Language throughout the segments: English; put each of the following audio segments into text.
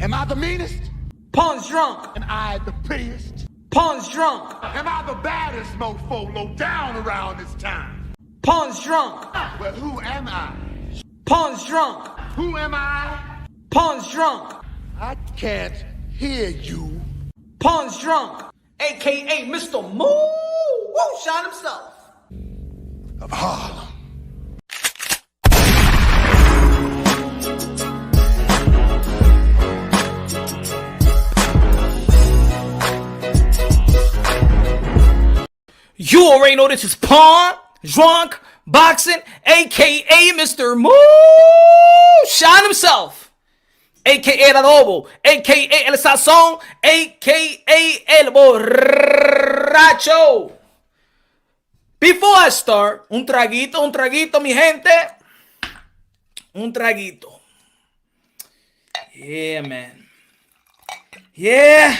Am I the meanest? Pun's drunk. Am I the prettiest? Pun's drunk. Am I the baddest mofo low down around this time? Pun's drunk. Well, who am I? Pun's drunk. Who am I? Pun's drunk. I can't hear you. Pun's drunk. AKA Mr. Moonshine himself. Of Harlem. You already know this is Pun, Drunk, Boxing, aka Mr. Moonshine himself, aka El Adobo, aka El Sazón, aka El Borracho. Before I start, un traguito, mi gente. Un traguito. Yeah, man. Yeah,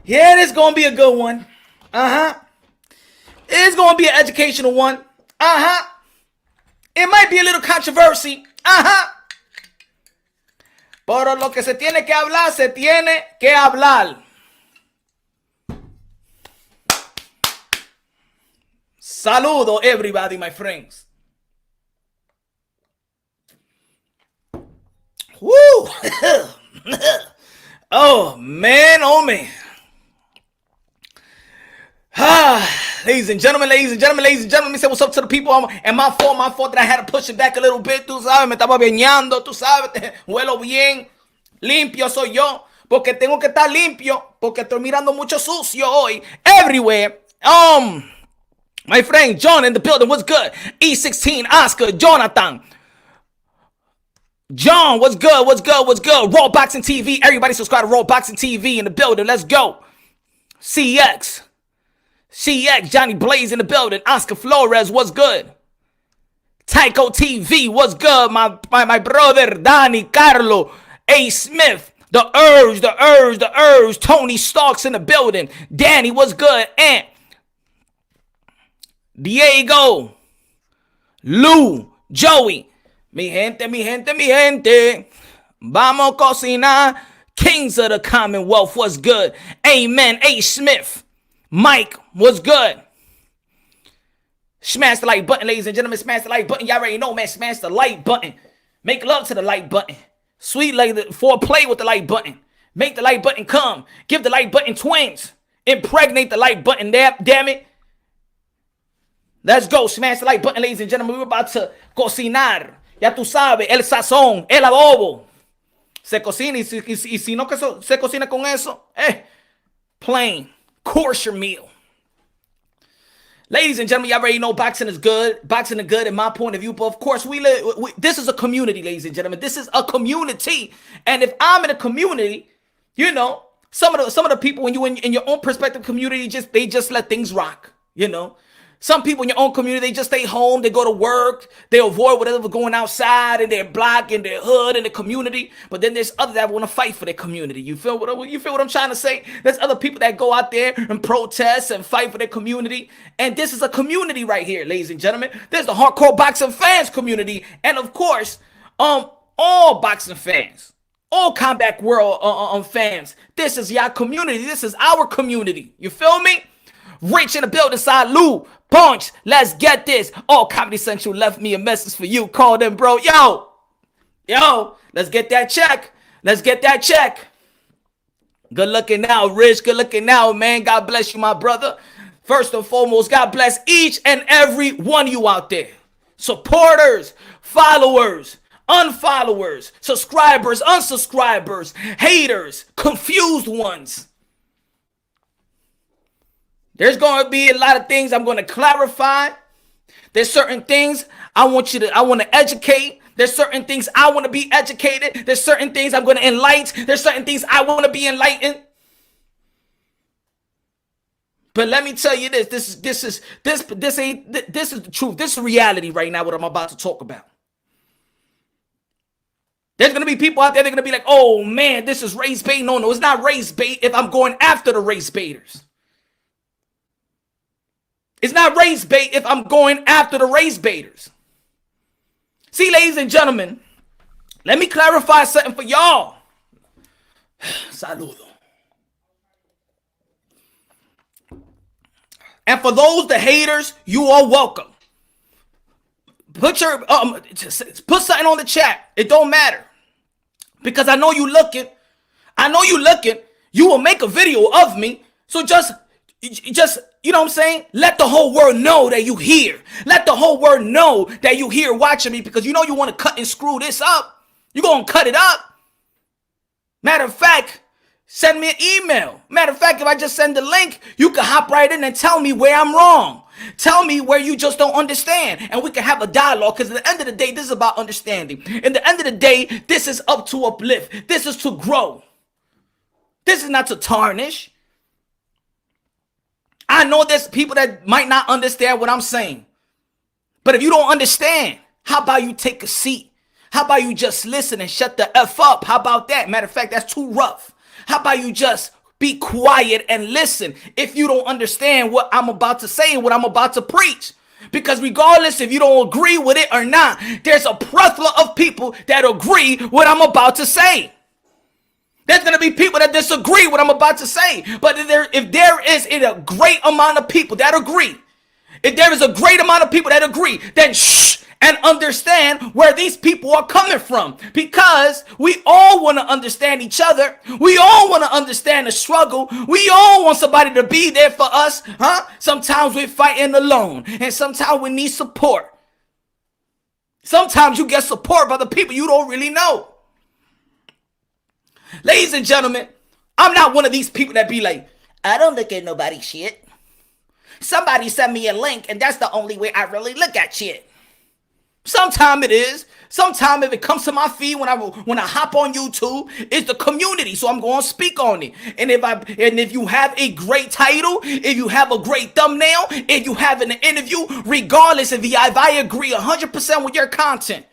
this is gonna be a good one. It's going to be an educational one. It might be a little controversy. Pero lo que se tiene que hablar, se tiene que hablar. Saludo, everybody, my friends. Woo! Oh, man. Ladies and gentlemen, let me say what's up to the people. And my fault that I had to push it back a little bit. Tú sabes, me estaba bañando, tú sabes, huelo bien, limpio soy yo, porque tengo que estar limpio, porque estoy mirando mucho sucio hoy, everywhere. My friend John in the building, what's good? E16, Oscar, Jonathan. John, what's good? Raw Boxing TV, everybody subscribe to Raw Boxing TV in the building, let's go. CX, Johnny Blaze in the building. Oscar Flores, what's good? Tycho TV, what's good? My brother, Donnie Carlo, A. Smith, the Urge, Tony Starks in the building. Danny, what's good? And Diego, Lou, Joey. Mi gente. Vamos a cocinar. Kings of the Commonwealth, what's good? Amen. A. Smith. Mike, what's good? Smash the like button, ladies and gentlemen. Smash the like button. Y'all already know, man. Smash the like button. Make love to the like button. Sweet like foreplay with the like button. Make the like button come. Give the like button twins. Impregnate the like button. Damn it. Let's go. Smash the like button, ladies and gentlemen. We're about to cocinar. Ya tú sabes. El sazón. El adobo. Se cocina. Y si no que se cocina con eso. Plain. Course your meal. Ladies and gentlemen, y'all already know boxing is good. Boxing is good in my point of view. But of course, this is a community, ladies and gentlemen. This is a community. And if I'm in a community, you know, some of the people when you in your own perspective community, they just let things rock, you know. Some people in your own community, they just stay home, they go to work, they avoid whatever going outside in their block, in their hood, in the community. But then there's others that want to fight for their community. You feel what I'm trying to say? There's other people that go out there and protest and fight for their community. And this is a community right here, ladies and gentlemen. There's the hardcore boxing fans community. And of course, all boxing fans, all Combat World fans. This is your community. This is our community. You feel me? Rich in the building, salute, punch, let's get this. Oh, Comedy Central left me a message for you. Call them, bro. Yo, let's get that check. Good looking now, Rich. Good looking now, man. God bless you, my brother. First and foremost, God bless each and every one of you out there. Supporters, followers, unfollowers, subscribers, unsubscribers, haters, confused ones. There's going to be a lot of things I'm going to clarify. There's certain things I want to educate. There's certain things I want to be educated. There's certain things I'm going to enlighten. There's certain things I want to be enlightened. But let me tell you this. This is the truth. This is reality right now, what I'm about to talk about. There's going to be people out there, they're going to be like, oh man, this is race bait. No, it's not race bait if I'm going after the race baiters. It's not race bait if I'm going after the race baiters. See, ladies and gentlemen, let me clarify something for y'all. Saludo. And for those, the haters, you are welcome. Put your put something on the chat. It don't matter. Because I know you looking. You will make a video of me. So just, you know what I'm saying? Let the whole world know that you here. Let the whole world know that you here watching me, because you know you want to cut and screw this up. You're going to cut it up. Matter of fact, send me an email. Matter of fact, if I just send the link, you can hop right in and tell me where I'm wrong. Tell me where you just don't understand, and we can have a dialogue, because at the end of the day, this is about understanding. In the end of the day, this is up to uplift. This is to grow. This is not to tarnish. I know there's people that might not understand what I'm saying. But if you don't understand, how about you take a seat? How about you just listen and shut the F up? How about that? Matter of fact, that's too rough. How about you just be quiet and listen if you don't understand what I'm about to say and what I'm about to preach? Because regardless if you don't agree with it or not, there's a plethora of people that agree what I'm about to say. There's going to be people that disagree with what I'm about to say. But if there is a great amount of people that agree, if there is a great amount of people that agree, then shh and understand where these people are coming from. Because we all want to understand each other. We all want to understand the struggle. We all want somebody to be there for us. Sometimes we're fighting alone. And sometimes we need support. Sometimes you get support by the people you don't really know. Ladies and gentlemen, I'm not one of these people that be like, I don't look at nobody's shit. Somebody sent me a link and that's the only way I really look at shit. Sometimes it is. Sometimes if it comes to my feed when I hop on YouTube, it's the community, so I'm going to speak on it. And if you have a great title, if you have a great thumbnail, if you have an interview, regardless if I agree 100% with your content,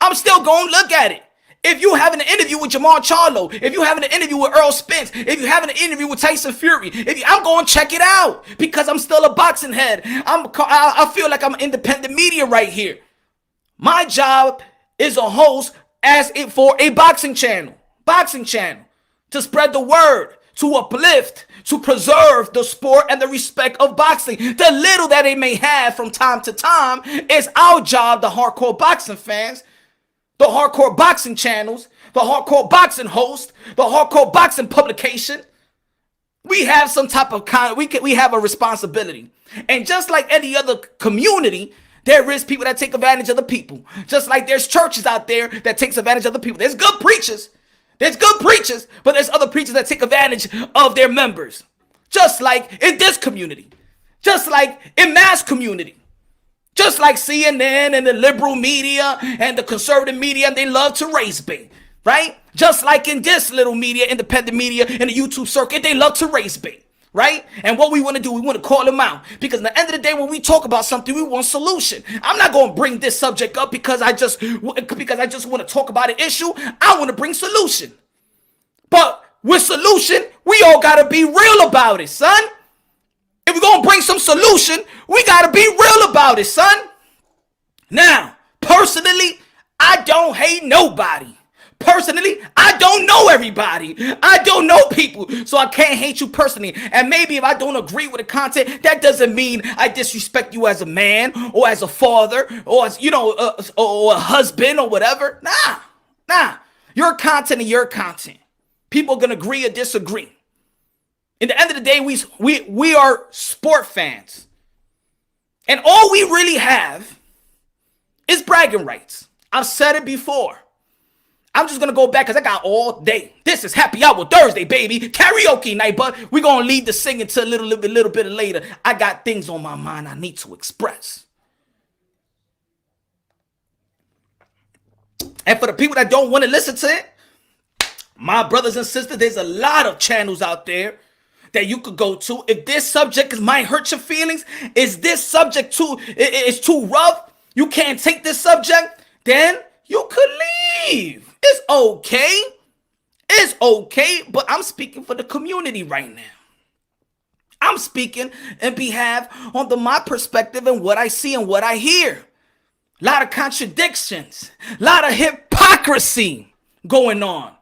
I'm still going to look at it. If you having an interview with Jamal Charlo, if you having an interview with Earl Spence, if you having an interview with Tyson Fury, I'm going to check it out because I'm still a boxing head. I feel like I'm independent media right here. My job is a host for a boxing channel, to spread the word, to uplift, to preserve the sport and the respect of boxing. The little that it may have from time to time is our job, the hardcore boxing fans, the hardcore boxing channels, the hardcore boxing host, the hardcore boxing publication. We have some type of we have a responsibility. And just like any other community, there is people that take advantage of the people. Just like there's churches out there that takes advantage of the people. There's good preachers. But there's other preachers that take advantage of their members. Just like in this community. Just like in mass community. Just like CNN and the liberal media and the conservative media, they love to race bait, right? Just like in this little media, independent media, in the YouTube circuit, they love to race bait, right? And what we want to do, we want to call them out. Because at the end of the day, when we talk about something, we want solution. I'm not going to bring this subject up because I just want to talk about an issue. I want to bring solution. But with solution, we all got to be real about it, son. If we're going to bring some solution, we got to be real about it, son. Now, personally, I don't hate nobody. Personally, I don't know everybody. I don't know people, so I can't hate you personally. And maybe if I don't agree with the content, that doesn't mean I disrespect you as a man or as a father or as, or a husband or whatever. Nah. Your content is your content. People are going to agree or disagree. In the end of the day, we are sport fans. And all we really have is bragging rights. I've said it before. I'm just going to go back because I got all day. This is Happy Hour Thursday, baby. Karaoke night, but we're going to leave the singing to a little bit later. I got things on my mind I need to express. And for the people that don't want to listen to it, my brothers and sisters, there's a lot of channels out there that you could go to. If this subject might hurt your feelings, is this subject is too rough, you can't take this subject, then you could leave. It's okay, but I'm speaking for the community right now. I'm speaking in behalf on my perspective and what I see and what I hear. A lot of contradictions, a lot of hypocrisy going on.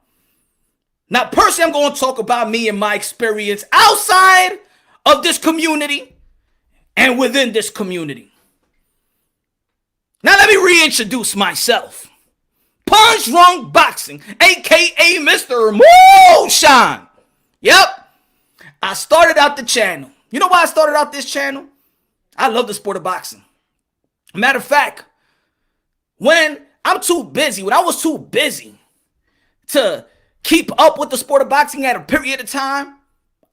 Now, personally, I'm going to talk about me and my experience outside of this community and within this community. Now, let me reintroduce myself. Punch Drunk Boxing, aka Mr. Moonshine. Yep. I started out the channel. You know why I started out this channel? I love the sport of boxing. Matter of fact, when I was too busy to keep up with the sport of boxing at a period of time,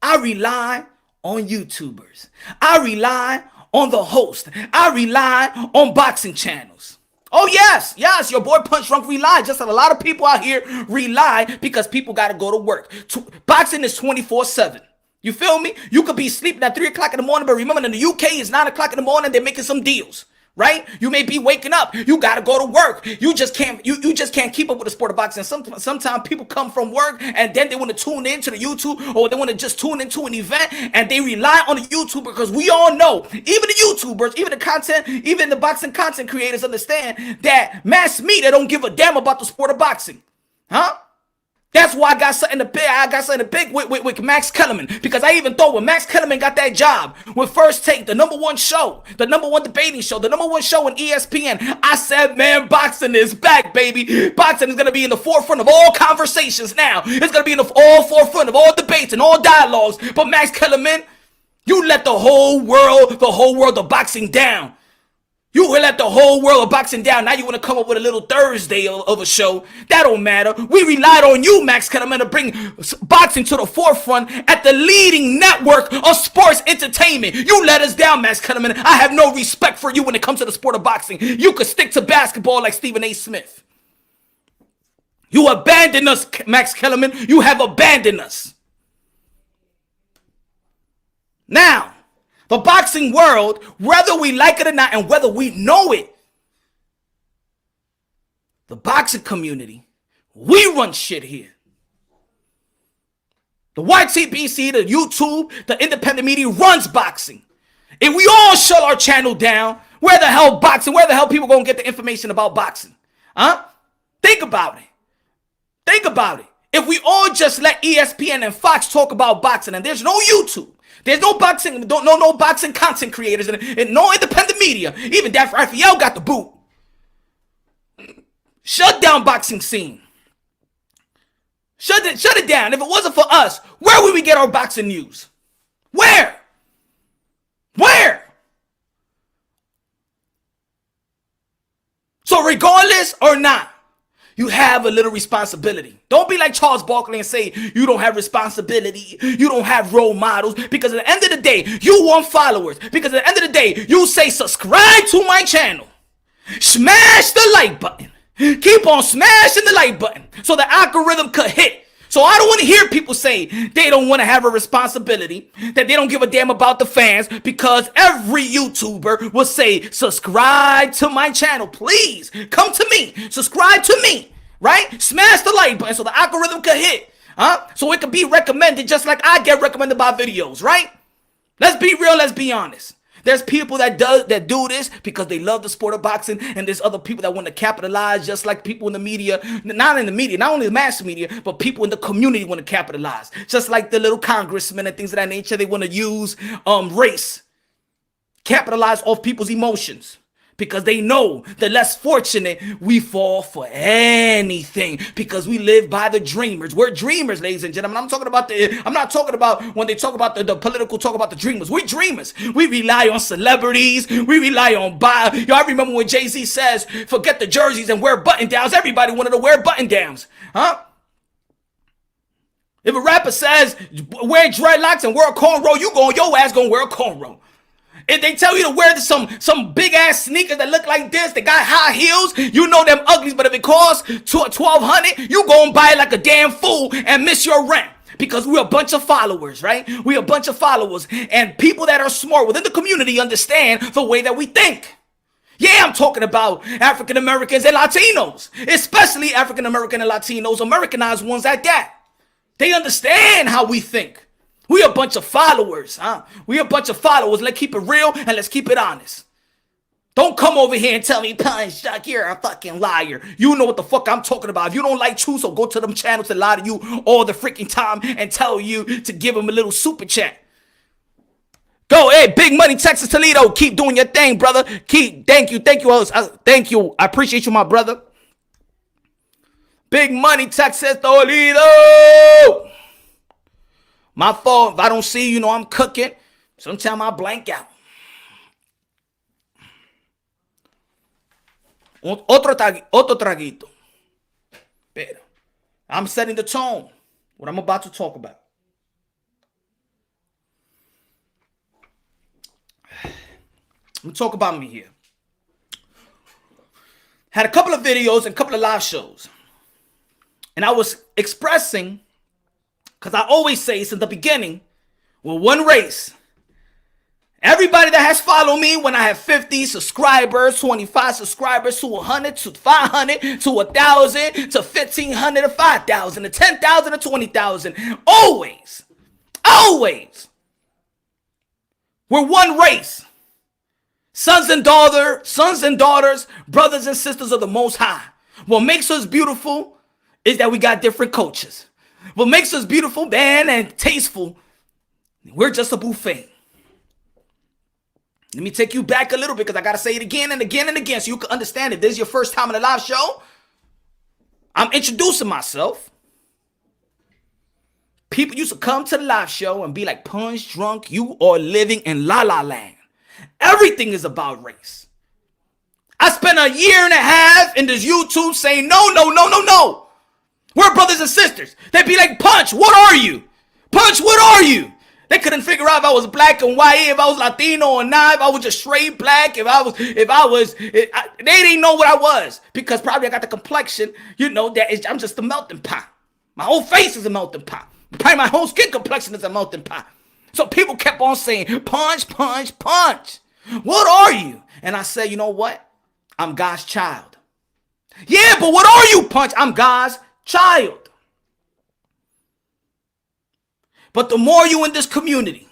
I rely on YouTubers. I rely on the host. I rely on boxing channels. Oh, yes, your boy Punch Drunk rely. Just like a lot of people out here rely because people got to go to work. Boxing is 24/7. You feel me? You could be sleeping at 3 o'clock in the morning, but remember in the UK, it's 9 o'clock in the morning. They're making some deals. Right? You may be waking up. You got to go to work. You just can't keep up with the sport of boxing. Sometimes people come from work and then they want to tune into the YouTube, or they want to just tune into an event and they rely on the YouTuber, because we all know, even the YouTubers, even the content, even the boxing content creators understand that mass media don't give a damn about the sport of boxing. Huh? That's why I got something big with Max Kellerman. Because I even thought when Max Kellerman got that job with First Take, the number one show, the number one debating show, the number one show on ESPN, I said, man, boxing is back, baby. Boxing is going to be in the forefront of all conversations now. It's going to be in the forefront of all debates and all dialogues. But Max Kellerman, you let the whole world of boxing down. You let the whole world of boxing down. Now you want to come up with a little Thursday of a show. That don't matter. We relied on you, Max Kellerman, to bring boxing to the forefront at the leading network of sports entertainment. You let us down, Max Kellerman. I have no respect for you when it comes to the sport of boxing. You could stick to basketball like Stephen A. Smith. You abandoned us, Max Kellerman. You have abandoned us. Now, the boxing world, whether we like it or not, and whether we know it, the boxing community, we run shit here. The ytbc, the YouTube, the independent media runs boxing. If we all shut our channel down, where the hell people gonna get the information about boxing? Huh? Think about it. If we all just let ESPN and Fox talk about boxing and there's no YouTube, there's no boxing, no boxing content creators and no independent media. Even Daft Raphael got the boot. Shut down boxing scene. Shut it down. If it wasn't for us, where would we get our boxing news? Where? So regardless or not, you have a little responsibility. Don't be like Charles Barkley and say you don't have responsibility, you don't have role models, because at the end of the day, you want followers. Because at the end of the day, you say subscribe to my channel. Smash the like button. Keep on smashing the like button so the algorithm could hit. So I don't want to hear people say they don't want to have a responsibility, that they don't give a damn about the fans, because every YouTuber will say, subscribe to my channel. Please come to me. Subscribe to me, right? Smash the like button so the algorithm could hit. So it could be recommended just like I get recommended by videos, right? Let's be real. Let's be honest. There's people that do this because they love the sport of boxing, and there's other people that want to capitalize, just like people in the media, not only the mass media, but people in the community want to capitalize, just like the little congressmen and things of that nature. They want to use race, capitalize off people's emotions, because they know the less fortunate we fall for anything, because we live by the dreamers. We're dreamers, ladies and gentlemen. I'm not talking about when they talk about the political talk about the dreamers. We're dreamers. We rely on celebrities. We rely on I remember when Jay-Z says, forget the jerseys and wear button downs. Everybody wanted to wear button downs. Huh? If a rapper says wear dreadlocks and wear a cornrow, your ass gonna wear a cornrow. If they tell you to wear some big ass sneakers that look like this, they got high heels, you know them uglies, but if it costs $1,200, you go and buy it like a damn fool and miss your rent. Because we're a bunch of followers, right? We're a bunch of followers, and people that are smart within the community understand the way that we think. Yeah, I'm talking about African Americans and Latinos, especially African American and Latinos, Americanized ones at that. They understand how we think. We a bunch of followers, huh? We a bunch of followers. Let's keep it real and let's keep it honest. Don't come over here and tell me, Punch, Chuck, you're a fucking liar. You know what the fuck I'm talking about. If you don't like truth, so go to them channels that lie to you all the freaking time and tell you to give them a little super chat. Go, hey, Big Money, Texas, Toledo. Keep doing your thing, brother. Thank you. Thank you. I appreciate you, my brother. Big Money, Texas, Toledo. My fault. If I don't see you, know I'm cooking. Sometimes I blank out. Otro traguito. Pero I'm setting the tone. What I'm about to talk about. Let me talk about me here. Had a couple of videos and a couple of live shows. And I was expressing, because I always say since the beginning, we're one race. Everybody that has followed me when I have 50 subscribers, 25 subscribers, to 100, to 500, to 1,000, to 1,500, to 5,000, to 10,000, to 20,000. Always. We're one race. Sons and daughters, brothers and sisters of the Most High. What makes us beautiful is that we got different cultures. What makes us beautiful, man, and tasteful, we're just a buffet. Let me take you back a little bit because I got to say it again and again and again so you can understand it. This is your first time in a live show. I'm introducing myself. People used to come to the live show and be like, Punch drunk, you are living in La La Land. Everything is about race. I spent a year and a half in this YouTube saying, no. We're brothers and sisters. They'd be like, Punch, what are you? Punch, what are you? They couldn't figure out if I was black and white, if I was Latino or not, if I was just straight black, they didn't know what I was. Because probably I got the complexion, I'm just a melting pot. My whole face is a melting pot. Probably my whole skin complexion is a melting pot. So people kept on saying, Punch, Punch, Punch. What are you? And I said, you know what? I'm God's child. Yeah, but what are you, Punch? I'm God's child. But the more you in this community,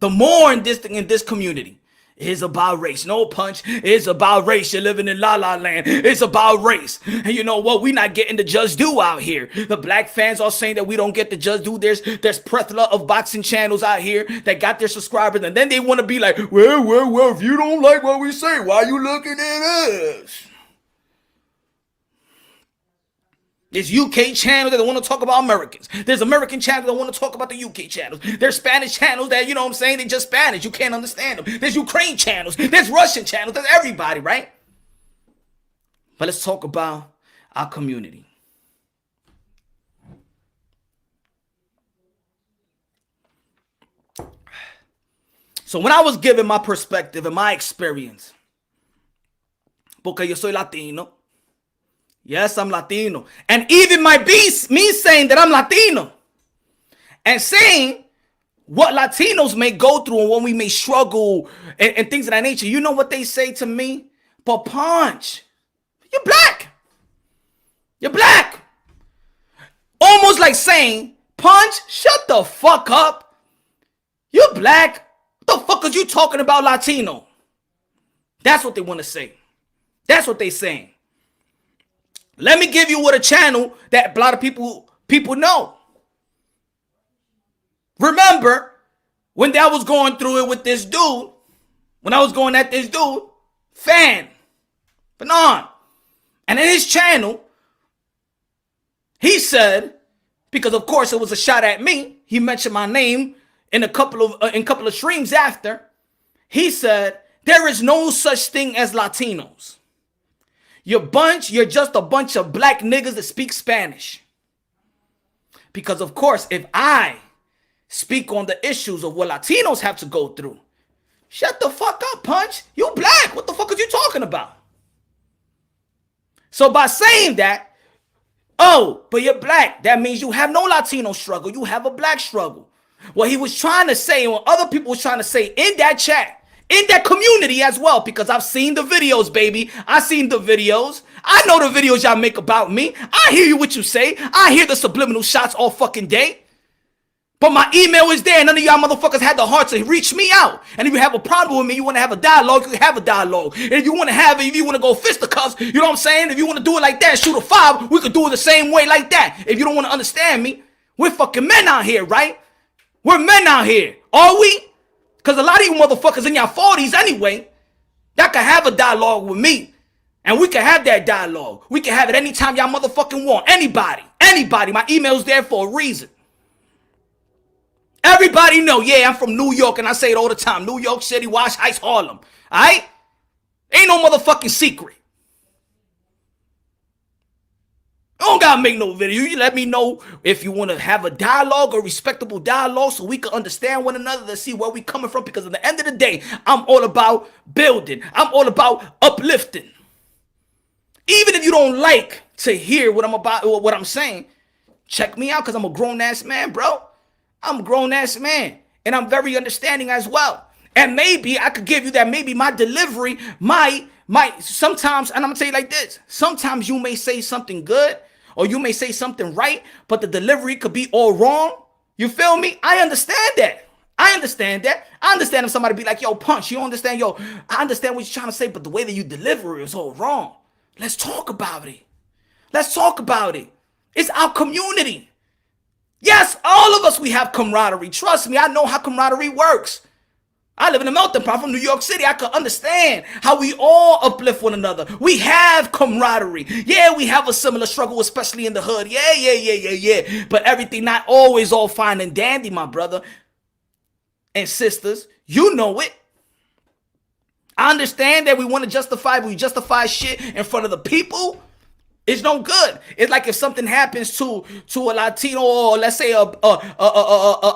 the more in this community is about race. No, Punch, it's about race. You're living in La La Land. It's about race. And you know what? We're not getting the just due out here. The black fans are saying that we don't get the just due. There's plethora of boxing channels out here that got their subscribers, and then they want to be like, well, if you don't like what we say, why are you looking at us? There's UK channels that want to talk about Americans. There's American channels that want to talk about the UK channels. There's Spanish channels that, they just Spanish. You can't understand them. There's Ukraine channels. There's Russian channels. There's everybody, right? But let's talk about our community. So when I was giving my perspective and my experience, porque yo soy Latino. Yes, I'm Latino. And even me saying that I'm Latino and saying what Latinos may go through and what we may struggle and things of that nature. You know what they say to me? But Punch, you're black. You're black. Almost like saying, Punch, shut the fuck up. You're black. What the fuck are you talking about Latino? That's what they want to say. That's what they saying. Let me give you what a channel that a lot of people know. Remember, when I was going through it with this dude, when I was going at this dude, Fanon, and in his channel, he said, because of course it was a shot at me, he mentioned my name in a couple of streams after. He said, there is no such thing as Latinos. You're just a bunch of black niggas that speak Spanish. Because of course, if I speak on the issues of what Latinos have to go through, shut the fuck up, Punch. You black. What the fuck are you talking about? So by saying that, oh, but you're black, that means you have no Latino struggle. You have a black struggle. What he was trying to say, and what other people was trying to say in that chat, in that community as well, because I've seen the videos, baby. I seen the videos. I know the videos y'all make about me. I hear you what you say. I hear the subliminal shots all fucking day. But my email is there. None of y'all motherfuckers had the heart to reach me out. And if you have a problem with me, you want to have a dialogue, you can have a dialogue. And if you want to have it, if you want to go fisticuffs, you know what I'm saying? If you want to do it like that, shoot a 5, we could do it the same way like that. If you don't want to understand me, we're fucking men out here, right? We're men out here. Are we? Because a lot of you motherfuckers in your 40s anyway, y'all can have a dialogue with me. And we can have that dialogue. We can have it anytime y'all motherfucking want. Anybody. Anybody. My email's there for a reason. Everybody know, yeah, I'm from New York, and I say it all the time. New York City, Wash Heights, Harlem. All right? Ain't no motherfucking secret. You don't gotta make no video. You let me know if you want to have a dialogue, a respectable dialogue, so we can understand one another to see where we coming from. Because at the end of the day, I'm all about building. I'm all about uplifting. Even if you don't like to hear what I'm saying, check me out, because I'm a grown-ass man, bro. I'm a grown-ass man, and I'm very understanding as well. And maybe I could give you that. Maybe my delivery might sometimes, and I'm gonna tell you like this, sometimes you may say something good, or you may say something right, but the delivery could be all wrong. You feel me? I understand that. I understand that. I understand if somebody be like, yo, Punch, you understand? Yo, I understand what you're trying to say, but the way that you deliver it is all wrong. Let's talk about it. Let's talk about it. It's our community. Yes, all of us, we have camaraderie. Trust me, I know how camaraderie works. I live in a melting pot from New York City. I can understand how we all uplift one another. We have camaraderie. Yeah, we have a similar struggle, especially in the hood. Yeah. But everything not always all fine and dandy, my brother and sisters. You know it. I understand that we want to justify shit in front of the people. It's no good. It's like if something happens to a Latino, or let's say a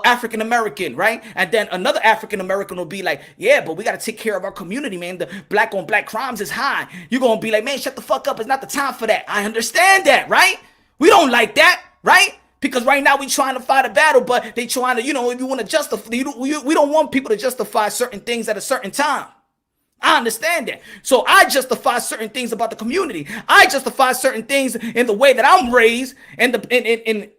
African American, right? And then another African American will be like, yeah, but we got to take care of our community, man. The black on black crimes is high. You're going to be like, man, shut the fuck up. It's not the time for that. I understand that, right? We don't like that, right? Because right now we trying to fight a battle, but they trying to, if you want to justify, we don't want people to justify certain things at a certain time. I understand that. So I justify certain things about the community. I justify certain things in the way that I'm raised, and in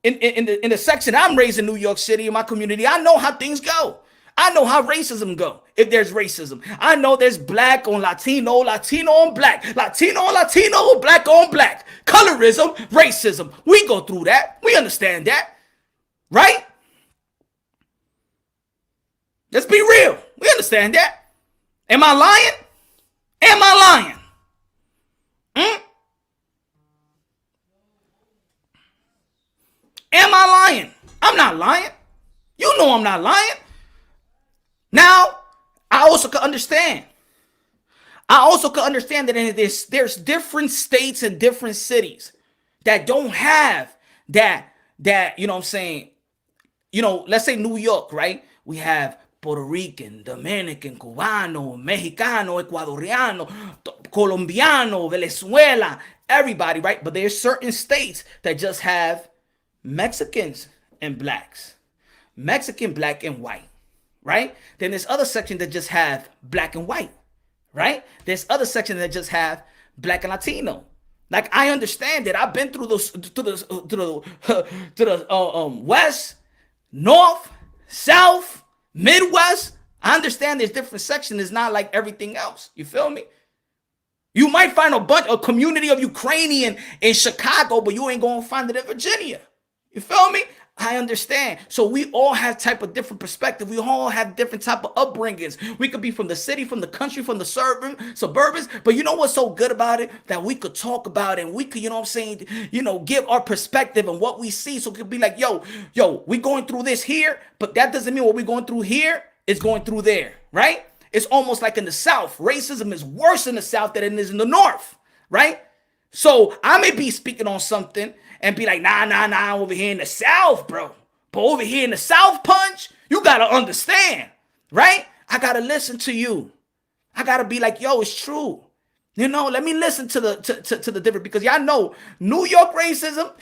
the section I'm raised in New York City, in my community. I know how things go. I know how racism go. If there's racism, I know there's black on Latino, Latino on black, Latino on Latino, black on black, colorism, racism. We go through that. We understand that, right? Let's be real. We understand that. Am I lying? Am I lying? Am I lying? I'm not lying. You know I'm not lying. Now, I also can understand. That there's different states and different cities that don't have that, you know what I'm saying? Let's say New York, right? We have Puerto Rican, Dominican, Cubano, Mexicano, Ecuadoriano, Colombiano, Venezuela, everybody, right? But there's certain states that just have Mexicans and blacks, Mexican, black, and white, right? Then there's other sections that just have black and white, right? There's other sections that just have black and Latino. Like, I understand that. I've been through those to the west, north, south, Midwest. I understand there's different sections. It's not like everything else. You feel me? You might find a community of Ukrainian in Chicago, but you ain't gonna find it in Virginia. You feel me? I understand. So we all have type of different perspective. We all have different type of upbringings. We could be from the city, from the country, from the suburbs. But you know what's so good about it? That we could talk about it, and we could, give our perspective and what we see. So it could be like, yo, we going through this here, but that doesn't mean what we're going through here is going through there, right? It's almost like in the South. Racism is worse in the South than it is in the North, right? So I may be speaking on something and be like, nah, over here in the South, bro. But over here in the South, Punch, you got to understand, right? I got to listen to you. I got to be like, yo, it's true. Let me listen to the different, because y'all know New York racism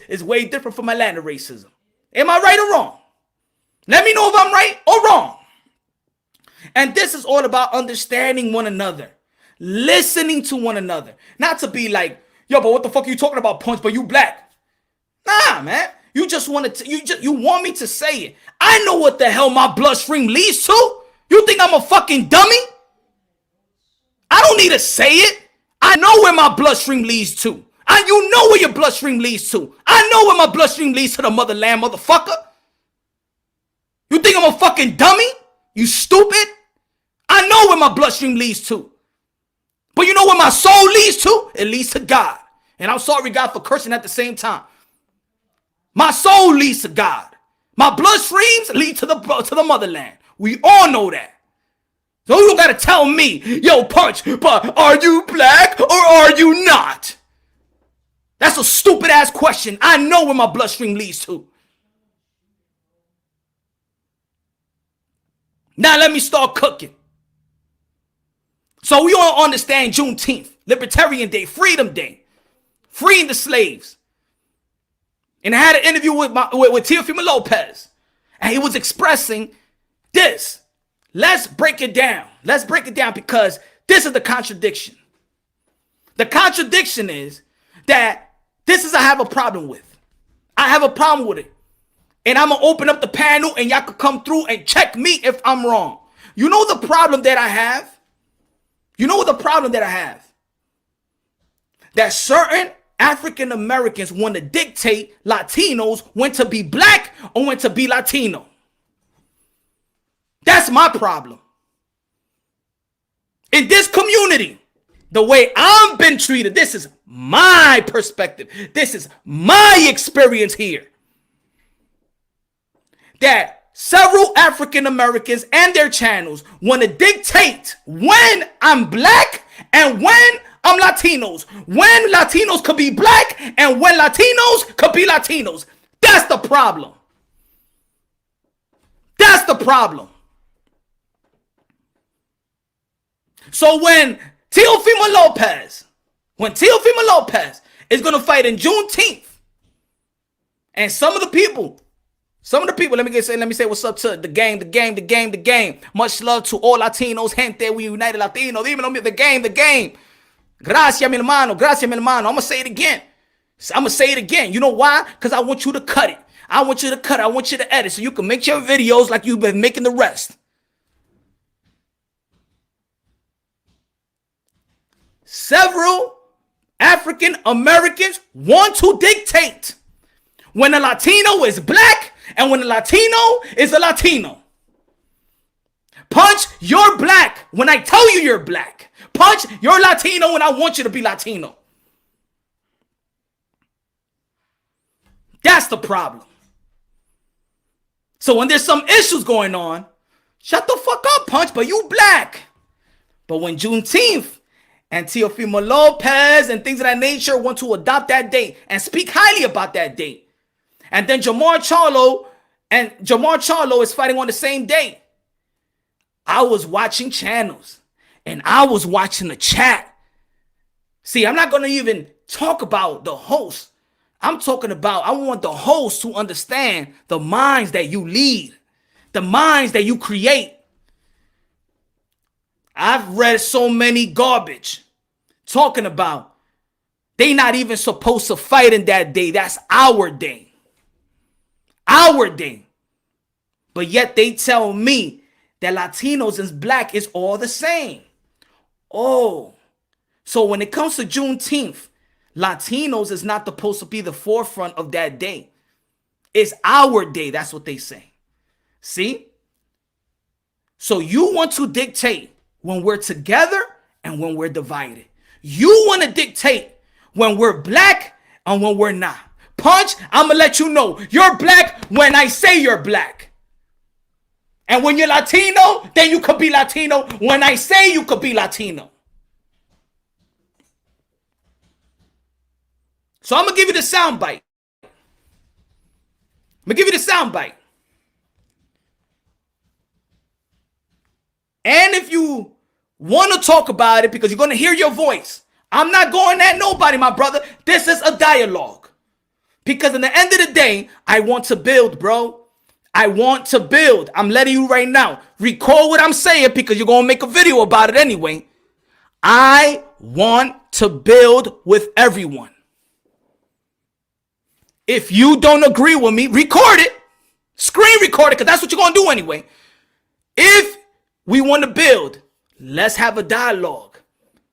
is way different from Atlanta racism. Am I right or wrong? Let me know if I'm right or wrong. And this is all about understanding one another, listening to one another, not to be like, yo, but what the fuck are you talking about, Punch? But you black. Nah, man. You just want to, you want me to say it. I know what the hell my bloodstream leads to. You think I'm a fucking dummy? I don't need to say it. I know where my bloodstream leads to. And you know where your bloodstream leads to. I know where my bloodstream leads to, the motherland, motherfucker. You think I'm a fucking dummy? You stupid? I know where my bloodstream leads to. But you know where my soul leads to? It leads to God. And I'm sorry, God, for cursing at the same time. My soul leads to God. My bloodstreams lead to the motherland. We all know that. So you don't gotta tell me, yo, Punch, but are you black or are you not? That's a stupid ass question. I know where my bloodstream leads to. Now let me start cooking. So we all understand Juneteenth, Libertarian Day, Freedom Day, freeing the slaves. And I had an interview with Teofimo Lopez, and he was expressing this. Let's break it down. Let's break it down, because this is the contradiction. The contradiction is that this is I have a problem with. I have a problem with it. And I'm going to open up the panel and y'all can come through and check me if I'm wrong. You know the problem that I have? You know the problem that I have? That certain African Americans want to dictate Latinos when to be black or when to be Latino. That's my problem. In this community, the way I've been treated, this is my perspective. This is my experience here. That several African Americans and their channels want to dictate when I'm black and when I'm Latinos. When Latinos could be black and when Latinos could be Latinos. That's the problem. That's the problem. So when Teofimo Lopez is going to fight in Juneteenth, and some of the people, let me say what's up to the gang. Much love to all Latinos, gente, we united Latinos, even the game. Gracias, mi hermano. I'm going to say it again. You know why? Because I want you to cut it. I want you to edit so you can make your videos like you've been making the rest. Several African Americans want to dictate when a Latino is black and when a Latino is a Latino. Punch, you're black when I tell you you're black. Punch, you're Latino when I want you to be Latino. That's the problem. So when there's some issues going on, shut the fuck up, Punch, but you black. But when Juneteenth and Teofimo Lopez and things of that nature want to adopt that date and speak highly about that date, and then Jamar Charlo is fighting on the same day, I was watching channels and I was watching the chat. See, I'm not going to even talk about the host. I'm talking about, I want the host to understand the minds that you lead, the minds that you create. I've read so many garbage talking about they not even supposed to fight in that day. That's our day. Our day. But yet they tell me that Latinos and black is all the same. Oh, so when it comes to Juneteenth, Latinos is not supposed to be the forefront of that day. It's our day. That's what they say. See? So you want to dictate when we're together and when we're divided. You want to dictate when we're black and when we're not. Punch, I'm going to let you know you're black when I say you're black. And when you're Latino, then you could be Latino when I say you could be Latino. So I'm going to give you the sound bite. And if you want to talk about it because you're going to hear your voice, I'm not going at nobody, my brother. This is a dialogue. Because in the end of the day, I want to build, bro. I want to build. I'm letting you right now. Recall what I'm saying because you're going to make a video about it anyway. I want to build with everyone. If you don't agree with me, record it. Screen record it, because that's what you're going to do anyway. If we want to build, let's have a dialogue.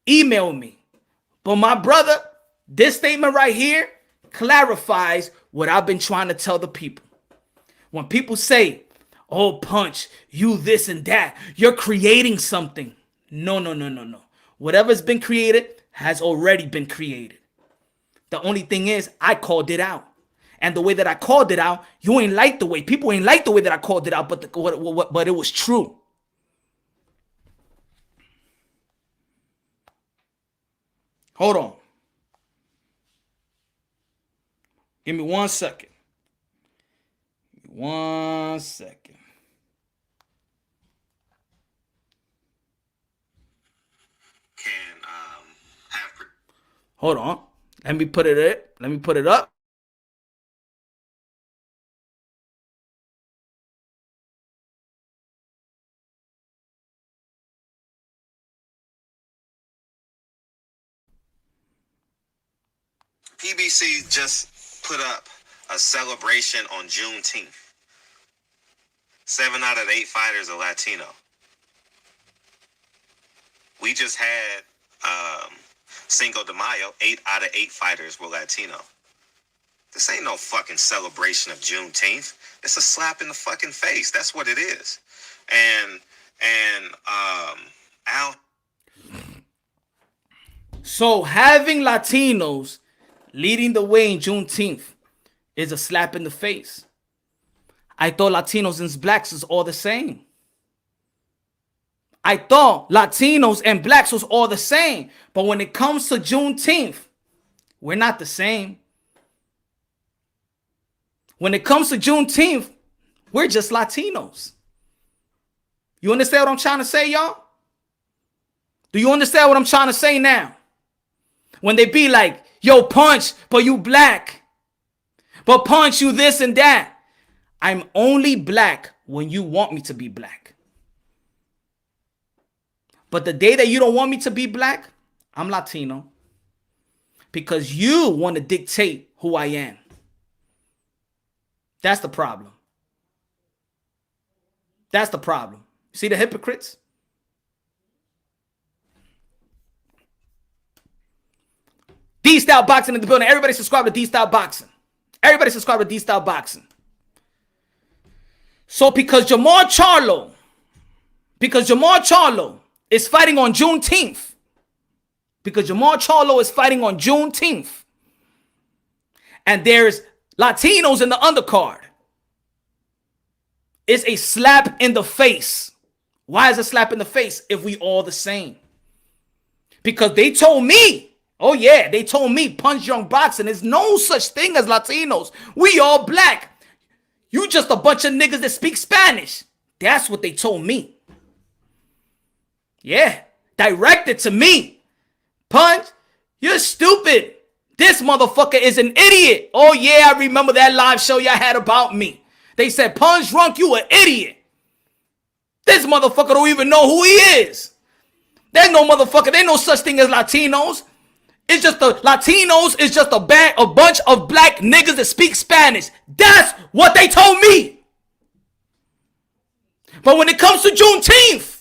Email me. But my brother, this statement right here clarifies what I've been trying to tell the people. When people say, oh, Punch, you this and that, you're creating something. No. Whatever's been created has already been created. The only thing is, I called it out. And the way that I called it out, you ain't like the way. People ain't like the way that I called it out, but it was true. Hold on. Give me 1 second. 1 second. Hold on. Let me put it up. PBC just put up a celebration on Juneteenth. 7 out of 8 fighters are Latino. We just had Cinco de Mayo. 8 out of 8 fighters were Latino. This ain't no fucking celebration of Juneteenth. It's a slap in the fucking face. That's what it is. And Al. So having Latinos leading the way in Juneteenth is a slap in the face. I thought Latinos and blacks is all the same. I thought Latinos and blacks was all the same. But when it comes to Juneteenth, we're not the same. When it comes to Juneteenth, we're just Latinos. You understand what I'm trying to say, y'all? Do you understand what I'm trying to say now? When they be like, yo, Punch, but you black. But Punch, you this and that. I'm only black when you want me to be black. But the day that you don't want me to be black, I'm Latino. Because you want to dictate who I am. That's the problem. That's the problem. See the hypocrites? D-Style Boxing in the building. Everybody subscribe to D-Style Boxing. Everybody subscribe to D-Style Boxing. So because Jamal Charlo is fighting on Juneteenth. Because Jamal Charlo is fighting on Juneteenth. And there's Latinos in the undercard. It's a slap in the face. Why is a slap in the face if we all the same? Because they told me, oh yeah, they told me Punch Young Boxing is no such thing as Latinos. We all black. You just a bunch of niggas that speak Spanish. That's what they told me. Yeah, directed to me. Punch, you're stupid. This motherfucker is an idiot. Oh yeah, I remember that live show y'all had about me. They said, Punch Drunk, you an idiot. This motherfucker don't even know who he is. There's no motherfucker. There's no such thing as Latinos. It's just the Latinos is just a bunch of black niggas that speak Spanish. That's what they told me. But when it comes to Juneteenth,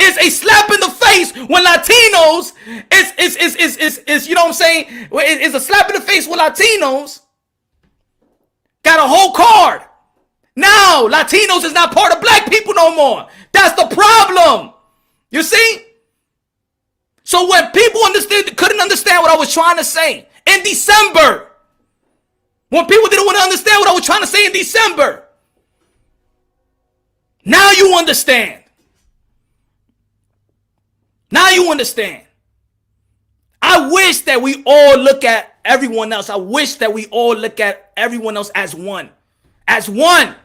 it's a slap in the face when Latinos is you know what I'm saying? It's a slap in the face when Latinos got a whole card. Now Latinos is not part of black people no more. That's the problem. You see? So when people couldn't understand what I was trying to say in December, when people didn't want to understand what I was trying to say in December, now you understand. Now you understand. I wish that we all look at everyone else. I wish that we all look at everyone else as one. As one.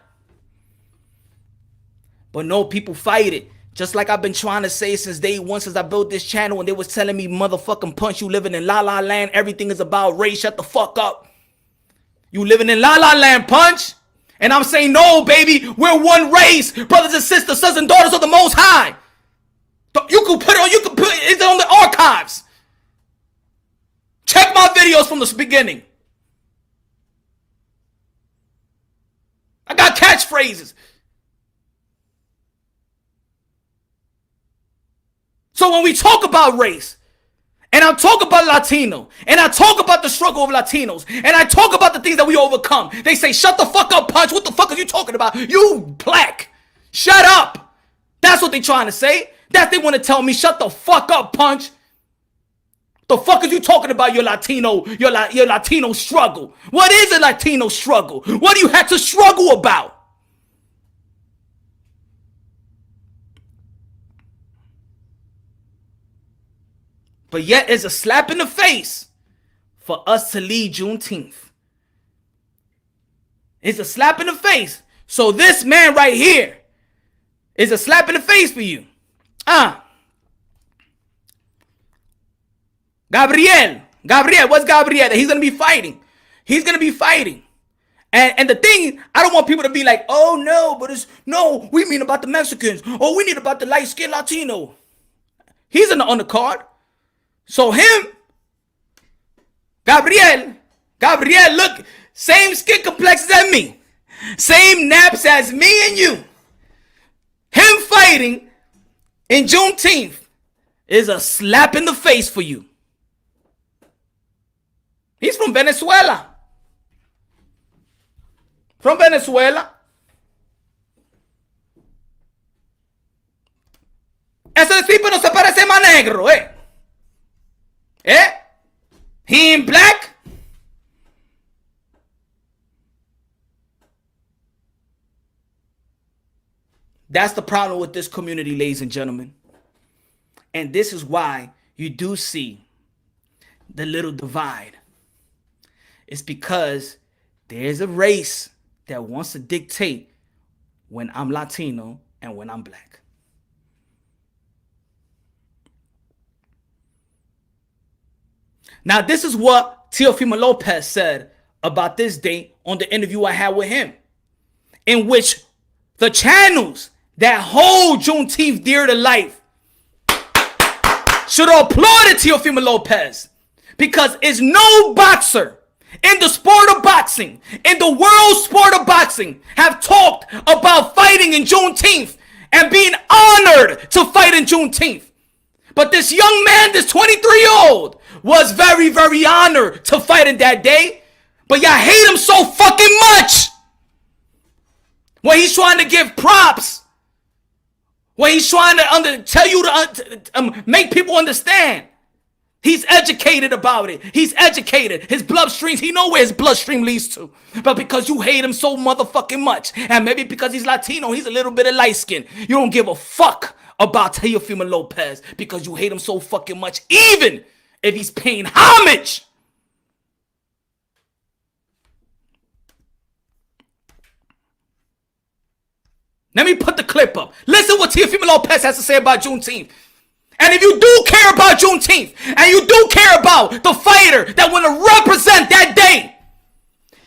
But no, people fight it. Just like I've been trying to say since day one, since I built this channel, and they was telling me, motherfucking Punch, you living in La La Land. Everything is about race. Shut the fuck up. You living in La La Land, Punch. And I'm saying, no, baby. We're one race. Brothers and sisters, sons and daughters of the Most High. You could put it on the archives. Check my videos from the beginning. I got catchphrases. So when we talk about race, and I talk about Latino, and I talk about the struggle of Latinos, and I talk about the things that we overcome, they say, shut the fuck up, Punch. What the fuck are you talking about? You black. Shut up. That's what they trying to say. That they want to tell me, shut the fuck up, Punch. The fuck are you talking about your Latino struggle? What is a Latino struggle? What do you have to struggle about? But yet it's a slap in the face for us to lead Juneteenth. It's a slap in the face. So this man right here is a slap in the face for you. Gabriel, what's Gabriel? He's going to be fighting. He's going to be fighting. And the thing, I don't want people to be like, oh no, but it's, no, we mean about the Mexicans. Oh, we need about the light-skinned Latino. He's in the undercard. So him, Gabriel, look, same skin complexion as me. Same naps as me and you. Him fighting in Juneteenth is a slap in the face for you. He's from Venezuela. From Venezuela. Ese tipo no se parece más negro, eh? Eh? He ain't black? That's the problem with this community, ladies and gentlemen. And this is why you do see the little divide. It's because there's a race that wants to dictate when I'm Latino and when I'm black. Now, this is what Teofimo Lopez said about this day on the interview I had with him, in which the channels that hold Juneteenth dear to life should applaud Teofimo Lopez, because it's no boxer in the sport of boxing, in the world sport of boxing, have talked about fighting in Juneteenth and being honored to fight in Juneteenth. But this young man, this 23-year-old, was very, very honored to fight in that day. But y'all hate him so fucking much. When he's trying to give props. When he's trying to tell you to make people understand. He's educated about it. He's educated. His bloodstreams, he knows where his bloodstream leads to. But because you hate him so motherfucking much, and maybe because he's Latino, he's a little bit of light skin, you don't give a fuck about Teofimo Lopez because you hate him so fucking much, even if he's paying homage. Let me put the clip up. Listen what Teofimo Lopez has to say about Juneteenth. And if you do care about Juneteenth, and you do care about the fighter that want to represent that day,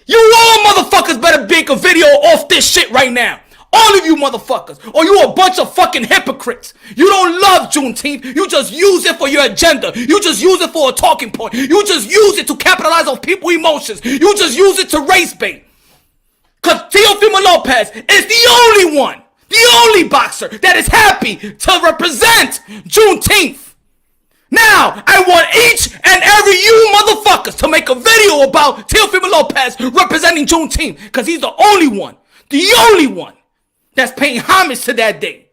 you all motherfuckers better make a video off this shit right now. All of you motherfuckers. Or you a bunch of fucking hypocrites. You don't love Juneteenth. You just use it for your agenda. You just use it for a talking point. You just use it to capitalize on people's emotions. You just use it to race bait. Because Teofimo Lopez is the only boxer that is happy to represent Juneteenth. Now, I want each and every you motherfuckers to make a video about Teofimo Lopez representing Juneteenth, because he's the only one that's paying homage to that day.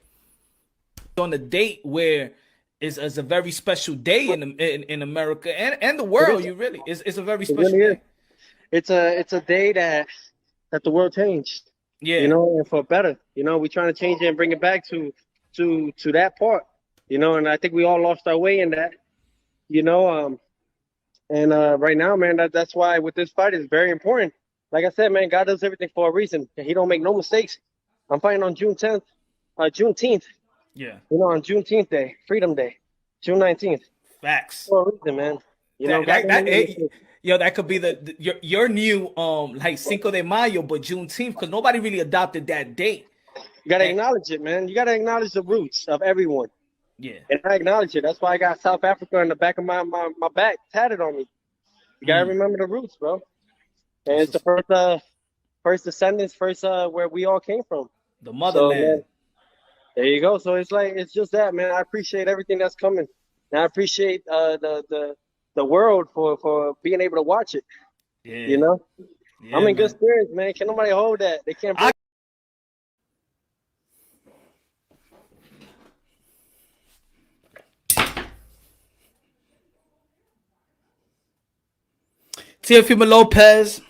On a date where it's a very special day in America and the world, it's a very special day. It's a day that the world changed. Yeah, you know, and for better. You know, we're trying to change it and bring it back to that part. You know, and I think we all lost our way in that. You know, right now, man, that's why with this fight is very important. Like I said, man, God does everything for a reason. He don't make no mistakes. I'm fighting on Juneteenth. Yeah. You know, on Juneteenth Day, Freedom Day, June 19th. Facts. For a reason, man. You know, that could be your new like Cinco de Mayo, but Juneteenth, because nobody really adopted that date. You gotta acknowledge it, man. You gotta acknowledge the roots of everyone. Yeah. And I acknowledge it. That's why I got South Africa in the back of my back tatted on me. You gotta remember the roots, bro. And it's the first descendants, where we all came from. The motherland. So, man, there you go. So it's just that, man. I appreciate everything that's coming. And I appreciate the world for being able to watch it. Yeah. You know? Yeah, I'm in good spirits, man. Can nobody hold that? They can't break. Teofimo Lopez,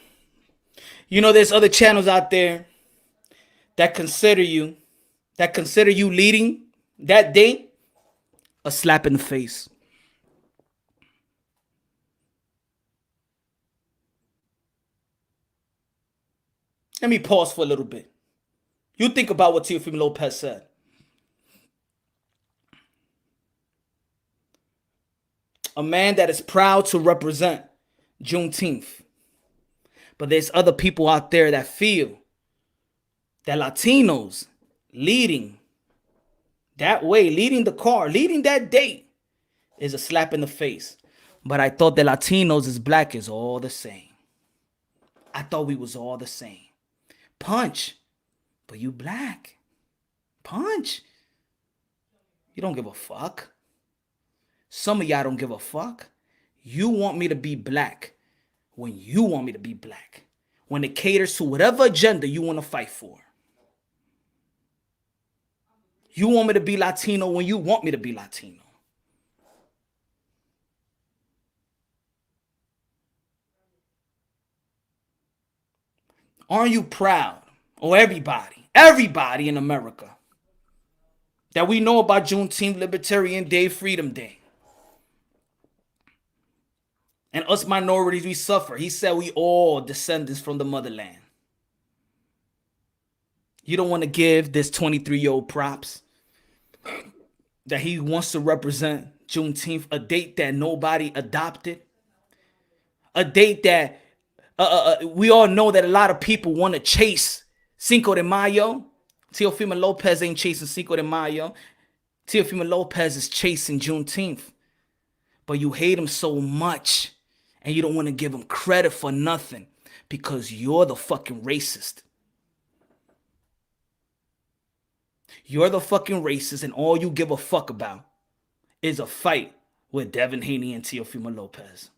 you know, there's other channels out there that consider you leading that day a slap in the face. Let me pause for a little bit. You think about what Teofimo Lopez said. A man that is proud to represent Juneteenth. But there's other people out there that feel that Latinos leading that way, leading the car, leading that date is a slap in the face. But I thought that Latinos is black is all the same. I thought we was all the same. Punch, but you black. Punch, you don't give a fuck. Some of y'all don't give a fuck. You want me to be black when you want me to be black. When it caters to whatever agenda you want to fight for. You want me to be Latino when you want me to be Latino. Aren't you proud, or everybody in America, that we know about Juneteenth, Libertarian Day, Freedom Day? And us minorities, we suffer. He said we all descendants from the motherland. You don't want to give this 23-year-old props that he wants to represent Juneteenth, a date that nobody adopted, a date that we all know that a lot of people want to chase Cinco de Mayo. Teofimo Lopez ain't chasing Cinco de Mayo. Teofimo Lopez is chasing Juneteenth. But you hate him so much and you don't want to give him credit for nothing because you're the fucking racist. You're the fucking racist, and all you give a fuck about is a fight with Devin Haney and Teofimo Lopez.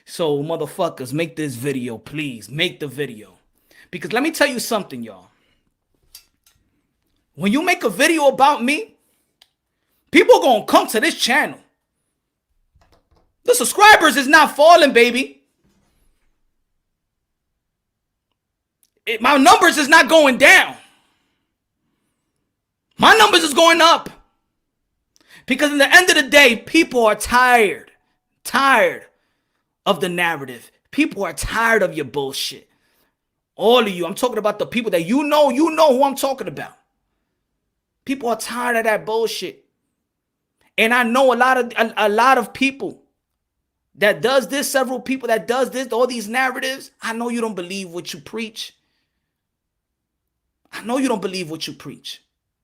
So, motherfuckers, make this video, please. Make the video. Because let me tell you something, y'all. When you make a video about me, people are going to come to this channel. The subscribers is not falling, baby. My numbers is not going down. My numbers is going up. Because in the end of the day, people are tired of the narrative. People are tired of your bullshit. All of you. I'm talking about the people that you know who I'm talking about. People are tired of that bullshit. And I know a lot of people that does this, several people that does this, all these narratives. I know you don't believe what you preach. I know you don't believe what you preach.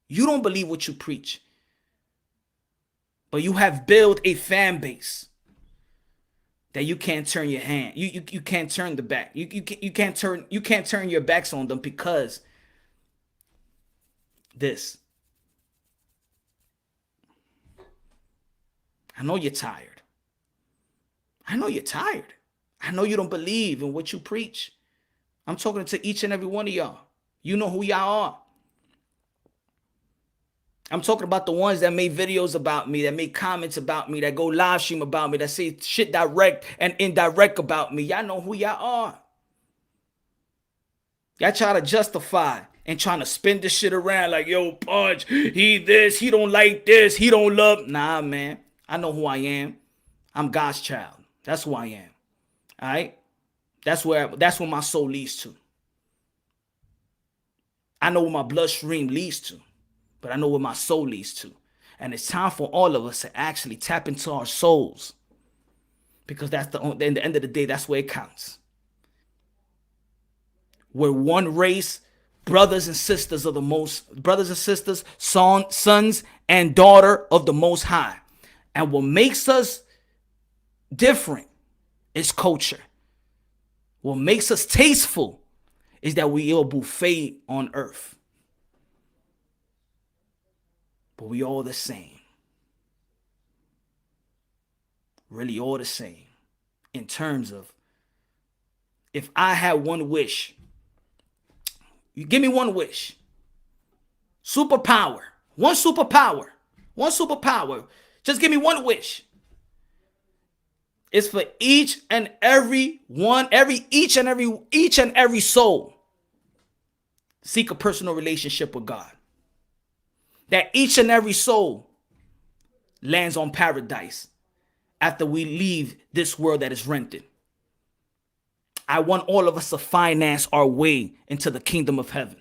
You don't believe what you preach. But you have built a fan base that you can't turn your hand. You can't turn the back. You can't turn your backs on them because this. I know you're tired. I know you're tired. I know you don't believe in what you preach. I'm talking to each and every one of y'all. You know who y'all are. I'm talking about the ones that made videos about me, that made comments about me, that go live stream about me, that say shit direct and indirect about me. Y'all know who y'all are. Y'all try to justify and trying to spin this shit around like, yo, Punch, he this, he don't like this, he don't love. Nah, man. I know who I am. I'm God's child. That's who I am. All right? That's where my soul leads to. I know where my bloodstream leads to, but I know where my soul leads to. And it's time for all of us to actually tap into our souls. Because at the end of the day, that's where it counts. We're one race, brothers and sisters of the most, brothers and sisters, sons and daughter of the Most High. And what makes us different is culture. What makes us tasteful is that we are buffet on earth. But we all the same. Really all the same. In terms of, if I had one wish, you give me one wish. Superpower. One superpower. One superpower. Just give me one wish. It's for each and every one, each and every soul seek a personal relationship with God. That each and every soul lands on paradise after we leave this world that is rented. I want all of us to finance our way into the kingdom of heaven.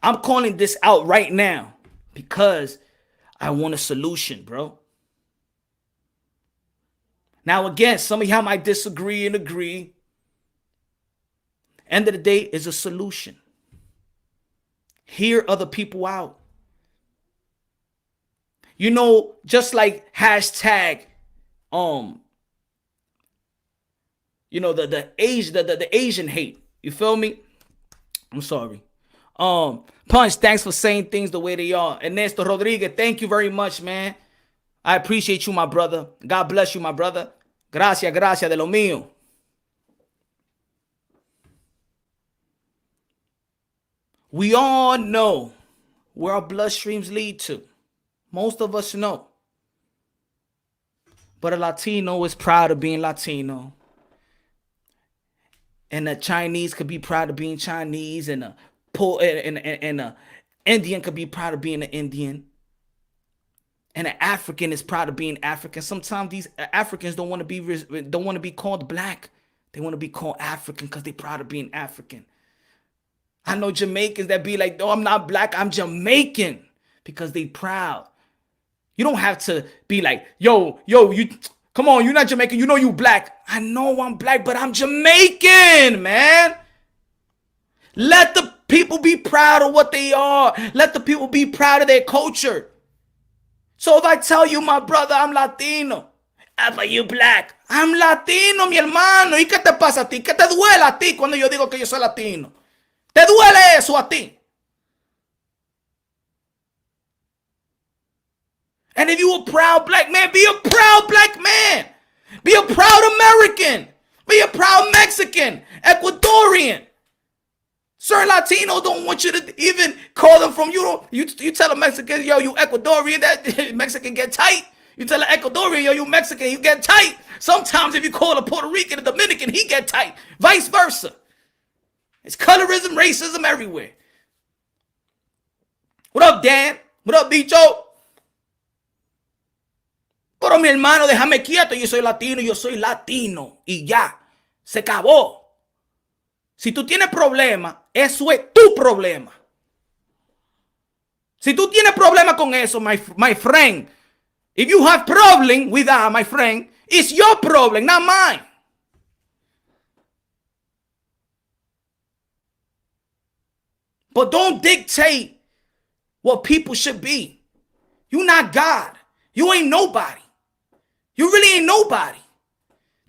I'm calling this out right now because I want a solution, bro. Now, again, some of y'all might disagree and agree. End of the day is a solution. Hear other people out. You know, just like hashtag, you know, the Asian hate. You feel me? I'm sorry. Punch, thanks for saying things the way they are. Ernesto Rodriguez, thank you very much, man. I appreciate you, my brother. God bless you, my brother. Gracias de lo mío. We all know where our bloodstreams lead to. Most of us know. But a Latino is proud of being Latino. And a Chinese could be proud of being Chinese. And a Indian could be proud of being an Indian. And an African is proud of being African. Sometimes these Africans don't want to be called black. They want to be called African because they're proud of being African. I know Jamaicans that be like, no, I'm not black, I'm Jamaican, because they proud. You don't have to be like, yo, you come on, you're not Jamaican, you know you black. I know I'm black, but I'm Jamaican, man. Let the people be proud of what they are. Let the people be proud of their culture. So if I tell you, my brother, I'm Latino, but you black, I'm Latino, mi hermano. ¿Y qué te pasa a ti? ¿Qué te duele a ti cuando yo digo que yo soy Latino? ¿Te duele eso a ti? And if you a proud black man, be a proud black man. Be a proud American. Be a proud Mexican, Ecuadorian. Certain Latinos don't want you to even call them from you tell a Mexican, yo, you Ecuadorian, that Mexican get tight. You tell an Ecuadorian, yo, you Mexican, you get tight. Sometimes if you call a Puerto Rican, a Dominican, he get tight. Vice versa. It's colorism, racism everywhere. What up, Dan? What up, Bicho? Pero mi hermano, déjame quieto. Yo soy latino. Y ya. Se acabó. Si tú tienes problema, eso es tu problema. Si tú tienes problema con eso, my friend, if you have problem with that, my friend, it's your problem, not mine. But don't dictate what people should be. You're not God. You ain't nobody. You really ain't nobody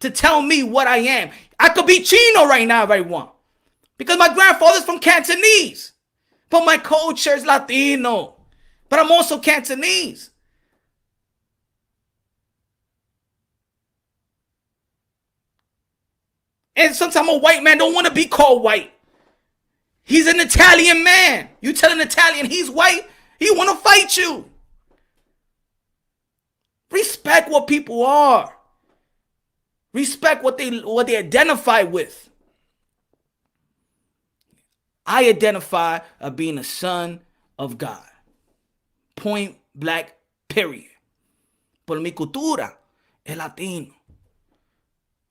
to tell me what I am. I could be Chino right now if I want. Because my grandfather's from Cantonese. But my culture is Latino. But I'm also Cantonese. And sometimes a white man don't want to be called white. He's an Italian man. You tell an Italian he's white, he want to fight you. Respect what people are. Respect what they identify with. I identify as being a son of God. Point blank, period. Por mi cultura es latino.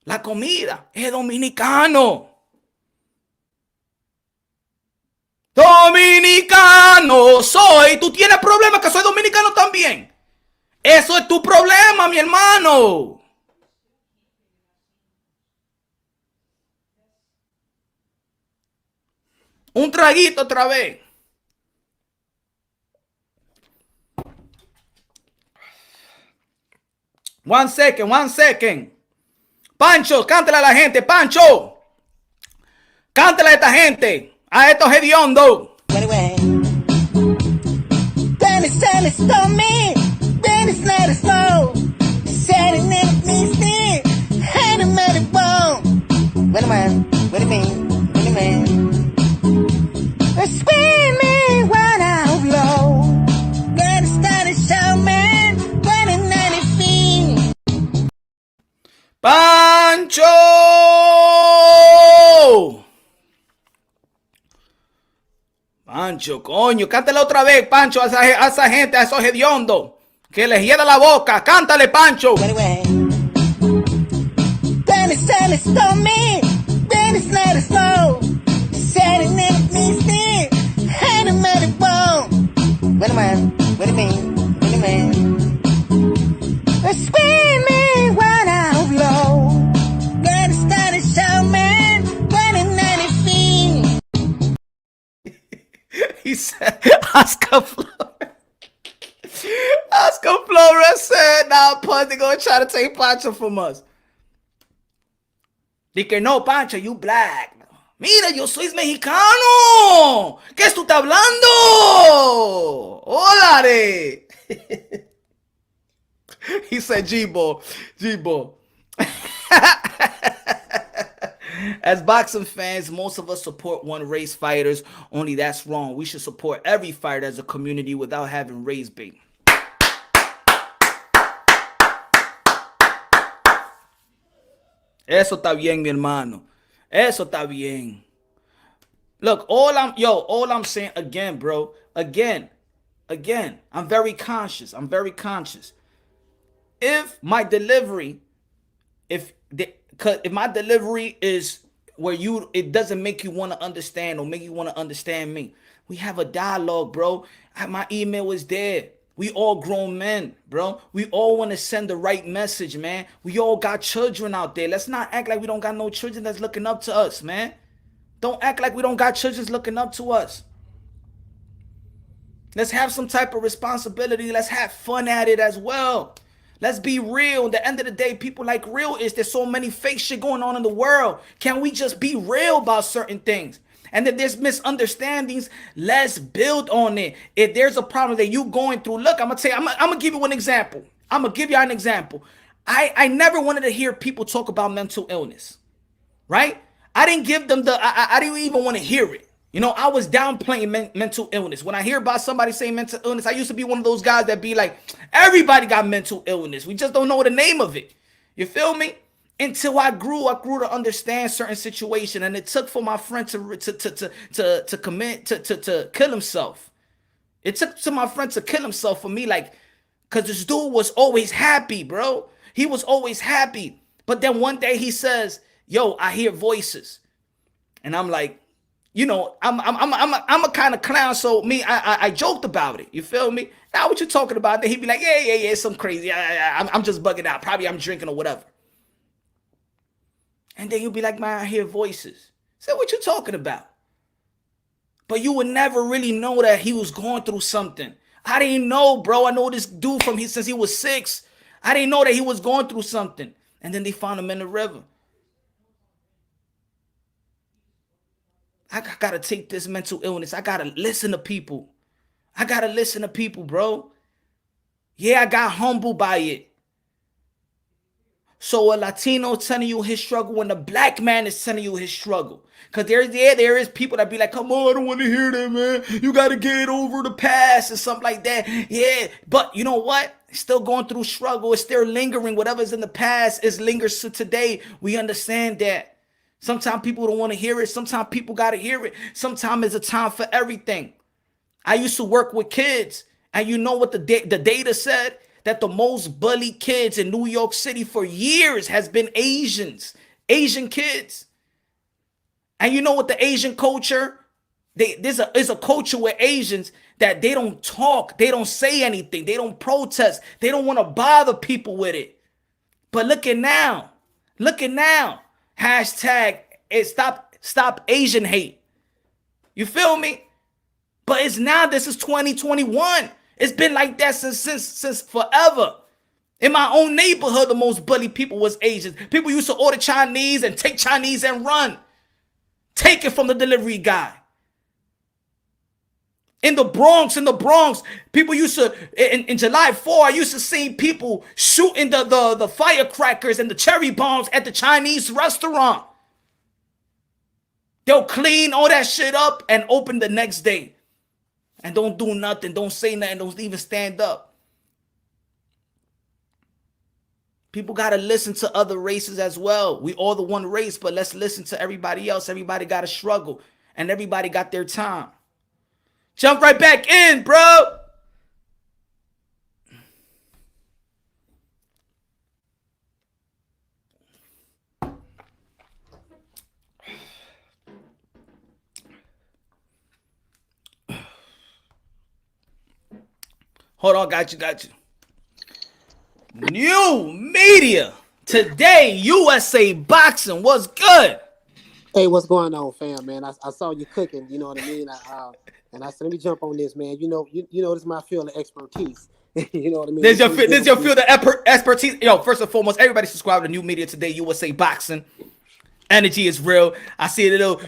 La comida es dominicano. Dominicano soy. Tú tienes problemas que soy dominicano también. Eso es tu problema, mi hermano. Un traguito otra vez. One second. Pancho, cántale a la gente, Pancho. Cántale a esta gente, a estos hediondos. Pancho. Pancho, coño, cántale otra vez, Pancho, a esa gente, a esos hediondos, que les hieda la boca. Cántale, Pancho. He said, Oscar Flores said, now Pun, they gonna try to take Pancho from us. Dije, no, Pancho, you black. Mira, yo soy mexicano. ¿Qué es tú estás hablando? Hola, re. He said, G-Bo. As boxing fans, most of us support one race fighters. Only that's wrong. We should support every fighter as a community without having race bait. Eso está bien, mi hermano. Eso está bien. Look, all I'm saying again, bro. Again, I'm very conscious. If my delivery, if my delivery is where it doesn't make you want to understand or make you want to understand me, we have a dialogue, bro. My email is there. We all grown men, bro. We all want to send the right message, man. We all got children out there. Let's not act like we don't got no children that's looking up to us, man. Don't act like we don't got children looking up to us. Let's have some type of responsibility. Let's have fun at it as well. Let's be real. At the end of the day, people like real is there's so many fake shit going on in the world. Can we just be real about certain things? And if there's misunderstandings, let's build on it. If there's a problem that you going through, look, I'm gonna give you an example. I'm gonna give you an example. I never wanted to hear people talk about mental illness, right? I didn't give them I didn't even want to hear it. You know, I was downplaying mental illness. When I hear about somebody saying mental illness, I used to be one of those guys that be like, everybody got mental illness. We just don't know the name of it. You feel me? Until I grew to understand certain situation, and it took for my friend to kill himself. It took to my friend to kill himself for me, like, cause this dude was always happy, bro. He was always happy. But then one day he says, "Yo, I hear voices," and I'm like, you know, I'm a kind of clown, so I joked about it. You feel me? Now what you talking about? Then he'd be like, yeah, some crazy. I'm just bugging out. Probably I'm drinking or whatever. And then you'll be like, man, I hear voices. So what you talking about? But you would never really know that he was going through something. I didn't know, bro. I know this dude since he was 6. I didn't know that he was going through something. And then they found him in the river. I gotta take this mental illness. I gotta listen to people. Bro. Yeah, I got humbled by it. So a Latino telling you his struggle when the black man is telling you his struggle. Because there is people that be like, come on, I don't want to hear that, man. You got to get over the past and something like that. Yeah, but you know what? Still going through struggle. It's still lingering. Whatever's in the past is lingers to today. We understand that. Sometimes people don't want to hear it. Sometimes people got to hear it. Sometimes it's a time for everything. I used to work with kids. And you know what the data said? That the most bullied kids in New York City for years has been Asian kids. And you know what the Asian culture, there's a culture with Asians that they don't talk, they don't say anything, they don't protest, they don't want to bother people with it. But look at now. Hashtag stop Asian hate. You feel me? But it's now, this is 2021. It's been like that since forever. In my own neighborhood, the most bullied people was Asians. People used to order Chinese and take Chinese and run. Take it from the delivery guy. In the Bronx, people used to, in July 4, I used to see people shooting the firecrackers and the cherry bombs at the Chinese restaurant. They'll clean all that shit up and open the next day. And don't do nothing, don't say nothing, don't even stand up. People got to listen to other races as well. We all the one race, but let's listen to everybody else. Everybody got to struggle, and everybody got their time. Jump right back in, bro. Hold on, got you. New media today, USA Boxing. What's good? Hey, what's going on, fam, man? I saw you cooking, you know what I mean? And I said, let me jump on this, man. You know, this is my field of expertise. You know what I mean? This is your field of expertise. Yo, first and foremost, everybody subscribe to New Media Today, USA Boxing. Energy is real. I see a little,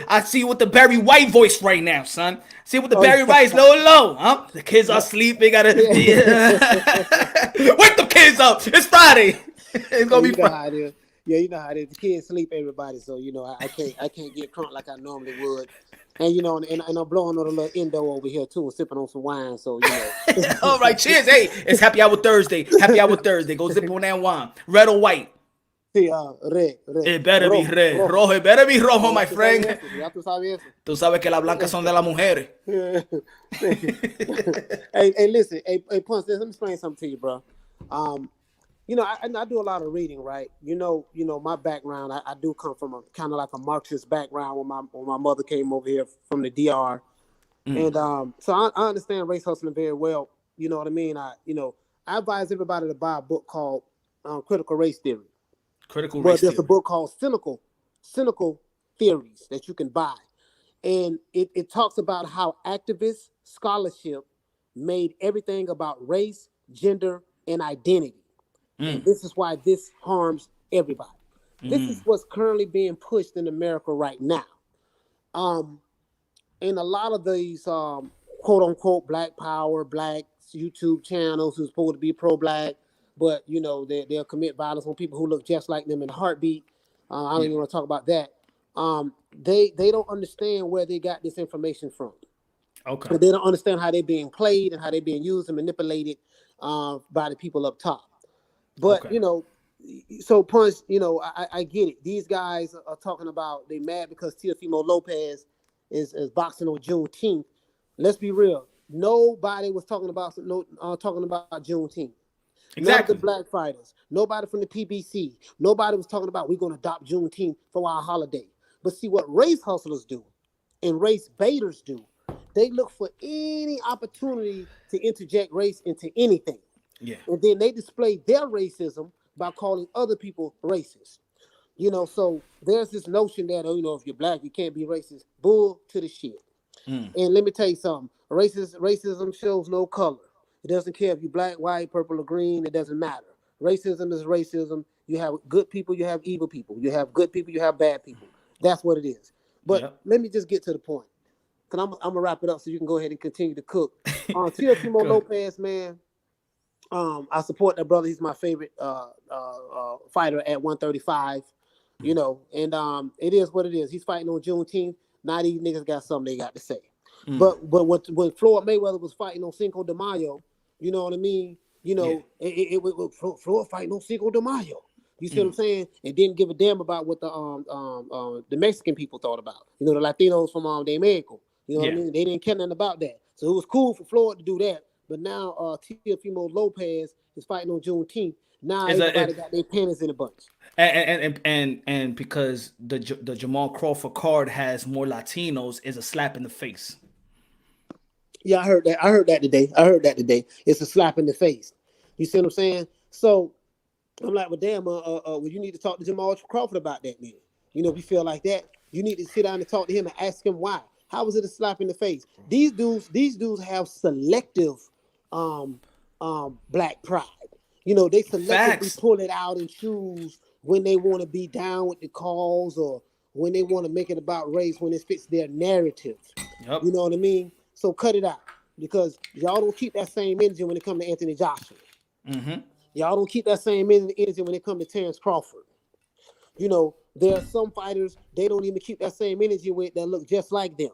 I see you with the Barry White voice right now, son. See with the Barry White's low, huh? The kids are sleeping. Wake the kids up. It's Friday. It's gonna be Friday. Yeah, you know how it is. The kids sleep, everybody. So you know, I can't get crunk like I normally would. And you know, and I'm blowing on a little endo over here too, and sipping on some wine. So you know. All right, cheers. Hey, it's Happy Hour Thursday. Happy Hour Thursday. Go zip on that wine. Red or white? Red. It better be red. Rojo. It better be rojo, my friend. Tú sabes que las blancas son de las mujeres. Hey, listen. Hey, Punch, let me explain something to you, bro. You know, I do a lot of reading, right? You know, my background, I do come from a kind of like a Marxist background when my mother came over here from the DR. And so I understand race hustling very well. You know what I mean? I advise everybody to buy a book called Critical Race Theory. But there's a book called Cynical Theories that you can buy. And it talks about how activist scholarship made everything about race, gender, and identity. And this is why this harms everybody. This is what's currently being pushed in America right now. And a lot of these quote unquote Black Power, Black YouTube channels who's supposed to be pro-Black, but you know they'll commit violence on people who look just like them in a heartbeat. I don't even want to talk about that. They don't understand where they got this information from. Okay. But they don't understand how they're being played and how they're being used and manipulated by the people up top. But you know, so Punch, you know, I get it. These guys are talking about they mad because Teofimo Lopez is boxing on Juneteenth. Let's be real. Nobody was talking about Juneteenth. Exactly. None of the Black fighters, nobody from the PBC, nobody was talking about we're going to adopt Juneteenth for our holiday. But see what race hustlers do and race baiters do, they look for any opportunity to interject race into anything. Yeah. And then they display their racism by calling other people racist. You know, so there's this notion that, you know, if you're Black, you can't be racist. Bull to the shit. And let me tell you something. Racism shows no color. It doesn't care if you're Black, white, purple, or green. It doesn't matter. Racism is racism. You have good people, you have evil people. You have good people, you have bad people. That's what it is. But let me just get to the point. Because I'm going to wrap it up so you can go ahead and continue to cook. Teofimo Lopez, man, I support that brother. He's my favorite fighter at 135. You know, and it is what it is. He's fighting on Juneteenth. Now these niggas got something they got to say. But when Floyd Mayweather was fighting on Cinco de Mayo, you know what I mean? You know, it was Floyd fighting on Cinco de Mayo. You see what I'm saying? And didn't give a damn about what the Mexican people thought about. You know, the Latinos from de Mexico. You know what I mean? They didn't care nothing about that. So it was cool for Floyd to do that. But now Teofimo Lopez is fighting on Juneteenth. Now everybody got their panties in a bunch. And because the Jamal Crawford card has more Latinos is a slap in the face. Yeah, I heard that today. It's a slap in the face. You see what I'm saying? So I'm like, well, damn, well, you need to talk to Jamal Crawford about that, man. You know, if you feel like that, you need to sit down and talk to him and ask him why. How was it a slap in the face? These dudes have selective black pride. You know, they selectively pull it out and choose when they want to be down with the cause or when they want to make it about race when it fits their narrative. Yep. You know what I mean? So cut it out, because y'all don't keep that same energy when it comes to Anthony Joshua. Mm-hmm. Y'all don't keep that same energy when it comes to Terrence Crawford. You know, there are some fighters they don't even keep that same energy with that look just like them.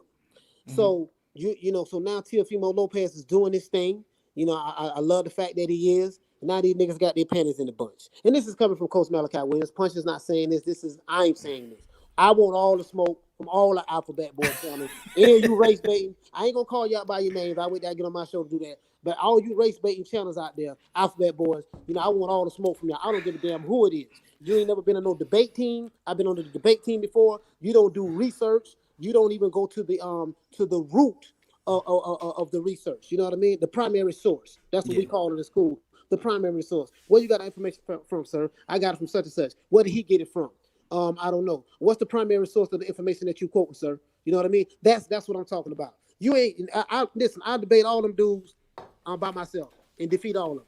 Mm-hmm. So so now Teofimo Lopez is doing this thing. You know, I love the fact that he is. Now these niggas got their panties in the bunch. And this is coming from Coach Malachi Williams. Punch is not saying this. I'm saying this. I want all the smoke from all the alphabet boys channels. And you race baiting. I ain't gonna call you out by your names. I wait till I get on my show to do that. But all you race baiting channels out there, alphabet boys, you know, I want all the smoke from y'all. I don't give a damn who it is. You ain't never been on no debate team. I've been on the debate team before. You don't do research. You don't even go to the root of the research. You know what I mean? The primary source. That's what we call it in school. The primary source. Where you got that information from, sir? I got it from such and such. Where did he get it from? I don't know. What's the primary source of the information that you quoting, sir? You know what I mean? That's what I'm talking about. You ain't. Listen. I debate all them dudes by myself and defeat all of them.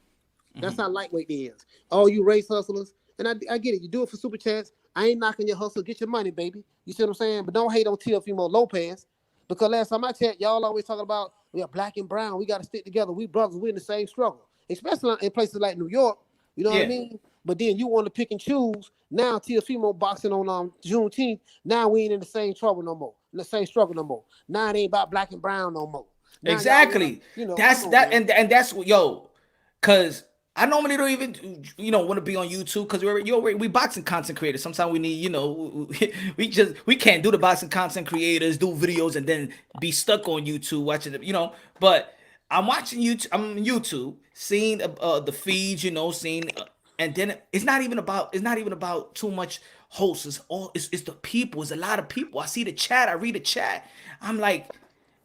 That's how lightweight they is. All you race hustlers, and I get it. You do it for super chats. I ain't knocking your hustle. Get your money, baby. You see what I'm saying? But don't hate on Teofimo Lopez, because last time I checked, y'all always talking about we are black and brown. We got to stick together. We brothers. We in the same struggle, especially in places like New York. You know what I mean? But then you want to pick and choose. Now Teofimo boxing on Juneteenth. Now we ain't in the same trouble no more. In the same struggle no more. Now it ain't about black and brown no more. Now exactly. That's that, and that's what because I normally don't even want to be on YouTube because we boxing content creators. Sometimes we need we can't do the boxing content creators, do videos and then be stuck on YouTube watching it. But I'm watching YouTube. I'm on YouTube, seeing the feeds, seeing. And then it's not even about too much hosts. It's the people. It's a lot of people. I see the chat. I read the chat. I'm like,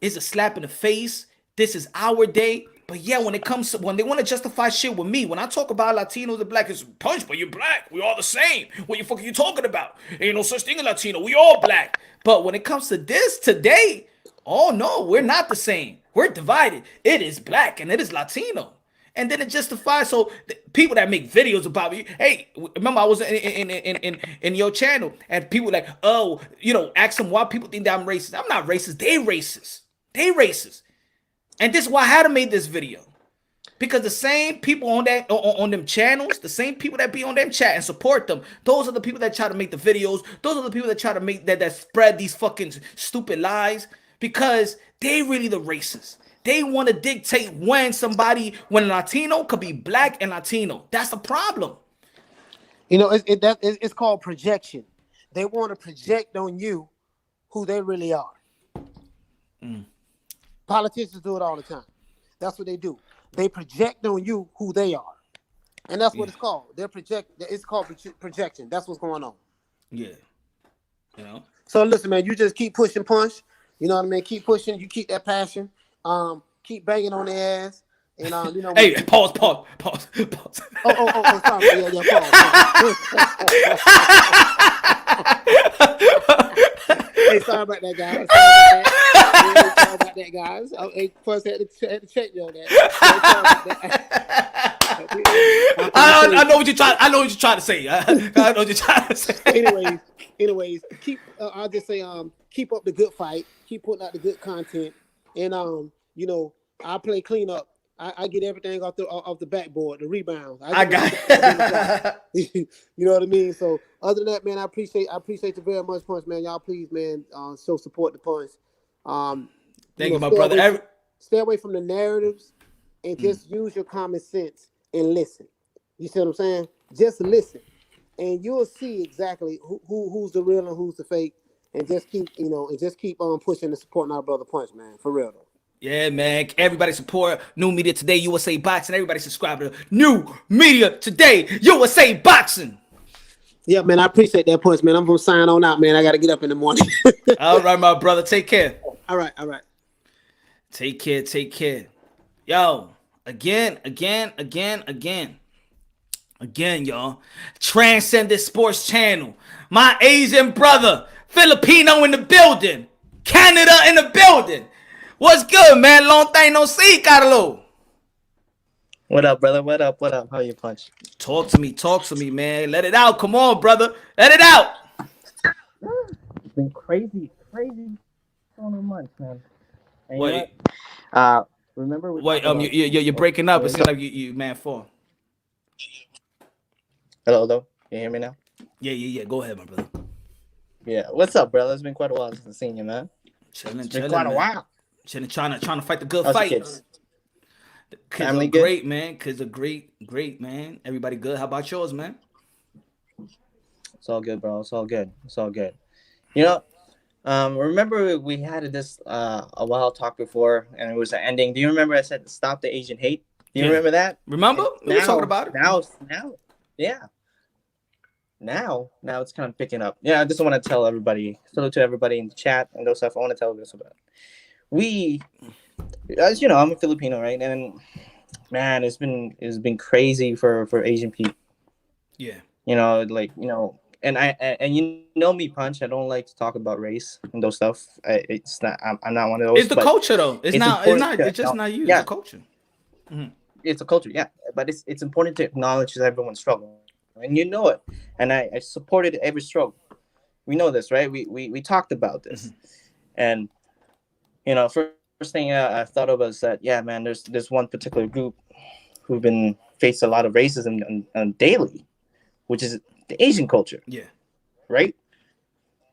it's a slap in the face. This is our day. But yeah, when they want to justify shit with me, when I talk about Latinos and black, it's Punch, but you're black. We all the same. What the fuck are you talking about? Ain't no such thing as Latino. We all black. But when it comes to this today, oh no, we're not the same. We're divided. It is black and it is Latino. And then it justifies. So people that make videos about me, hey, remember I was in your channel and people like, ask them why people think that I'm racist. I'm not racist. They racist. And this is why I had to make this video. Because the same people on them channels, the same people that be on them chat and support them, those are the people that try to make the videos. Those are the people that try to make that spread these fucking stupid lies, because they really the racists. They want to dictate when a Latino could be black and Latino. That's the problem. It's called projection. They want to project on you who they really are. Politicians do it all the time. That's what they do. They project on you who they are, and that's what it's called. It's called projection. That's what's going on. Yeah. So listen, man. You just keep pushing, Punch. You know what I mean? Keep pushing. You keep that passion. Keep banging on their ass, and Hey, pause. Oh, sorry. Yeah, pause. Hey, sorry about that, guys. Sorry about that, guys. First had to check you on that. I know what you're trying. I know what you're trying to say. I know what you're trying to say. Anyways, keep. I'll just say, keep up the good fight. Keep putting out the good content, and I play cleanup. I get everything off the backboard, the rebounds. I got it. You know what I mean? So other than that, man, I appreciate you very much, Punch, man. Y'all please, man, show support to Punch. Thank you, my brother. Stay away from the narratives and just use your common sense and listen. You see what I'm saying? Just listen, and you'll see exactly who's the real and who's the fake. And just keep pushing and supporting our brother Punch, man. For real though. Yeah, man. Everybody support New Media Today, USA Boxing. Everybody subscribe to New Media Today, USA Boxing. Yeah, man. I appreciate that, Punch, man. I'm gonna sign on out, man. I gotta get up in the morning. All right, my brother. Take care. All right. Take care. Yo, again, y'all. Transcendent Sports Channel. My Asian brother, Filipino in the building. Canada in the building. What's good, man? Long time no see, Carlo. What up, brother? What up? What up? How you, Punch? Talk to me, man. Let it out. Come on, brother. Let it out. It's been crazy on a month, man. And you know Wait, what? Remember we wait. talked about You're breaking up. It seems like you man fall. Hello. Can you hear me now? Yeah. Go ahead, my brother. Yeah. What's up, brother? It's been quite a while since I've seen you, man. Chilling, Been quite a while. Chilling, trying to fight the good How's fight. your kids? Kids Family are good? great, man. Kids are great, man. Everybody good. How about yours, man? It's all good, bro. It's all good. You know, remember we had this a while talk before, and it was an ending. Do you remember I said stop the Asian hate? Do you remember that? Remember? We were talking about it. Now, yeah. Now it's kind of picking up. Yeah, I just want to tell everybody, salute to everybody in the chat and those stuff. I want to tell this about. We, as you know, I'm a Filipino, right? And man, it's been crazy for Asian people. Yeah. You know, and you know me, Punch. I don't like to talk about race and those stuff. It's not. I'm not one of those. It's the culture, though. It's not. It's just not you. Yeah. It's the culture. Mm-hmm. It's a culture, yeah. But it's important to acknowledge everyone's struggle, and you know it. And I supported every struggle. We know this, right? We talked about this, and you know, first thing I thought of was that, yeah, man, there's one particular group who've been faced a lot of racism on daily, which is the Asian culture. Yeah. Right.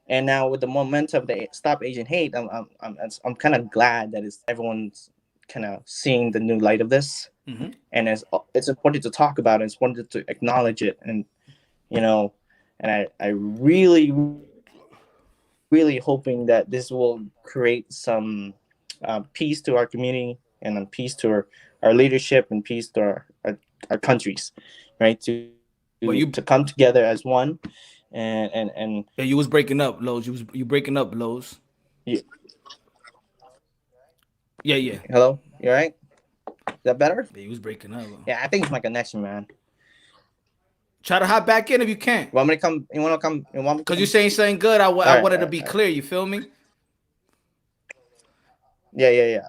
And now with the momentum of the Stop Asian Hate, I'm kind of glad that everyone's kind of seeing the new light of this, and it's important to talk about it. It's important to acknowledge it, and you know, and I really hoping that this will create some peace to our community and peace to our leadership and peace to our countries, right? To come together as one, and yeah, you was breaking up, Lowe's. You breaking up, Lowe's. Yeah. Yeah. Hello, you all right? Is that better? Yeah, you was breaking up. Yeah, I think it's my connection, man. Try to hop back in if you can. You want to come? Because you're saying something good. I wanted to be clear. You feel me? Yeah.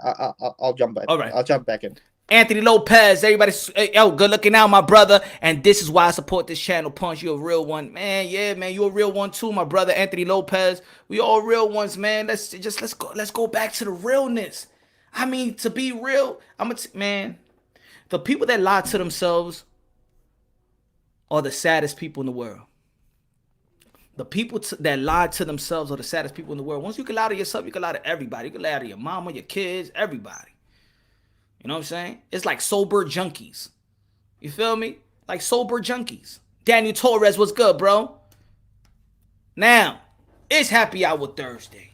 I'll jump back. All right. I'll jump back in. Anthony Lopez, everybody, yo, good looking out, my brother. And this is why I support this channel, Punch. You're a real one, man. Yeah, man, you're a real one too, my brother, Anthony Lopez. We all real ones, man. Let's go back to the realness. I mean, to be real, man. The people that lie to themselves are the saddest people in the world. The people that lie to themselves are the saddest people in the world. Once you can lie to yourself, you can lie to everybody. You can lie to your mama, your kids, everybody. You know what I'm saying? It's like sober junkies. You feel me? Like sober junkies. Daniel Torres, what's good, bro? Now, it's Happy Hour Thursday.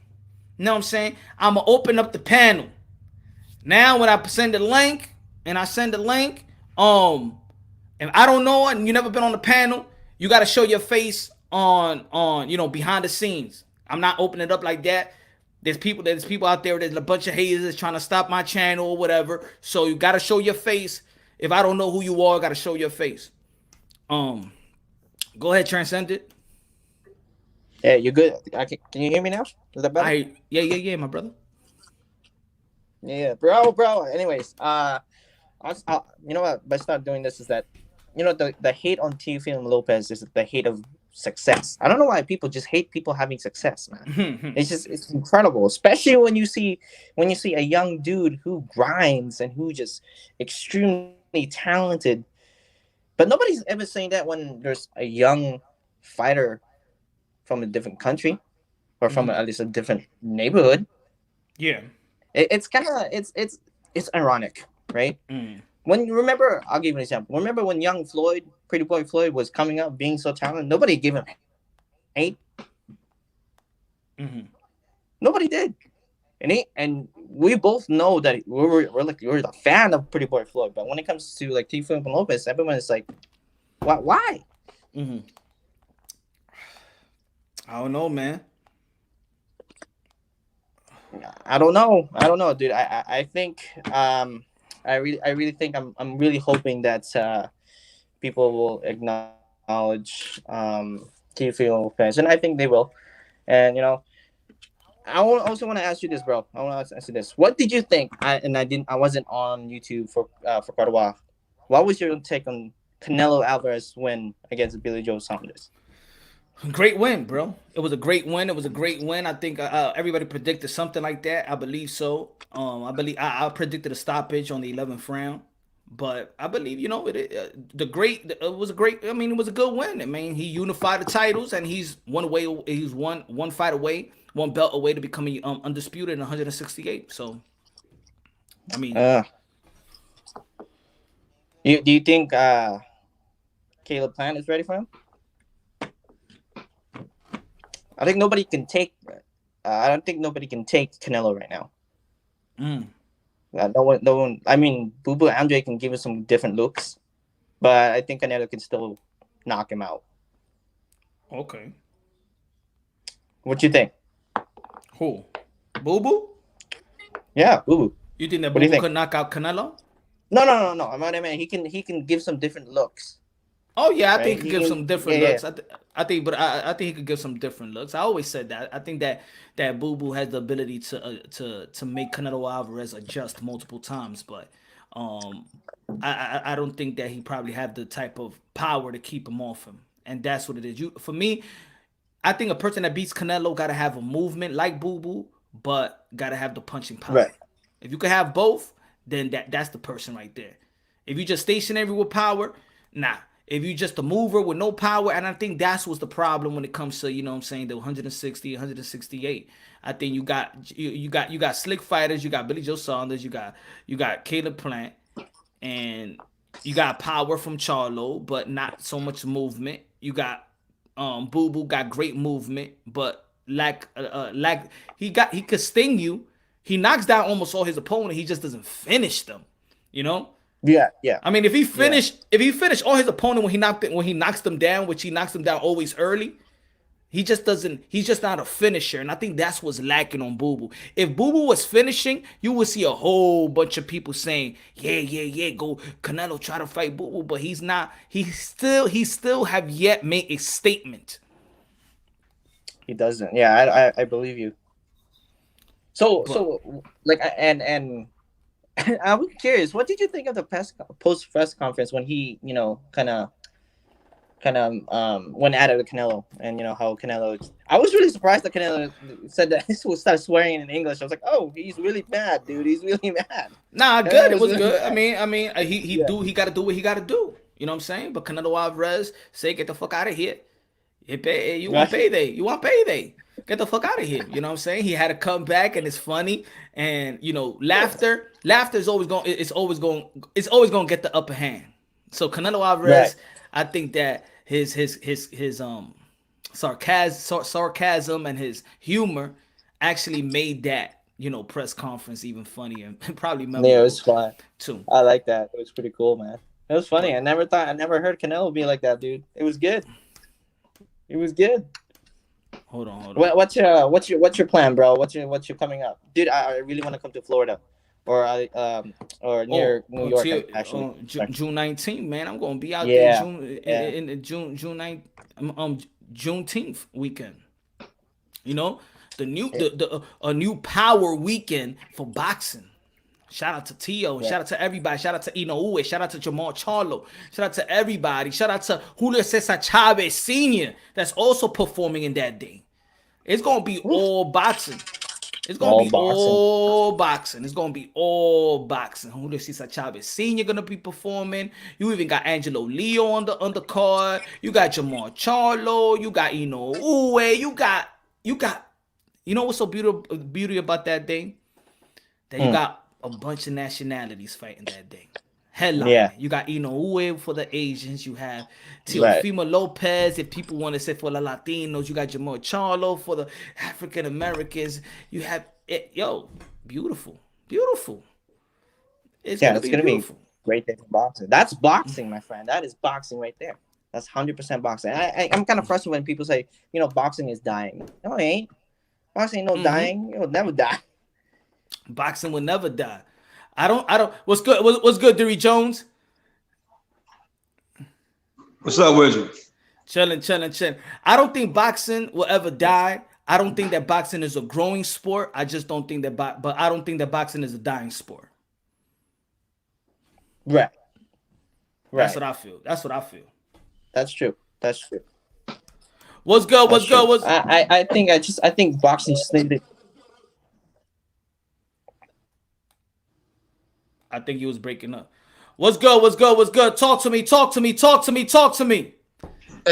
You know what I'm saying? I'm going to open up the panel. Now, when I send the link, if I don't know it and you never been on the panel, you got to show your face on behind the scenes. I'm not opening it up like that. There's people out there, there's a bunch of haters trying to stop my channel or whatever. So you gotta show your face. If I don't know who you are, I gotta show your face. Go ahead, Transcended. Yeah, you're good. Can you hear me now? Is that better? Yeah, my brother. Yeah, bro. Anyways, you know what? By start doing this is that, you know, the hate on Teofimo Lopez is the hate of success. I don't know why people just hate people having success, man. It's incredible, especially when you see a young dude who grinds and who just extremely talented. But nobody's ever saying that when there's a young fighter from a different country or from at least a different neighborhood. Yeah, it's kind of it's ironic, right? When you remember, I'll give you an example. Remember when young Floyd, Pretty Boy Floyd, was coming up being so talented? Nobody gave him hate. Nobody did. And we both know that we're the fan of Pretty Boy Floyd. But when it comes to like Teofimo Lopez, everyone is like, why? I don't know, man. I don't know, dude. I think I really think I'm really hoping that people will acknowledge Teofimo Lopez, and I think they will. And you know, also want to ask you this, bro. I want to ask you this. What did you think? I wasn't on YouTube for quite a while. What was your take on Canelo Alvarez win against Billy Joe Saunders? Great win, bro. It was a great win. It was a great win. I think everybody predicted something like that. I believe so. I predicted a stoppage on the 11th round, but I believe it was a great. I mean, it was a good win. I mean, he unified the titles, and he's one fight away, one belt away to becoming undisputed in 168. So, I mean, do you think Caleb Plant is ready for him? I think nobody can take. I don't think nobody can take Canelo right now. No one. I mean, Boo Boo Andre can give us some different looks, but I think Canelo can still knock him out. Okay. What you think? Who? Boo Boo? Yeah, Boo Boo. You think that Boo Boo could knock out Canelo? No. I mean, he can give some different looks. Oh yeah, I think he could give some different looks. I think he could give some different looks. I always said that. I think that Boo Boo has the ability to make Canelo Alvarez adjust multiple times, but I don't think that he probably have the type of power to keep him off him, and that's what it is. For me, I think a person that beats Canelo gotta have a movement like Boo Boo, but gotta have the punching power. Right. If you could have both, then that's the person right there. If you just stationary with power, nah. If you just a mover with no power, and I think that's what's the problem when it comes to, the 160, 168. I think you got slick fighters, you got Billy Joe Saunders, you got Caleb Plant, and you got power from Charlo, but not so much movement. You got Boo Boo got great movement, but he could sting you. He knocks down almost all his opponent. He just doesn't finish them, Yeah. I mean, if he finished all his opponent when he knocks them down, which he knocks them down always early, he's just not a finisher. And I think that's what's lacking on Boo Boo. If Boo Boo was finishing, you would see a whole bunch of people saying, yeah, go Canelo try to fight Boo Boo, but he's not. He still have yet made a statement. He doesn't. Yeah, I believe you. So like, and I was curious, what did you think of the post press conference when he, kind of went at it with Canelo, and how Canelo? I was really surprised that Canelo said that he would start swearing in English. I was like, oh, he's really mad, dude. He's really mad. Nah, good. It was really good. Bad. I mean, he got to do what he got to do. You know what I'm saying? But Canelo Alvarez say, get the fuck out of here. You want payday? You want payday? Get the fuck out of here. You know what I'm saying? He had to come back, and it's funny. And laughter is always going to get the upper hand. So Canelo Alvarez, right. I think that his sarcasm and his humor actually made that press conference even funnier and probably memorable. Yeah, it was fun too. I like that. It was pretty cool, man. It was funny. I never heard Canelo be like that, dude. It was good. It was good. Hold on. What's your plan, bro? What's your coming up, dude? I really want to come to Florida, or near New York. Actually, June 19th, man. I'm gonna be out there in the June 9th, Juneteenth weekend. A new power weekend for boxing. Shout out to Tio, shout out to everybody, shout out to Youre, shout out to Jamal Charlo, shout out to everybody, shout out to Julio Cesar Chavez Sr. that's also performing in that day. It's gonna be all boxing. It's gonna be all boxing. It's gonna be all boxing. Julio Cesar Chavez Sr. gonna be performing. You even got Angelo Leo on the card. You got Jamal Charlo. You got Youre. You got. You know what's so beauty about that day? That you got a bunch of nationalities fighting that day. Headline. Yeah. You got Youre for the Asians. You have Teofimo Lopez. If people want to say for the Latinos, you got Jamal Charlo for the African Americans. You have beautiful. It's gonna be great day for boxing. That's boxing, my friend. That is boxing right there. That's 100% boxing. I'm kind of frustrated when people say, boxing is dying. No, it ain't. Boxing ain't no dying. It'll never die. Boxing will never die. I don't. What's good? What's good, Derry Jones? What's up with you? Chilling. I don't think boxing will ever die. I don't think that boxing is a growing sport. I just don't think that, but I don't think that boxing is a dying sport. Right. That's what I feel. That's what I feel. That's true. That's true. What's good? What's good? I think boxing just needed. I think he was breaking up. What's good? What's good? What's good? Talk to me. Talk to me. Talk to me. Talk to me.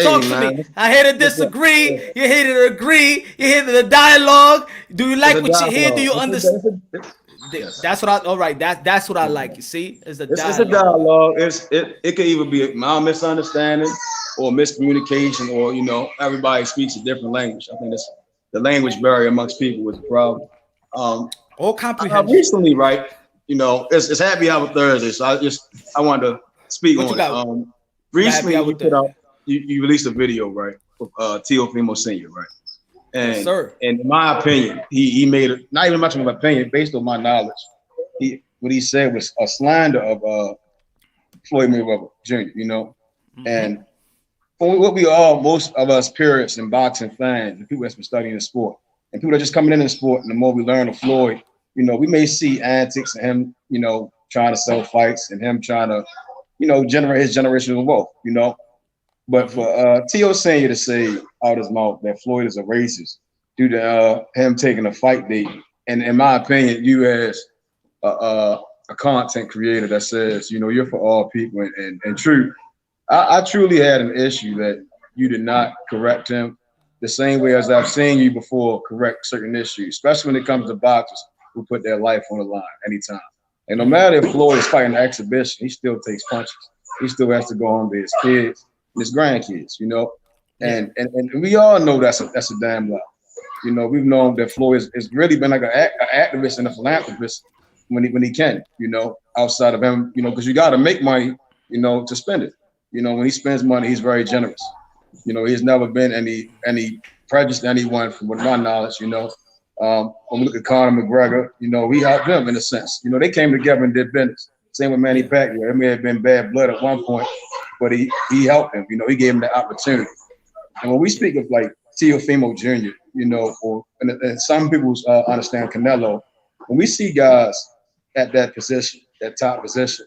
Talk to me. I here to disagree. You're here to agree. You're here to the dialogue. Do you like what you hear? Do you understand? That's what I. All right. That's what I like. You see, it's a dialogue. It's a dialogue. It could either be a mild misunderstanding or miscommunication, or everybody speaks a different language. I think that's the language barrier amongst people is a problem. All comprehension. Recently, right? It's Happy Hour Thursday, so I wanted to speak on it. Recently, you released a video, right, of Teofimo Senior, right? And, yes, sir. And in my opinion, he made it, not even much of my opinion, based on my knowledge. What he said was a slander of Floyd Mayweather Jr., And from what most of us purists and boxing fans, and people that's been studying the sport, and people that are just coming in the sport, and the more we learn of Floyd, we may see antics and him, trying to sell fights and him trying to, generate his generational wealth, But for T.O. Senior to say out his mouth that Floyd is a racist due to him taking a fight date, and in my opinion, you as a content creator that says, you're for all people and true, I truly had an issue that you did not correct him the same way as I've seen you before correct certain issues, especially when it comes to boxers who put their life on the line anytime. And no matter if Floyd is fighting an exhibition, he still takes punches. He still has to go home to his kids and his grandkids, and we all know that's a damn lie. We've known that Floyd has really been like an activist and a philanthropist when he can, outside of him, because you got to make money, to spend it. When he spends money, he's very generous. He's never been any prejudice to anyone from my knowledge, when we look at Conor McGregor, he helped them in a sense. They came together and did business. Same with Manny Pacquiao. It may have been bad blood at one point, but he helped him. He gave him the opportunity. And when we speak of like Teofimo Jr., and some people understand Canelo, when we see guys at that position, that top position,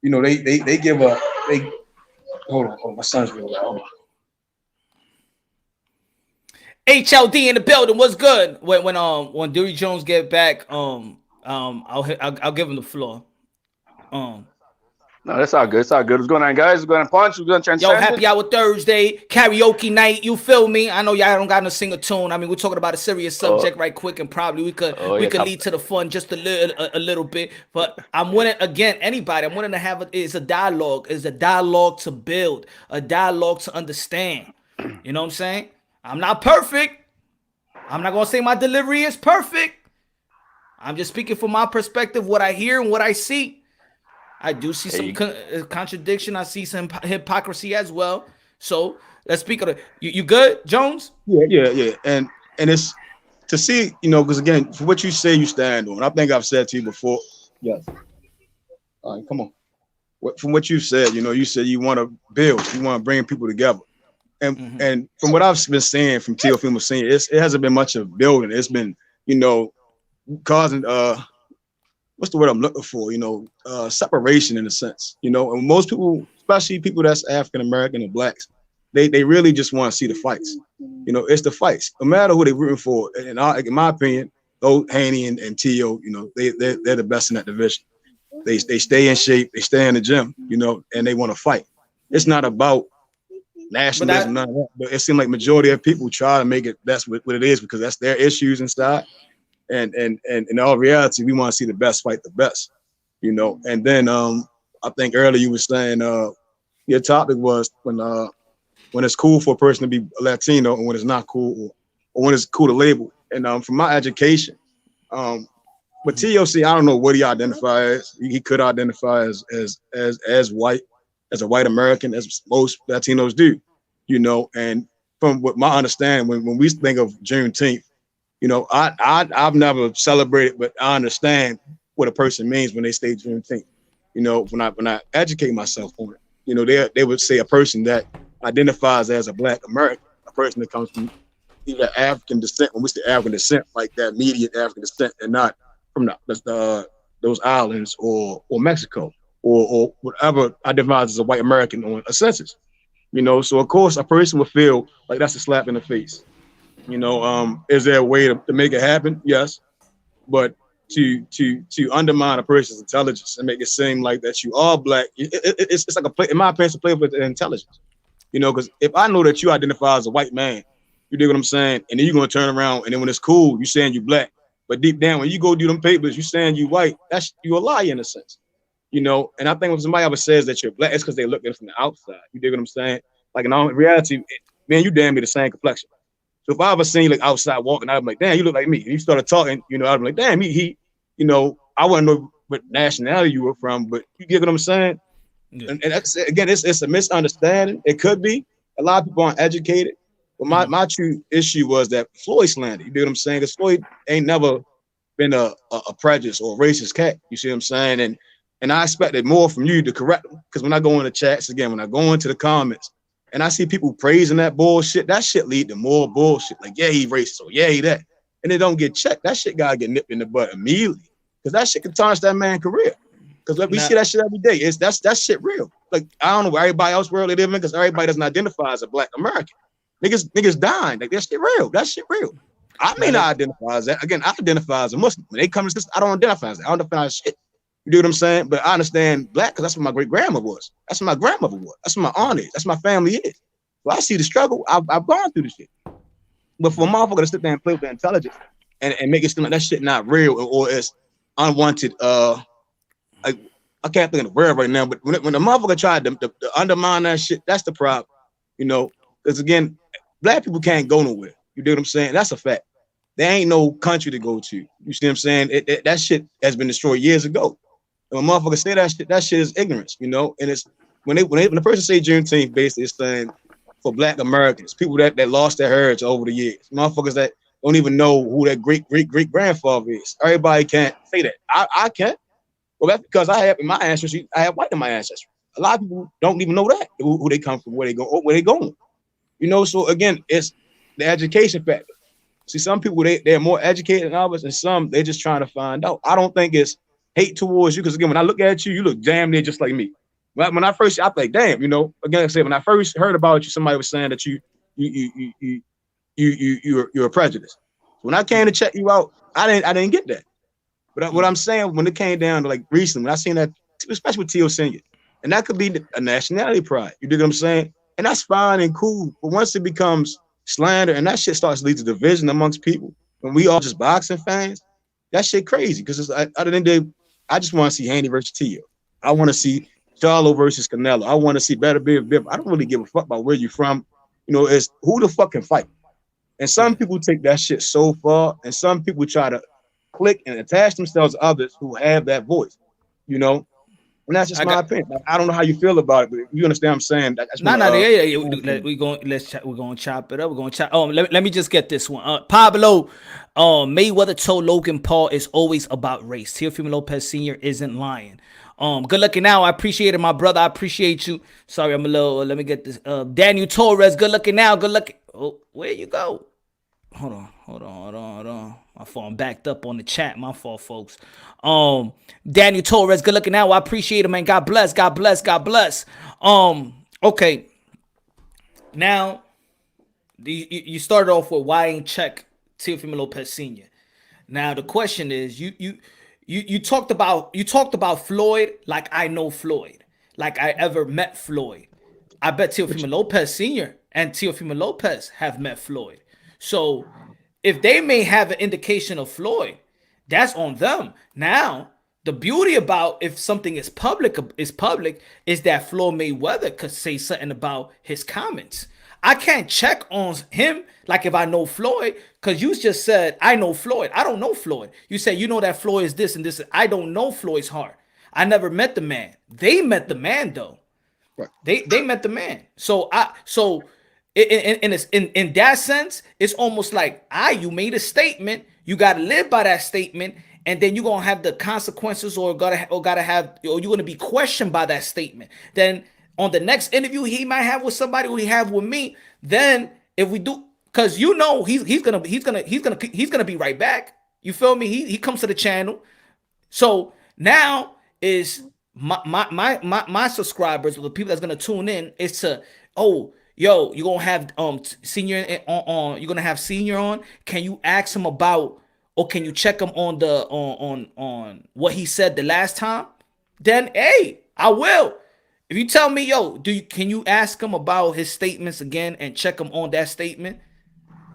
they give hold on, my son's really loud. Hold on. HLD in the building. What's good? When Dewey Jones get back, I'll give him the floor. No, that's all good. It's all good. What's going on, guys? What's going on, Punch? What's going on, Transcend? Yo, Happy Hour Thursday, karaoke night. You feel me? I know y'all don't got to sing a tune. I mean, we're talking about a serious subject right quick, and probably we could lead to the fun just a little bit. But I'm willing, again, anybody. I'm willing to have it's a dialogue. It's a dialogue to build, a dialogue to understand. You know what I'm saying? I'm not perfect. I'm not gonna say my delivery is perfect. I'm just speaking from my perspective, what I hear and what I see. I do see some contradiction. I see some hypocrisy as well. So let's speak of it. You good, Jones? Yeah. And it's to see, because again, for what you say you stand on. I think I've said to you before. Yes. All right, come on. From what you said, you said you want to build, you want to bring people together. And from what I've been saying from Teofimo Senior, it hasn't been much of building. It's been, causing what's the word I'm looking for? Separation in a sense. And most people, especially people that's African American and blacks, they really just want to see the fights. It's the fights. No matter who they're rooting for. And in my opinion, though Haney and T.O., they're the best in that division. They stay in shape, they stay in the gym, and they want to fight. It's not about nationalism, none of that. But it seems like majority of people try to make it that's what it is because that's their issues inside. And in all reality, we want to see the best fight the best, And then I think earlier you were saying your topic was when it's cool for a person to be Latino and when it's not cool, or when it's cool to label. And from my education, but TOC, I don't know what he identifies as. He could identify as white, as a white American, as most Latinos do, And from what my understanding, when we think of Juneteenth, I've never celebrated, but I understand what a person means when they say Juneteenth. When I educate myself on it, they would say a person that identifies as a Black American, a person that comes from either African descent, when we say African descent, like that immediate African descent, and not from those islands or Mexico or whatever identifies as a white American on a census. You know, so of course a person would feel like that's a slap in the face. You know, is there a way to make it happen? Yes, but to undermine a person's intelligence and make it seem like that you are black, it's like a play. In my opinion, it's a play with intelligence. You know, because if I know that you identify as a white man, you dig what I'm saying, and then you're gonna turn around and then when it's cool, you saying you black, but deep down when you go do them papers, you saying you white. That's you a liar in a sense. You know, and I think when somebody ever says that you're black, it's because they look at it from the outside. You dig what I'm saying? Like in reality, man, you damn me the same complexion. So if I ever seen you like outside walking, I'd be like, damn, you look like me. And you started talking, you know, I'd be like, damn, he, you know, I wouldn't know what nationality you were from, but you get what I'm saying? Yeah. And that's, again, it's a misunderstanding. It could be. A lot of people aren't educated. But my true issue was that Floyd slander. You dig what I'm saying? Because Floyd ain't never been a prejudice or a racist cat. You see what I'm saying? And I expected more from you to correct them. Because when I go in the chats again, when I go into the comments, and I see people praising that bullshit, that shit lead to more bullshit. Like, yeah, he racist, or yeah, he that. And they don't get checked. That shit gotta get nipped in the butt immediately. Because that shit can tarnish that man's career. Because we see that shit every day. That shit real. Like, I don't know where everybody else world they live in, because everybody doesn't identify as a black American. Niggas dying. Like, that shit real. That shit real. I may not identify as that. Again, I identify as a Muslim. When they come to this, I don't identify as that. I don't identify as shit. You do what I'm saying? But I understand black because that's what my great grandma was. That's what my grandmother was. That's what my aunt is. That's what my family is. So I see the struggle. I've gone through the shit. But for a motherfucker to sit there and play with their intelligence and make it seem like that shit not real or it's unwanted, I can't think of the word right now, but when the motherfucker tried to undermine that shit, that's the problem. You know, because again, black people can't go nowhere. You do what I'm saying? That's a fact. There ain't no country to go to. You see what I'm saying? That shit has been destroyed years ago. And when motherfuckers say that shit is ignorance, you know. And it's when the person say Juneteenth, basically it's saying for black Americans, people that lost their heritage over the years, motherfuckers that don't even know who their great grandfather is. Everybody can't say that. I can't. Well, that's because I have in my ancestry, I have white in my ancestry. A lot of people don't even know that who they come from, where they go, or where they going. You know, so again, it's the education factor. See, some people they're more educated than others, and some they're just trying to find out. I don't think it's hate towards you, because again, when I look at you, you look damn near just like me. When I first, I think, damn, you know. Again, like I said, when I first heard about you, somebody was saying that you're a prejudice. When I came to check you out, I didn't get that. But what I'm saying, when it came down to like recently, when I seen that, especially with Teo Senior, and that could be a nationality pride. You dig what I'm saying? And that's fine and cool. But once it becomes slander and that shit starts to lead to division amongst people, when we all just boxing fans, that shit crazy. Because at the end of the day, I just want to see Haney versus Teo. I want to see Charlo versus Canelo. I want to see Better Biv. I don't really give a fuck about where you're from. You know, it's who the fuck can fight. And some people take that shit so far, and some people try to click and attach themselves to others who have that voice. You know, and that's just my opinion. Like, I don't know how you feel about it, but you understand what I'm saying? We're going to chop it up. We're going to chop. Let me just get this one. Pablo, Mayweather told Logan Paul it's always about race. Teofimo Lopez Sr. isn't lying. Good looking now. I appreciate it, my brother. I appreciate you. Sorry, I'm a little. Let me get this. Daniel Torres. Good looking now. Good looking. Oh, where you go? Hold on. My phone backed up on the chat. My fault, folks. Daniel Torres. Good looking now. I appreciate it, man. God bless. God bless. God bless. Okay. Now, you started off with why ain't check Teofimo Lopez Sr. Now the question is, you talked about Floyd like I know Floyd, like I ever met Floyd. I bet Teofimo Lopez Sr. and Teofimo Lopez have met Floyd. So if they may have an indication of Floyd, that's on them. Now, the beauty about if something is public is that Floyd Mayweather could say something about his comments. I can't check on him like if I know Floyd, because you just said, I know Floyd. I don't know Floyd. You said, you know that Floyd is this and this. I don't know Floyd's heart. I never met the man. They met the man, though. Right. They met the man. So in that sense, it's almost like, you made a statement. You got to live by that statement. And then you're going to have the consequences or you're going to be questioned by that statement. Then on the next interview he might have with somebody or he have with me, then if we do, Cause you know he's gonna be right back. You feel me? He comes to the channel. So now is my subscribers or the people that's gonna tune in is to, oh, yo, you're gonna have Senior on, you're gonna have Senior on. Can you ask him about, or can you check him on the on what he said the last time? Then hey, I will. If you tell me, yo, can you ask him about his statements again and check him on that statement?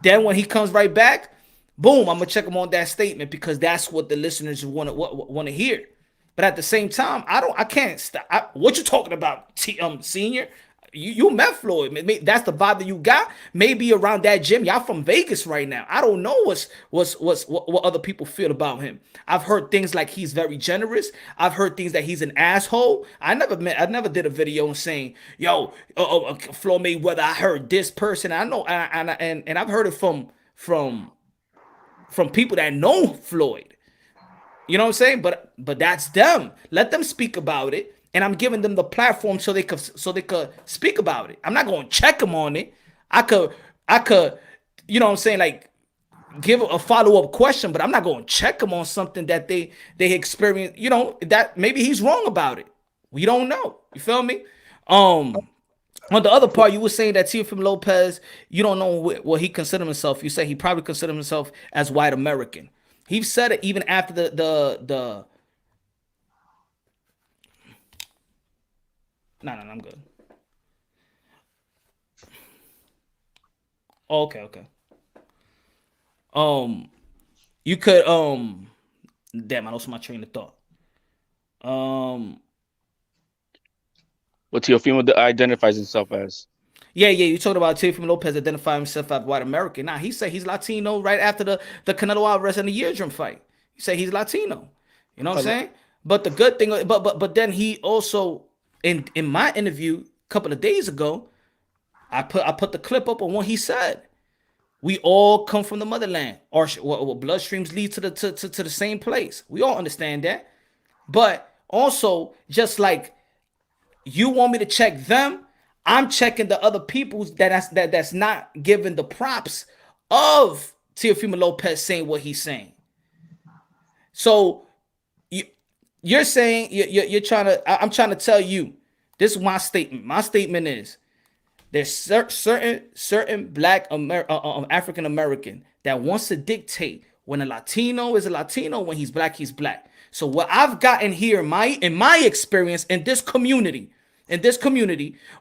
Then when he comes right back, boom, I'm gonna check him on that statement, because that's what the listeners want to hear. But at the same time, I can't stop. What you talking about, Senior? You met Floyd. That's the vibe that you got. Maybe around that gym. Y'all from Vegas right now. I don't know what other people feel about him. I've heard things like he's very generous. I've heard things that he's an asshole. I never did a video saying, yo, Floyd Mayweather, I heard this person. I know, and I've heard it from people that know Floyd. You know what I'm saying? But that's them. Let them speak about it. And I'm giving them the platform so they could speak about it. I'm not going to check them on it. I could, you know what I'm saying, like give a follow-up question, but I'm not going to check them on something that they experience, you know, that maybe he's wrong about it. We don't know. You feel me? On the other part, you were saying that Teofimo Lopez, you don't know what he considered himself. You say he probably considered himself as white American. He said it even after the No, I'm good. Okay. You could damn, I lost my train of thought. What Teofimo identifies himself as. Yeah, you talked about Teofimo Lopez identifying himself as white American. Nah, he said he's Latino right after the Canelo Alvarez and the Eardrum fight. He said he's Latino. You know what I'm saying? But the good thing, but then he also in my interview a couple of days ago, I put the clip up on what he said. We all come from the motherland. Our bloodstreams lead to the same place. We all understand that. But also, just like you want me to check them, I'm checking the other people's that's not giving the props of Teofimo Lopez saying what he's saying. So you're saying you're trying to. I'm trying to tell you. This is my statement. My statement is there's certain Black African American that wants to dictate when a Latino is a Latino, when he's Black, he's Black. So what I've gotten here in my experience in this community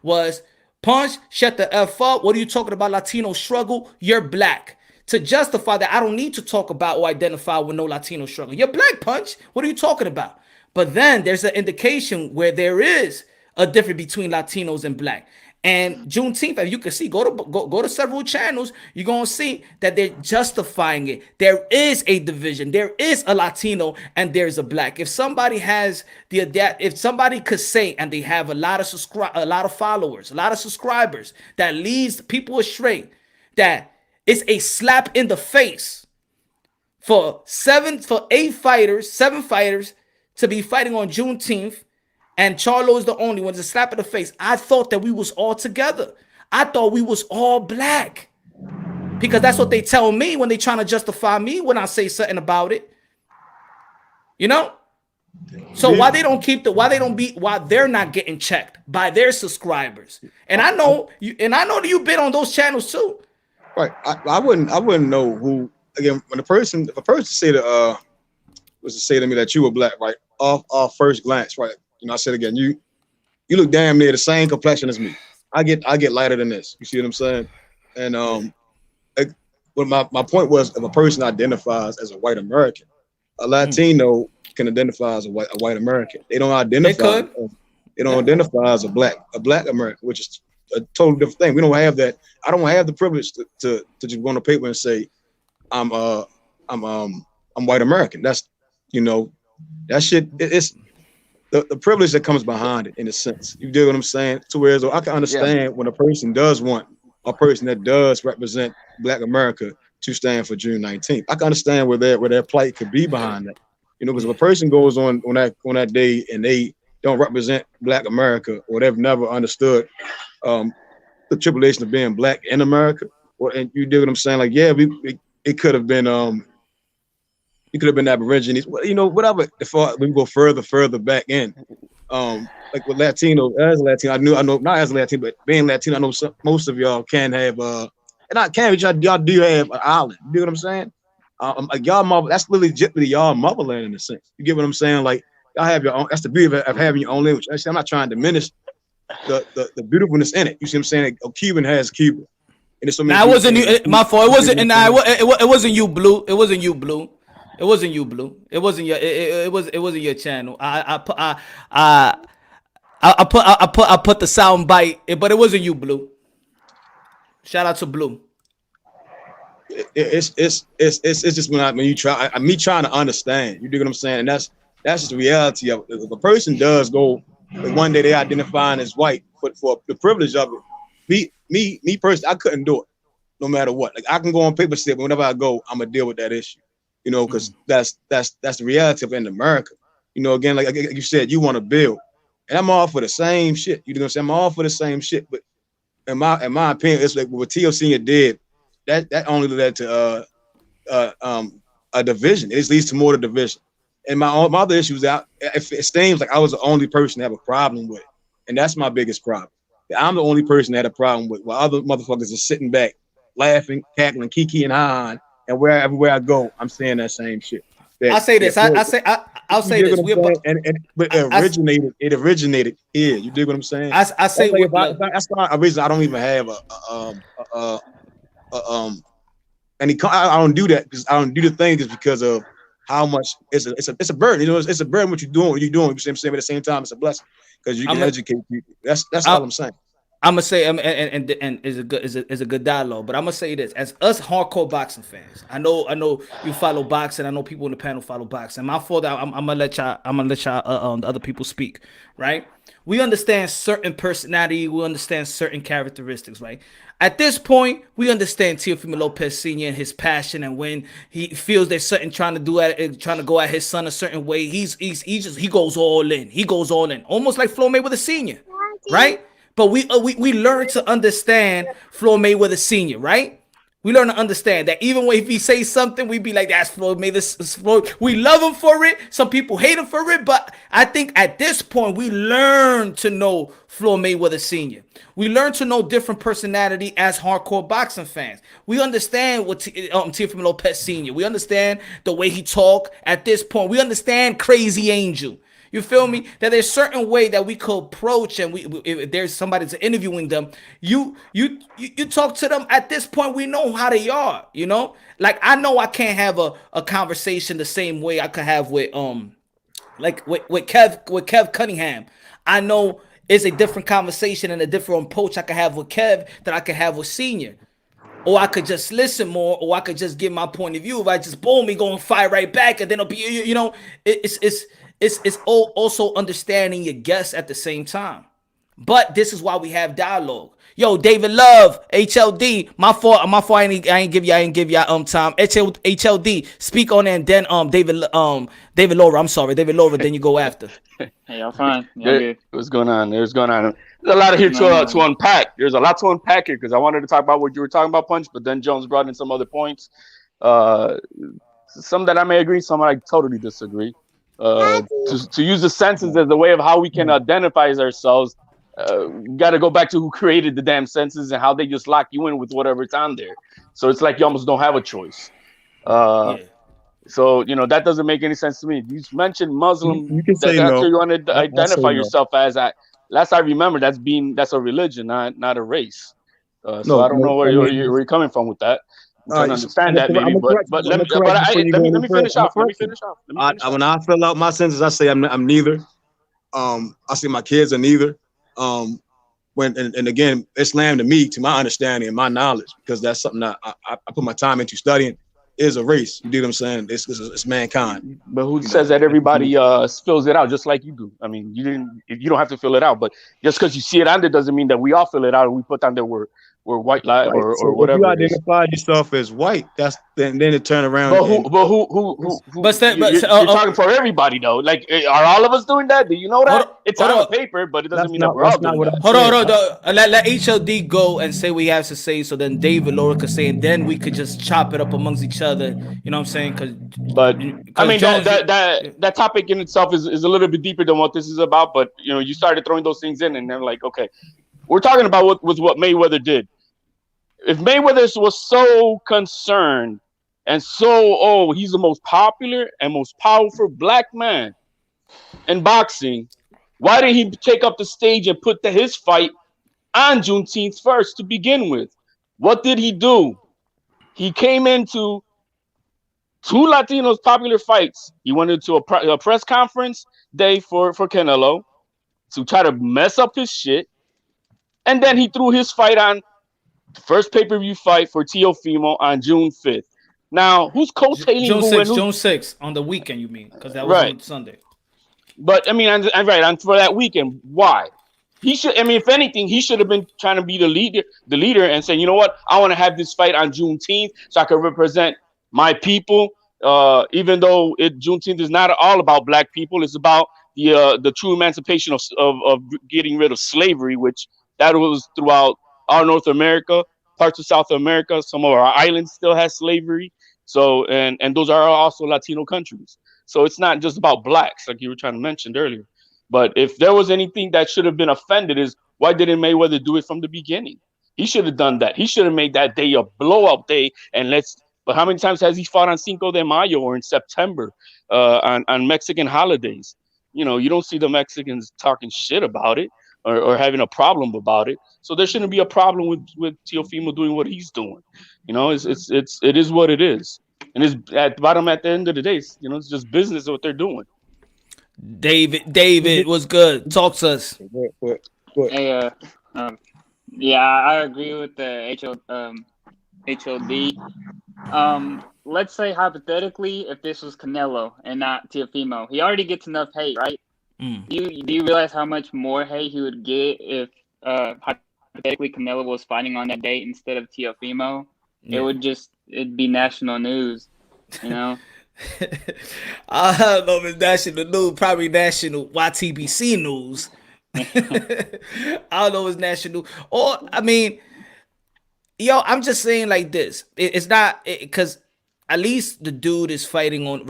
was, Punch, shut the F up. What are you talking about? Latino struggle? You're Black. To justify that, I don't need to talk about or identify with no Latino struggle. You're Black, Punch. What are you talking about? But then there's an indication where there is a difference between Latinos and Black. And Juneteenth, as you can see, go to several channels, you're going to see that they're justifying it. There is a division. There is a Latino and there's a Black. If somebody has if somebody could say, and they have a lot of followers, a lot of subscribers, that leads people astray, that it's a slap in the face for 7 fighters to be fighting on Juneteenth, and Charlo is the only one. It's a slap in the face. I thought that we was all together. I thought we was all Black, because that's what they tell me when they trying to justify me when I say something about it. You know? So why they're not getting checked by their subscribers? And I know that you've been on those channels too. Right. I wouldn't know who, again, if a person say to me that you were Black, right, off first glance, right? You know, I said again, you look damn near the same complexion as me. I get lighter than this. You see what I'm saying? And but my point was, if a person identifies as a white American, a Latino can identify as a white American. They don't identify. They don't identify as a black American, which is a totally different thing. We don't have that. I don't have the privilege to just go on the paper and say I'm white American. That's, you know, that shit. It's the privilege that comes behind it, in a sense. You dig what I'm saying? To where I can understand when a person does want a person that does represent Black America to stand for June 19th. I can understand where their plight could be behind that. You know, because if a person goes on that day and they don't represent Black America, or they've never understood the tribulation of being Black in America, or and you dig what I'm saying? Like, yeah, it could have been it could have been Aborigines, you know, whatever. If we go further back in, like with Latino, as a Latino, I know not as a Latino, but being Latino, I know most of y'all can have and I can, y'all do have an island. You dig what I'm saying? Like y'all mother, that's legitimately y'all motherland in a sense. You get what I'm saying? Like y'all have your own. That's the beauty of having your own language. Actually, I'm not trying to diminish the beautifulness in it. You see what I'm saying? Like, Cuban has Cuba, and it's so many. Nah, it wasn't you. My fault. It wasn't. And it wasn't you, Blue. It wasn't you, Blue. It wasn't you, Blue. It wasn't your. It wasn't your channel. I put the sound bite, but it wasn't you, Blue. Shout out to Blue. It's just when you try, me trying to understand. You dig what I'm saying? And that's just the reality of it. If a person does go, like one day they identifying as white, but for the privilege of it, me personally, I couldn't do it, no matter what. Like I can go on paper slip, but whenever I go, I'm gonna deal with that issue. You know, because that's the reality of it in America. You know, again, like you said, you want to build, and I'm all for the same shit. You know what I'm saying? I'm all for the same shit, but in my opinion, it's like what Tio Senior did. That only led to a division. It leads to more division. And my other issues out. It seems like I was the only person to have a problem with it, and that's my biggest problem. I'm the only person that had a problem with, while other motherfuckers are sitting back, laughing, cackling, kiki and ha, and everywhere I go, I'm saying that same shit. I'll say this. I'll say this. But it originated here. You dig what I'm saying? I say that's not a reason I don't even have I don't do that because I don't do the thing is because of how much it's a burden. You know, it's a burden what you're doing. You know what I'm saying? But at the same time, it's a blessing because you can educate people. That's all I'm saying. I'm gonna say, and is a good dialogue. But I'm gonna say this: as us hardcore boxing fans, I know you follow boxing. I know people in the panel follow boxing. My fault. I'm gonna let y'all the other people speak. Right? We understand certain personality. We understand certain characteristics. Right? At this point, we understand Teofimo Lopez Sr. and his passion, and when he feels there's something trying to go at his son a certain way, he goes all in. He goes all in, almost like Floyd Mayweather Sr. Right? But we learn to understand Floyd Mayweather Sr., right? We learn to understand that even when if he says something, we be like, that's Floyd Mayweather. We love him for it. Some people hate him for it. But I think at this point, we learn to know Floyd Mayweather Sr. We learn to know different personality as hardcore boxing fans. We understand what Teofimo Lopez Sr. We understand the way he talk at this point. We understand Crazy Angel. You feel me? That there's certain way that we could approach, and if there's somebody that's interviewing them, you talk to them. At this point, we know how they are. You know, like I know I can't have a conversation the same way I could have with with Kev Cunningham. I know it's a different conversation and a different approach I could have with Kev that I could have with Senior. Or I could just listen more, or I could just give my point of view. If I just boom, me go and fire right back, and then it'll be, you know, it's also understanding your guests at the same time. But this is why we have dialogue. Yo, David Love, HLD, my fault. I ain't give y'all time. HLD, speak on it, and then David Laura. I'm sorry, David Laura. Then you go after. Hey, y'all fine? Y'all good? What's going on? There's a lot here to unpack. There's a lot to unpack here because I wanted to talk about what you were talking about, Punch, but then Jones brought in some other points. Some that I may agree, some I totally disagree. To use the senses as a way of how we can identify ourselves. Got to go back to who created the damn senses and how they just lock you in with whatever's on there. So it's like you almost don't have a choice. So, you know, that doesn't make any sense to me. You mentioned Muslim. You can say no. You want to identify yourself as. Last I remember, that's a religion, not a race. So I don't know where you're coming from with that. I'm trying to understand that, maybe. But let me finish off. When I fill out my sentences, I say I'm neither. I say my kids are neither. And again, Islam to me, to my understanding and my knowledge, because that's something that I put my time into studying, is a race. You dig what I'm saying? It's mankind. But who says that everybody fills it out just like you do? I mean, you don't have to fill it out, but just because you see it on there doesn't mean that we all fill it out and we put on there we're or white Right. or So whatever. if you It is. identify yourself as white, that's then it turn around. But who you're talking for everybody though. Like, are all of us doing that? Do you know that? It's on the paper, but it doesn't mean that we're all doing that. Hold on. Let HLD go and say what he has to say. So then David Laura could say, and then we could just chop it up amongst each other. You know what I'm saying? But I mean, Jones, that topic in itself is a little bit deeper than what this is about. But you know, you started throwing those things in, and they're like, okay, we're talking about what Mayweather did. If Mayweather was so concerned and so, he's the most popular and most powerful black man in boxing, why didn't he take up the stage and put his fight on Juneteenth first to begin with? What did he do? He came into two Latinos popular fights. He went into a press conference day for Canelo to try to mess up his shit. And then he threw his fight on first pay-per-view fight for Teofimo on June 5th. Now, who's co-tailing June 6th on the weekend, you mean? Because that was on Sunday. But I mean, for that weekend, why? He should. I mean, if anything, he should have been trying to be the leader, and saying, you know what, I want to have this fight on Juneteenth so I can represent my people. Even though Juneteenth is not all about black people, it's about the true emancipation of getting rid of slavery, which that was throughout all North America, parts of South America. Some of our islands still has slavery. So, and those are also Latino countries. So it's not just about blacks, like you were trying to mention earlier. But if there was anything that should have been offended, is why didn't Mayweather do it from the beginning? He should have done that. He should have made that day a blowout day. But how many times has he fought on Cinco de Mayo or in September on Mexican holidays? You know, you don't see the Mexicans talking shit about it or having a problem about it. So there shouldn't be a problem with Teofimo doing what he's doing. You know, it is what it is. And it's at the end of the day, you know, it's just business what they're doing. David was good. Talk to us. Hey, yeah, I agree with the HOD. Let's say hypothetically, if this was Canelo and not Teofimo, he already gets enough hate, right? Do you realize how much more hate he would get if hypothetically Canelo was fighting on that date instead of Teofimo? Yeah. It'd be national news, you know. I don't know if it's national news, probably national ytbc news. I don't know if it's national, or I mean, I'm just saying like this. It's not because at least the dude is fighting on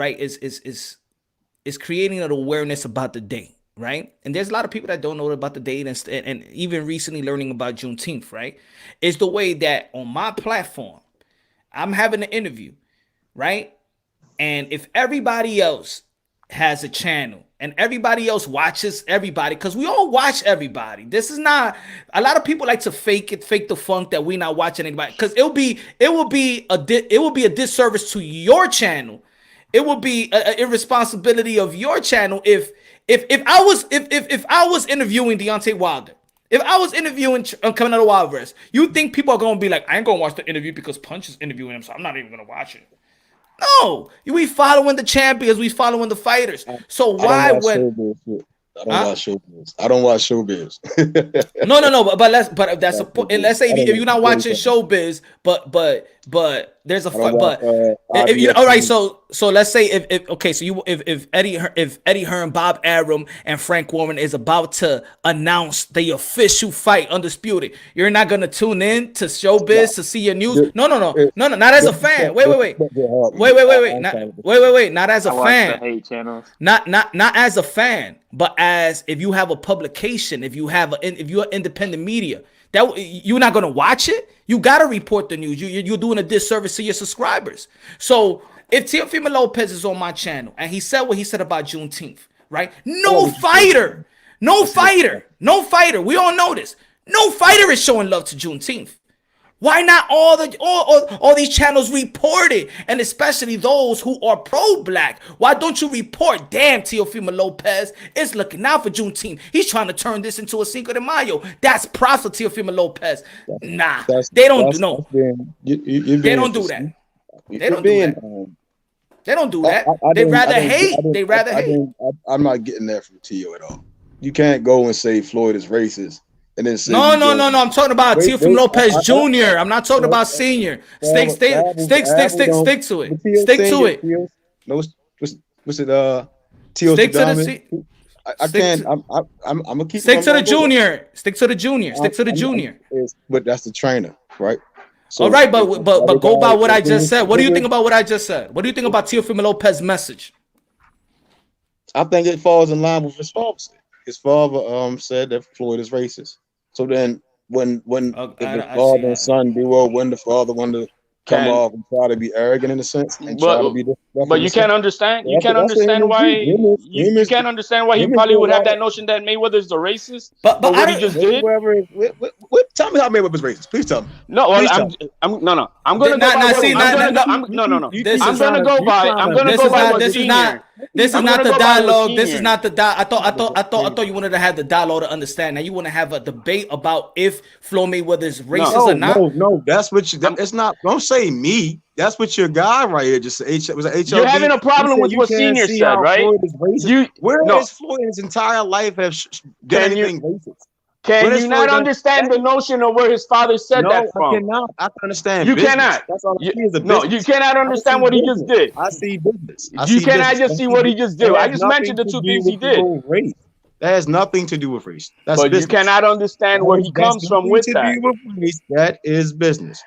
is creating an awareness about the day, right? And there's a lot of people that don't know about the date and even recently learning about Juneteenth, right? It's the way that on my platform, I'm having an interview, right? And if everybody else has a channel and everybody else watches everybody, because we all watch everybody. This is not, a lot of people like to fake the funk that we're not watching anybody, because it will be a disservice to your channel. It will be an irresponsibility of your channel if I was interviewing Deontay Wilder. If I was interviewing coming out of Wildverse, you think people are going to be like, I ain't going to watch the interview because Punch is interviewing him, so I'm not even going to watch it. No, we following the champions, we following the fighters. So why when I don't watch showbiz. No, but that's a point. Let's say if you're not watching showbiz, but there's a fight. But if you all right, so let's say if Eddie Hearn, Bob Arum, and Frank Warren is about to announce the official fight, undisputed, you're not gonna tune in to showbiz to see your news. No, not as a fan. Wait. Not as a fan. Hate channels. Not as a fan, but as if you have a publication, if you're independent media, that you're not gonna watch it. You gotta report the news. You're doing a disservice to your subscribers. So if Teofimo Lopez is on my channel and he said what he said about Juneteenth, right? No fighter. We all know this. No fighter is showing love to Juneteenth. Why not all these channels report it? And especially those who are pro-black. Why don't you report, damn, Teofimo Lopez is looking out for Juneteenth. He's trying to turn this into a Cinco de Mayo. That's props for Teofimo Lopez. Nah, they don't do that. They don't do that. They don't do that. They rather hate. I'm not getting that from Teo at all. You can't go and say Floyd is racist and then say no. I'm talking about Teofimo Lopez Jr. I'm not talking about senior. Stick to it. Stick to it. No, what's it? Teal Stick to the I can't. I'm gonna keep. Stick to the junior. Stick to the junior. Stick to the junior. But that's the trainer, right? So, all right, but go by what I just said. What do you think about what I just said? What do you think about Teofimo Lopez's message? I think it falls in line with his father. His father said that Floyd is racist. So then when the father and son duo, when the father wanted to come off and try to be arrogant in a sense, and try to be but you can't understand. You can't understand why. You can't understand why he probably would have that notion that Mayweather's a racist. But what he just did. Tell me how Mayweather's racist. Please tell me. No, I'm gonna go by. This is not the dialogue. This is not the I thought you wanted to have the dialogue to understand. Now you want to have a debate about if Floyd Mayweather is racist or not. No, that's what you. It's not. Don't say me. That's what your guy right here just said. Was it You're having a problem with what Senior said, right? Where has Floyd his entire life have done anything racist? Can you not understand the notion of where his father said that from? I cannot. I can understand. You cannot. That's all I see is a no, you cannot understand what he just did. I see business. You cannot just see what he just did. I just mentioned the two things he did. That has nothing to do with race. But business. You cannot understand where he comes from with that. That is business.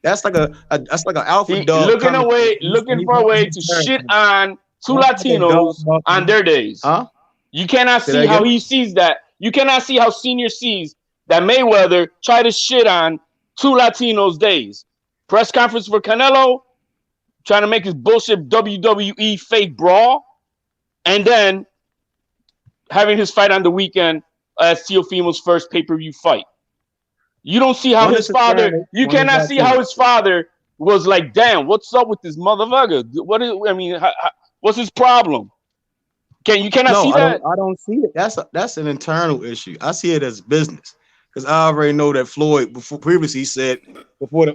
That's like an alpha dog. Looking for a way to shit on two Latinos on their days. Huh? You cannot see how he sees that. You cannot see how Senior sees that Mayweather tried to shit on two Latinos' days. Press conference for Canelo, trying to make his bullshit WWE fake brawl, and then having his fight on the weekend as Teofimo's first pay-per-view fight. You don't see how his father. You cannot see how his father was like, "Damn, what's up with this motherfucker? What's his problem?" You cannot see that. I don't see it. That's an internal issue. I see it as business because I already know that Floyd previously said before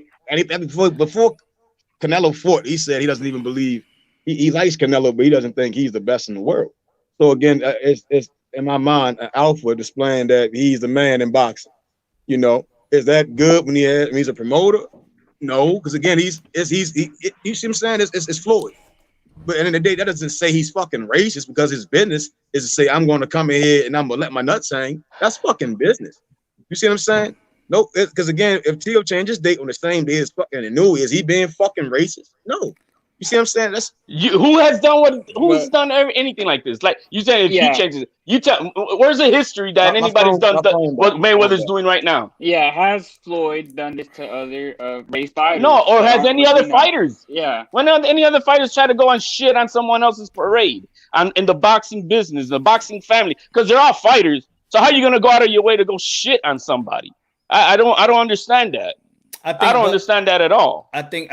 Canelo fought, he said he doesn't even believe he likes Canelo, but he doesn't think he's the best in the world. So again, it's in my mind an alpha displaying that he's the man in boxing. You know, is that good when he's a promoter? No, because again, you see what I'm saying? It's Floyd. But at the end of the day, that doesn't say he's fucking racist because his business is to say, I'm going to come in here and I'm going to let my nuts hang. That's fucking business. You see what I'm saying? No, because again, if Teo changes date on the same day as fucking Inu, is he being fucking racist? No. You see what I'm saying? That's who has done anything like this? Like you said, if he changes, you tell. Where's the history that anybody's done what Mayweather's doing right now? Yeah, has Floyd done this to other race fighters? No, or has any other fighters? Yeah. When any other fighters try to go and shit on someone else's parade in the boxing business, the boxing family, because they're all fighters. So how are you gonna go out of your way to go shit on somebody? I don't understand that. I don't understand that at all. I think,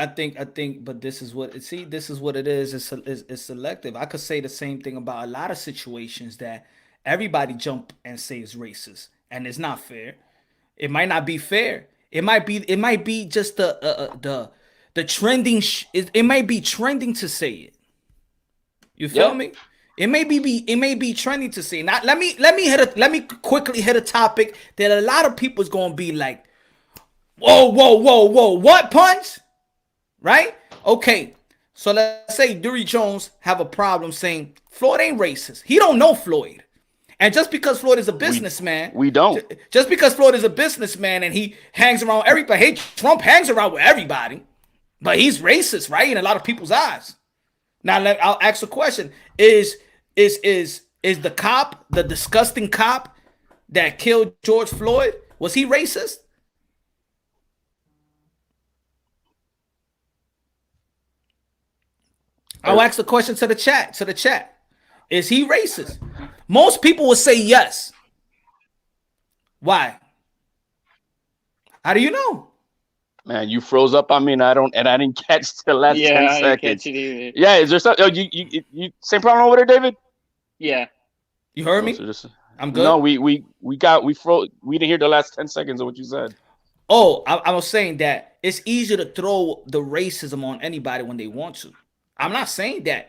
but this is what it is. It's selective. I could say the same thing about a lot of situations that everybody jump and say is racist, and it's not fair. It might not be fair. It might be just the trending. It might be trending to say it. You feel me? It may be trending to say it. Now, let me quickly hit a topic that a lot of people is gonna be like, whoa, what, Punch? Right? Okay, so let's say Dury Jones have a problem saying Floyd ain't racist. He don't know Floyd. And just because Floyd is a businessman, we don't. Just because Floyd is a businessman and he hangs around everybody, hey, Trump hangs around with everybody, but he's racist, right? In a lot of people's eyes. Now, I'll ask a question. Is the cop, the disgusting cop that killed George Floyd, was he racist? I'll ask the question to the chat. Is he racist? Most people would say yes. Why? How do you know? Man, you froze up on me, and I didn't catch the last 10 seconds. I didn't catch it either. Yeah, is there something? Oh, you same problem over there, David? Yeah. You heard me? I'm good. No, we froze. We didn't hear the last 10 seconds of what you said. Oh, I was saying that it's easier to throw the racism on anybody when they want to. I'm not saying that.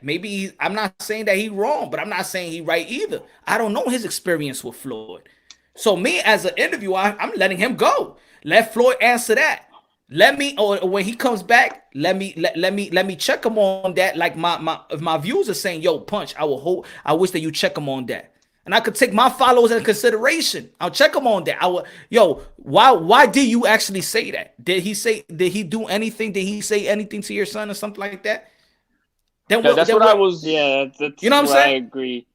I'm not saying that he's wrong, but I'm not saying he's right either. I don't know his experience with Floyd. So me as an interviewer, I'm letting him go. Let Floyd answer that. Let me, or when he comes back, let me check him on that. Like if my views are saying, yo, Punch, I wish that you check him on that. And I could take my followers into consideration. I'll check him on that. Why did you actually say that? Did he do anything? Did he say anything to your son or something like that? That's what I was. Yeah, that's you know what I'm saying? I agree.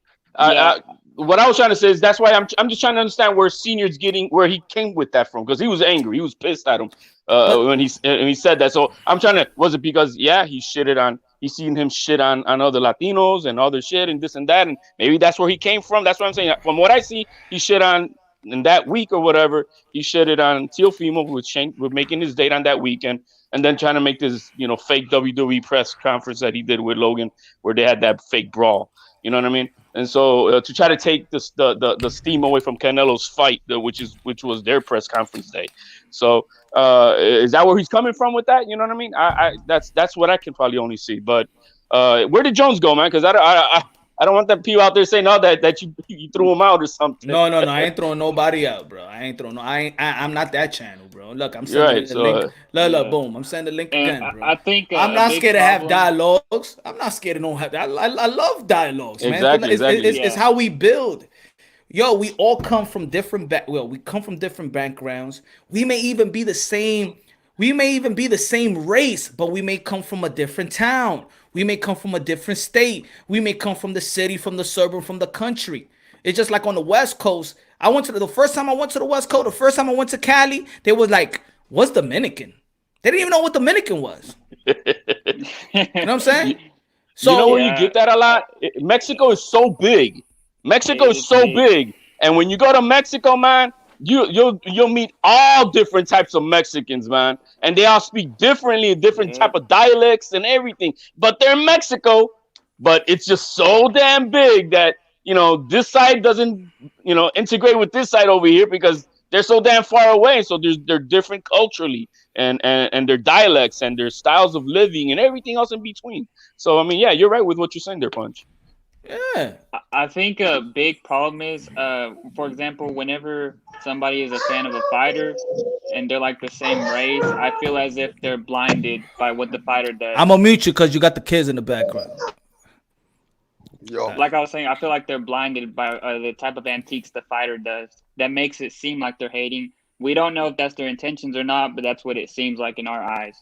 What I was trying to say is that's why I'm just trying to understand where Senior's getting where he came with that from, because he was angry, he was pissed at him when he said that. So I'm trying to, was it because he's seen him shit on other Latinos and other shit and this and that, and maybe that's where he came from. That's what I'm saying. From what I see, he shit on in that week or whatever. He shitted on Teofimo with making his date on that weekend, and then trying to make this fake WWE press conference that he did with Logan, where they had that fake brawl. You know what I mean? And so to try to take the steam away from Canelo's fight, which was their press conference day. So is that where he's coming from with that? You know what I mean? That's what I can probably only see. But where did Jones go, man? Because I don't want that people out there saying that you threw him out or something. No, I ain't throwing nobody out, bro. I'm not that channel, bro. Look, I'm sending the link. Look, boom. I'm sending the link again, bro. I think I'm not scared to have dialogues. I'm not scared to don't have. I love dialogues, man. Exactly. It's how we build. Yo, we all come from different we come from different backgrounds. We may even be the same. We may even be the same race, but we may come from a different town. We may come from a different state. We may come from the city, from the suburb, from the country. It's just like on the West Coast. The first time I went to the West Coast, the first time I went to Cali, they was like, what's Dominican? They didn't even know what Dominican was. You know what I'm saying? So where you get that a lot? Mexico is so big. Mexico is so big. And when you go to Mexico, man, you'll meet all different types of Mexicans, man, and they all speak differently, different type of dialects and everything. But they're in Mexico, but it's just so damn big that this side doesn't integrate with this side over here because they're so damn far away. So they're different culturally and their dialects and their styles of living and everything else in between. So I mean, yeah, you're right with what you're saying there, Punch. Yeah, I think a big problem is, for example, whenever somebody is a fan of a fighter and they're like the same race, I feel as if they're blinded by what the fighter does. I'm gonna mute you because you got the kids in the background. Yo. Like I was saying, I feel like they're blinded by the type of antiques the fighter does. That makes it seem like they're hating. We don't know if that's their intentions or not, but that's what it seems like in our eyes.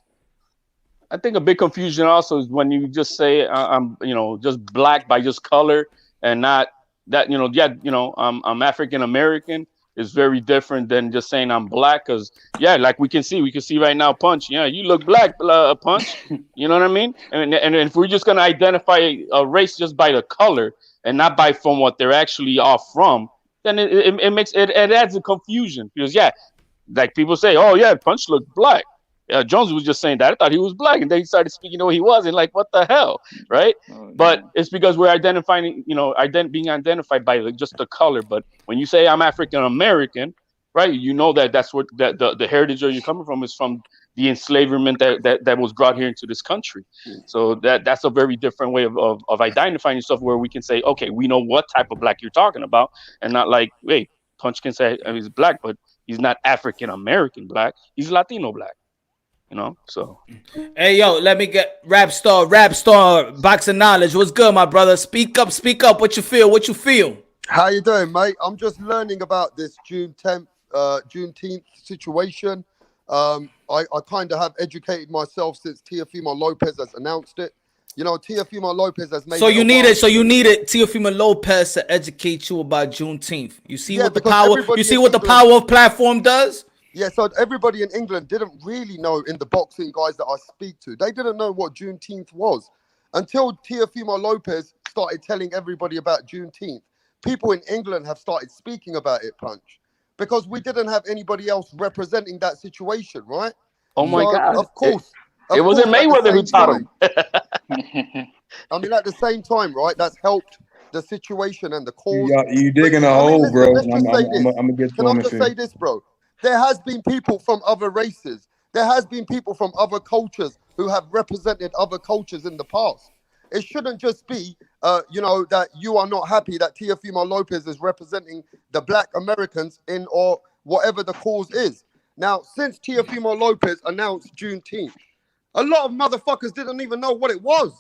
I think a big confusion also is when you just say I'm just black by just color and not that I'm African American is very different than just saying I'm black, because like we can see right now, Punch, you look black, Punch. You know what I mean? And if we're just gonna identify a race just by the color and not by from what they're actually all from, then it adds a confusion, because like people say, oh yeah, Punch looked black. Jones was just saying that. I thought he was black, and then he started speaking the way he was, and like, what the hell, right? But it's because we're identifying, being identified by just the color. But when you say I'm African American, right, that's what the heritage that you're coming from is from the enslavement that was brought here into this country. So that's a very different way of identifying yourself, where we can say, okay, we know what type of black you're talking about, and not like, wait, Punch can say he's black, but he's not African American black, he's Latino black. So. Hey, yo, let me get rap star, boxing knowledge. What's good, my brother? Speak up. What you feel? How you doing, mate? I'm just learning about this Juneteenth situation. I kind of have educated myself since Teofimo Lopez has announced it. Teofimo Lopez has made. So you needed Teofimo Lopez to educate you about Juneteenth. You see what the power. You see what the power of platform does. Yeah, so everybody in England didn't really know, in the boxing guys that I speak to, they didn't know what Juneteenth was until Teofimo Lopez started telling everybody about Juneteenth. People in England have started speaking about it, Punch, because we didn't have anybody else representing that situation, right? Oh my God! Of course, it wasn't Mayweather who taught him. I mean, at the same time, right? That's helped the situation and the cause. You digging a hole, bro. I'm gonna get to Can I just say this, bro? There has been people from other races. There has been people from other cultures who have represented other cultures in the past. it shouldn't just be, that you are not happy that Teofimo Lopez is representing the Black Americans in or whatever the cause is. Now, since Teofimo Lopez announced Juneteenth, a lot of motherfuckers didn't even know what it was.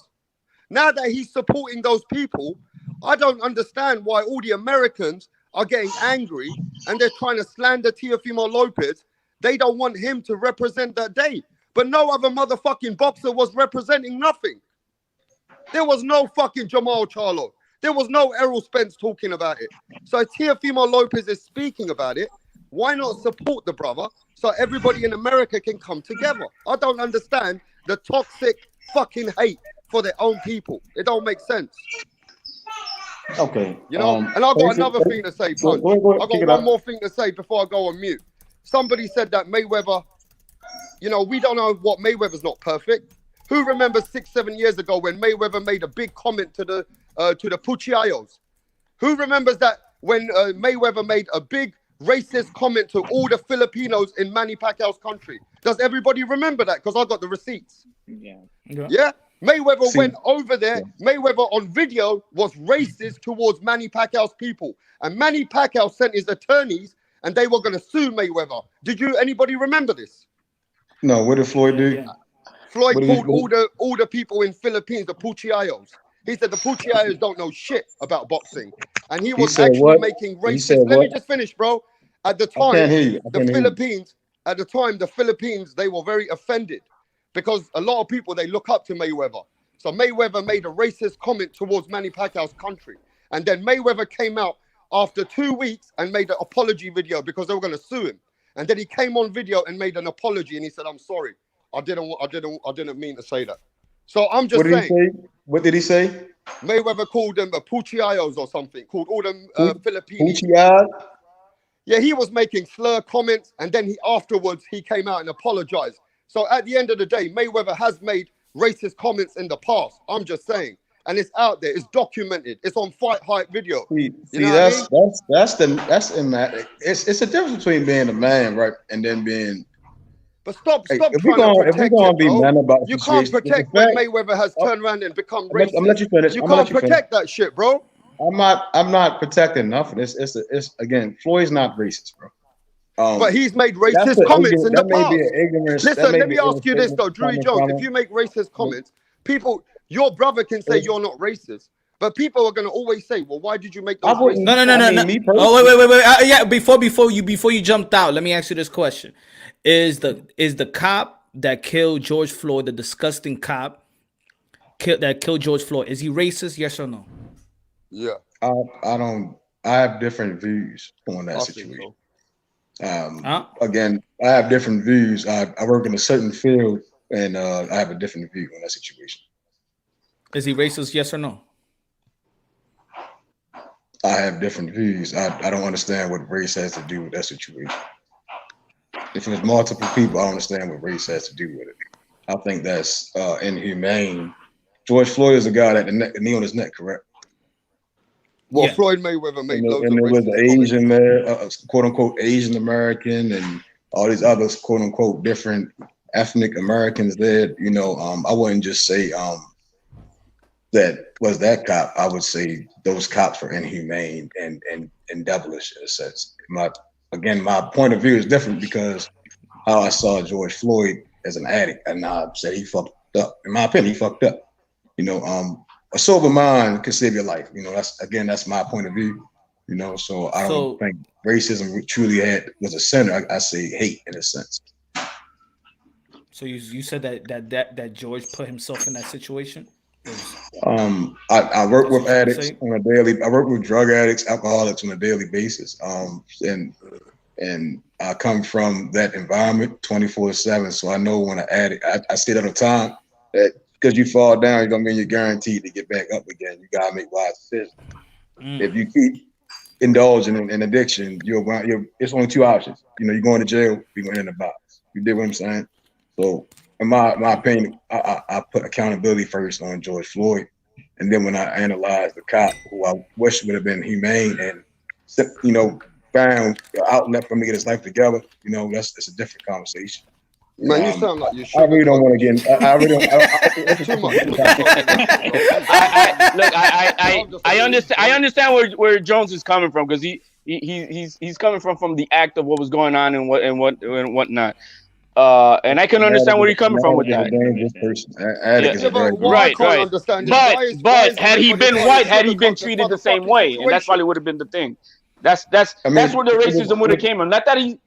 Now that he's supporting those people, I don't understand why all the Americans are getting angry and they're trying to slander Teofimo Lopez. They don't want him to represent that day. But no other motherfucking boxer was representing nothing. There was no fucking Jamal Charlo. There was no Errol Spence talking about it. So Teofimo Lopez is speaking about it. Why not support the brother so everybody in America can come together? I don't understand the toxic fucking hate for their own people. It don't make sense. Okay. And I've got another thing to say, Punch. I've got one more thing to say before I go on mute. Somebody said that Mayweather, we don't know what Mayweather's not perfect. Who remembers 6-7 years ago when Mayweather made a big comment to the Puchiayos? Who remembers that when Mayweather made a big racist comment to all the Filipinos in Manny Pacquiao's country? Does everybody remember that? Because I got the receipts. Yeah. Mayweather went over there. Mayweather on video was racist towards Manny Pacquiao's people. And Manny Pacquiao sent his attorneys and they were going to sue Mayweather. Anybody remember this? No, what did Floyd do? Yeah. Floyd called all the people in Philippines the Puchiayos. He said the Puchiayos don't know shit about boxing. And he was actually making racist. Let me just finish, bro. At the time, the Philippines, they were very offended because a lot of people, they look up to Mayweather. So Mayweather made a racist comment towards Manny Pacquiao's country. And then Mayweather came out after 2 weeks and made an apology video because they were going to sue him. And then he came on video and made an apology and he said, "I'm sorry. I didn't mean to say that." So I'm just saying. What did he say? Mayweather called them Puchiayos or something. Called all them Filipinos. Yeah, he was making slur comments, and then afterwards he came out and apologized. So at the end of the day, Mayweather has made racist comments in the past. I'm just saying, and it's out there. It's documented. It's on Fight Hype video. It's a difference between being a man, right, and then being. But stop trying to protect it, bro. You can't protect when Mayweather has turned around and become racist. I'm let you finish. You can't protect that shit, bro. I'm not protecting nothing. It's again, Floyd's not racist, bro. But he's made racist comments in the past. Listen, let me ask you this though, Drew Jones. If you make racist comments, people, your brother can say you're not racist. But people are gonna always say, "Well, why did you make those?" No. Oh, wait. Yeah, before you jumped out, let me ask you this question: Is the cop that killed George Floyd, the disgusting cop that killed George Floyd, is he racist? Yes or no? Yeah. I have different views on that situation. Again, I have different views. I work in a certain field, and I have a different view on that situation. Is he racist? Yes or no? I have different views. I don't understand what race has to do with that situation. If there's multiple people, I don't understand what race has to do with it. I think that's inhumane. George Floyd is the guy that the knee on his neck, correct? Well, yeah. Floyd Mayweather made loads and there was an Asian there, quote unquote Asian American, and all these others, quote unquote, different ethnic Americans there. I wouldn't just say that was that cop. I would say those cops were inhumane and devilish in a sense. My point of view is different because how I saw George Floyd as an addict, and I said he fucked up. In my opinion, he fucked up. A sober mind can save your life. That's my point of view. So I don't think racism truly was a center. I say hate in a sense. So you said that George put himself in that situation? I work with addicts on a daily. I work with drug addicts, alcoholics on a daily basis. And I come from that environment 24/7. So I know when an addict, I say that all the time, that because you fall down, you're gonna mean you're guaranteed to get back up again. You gotta make wise decisions. If you keep indulging in addiction, it's only two options. You're going to jail, you're going in the box. You dig what I'm saying? So in my opinion, I put accountability first on George Floyd. And then when I analyzed the cop, who I wish would have been humane and, found an outlet for me to get his life together, it's a different conversation. Man, you sound like you should. I really don't want to get. I really don't. Too much. I understand where Jones is coming from, because he's coming from the act of what was going on and whatnot. And I can understand where you're coming from with that. Right. But had he been white, had he been treated the same way, and that's probably would have been the thing. That's where the racism would have came from. Not that he.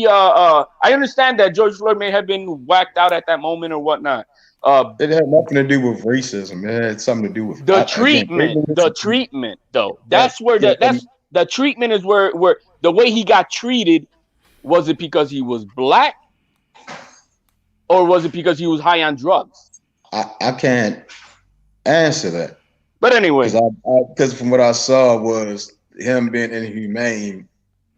I understand that George Floyd may have been whacked out at that moment or whatnot. It had nothing to do with racism. It had something to do with the treatment. The treatment, though. That's where the treatment is where the way he got treated. Was it because he was black, or was it because he was high on drugs? I can't answer that. But anyway, because from what I saw was him being inhumane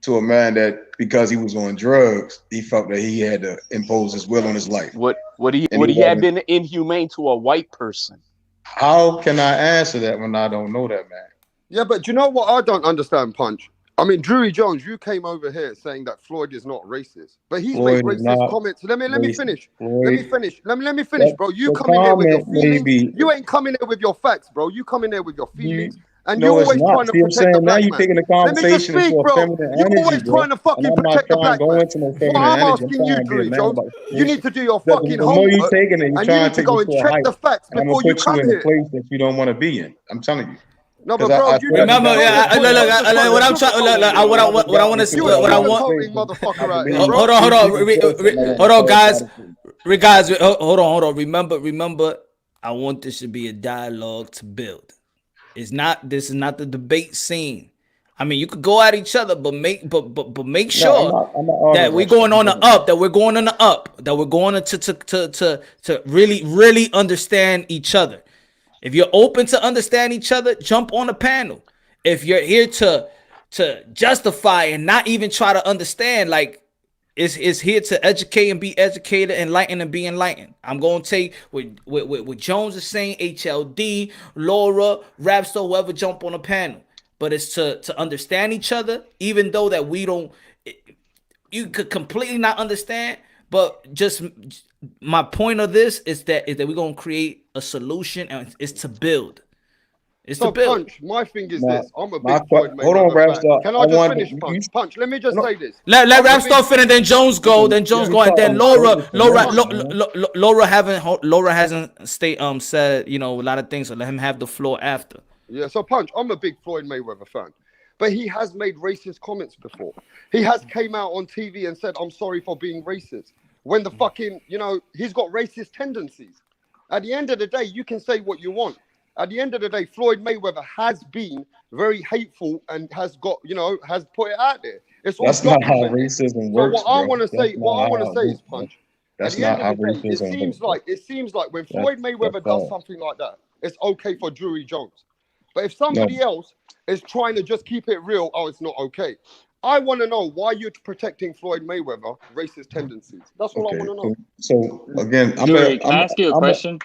to a man that because he was on drugs, he felt that he had to impose his will on his life. Would he have been inhumane to a white person? How can I answer that when I don't know that, man? Yeah, but you know what I don't understand, Punch? I mean, Drury Jones, you came over here saying that Floyd is not racist, but he's made racist comments. Let me finish. Let me finish, bro. You come in here with your feelings. You ain't coming here with your facts, bro. You come in here with your feelings. And you're always trying to protect the black man. Taking the conversation. Let me just speak, bro. You're always trying to fucking protect the black man. What I'm asking you, Drury Jones, you need to do your fucking homework, and you need to go and check the facts before you come here. I'm gonna put you in a place that you don't want to be in. I'm telling you. No, but bro, you remember? What I'm trying. What I want to see. What I want. Hold on, guys. Hold on. Remember. I want this to be a dialogue to build. This is not the debate scene. I mean, you could go at each other, but make sure that we're going on the up. That we're going on the up. That we're going to really understand each other. If you're open to understand each other, jump on the panel. If you're here to justify and not even try to understand, like it's here to educate and be educated, enlighten and be enlightened. I'm gonna take what Jones is saying, HLD, Laura, Rapstar, whoever jump on the panel. But it's to understand each other, even though that you could completely not understand. But just my point of this is that we're gonna create a solution, and it's to build. It's to build. Punch, my thing is this. I'm a big Floyd Mayweather. Hold on, Rapstar. Can I just finish, Punch? Let me just say this. Let Rapstar finish, then Jones go, and then Laura hasn't said a lot of things, so let him have the floor after. Yeah, so Punch, I'm a big Floyd Mayweather fan. But he has made racist comments before. He has came out on TV and said, I'm sorry for being racist. When the fucking, he's got racist tendencies. At the end of the day, you can say what you want. At the end of the day, Floyd Mayweather has been very hateful and has got, has put it out there. That's not how racism works. So what I want to say is, Punch. That's not how racism works. It seems like when Floyd Mayweather does something like that, it's okay for Drury Jones. But if somebody else is trying to just keep it real, it's not okay. I want to know why you're protecting Floyd Mayweather racist tendencies. That's what I want to know. So again, can I ask you a question?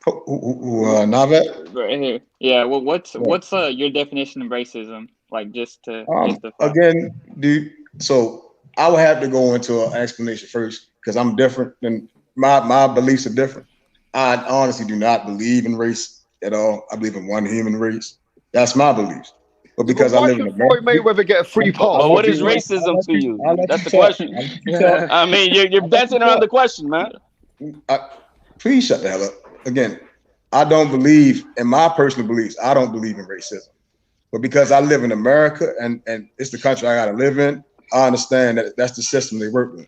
Navet? Right here. Yeah. Well, what's your definition of racism? Like just to again, dude. So I would have to go into an explanation first because I'm different and my beliefs are different. I honestly do not believe in race at all. I believe in one human race. That's my beliefs. But because I live in America, Floyd Mayweather get a free pass. Well, what is racism to you? That's the question. I mean, you're dancing around the question, man. Please shut the hell up. Again, I don't believe in my personal beliefs. I don't believe in racism. But because I live in America and it's the country I got to live in, I understand that that's the system they work with.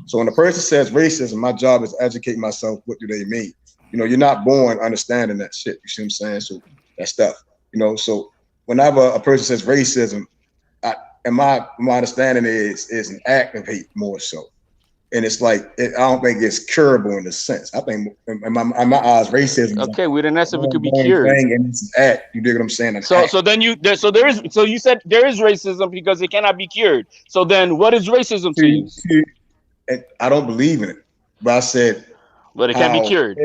So when a person says racism, my job is to educate myself. What do they mean? You're not born understanding that shit. You see what I'm saying? So that stuff, so whenever a person says racism, my understanding is an act of hate more so. And it's like, I don't think it's curable in a sense. I think in my eyes, racism. Okay, we didn't ask if it could be cured. And it's an act. You dig what I'm saying? So you said there is racism because it cannot be cured. So then what is racism to you? I don't believe in it. But I said, but it can be cured.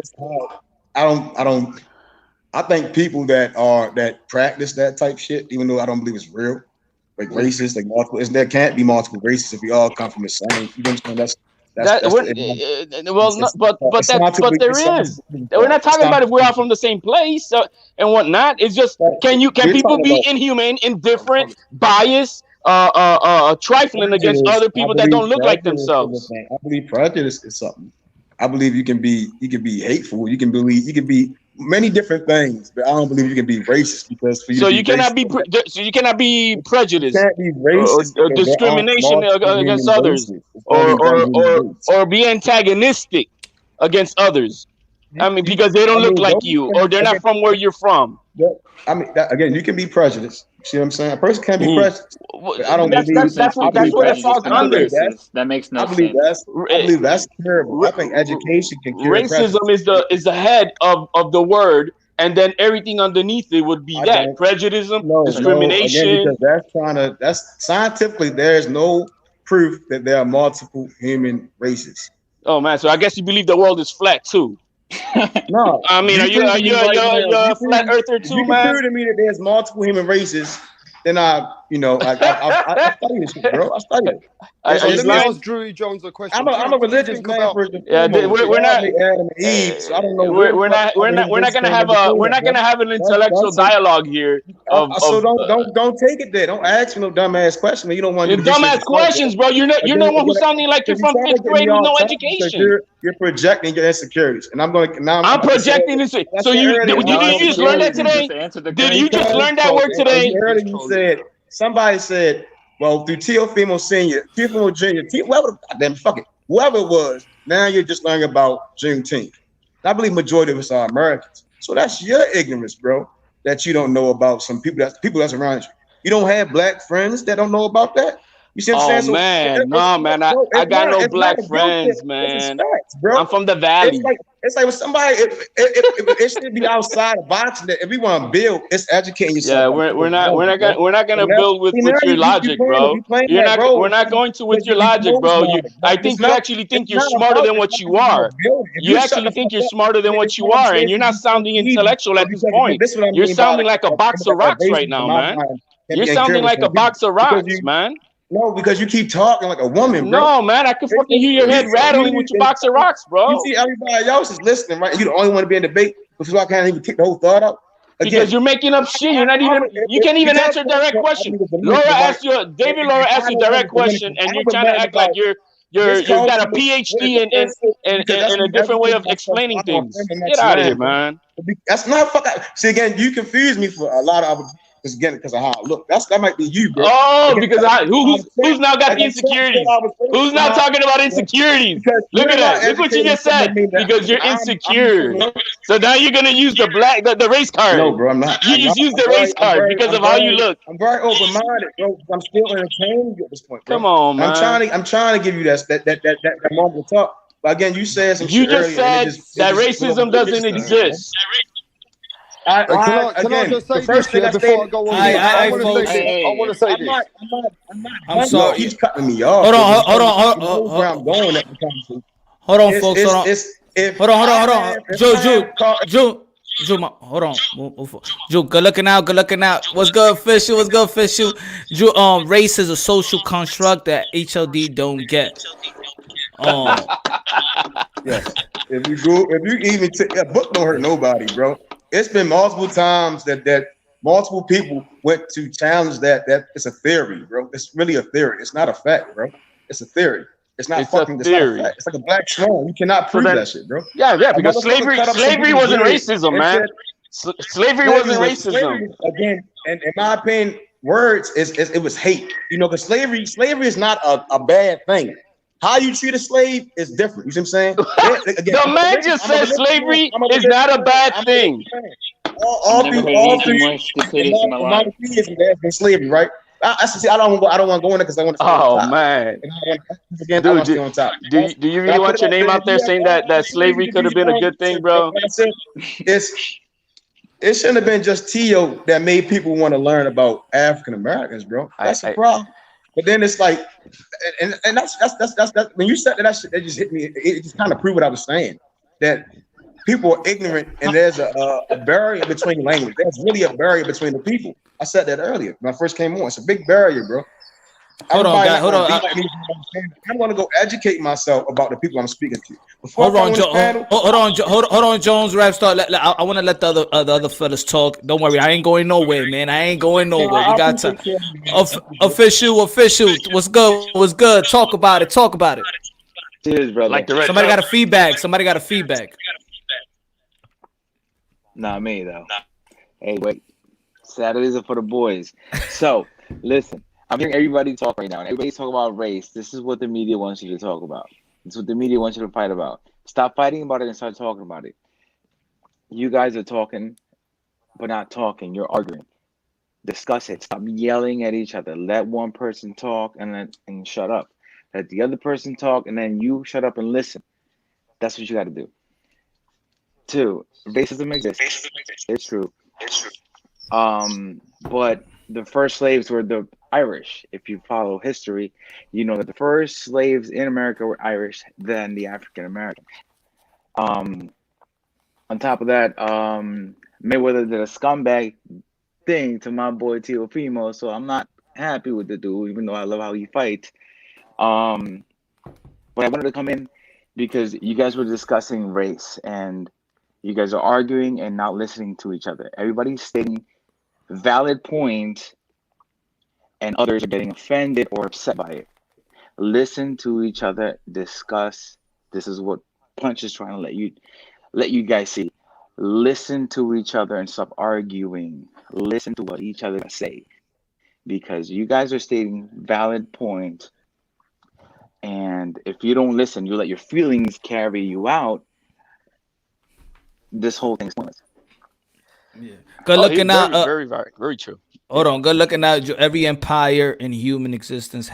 I think people that practice that type shit, even though I don't believe it's real, like racist, like multiple, there can't be multiple races if we all come from the same. You understand? But there is. We're not talking about if we're all from the same place and whatnot. It's just can people be inhumane, indifferent, biased, trifling against other people that don't look like themselves? I believe prejudice is something. I believe you can be hateful. You can be many different things, but I don't believe you can be racist because for you. So you cannot be prejudiced. You can't be racist or discrimination against others, or be antagonistic against others. I mean, because they don't look like you, or they're not from where you're from. I mean, again, you can be prejudiced. See what I'm saying? A person can be prejudiced. I don't believe that's what it falls under. That makes no sense. I believe that's terrible. I think education can cure racism is the head of the word, and then everything underneath it would be prejudice, discrimination. Because that's scientifically there is no proof that there are multiple human races. Oh man, so I guess you believe the world is flat too. No, I mean, are you a flat earther too, you man? You can prove to me that there's multiple human races. Then I study this shit, bro. I study it. Let me ask Drew Jones a question. I'm a religious man. We're not. Adam and Eve, so I don't know. We're not gonna have an intellectual dialogue here. So don't take it there. Don't ask me no dumbass question. You don't want to. Dumbass questions, bro. You're the one who's sounding like you're from 5th grade with no education. You're projecting your insecurities, and I'm projecting this. So did you just learn that today? Did you just learn that word today? Somebody said, well, through Teofimo Senior, Teofimo Junior, whoever it was, now you're just learning about Juneteenth. I believe majority of us are Americans. So that's your ignorance, bro, that you don't know about some people that's around you. You don't have black friends that don't know about that? You see what I'm saying? Man, I got no black friends, man. Facts, bro. I'm from the valley. It's like when somebody, it should be outside of boxing. That if we want to build, it's educating yourself. Yeah, we're not gonna build with your logic, bro. We're not going to with your logic, bro. I think you actually think you're smarter than what you are. You actually think you're smarter than what you are, and you're not sounding intellectual at this point. You're sounding like a box of rocks right now, man. You're sounding like a box of rocks, man. No, because you keep talking like a woman, bro. No, man, I can fucking hear your head rattling with your box of rocks, bro. You see, everybody else is listening, right? You the only one to be in debate, which is why I can't even kick the whole thought out. Because you're making up shit. You're not even. You can't even answer a direct question. Laura asked you a direct question, and you're trying to act like you got a PhD in a different way of explaining things. Get out of here, man. That's not fucking. See, again, you confuse me for a lot of other. Because of how I look. That might be you, bro. Oh, because who's now got the insecurities? Who's now talking about insecurities? Look at that. Look what you just said. Because you're insecure. So now you're gonna use the race card. No, bro, I'm not. You just use the race card because of how you look. I'm very open-minded, bro. I'm still entertaining you at this point, bro. Come on, man. I'm trying to give you that moment to talk. But again, you said some shit earlier. You just said that racism doesn't exist. Can I just say this before I go on? I want to say this. I'm sorry. He's cutting me off. Hold on, folks. Hold on. Drew, hold on. Drew, good looking out. What's good, official? Drew, race is a social construct that HLD don't get. Yes. If you even take a book, don't hurt nobody, bro. It's been multiple times that multiple people went to challenge that it's a theory, bro. It's really a theory. It's not a fact, bro. It's a theory. It's not a theory. It's like a black swan. You cannot prove that shit, bro. Yeah, because slavery wasn't racism, man. Slavery wasn't racism. Again, and in my opinion, words it was hate. You know, because slavery is not a bad thing. How you treat a slave is different. You see what I'm saying? The man just said slavery is not a bad thing. All through monotheism, there's been slavery, right? I don't want to go in there because I want to. Oh man, dude, do you really want your name out there saying that slavery could have been a good thing, bro? It shouldn't have been just Tio that made people want to learn about African Americans, bro. That's the problem. But then it's like, and that's when you said that shit, that just hit me. It just kind of proved what I was saying, that people are ignorant and there's a barrier between language. There's really a barrier between the people. I said that earlier when I first came on. It's a big barrier, bro. Hold on, guys. Hold on. I want to go educate myself about the people I'm speaking to. Hold on, Jones. Rap star. I want to let the other fellas talk. Don't worry, I ain't going nowhere, man. I ain't going nowhere. We got time. Official. What's good? What's good? Talk about it. Cheers, brother. Like somebody got a feedback. Not me though. Hey, wait. Saturdays are for the boys. So listen. I'm hearing everybody talk right now, and everybody's talking about race. This is what the media wants you to talk about. It's what the media wants you to fight about. Stop fighting about it and start talking about it. You guys are talking, but not talking. You're arguing. Discuss it. Stop yelling at each other. Let one person talk and shut up. Let the other person talk, and then you shut up and listen. That's what you got to do. 2, racism exists. It's true. But the first slaves were the Irish. If you follow history, you know that the first slaves in America were Irish, then the African Americans. On top of that, Mayweather did a scumbag thing to my boy Teofimo, so I'm not happy with the dude, even though I love how he fights. But I wanted to come in because you guys were discussing race, and you guys are arguing and not listening to each other. Everybody's stating valid points, and others are getting offended or upset by it. Listen to each other, discuss. This is what Punch is trying to let you guys see. Listen to each other and stop arguing. Listen to what each other say, because you guys are stating valid points, and if you don't listen, you let your feelings carry you out. This whole thing's pointless. Yeah. Good looking out. Very true. Hold on. Good looking out. Every empire in human existence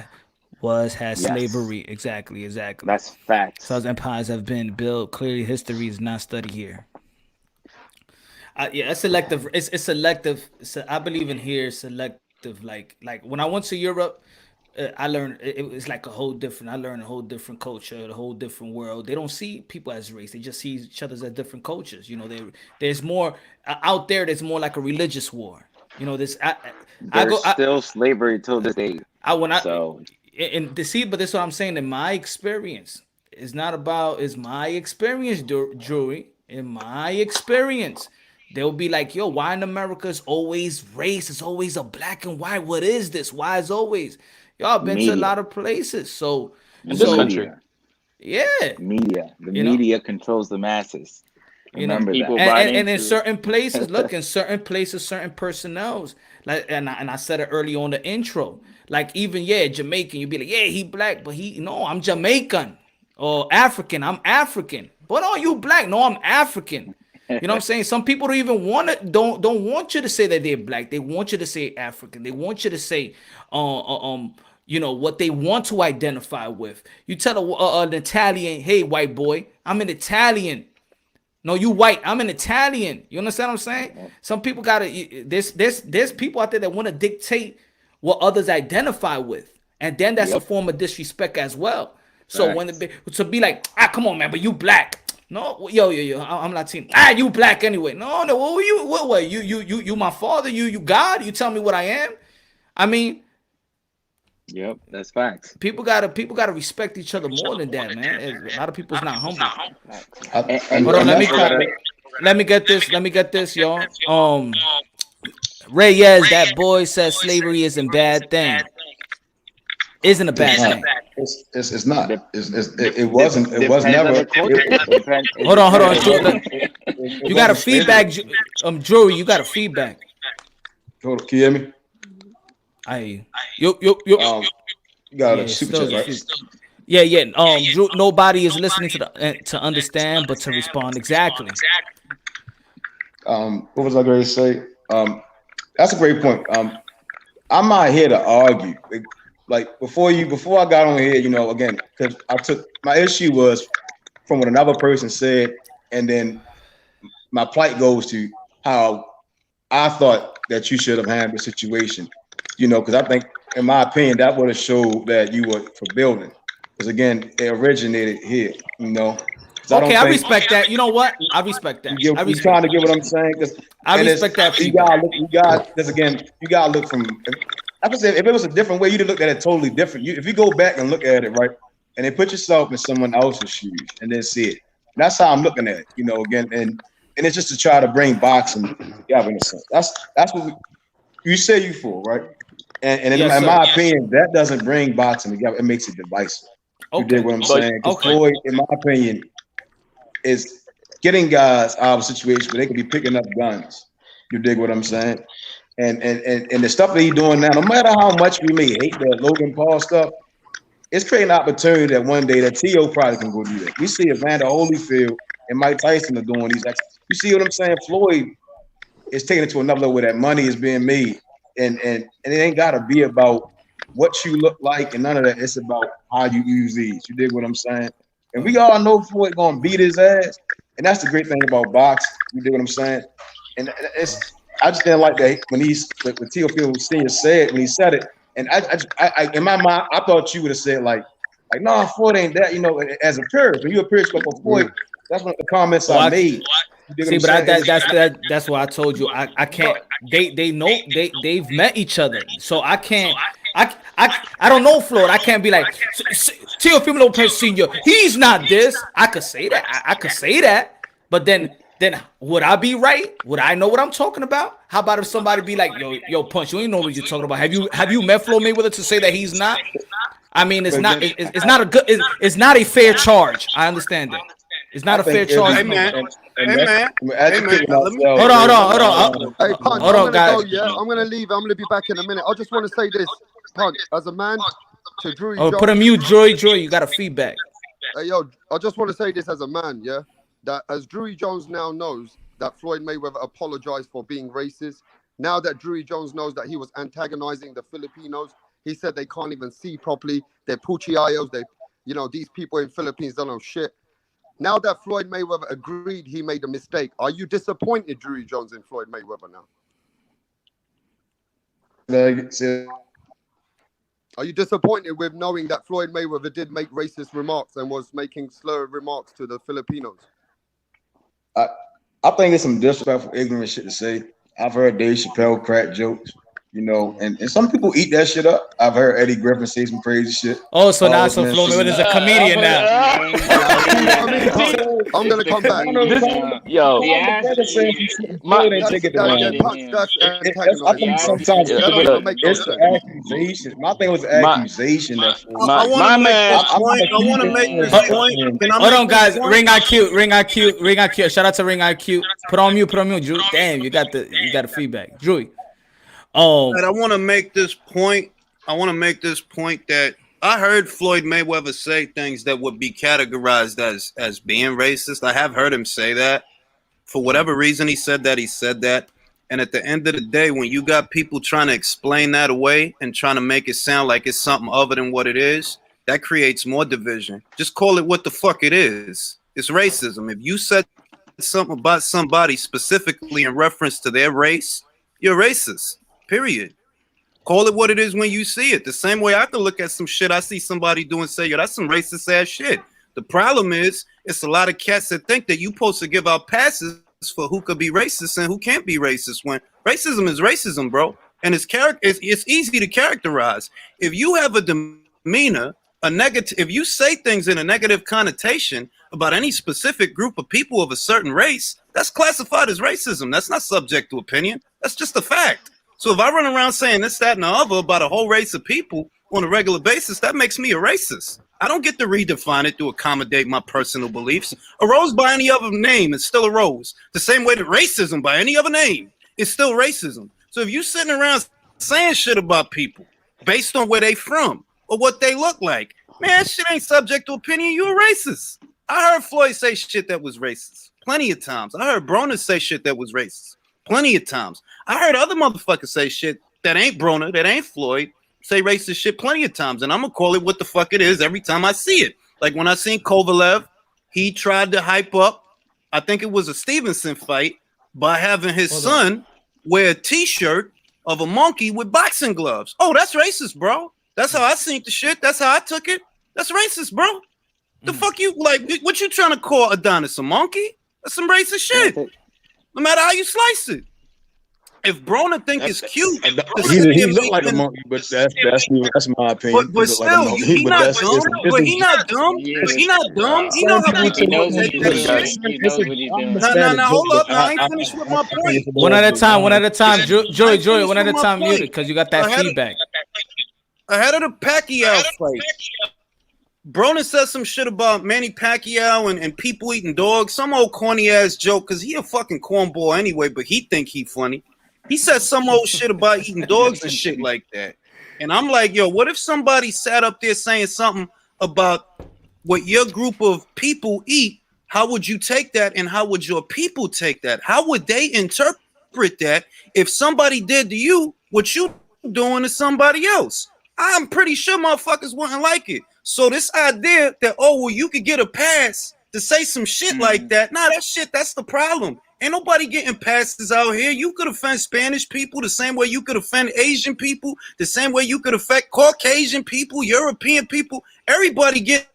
has slavery. Exactly. That's facts. So as empires have been built, clearly history is not studied here. It's selective. It's selective. I believe in here selective. Like when I went to Europe, I learned it was like a whole different. I learned a whole different culture, a whole different world. They don't see people as race. They just see each other as different cultures. You know, there's more out there. There's more like a religious war. You know, there's still slavery till this day. But this is what I'm saying. In my experience, it's not about. It's my experience, Drury. In my experience, they'll be like, "Yo, why in America is always race? It's always a black and white. What is this? Why is always?" Y'all been to a lot of places, so in this country, media. The media controls the masses. Remember that. And in certain places, look, in certain places, certain personnels, like, and I said it early on the intro, like even Jamaican, you'd be like, he black, but I'm Jamaican, or African, I'm African, but you black, no, I'm African. You know what I'm saying? Some people don't want you to say that they're black. They want you to say African. They want you to say what they want to identify with. You tell an Italian, "Hey, white boy, I'm an Italian." No, you white, I'm an Italian. You understand what I'm saying? Some people there's people out there that want to dictate what others identify with, and then that's a form of disrespect as well. So to be like, come on, man, but you black. No, yo, I'm Latino. You black anyway. No, what you my father, you God, you tell me what I am. I mean, yep, that's facts. People gotta respect each other more than that, man. A lot of people's not humble. Hold on, let me get this, y'all. Reyes, that boy says slavery isn't a bad thing. Isn't a bad thing. It's not. It wasn't. It was never. Hold on. You got a feedback, Drury. You got a feedback. Can you hear me? I hear you. You got a super chat, right? Yeah. Drew, nobody is listening to understand, but to respond exactly. What was I going to say? That's a great point. I'm not here to argue. Like before I got on here, again, because my issue was from what another person said, and then my plight goes to how I thought that you should have handled the situation. Because I think, in my opinion, that would have showed that you were for building. Because again, it originated here. Okay, I respect that. You know what? I respect that. You trying to get what I'm saying? I respect that. You gotta look from I would say if it was a different way, you'd have looked at it totally different. If you go back and look at it, right, and then put yourself in someone else's shoes and then see it. That's how I'm looking at it, you know, again, and it's just to try to bring boxing together in a sense. That's what you say you for, right? And in my opinion, that doesn't bring boxing together. It makes it divisive. You dig what I'm saying? Because Floyd, in my opinion, is getting guys out of a situation where they could be picking up guns. You dig what I'm saying? And the stuff that he's doing now, no matter how much we may hate that Logan Paul stuff, it's creating an opportunity that one day that T.O. probably can go do that. We see Evander Holyfield and Mike Tyson are doing these. You see what I'm saying? Floyd is taking it to another level where that money is being made. And it ain't got to be about what you look like and none of that. It's about how you use these. You dig what I'm saying? And we all know Floyd going to beat his ass. And that's the great thing about boxing. You dig what I'm saying? And I just didn't like that when what Teofimo Sr. said, when he said it. And I in my mind, I thought you would have said like, no, Floyd ain't that, you know, as a purist. When you're a purist, like Floyd, that's one of the comments I made. See, but that's why I told you I can't. They know they've met each other, so I can't. I don't know Floyd. I can't be like Teofimo Lopez Sr. He's not this. I could say that. I could say that, but then would I be right? Would I know what I'm talking about? How about if somebody be like, yo, Punch, you ain't know what you're talking about. Have you met Floyd Mayweather to say that he's not? I mean, it's not a good. It's not a fair charge. I understand that. It's not a fair charge. Hey man. Hold on. Hey, Punch, hold on, guys. I'm gonna leave. I'm gonna be back in a minute. I just want to say this, Punch, as a man to Drew. Oh, put a mute, Joy. You got a feedback. Hey, yo, I just want to say this as a man, yeah, that as Drew Jones now knows that Floyd Mayweather apologized for being racist. Now that Drew Jones knows that he was antagonizing the Filipinos, he said they can't even see properly. They're puchiayos. These people in Philippines don't know shit. Now that Floyd Mayweather agreed he made a mistake, are you disappointed, Drew Jones, in Floyd Mayweather now? Are you disappointed with knowing that Floyd Mayweather did make racist remarks and was making slur remarks to the Filipinos? I think it's some disrespectful, ignorant shit to say. I've heard Dave Chappelle crack jokes, you know, and some people eat that shit up. I've heard Eddie Griffin say some crazy shit. Oh, so now Floyd Mayweather is a comedian now. I'm gonna come back. Yo, sometimes it's an accusation. My thing was an accusation. I want to make this point. Hold on, guys. Ring IQ. Shout out to Ring IQ. Put on mute, Drew. Damn, you got the feedback, Drew. And I want to make this point. That I heard Floyd Mayweather say things that would be categorized as being racist. I have heard him say that. For whatever reason he said that. And at the end of the day, when you got people trying to explain that away and trying to make it sound like it's something other than what it is, that creates more division. Just call it what the fuck it is. It's racism. If you said something about somebody specifically in reference to their race, you're racist. Period. Call it what it is when you see it. The same way I can look at some shit I see somebody doing, say, yo, that's some racist ass shit. The problem is, it's a lot of cats that think that you supposed to give out passes for who could be racist and who can't be racist, when racism is racism, bro. And it's easy to characterize. If you have a demeanor, if you say things in a negative connotation about any specific group of people of a certain race, that's classified as racism. That's not subject to opinion. That's just a fact. So if I run around saying this, that, and the other about a whole race of people on a regular basis, that makes me a racist. I don't get to redefine it to accommodate my personal beliefs. A rose by any other name is still a rose. The same way that racism by any other name is still racism. So if you sitting around saying shit about people based on where they from or what they look like, man, that shit ain't subject to opinion. You a racist. I heard Floyd say shit that was racist plenty of times. I heard Broner say shit that was racist plenty of times. I heard other motherfuckers say shit that ain't Broner, that ain't Floyd, say racist shit plenty of times. And I'm going to call it what the fuck it is every time I see it. Like when I seen Kovalev, he tried to hype up, I think it was a Stevenson fight, by having his son wear a t-shirt of a monkey with boxing gloves. Oh, that's racist, bro. That's how I seen the shit. That's how I took it. That's racist, bro. The fuck you, like, what you trying to call Adonis, a monkey? That's some racist shit. No matter how you slice it. if Broner think it's cute, he look like a monkey, but that's my opinion. But still, he not dumb. But he not dumb. But he not dumb. He know how He knows what people he's take doing. that shit. He knows what he's doing. Now, hold up. Now, I ain't finished with my point. One at a time. Joey, one at a time, muted, because you got that feedback. Ahead of the Pacquiao fight, Broner said some shit about Manny Pacquiao and people eating dogs. Some old corny ass joke, because he a fucking cornball anyway, but he think he funny. He said some old shit about eating dogs and shit like that. And I'm like, yo, what if somebody sat up there saying something about what your group of people eat? How would you take that? And how would your people take that? How would they interpret that if somebody did to you what you doing to somebody else? I'm pretty sure motherfuckers wouldn't like it. So this idea that, oh, well, you could get a pass to say some shit like that. Nah, that's the problem. Ain't nobody getting passes out here. You could offend Spanish people the same way you could offend Asian people, the same way you could offend Caucasian people, European people. Everybody getting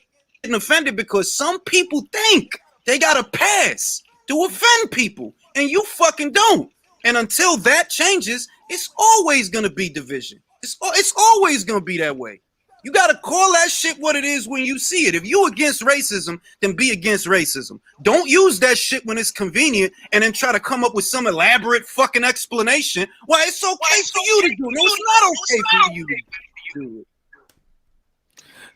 offended because some people think they got a pass to offend people, and you fucking don't. And until that changes, it's always going to be division. It's always going to be that way. You got to call that shit what it is when you see it. If you against racism, then be against racism. Don't use that shit when it's convenient and then try to come up with some elaborate fucking explanation. Why it's okay for you to do it. No, it's not okay for you to do it.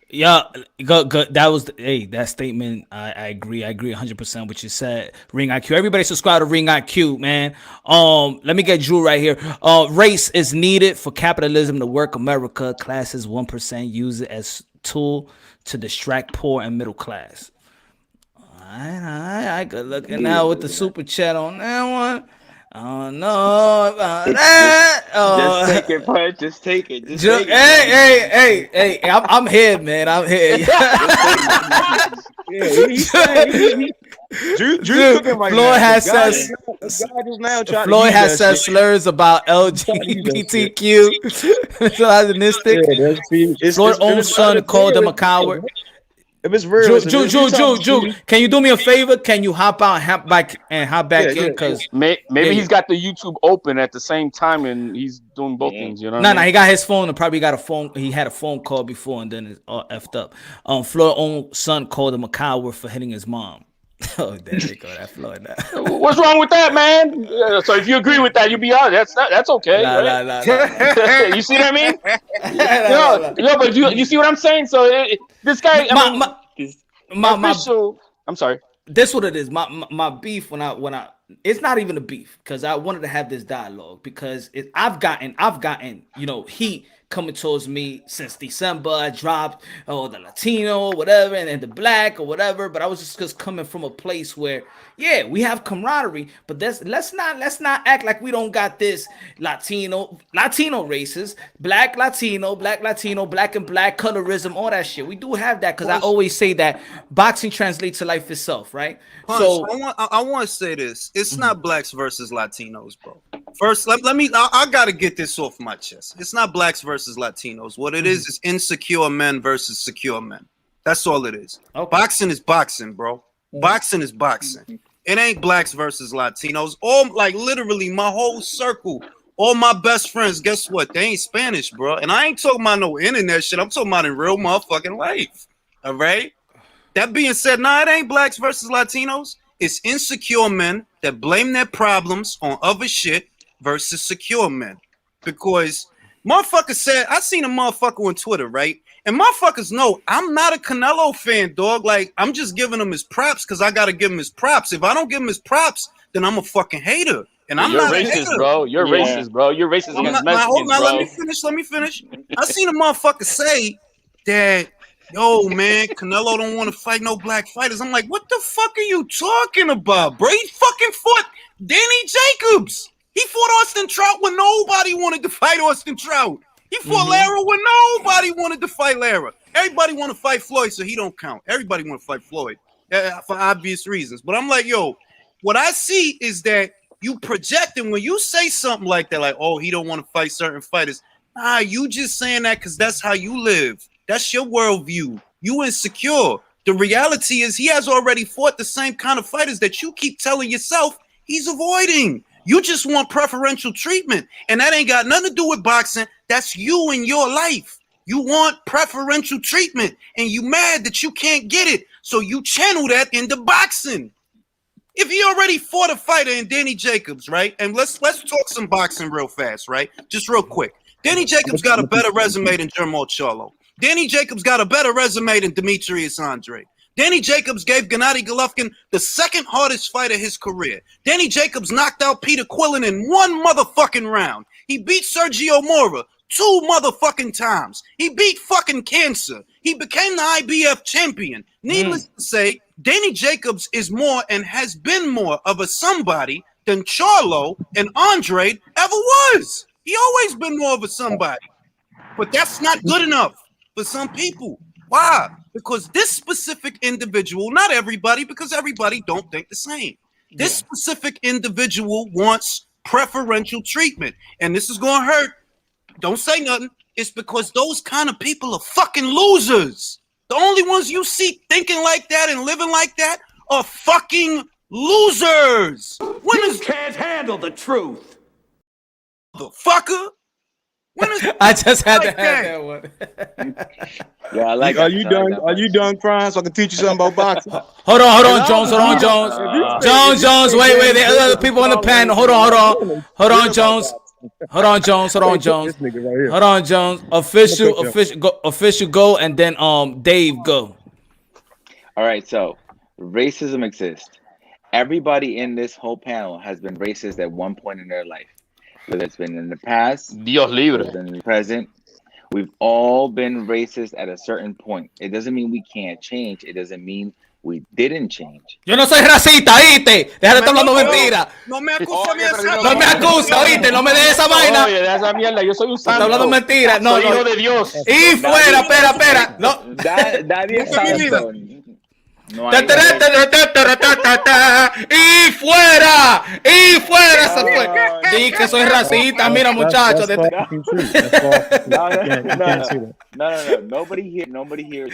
Yeah, that was that statement. I agree 100% what you said. Ring IQ, everybody subscribe to Ring IQ, man. Let me get Drew right here. Race is needed for capitalism to work. America, classes 1% use it as tool to distract poor and middle class. I good looking now with the super chat on that one. Oh no about that. Just take it, bud. Just take it. Hey, I'm here, man. I'm here. Floyd has said slurs about LGBTQ. Floyd's own son called him a coward. If it's real, Drew, can you do me a favor? Can you hop out and hop back in? Because maybe he's got the YouTube open at the same time and he's doing both things. You know? No, he got his phone and probably got a phone. He had a phone call before and then it's all effed up. Floyd's own son called him a coward for hitting his mom. Oh, there they go. That Floyd. What's wrong with that, man? So if you agree with that, you be honest. That's okay. Nah. You see what I mean? No, but you see what I'm saying? So this guy, I'm sorry. This what it is. My beef when I it's not even a beef because I wanted to have this dialogue because I've gotten heat coming towards me since December. I dropped the Latino or whatever and the black or whatever, but I was just coming from a place where we have camaraderie, but let's not act like we don't got this Latino races, black Latino, black and black colorism, all that shit. We do have that because I always say that boxing translates to life itself, right? Punch, so I want to say this: it's not blacks versus Latinos, bro. First, I gotta get this off my chest. It's not blacks versus Latinos. What it is insecure men versus secure men. That's all it is. Okay. Boxing is boxing, bro. Boxing is boxing. It ain't blacks versus Latinos. All literally my whole circle, all my best friends, guess what? They ain't Spanish, bro. And I ain't talking about no internet shit. I'm talking about in real motherfucking life. All right? That being said, it ain't blacks versus Latinos. It's insecure men that blame their problems on other shit versus secure men. Because motherfucker said, I seen a motherfucker on Twitter, right? And motherfuckers know I'm not a Canelo fan, dog. Like, I'm just giving him his props because I gotta give him his props. If I don't give him his props, then I'm a fucking hater. And I'm not racist, bro. You're racist, bro. You're racist against Mexicans, bro. Let me finish. I seen a motherfucker say that, yo, man, Canelo don't want to fight no black fighters. I'm like, what the fuck are you talking about, bro? He fucking fought Danny Jacobs. He fought Austin Trout when nobody wanted to fight Austin Trout. He fought Lara when nobody wanted to fight Lara. Everybody want to fight Floyd, so he don't count. Everybody want to fight Floyd for obvious reasons. But I'm like, yo, what I see is that you projecting when you say something like that, like, oh, he don't want to fight certain fighters. Nah, you just saying that because that's how you live. That's your worldview. You insecure. The reality is he has already fought the same kind of fighters that you keep telling yourself he's avoiding. You just want preferential treatment. And that ain't got nothing to do with boxing. That's you in your life. You want preferential treatment and you mad that you can't get it. So you channel that into boxing. If he already fought a fighter in Danny Jacobs, right? And let's talk some boxing real fast, right? Just real quick. Danny Jacobs got a better resume than Jermall Charlo. Danny Jacobs got a better resume than Demetrius Andre. Danny Jacobs gave Gennady Golovkin the second hardest fight of his career. Danny Jacobs knocked out Peter Quillen in one motherfucking round. He beat Sergio Mora 2 motherfucking times. He beat fucking cancer. He became the IBF champion. Needless to say, Danny Jacobs is more and has been more of a somebody than Charlo and Andre ever was. He always been more of a somebody. But that's not good enough for some people. Why? Because this specific individual, not everybody, because everybody don't think the same. This specific individual wants preferential treatment. And this is going to hurt. Don't say nothing. It's because those kind of people are fucking losers. The only ones you see thinking like that and living like that are fucking losers. You can't handle the truth. The fucker. I just had to have that one. Yeah, I like. Are you done? Are you done crying so I can teach you something about boxing? Hold on, Jones. Jones. Wait. There are other people on the panel. Hold on, Jones. Official, go, and then Dave, go. All right, so racism exists. Everybody in this whole panel has been racist at one point in their life. Whether it's been in the past, Dios libre, in the present, we've all been racist at a certain point. It doesn't mean we can't change. It doesn't mean we didn't change. Yo no soy racista, ¿oíste? Deja de estar hablando mentira. No me acusa, ¿oíste? No me des esa vaina. Oye, de esa mierda, yo soy un santo. Está hablando mentira. No, soy hijo de Dios. Y fuera, espera. No. Nadie es santo. No hay y fuera esa fue. Di que soy racista, mira muchachos. No. Nobody here.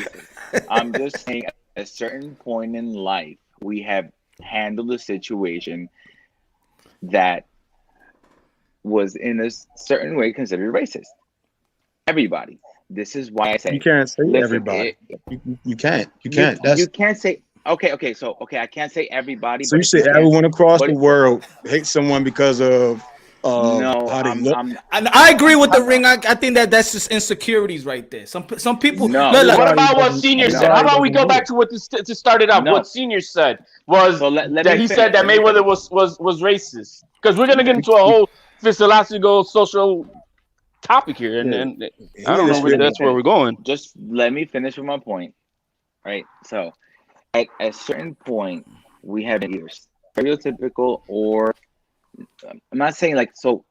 I'm just saying, at a certain point in life, we have handled a situation that was in a certain way considered racist. Everybody. This is why I say you can't say everybody. You can't. You can't say. Okay. So I can't say everybody. So you say everyone across the world hates someone because of how they look. And I agree with the ring. I think that's just insecurities right there. Some people. No. What about what Senior said? How about we go back to what to start it up? What Senior said was that he said that Mayweather was racist, because we're gonna get into a whole physiological social topic here, and I don't know if that's where we're going. Just let me finish with my point. Right. So at a certain point, we have either stereotypical or I'm not saying like so.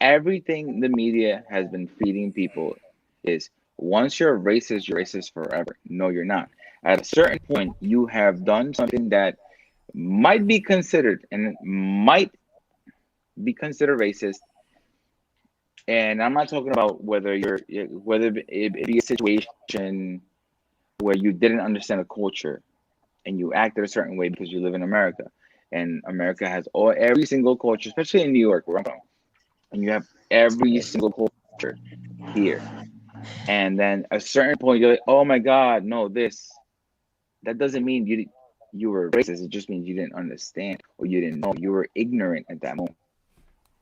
Everything the media has been feeding people is once you're racist, you're racist forever. No, you're not. At a certain point, you have done something that might be considered racist. And I'm not talking about whether it be a situation where you didn't understand a culture and you acted a certain way because you live in America, and America has every single culture, especially in New York where I'm from, and you have every single culture here. And then at a certain point you're like, oh my God, no, that doesn't mean you were racist. It just means you didn't understand or you didn't know. You were ignorant at that moment,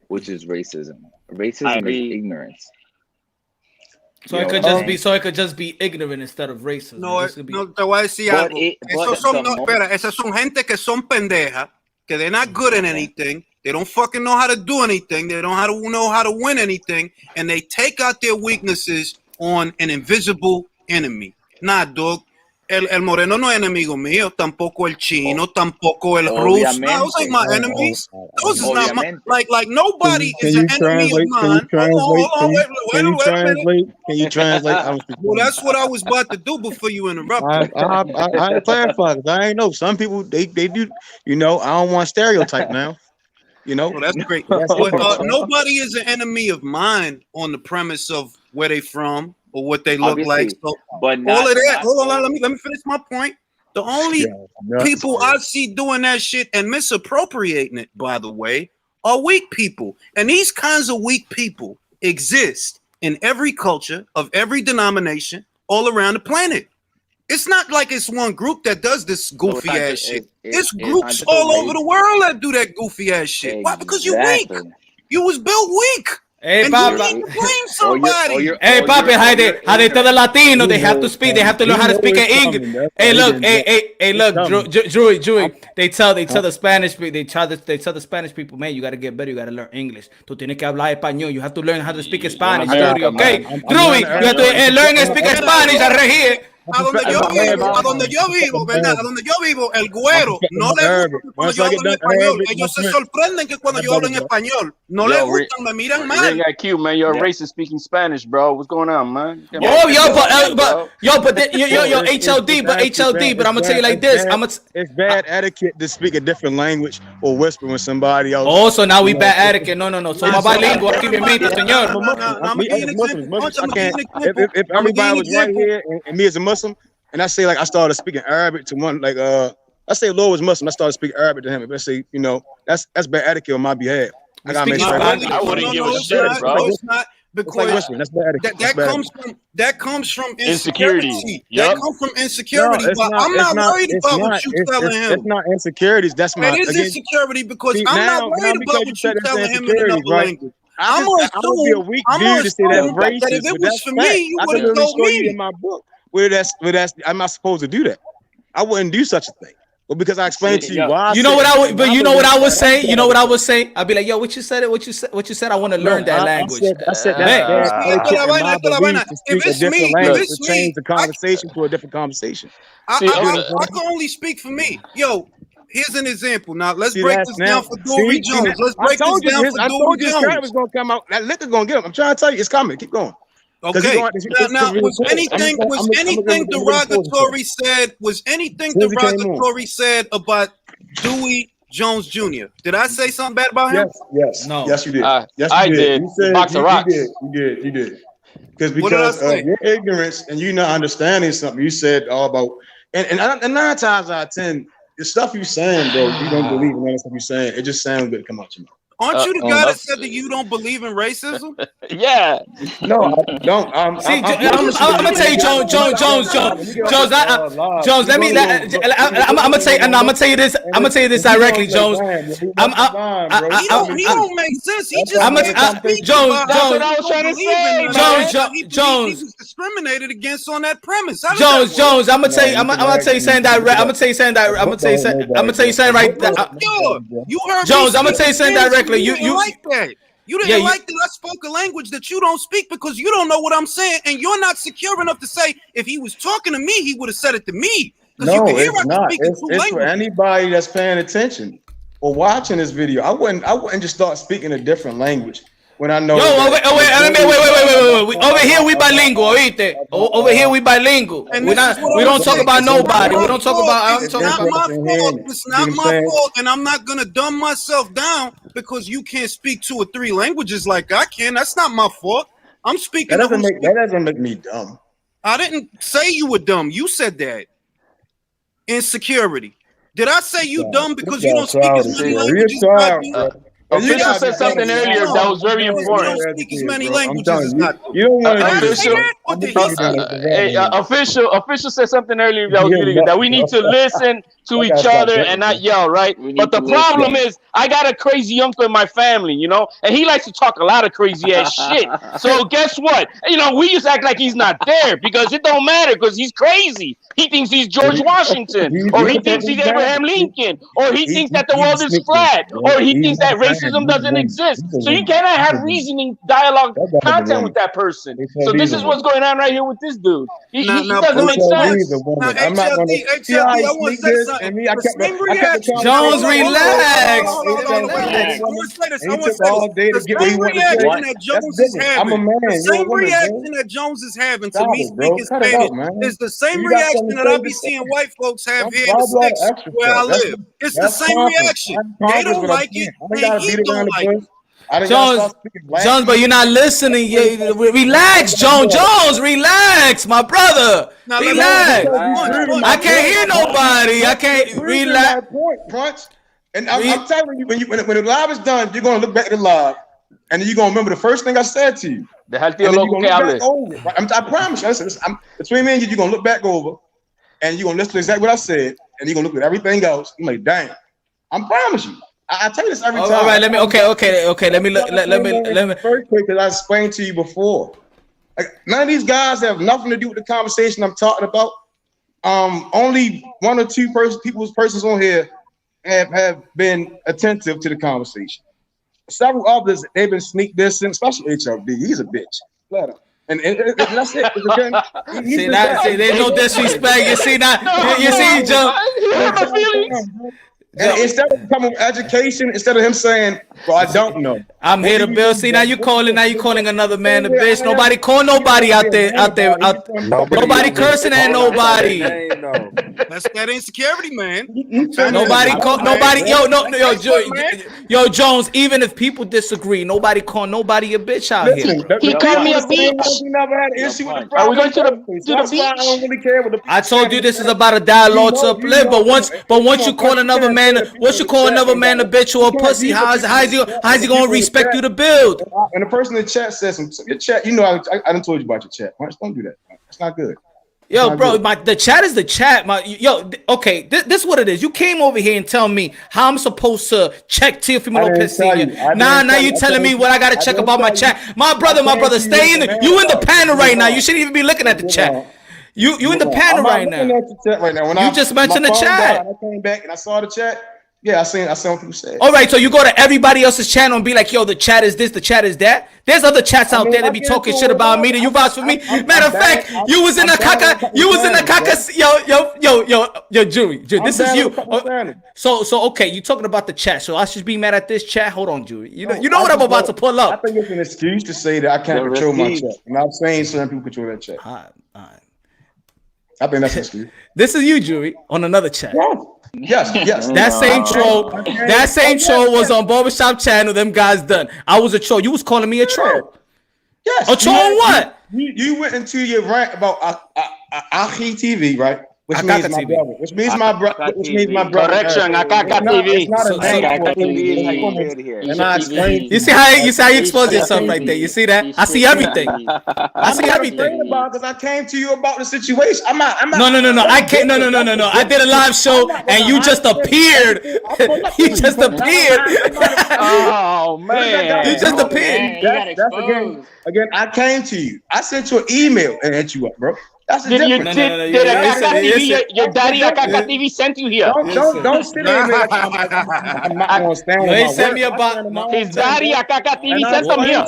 which is racism. Racism is ignorance. So it could just be ignorant instead of racism. No, te voy a decir algo. Esas son gente que son pendejas, que they're not good at anything. They don't fucking know how to do anything. They don't know how to win anything, and they take out their weaknesses on an invisible enemy. Nah, dog. El moreno no es enemigo mío, tampoco el chino, tampoco el ruso. Those ain't my enemies. Those is not my like nobody is an enemy of mine. Can you translate? Well, that's what I was about to do before you interrupted. I clarify. I ain't know. Some people they do. I don't want stereotype now. Well, that's great. Nobody is an enemy of mine on the premise of where they from or what they look like. So but all of that. Hold on, let me finish my point. The only people I see doing that shit and misappropriating it, by the way, are weak people. And these kinds of weak people exist in every culture of every denomination all around the planet. It's not like it's one group that does this goofy ass shit. It's groups all over the world that do that goofy ass shit. Why? Because you're weak. You was built weak. Hey, and Papa. you need to blame somebody. Hey, Papi, how they tell the Latino, they have to speak, they have to learn how to speak in English. Hey, look, look, Drew, they tell the Spanish people, they tell the Spanish people, man, you gotta get better, you gotta learn English. Tú tienes que hablar español, you have to learn how to speak Spanish, okay? Drew, you have to learn and speak Spanish, right here. A donde yo vivo, ¿verdad? A donde yo vivo, el güero no le gusta cuando yo hablo en español. Ellos se sorprenden que cuando yo hablo en español no le gustan, me miran mal. Q, man, you're a racist speaking Spanish, bro. What's going on, man? Oh, yo, but HLD, but I'm gonna tell you like this. It's bad etiquette to speak a different language or whisper with somebody else. Oh, so now we bad etiquette. No. Somos bilingües aquí, mi mente, señor. If everybody was right here and me as a Muslim, and I say like I started speaking Arabic to one like I say Lord was Muslim, I started speaking Arabic to him. If I say that's bad etiquette on my behalf. I gotta make sure. I wouldn't give a shit, bro. It's not because that comes from insecurity. That comes from insecurity. But I'm not worried about what you telling him. It's not insecurities. That's my. It is insecurity because I'm not worried about what you telling him in another language. I'm gonna be a weak dude to say that racist. That if it was for me, you would have told me in my book. Where that's I'm not supposed to do that. I wouldn't do such a thing. But because I explained to you why. You know what I was saying? You know what I was saying? I'd be like, yo, what you said? What you said? I want to learn that language. I said that. If it's me, to change the conversation to a different conversation. I can only speak for me. Yo, here's an example. Now let's break this down for Dory Jones. Let's break this down for Dory Jones. I told you this was gonna come out. That liquor's gonna get him. I'm trying to tell you, it's coming. Keep going. Okay. Now, was anything derogatory said about Dewey Jones Jr.? Did I say something bad about him? Yes. No. Yes, you did. Yes, I did. You did. Because of your ignorance and you not understanding something, you said all about and 9 times out of 10, the stuff you saying, bro, you don't believe in that stuff you saying. It just sounds good to come out your mouth. Aren't you the guy that said that you don't believe in racism? Yeah. No, I don't. I'm gonna tell you, Jones. Let me. I'm gonna tell you this. I'm gonna tell you this directly, Jones. He don't make sense. He just Jones. He was discriminated against on that premise. Jones. I'm gonna tell you something right. You heard Jones. I'm gonna tell you something directly. You didn't like that. You didn't like that I spoke a language that you don't speak because you don't know what I'm saying, and you're not secure enough to say if he was talking to me, he would have said it to me. No, it's not. It's for anybody that's paying attention or watching this video. I wouldn't just start speaking a different language when I know. Wait. Over here we bilingual, oíste. Over here we bilingual. We don't talk about nobody. We don't talk about. It's not my fault. It's not my fault, and I'm not gonna dumb myself down because you can't speak 2 or 3 languages like I can. That's not my fault. I'm speaking. That doesn't make me dumb. I didn't say you were dumb. You said that. Insecurity. Did I say you dumb because you don't speak as many languages? Official said something earlier that was very important. You don't speak as many languages. You don't want to official said something earlier that was really good. That we need to listen to each other and not yell, right? But the problem is, I got a crazy uncle in my family, and he likes to talk a lot of crazy ass shit. So guess what? We just act like he's not there because it don't matter because he's crazy. He thinks he's George Washington, or he thinks he's Abraham Lincoln, or he thinks that the world is flat, or he thinks that racism doesn't exist. So you cannot have reasoning dialogue content with that person. So this is what's going on right here with this dude. He doesn't make sense. I'm not going to. I want to say something. Jones, relax. I want to say this. The same reaction that Jones is having. The same reaction that Jones is having to me speaking Spanish is the same reaction that I be seeing white folks have here in the sticks where I live. It's the same reaction. They don't like it, and he don't like it. Jones, but you're not listening. Relax, Jones, relax, my brother. Relax. I can't hear nobody. I can't relax. And I'm telling you, when the live is done, you're gonna look back at the live, and then you're gonna remember the first thing I said to you. Deja el tío loco que hable. I promise you. Listen, between me and you're gonna look back over, and you're gonna listen to exactly what I said, and you're gonna look at everything else. You're like, dang, I promise you. I tell you this every time. All right, let me. Okay. Let me. First quick, because I explained to you before. Like, none of these guys have nothing to do with the conversation I'm talking about. Only one or two persons on here have been attentive to the conversation. Several others, they've been sneak dissing, especially HLD. He's a bitch. Let him. And that's it. Again, see, there's no disrespect. You see that? You see, Joe. And instead of coming with education, instead of him saying, "Well, I don't know," I'm here to build. See, now you calling another man a bitch. Nobody call nobody out there. Nobody cursing at nobody. That's that insecurity, man. Nobody. Yo, Jones. Even if people disagree, nobody call nobody a bitch out here. He called me a bitch. Are we going to the beach? I don't really care what the I told you this is about a dialogue to uplift, but once you call another man, once you call another man a bitch or a pussy, how's he gonna respect you to build? And the person in the chat says your chat. You know, I done told you about your chat. Don't do that. It's not good. Yo, bro, the chat is the chat. Okay, this is what it is. You came over here and tell me how I'm supposed to check Teofimo Lopez Sr. Now you telling me what I gotta check about my chat. My brother, stay in you in the panel right now. You shouldn't even be looking at the chat. You in the panel right now. You just mentioned the chat. I came back and I saw the chat. Yeah, I seen what people said. All right, so you go to everybody else's channel and be like, yo, the chat is this, the chat is that. There's other chats out there that be talking shit about me that you vouch for me. Matter of fact, you was in a caca. Yo, Jury, this is you. So okay, you talking about the chat. So I should be mad at this chat. Hold on, Jury. You know what I'm about to pull up. I think it's an excuse to say that I can't control my chat. I'm not saying certain people control that chat. All right. I think that's an excuse. This is you, Jury, on another chat. Yes. That same troll was on Barbershop Channel. Them guys done. I was a troll. You was calling me a troll. Yes. A troll on what? You went into your rant about Ahi TV, right? Which means my brother. Which means my brother. Correction, Akaka TV. You see how you expose yourself right there. You see that? I see everything. Because I came to you about the situation. I'm not. No. I can't. No. I did a live show and you just appeared. You just appeared. Oh man. You just appeared. That's again. I came to you. I sent you an email and hit you up, bro. That's the difference. Your daddy Akaka TV sent you here. Don't sit there, man. I'm not going to stand. No, he sent me about his daddy Akaka TV sent him here.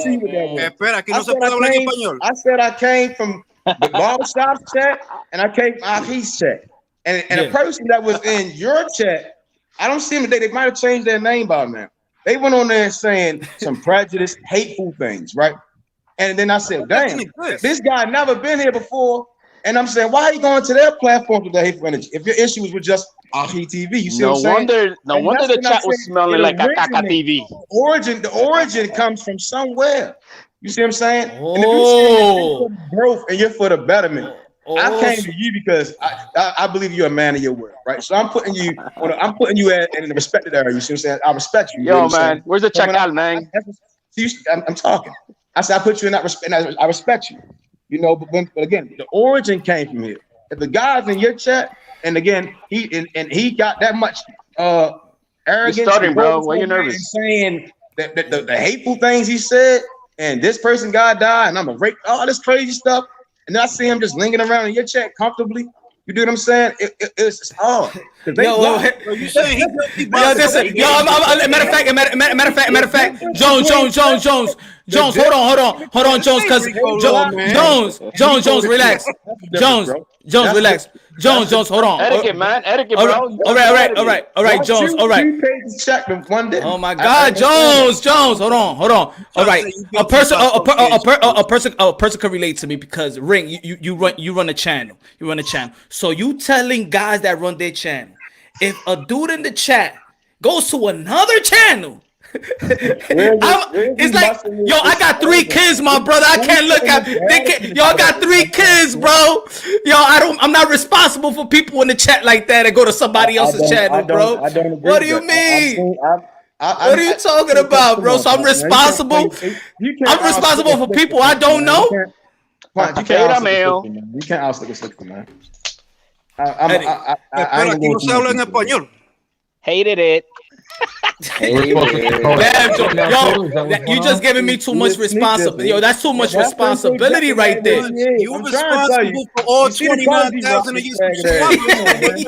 Espera, que no se puede hablar en español. I said I came from the barbershop chat and I came from Ahi's chat. And a person that was in your chat, I don't see them today. They might have changed their name by now. They went on there saying some prejudiced, hateful things, right? And then I said, damn, this guy never been here before. And I'm saying, why are you going to their platform with the hateful energy? If your issue was with just Ahi TV, you see what I'm saying? No wonder the chat was smelling like Akaka TV. The origin comes from somewhere. You see what I'm saying? And if you see for growth and you're for the betterment, I came to you because I believe you're a man of your word, right? So I'm putting you in the respected area. You see what I'm saying? I respect you. Yo, man, where's the check out, man? I'm talking. I said I put you in that respect. I respect you. You know, but again, the origin came from here. If the guy's in your chat, and again, he got that much arrogance. You're starting, bro. Why you nervous? Saying that the hateful things he said, and this person gotta die, and I'm a rape, all this crazy stuff, and then I see him just lingering around in your chat comfortably. You do what I'm saying? It's hard. Matter of fact, Jones, hold on, Jones, because Jones, relax. Jones, relax. Jones, hold on. Etiquette, man. Etiquette, bro. All right, Jones. All right. Oh my God, Jones. Hold on. All right. A person can relate to me because Ring, you run a channel. So you telling guys that run their channel, if a dude in the chat goes to another channel It's like, yo, I got 3 kids, my brother. I can't look at. Yo, I got 3 kids, bro. Yo, I'm not responsible for people in the chat like that and go to somebody else's channel, bro. What do you mean? What are you talking about, bro? So I'm responsible. I'm responsible for people I don't know. You can't outstick a sticker, man. Hated it. Damn, you just giving me too much responsibility. Yo, that's too much responsibility right there. You responsible for all 29,000 of your subscribers.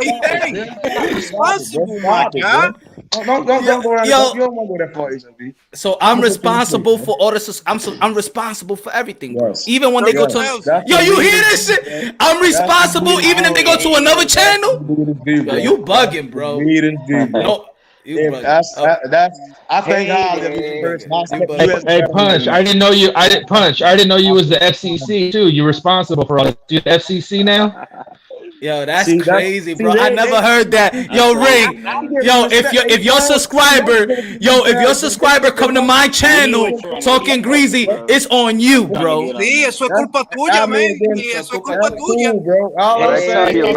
Responsible, my God. Don't go around. You don't want to go that far, HLB. So I'm responsible for all this. I'm responsible for everything, bro. Even when they go to yo, you hear this shit? I'm responsible even if they go to another channel. Yo, you bugging, bro. No. I think Hey, Punch! I didn't know you. Punch! I didn't know you was the FCC too. You're responsible for all this. You the FCC now? Yo, that's crazy, bro. I never heard that. Yo, Ring. Yo, if your subscriber come to my channel talking greasy, it's on you, bro. Sí, eso es culpa tuya, man. Sí, eso es culpa tuya, bro. All I'm saying is,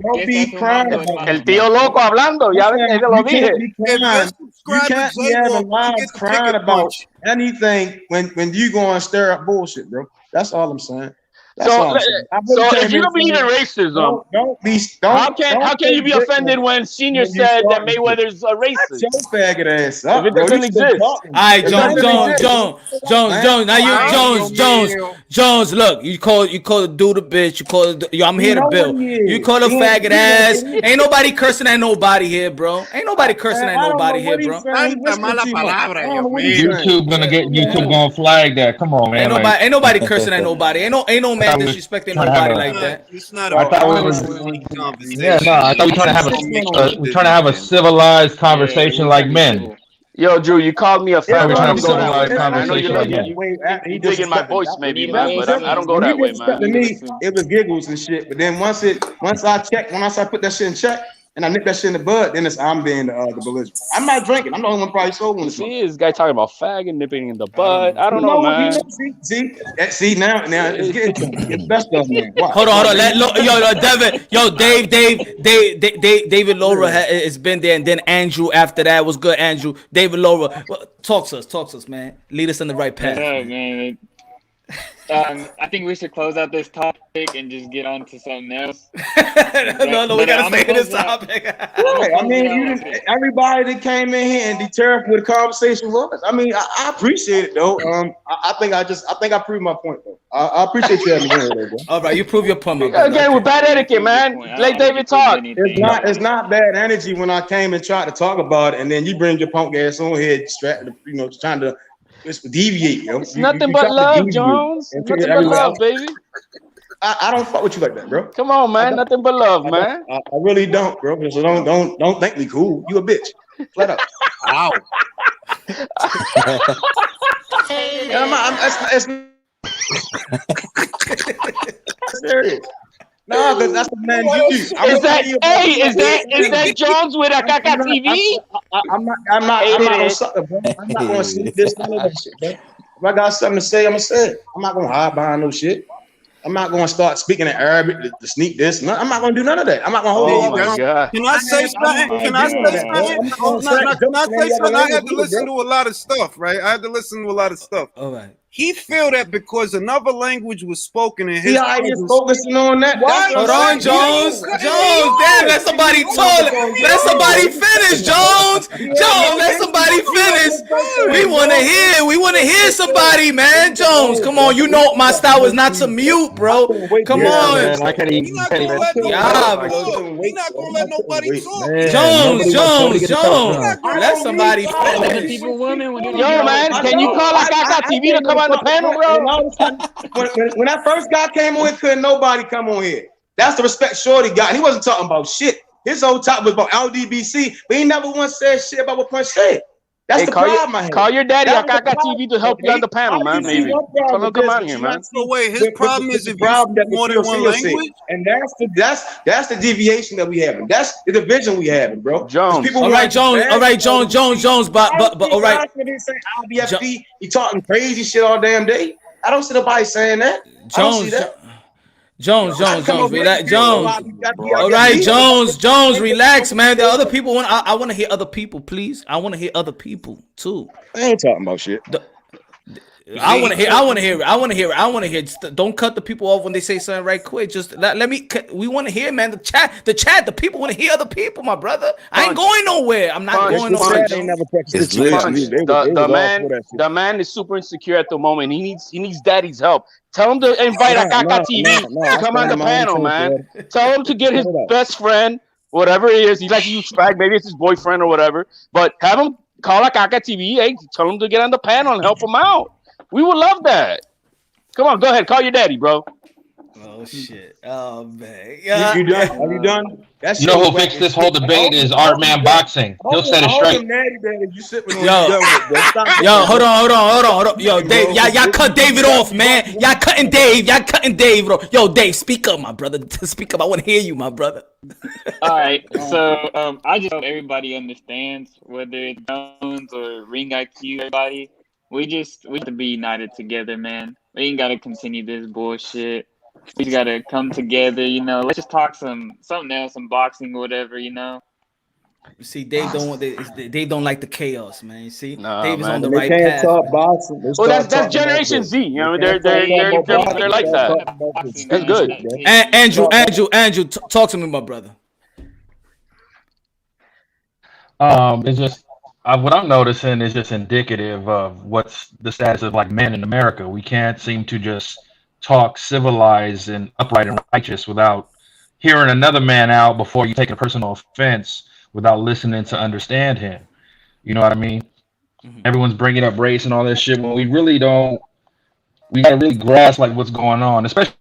don't be crying. El tío loco hablando, ya lo dije. You can't be having lives crying about anything when you go and stir up bullshit, bro. That's all I'm saying. So if you don't believe in racism, how can you be offended when Senior said that Mayweather's a racist? Faggot ass up, if it doesn't exist. All right, Jones. Look, you call the dude a bitch. I'm here to build. You call a faggot ass. Ain't nobody cursing at nobody here, bro. Ain't nobody cursing at nobody here, bro. YouTube gonna flag that. Come on, man. Ain't nobody cursing at nobody. Ain't no man disrespecting nobody like that. It's not a conversation. Yeah, no, I thought we're trying to have a civilized conversation like men. Yo, Drew, you called me a faggot. I know you're digging my voice, maybe, man, but I don't go that way, man. To me, it was giggles and shit. But then once I put that shit in check, and I nip that shit in the bud, then I'm being the belligerent. I'm not drinking. I'm the only one probably sober. See, this guy talking about faggot nipping in the bud. I don't know, man. See now it's getting best of me. Hold on. David Laura has been there, and then Andrew after that was good. Andrew, David Laura, talk to us, man. Lead us in the right path. Yeah, man. I think we should close out this topic and just get on to something else. No, we gotta stay in this topic. I mean, everybody that came in here and deterred what the conversation was. I mean, I appreciate it though. I think I proved my point though. I appreciate you having me here, though, bro. All right, you prove your point. Again, with bad etiquette, man. Let David talk. It's not bad energy when I came and tried to talk about it, and then you bring your punk ass on here, trying to. It's deviate, yo. It's nothing but love, Jones. Nothing but love, baby. I don't fuck with you like that, bro. Come on, man. Nothing but love, man. I really don't, bro. So don't think me cool. You a bitch. Flat up. Wow. It's serious. No, because that's the man you do. Is that Jones with a Kaka TV? I'm not gonna sucker, bro. I'm not gonna sneak this none of that shit, bro. If I got something to say, I'm gonna say it. I'm not gonna hide behind no shit. I'm not gonna start speaking in Arabic to sneak this. No, I'm not gonna do none of that. I'm not gonna hold you down. Can I say something? Can I say something? I had to listen to a lot of stuff, right? All right. He feel that because another language was spoken in his. See how he's focusing on that? What? Hold on, Jones. Damn, let somebody talk. Let somebody finish, Jones. Let somebody finish. We want to hear somebody, man. Jones, come on. You know my style is not to mute, bro. Come on. Man, I can't even. We're not gonna let nobody talk. Jones. Let somebody finish. Yo, man, can you call Kaka TV to come on the panel, bro? When that first guy came on here, couldn't nobody come on here. That's the respect Shorty got. He wasn't talking about shit. His whole topic was about LDBC, but he never once said shit about what Punch said. That's the problem I have. Call your daddy. I got problem. TV to help you on the panel, man. Maybe. Tell him to come out here, man. So wait, his problem is if you speak more than one language? And that's the deviation that we have. That's the division we have, bro. Jones. All right, Jones. But all right. IBFP, he talking crazy shit all damn day. I don't see nobody saying that. Jones, relax. All right, Jones, relax, man. The other people want. I want to hear other people, please. I want to hear other people too. I ain't talking about shit. I want to hear. Just don't cut the people off when they say something right quick. Just let me. We want to hear, man. The chat. The people want to hear other people, my brother. I ain't going nowhere. I'm not going nowhere. The man is super insecure at the moment. He needs daddy's help. Tell him to invite Akaka TV to come on the panel, man. Tell him to get his best friend, whatever it is. He likes to use swag. Maybe it's his boyfriend or whatever. But have him call Akaka TV. Hey, tell him to get on the panel and help him out. We would love that. Come on, go ahead. Call your daddy, bro. Oh shit! Oh man! You done? Are you done? You know who fixed this whole debate is Art Man Boxing. He'll set it straight. Yo, hold on. Yo, Dave, y'all cut David off, man. Y'all cutting Dave, bro. Yo, Dave, speak up, my brother. Speak up. I want to hear you, my brother. All right, so I just hope everybody understands, whether it's Jones or Ring IQ, everybody. We have to be united together, man. We ain't gotta continue this bullshit. We just gotta come together, let's just talk something else, some boxing or whatever, See, Dave don't like the chaos, man. See, nah, Dave is man. on the right path. Well, that's Generation Z. They're like that. That's good. Andrew, talk to me, my brother. It's just what I'm noticing is just indicative of what's the status of like men in America. We can't seem to just talk civilized and upright and righteous without hearing another man out before you take a personal offense, without listening to understand him. You know what I mean? Mm-hmm. Everyone's bringing up race and all that shit when we really don't. We gotta really grasp like what's going on, especially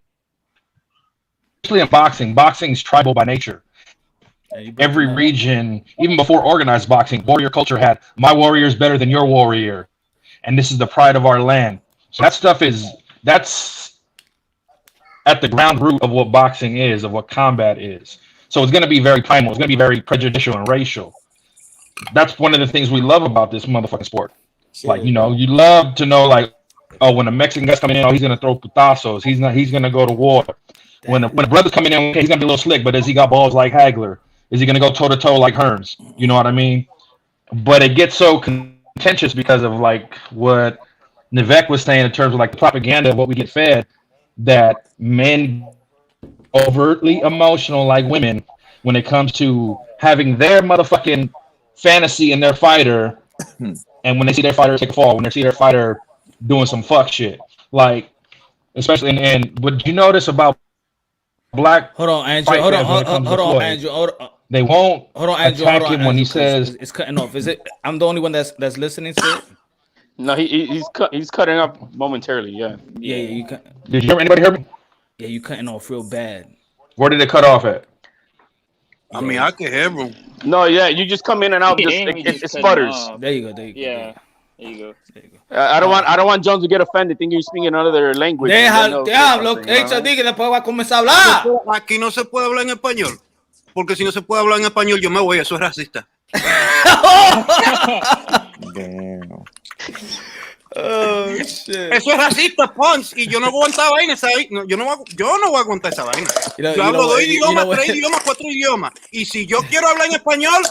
in boxing. Boxing's tribal by nature. Every region, even before organized boxing, warrior culture had my warrior is better than your warrior, and this is the pride of our land. So that stuff that's at the ground root of what boxing is, of what combat is. So it's going to be very primal. It's going to be very prejudicial and racial. That's one of the things we love about this motherfucking sport. Like, you love to know, like, oh, when a Mexican guy's coming in, he's going to throw putazos. He's going to go to war. When a brother's coming in, okay, he's going to be a little slick, but has he got balls like Hagler? Is he going to go toe-to-toe like Hearns? You know what I mean? But it gets so contentious because of, like, what Nivek was saying in terms of, like, the propaganda of what we get fed, that men overtly emotional like women when it comes to having their motherfucking fantasy in their fighter, and when they see their fighter take a fall, when they see their fighter doing some fuck shit, like, especially and what you notice about black hold on Andrew they won't attack him when he says it's cutting off. Is it I'm the only one that's listening to it? No, he's cutting up momentarily. Yeah. You cut. Did you hear anybody hear me? Yeah, you cutting off real bad. Where did it cut off at? I mean, I can hear him. No, yeah, you just come in and out. It sputters. There you go. Yeah. There you go. I don't want Jones to get offended, thinking you're speaking another language. Diablo, HOD que después va a comenzar a hablar. Aquí no se puede hablar en español, porque si no se puede hablar en español, yo me voy. Eso es racista. Damn. Oh shit. Eso es racista, Pons, y yo no aguantaba vaina esa. Yo no voy a aguantar esa vaina. Yo hablo 2 idiomas, 3 idiomas, 4 idiomas. Y si yo quiero hablar en español,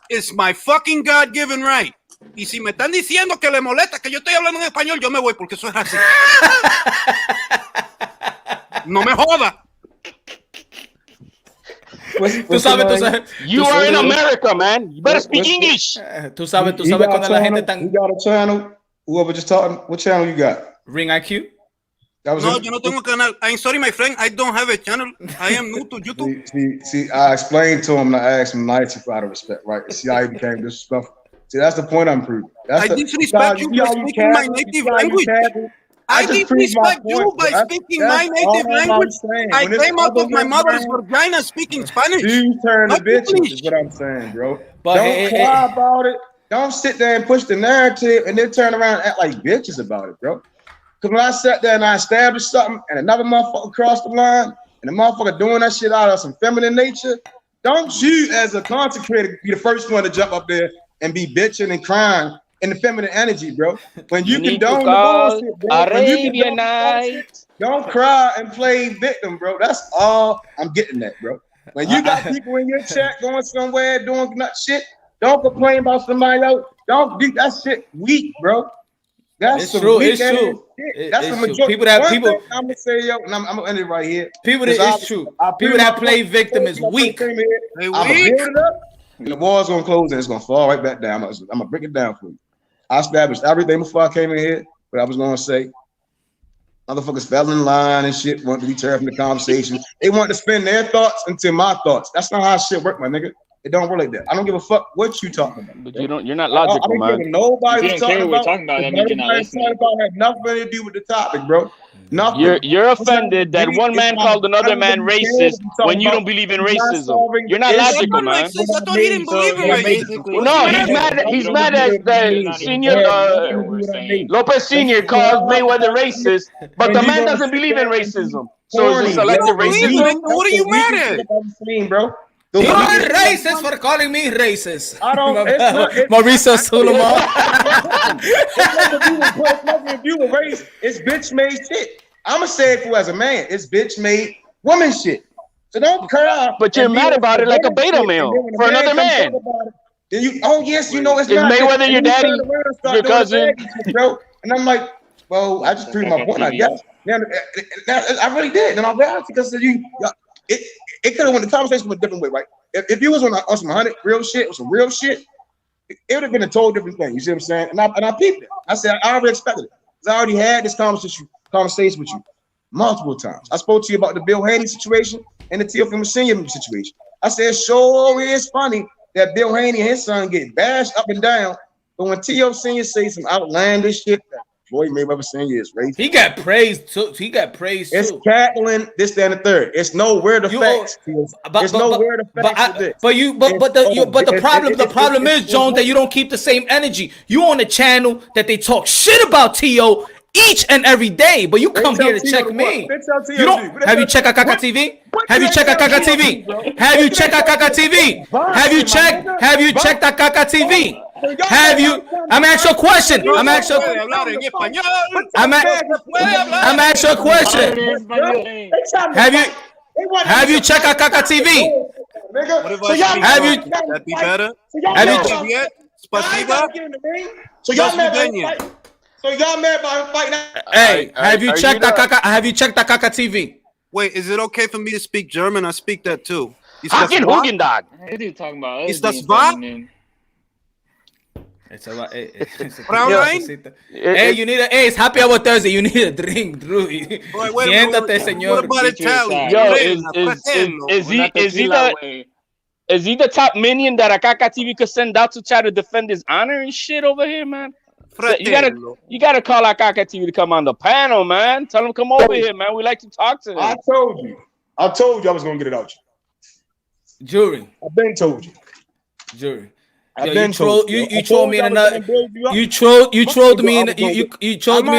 it's my fucking God-given right. Y si me están diciendo que le molesta que yo estoy hablando en español, yo me voy porque eso es racista. No me joda. Tú sabes. You are in America, man. You better speak English. Tú sabes cuando la gente tan. You got a channel? Whoever just talking, what channel you got? Ring IQ? No, yo no tengo canal. I'm sorry, my friend. I don't have a channel. I am new to YouTube. See, I explained to him and I asked him nicely out of respect, right? See how he became disrespectful. See, that's the point I'm proving. I disrespect you by speaking my native language. I disrespect you by speaking my native language. I came out of my mother's vagina speaking Spanish. You turn the bitches is what I'm saying, bro. Don't cry about it. Don't sit there and push the narrative and then turn around and act like bitches about it, bro. Because when I sat there and I established something and another motherfucker crossed the line and the motherfucker doing that shit out of some feminine nature, don't you as a content creator be the first one to jump up there and be bitching and crying in the feminine energy, bro. When you condone the bullshit, bro. When you condone the bullshit, don't cry and play victim, bro. That's all I'm getting at, bro. When you got people in your chat going somewhere doing nut shit, don't complain about somebody else. Don't do that shit weak, bro. That's true. It's true. That's the majority. People that I'm gonna say, yo, and I'm gonna end it right here. People that it's true. People that play victim is weak. I'm gonna build it up, and the wall's gonna close, and it's gonna fall right back down. I'm gonna break it down for you. I established everything before I came in here, but I was gonna say, motherfuckers fell in line and shit, wanted to be terrified from the conversation. They want to spend their thoughts into my thoughts. That's not how shit work, my nigga. It don't work like that. I don't give a fuck what you talking about. But you're not logical, I man. Nobody was talking about. That means you're not listening. Had nothing to do with the topic, bro. Nothing. You're offended that one man called another man racist when you don't believe in racism. You're not logical, man. I thought he didn't believe in racism. No, he's mad at the senior Lopez Senior calls Mayweather racist, but the man doesn't believe in racism. So is it selective racism? What are you mad at, bro? You're racist for calling me racist. I don't. Mauricio Suleiman. It's nothing to do with race. It's bitch made shit. I'ma say it for as a man. It's bitch made woman shit. So don't cry. But you're mad about it like a beta male for another man. Then you, oh yes, you know it's is not. Mayweather your daddy, your cousin, bro? And I'm like, well, I just proved my point, I guess. Yeah, I really did. And I'm glad because it could have went the conversation a different way, right? If you was on some 100 real shit or some real shit, it would have been a total different thing. You see what I'm saying? And I peeped it. I said I already expected it because I already had this conversation with you multiple times. I spoke to you about the Bill Haney situation and the Teofimo Senior situation. I said, sure, it's funny that Bill Haney and his son get bashed up and down, but when T.O. Senior says some outlandish shit, Floyd Mayweather Senior is racist. He got praised too. It's cackling, this, that, and the third. It's nowhere the facts. It's nowhere the facts. The problem is, Jones, that you don't keep the same energy. You on a channel that they talk shit about T.O. each and every day, but you come here to check me. You don't have you checked Akaka TV? Have you checked Akaka TV? Have you checked Akaka TV? Have you checked Akaka TV? Have you? I'm asking you a question. I'm asking you a question. Have you checked Akaka TV? Have you? That be better. So y'all mad about him fighting? Hey, have you checked Akaka TV? Wait, is it okay for me to speak German? I speak that too. Talking about is das wahr? It's all right. Hey, you need it's happy hour Thursday. You need a drink, Drew. Siéntate, señor. What about Italian? Yo, is he the top minion that Akaka TV could send out to try to defend his honor and shit over here, man? So you gotta call Akaka TV to come on the panel, man. Tell him come over here, man. We like to talk to him. I told you I was gonna get it out you. Jury. I've been told you. Jury. You trolled me in another. You trolled me in